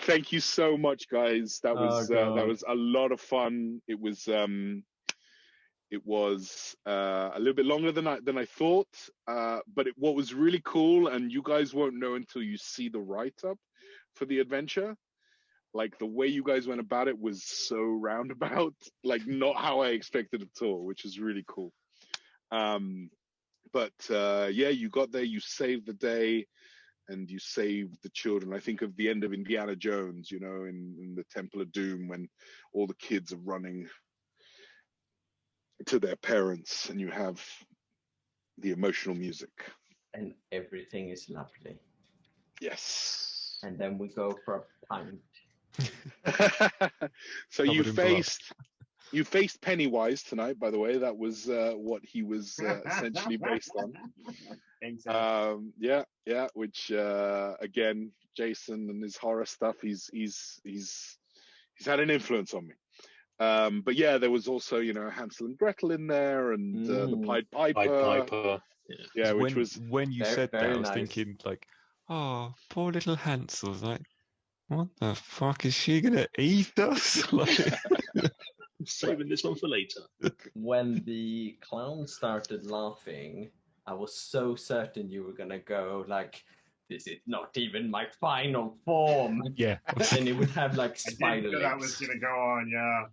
[SPEAKER 1] Thank you so much, guys. That was a lot of fun. It was a little bit longer than I thought, but what was really cool, and you guys won't know until you see the write-up for the adventure, like the way you guys went about it was so roundabout, like not how I expected at all, which is really cool. But yeah, you got there, you saved the day, and you saved the children. I think of the end of Indiana Jones, you know, in the Temple of Doom, when all the kids are running to their parents, and you have the emotional music.
[SPEAKER 3] And everything is lovely.
[SPEAKER 1] Yes.
[SPEAKER 3] And then we go for a pint.
[SPEAKER 1] So you faced Pennywise tonight, by the way. That was what he was essentially based on.
[SPEAKER 5] Thanks.
[SPEAKER 1] Yeah, which again, Jason and his horror stuff, he's had an influence on me. But yeah, there was also, you know, Hansel and Gretel in there, and the Pied Piper.
[SPEAKER 4] Pied Piper.
[SPEAKER 1] Yeah, which was
[SPEAKER 2] when you said that, I was
[SPEAKER 3] nice.
[SPEAKER 2] thinking like, oh, poor little Hansel. Like, what the fuck is she gonna eat us? Like,
[SPEAKER 4] saving this one for later.
[SPEAKER 3] When the clown started laughing, I was so certain you were gonna go like, "This is not even my final form."
[SPEAKER 2] yeah.
[SPEAKER 3] And it would have like
[SPEAKER 5] I
[SPEAKER 3] spider
[SPEAKER 5] didn't know that was
[SPEAKER 3] legs.
[SPEAKER 5] gonna go on, yeah.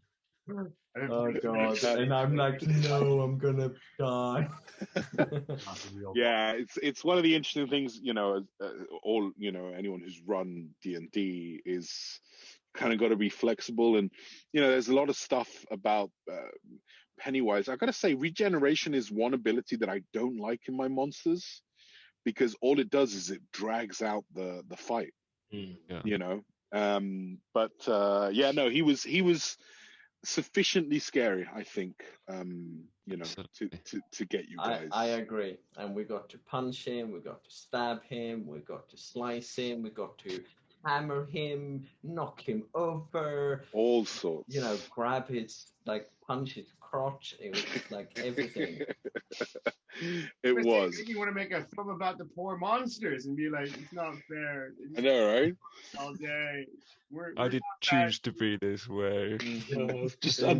[SPEAKER 3] Oh god! And I'm like, no, I'm gonna die.
[SPEAKER 1] Yeah, it's one of the interesting things, you know, all, you know, anyone who's run D&D is kind of got to be flexible, and you know, there's a lot of stuff about Pennywise. I gotta say, regeneration is one ability that I don't like in my monsters, because all it does is it drags out the fight.
[SPEAKER 2] Yeah.
[SPEAKER 1] You know, but yeah, no, he was sufficiently scary, I think, you know, to get you guys.
[SPEAKER 3] I agree. And we got to punch him, we got to stab him, we got to slice him, we got to hammer him, knock him over,
[SPEAKER 1] all sorts.
[SPEAKER 3] You know, grab his, like, punch his crotch. It was just like everything.
[SPEAKER 1] It was.
[SPEAKER 5] You want to make a film about the poor monsters and be like, it's not fair.
[SPEAKER 1] I know, right?
[SPEAKER 5] All day.
[SPEAKER 2] I did choose to be this way.
[SPEAKER 4] I'm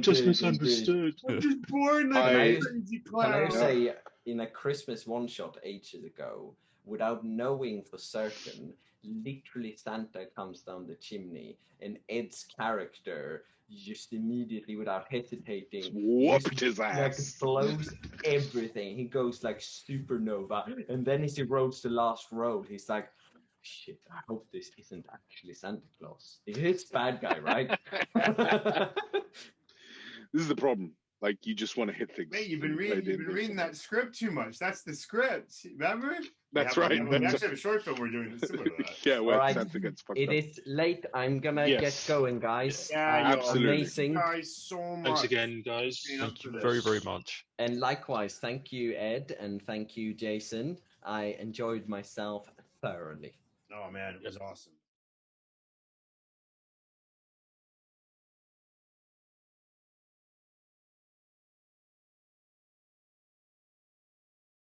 [SPEAKER 4] just misunderstood.
[SPEAKER 5] I'm just born like a crazy clown.
[SPEAKER 3] Can I say, in a Christmas one-shot ages ago, without knowing for certain, literally Santa comes down the chimney, and Ed's character just immediately, without hesitating,
[SPEAKER 1] whooped his ass.
[SPEAKER 3] Like, blows everything. He goes like supernova, and then as he rolls the last roll, he's like, shit, I hope this isn't actually Santa Claus. It's bad guy, right?
[SPEAKER 1] This is the problem. Like, you just want to hit things.
[SPEAKER 5] Wait, you've been reading that script too much. That's the script. Remember?
[SPEAKER 1] That's right.
[SPEAKER 5] We actually have a short film we're doing similar to that.
[SPEAKER 1] Yeah, well,
[SPEAKER 3] right.
[SPEAKER 1] Santa gets fucked
[SPEAKER 3] It
[SPEAKER 1] up.
[SPEAKER 3] is late. I'm gonna get going, guys.
[SPEAKER 5] Yeah,
[SPEAKER 1] absolutely.
[SPEAKER 3] Amazing.
[SPEAKER 5] Thank you guys so much.
[SPEAKER 4] Thanks again, guys.
[SPEAKER 2] Thank you very, very much.
[SPEAKER 3] And likewise, thank you, Ed, and thank you, Jason. I enjoyed myself thoroughly.
[SPEAKER 5] Oh man, it was awesome.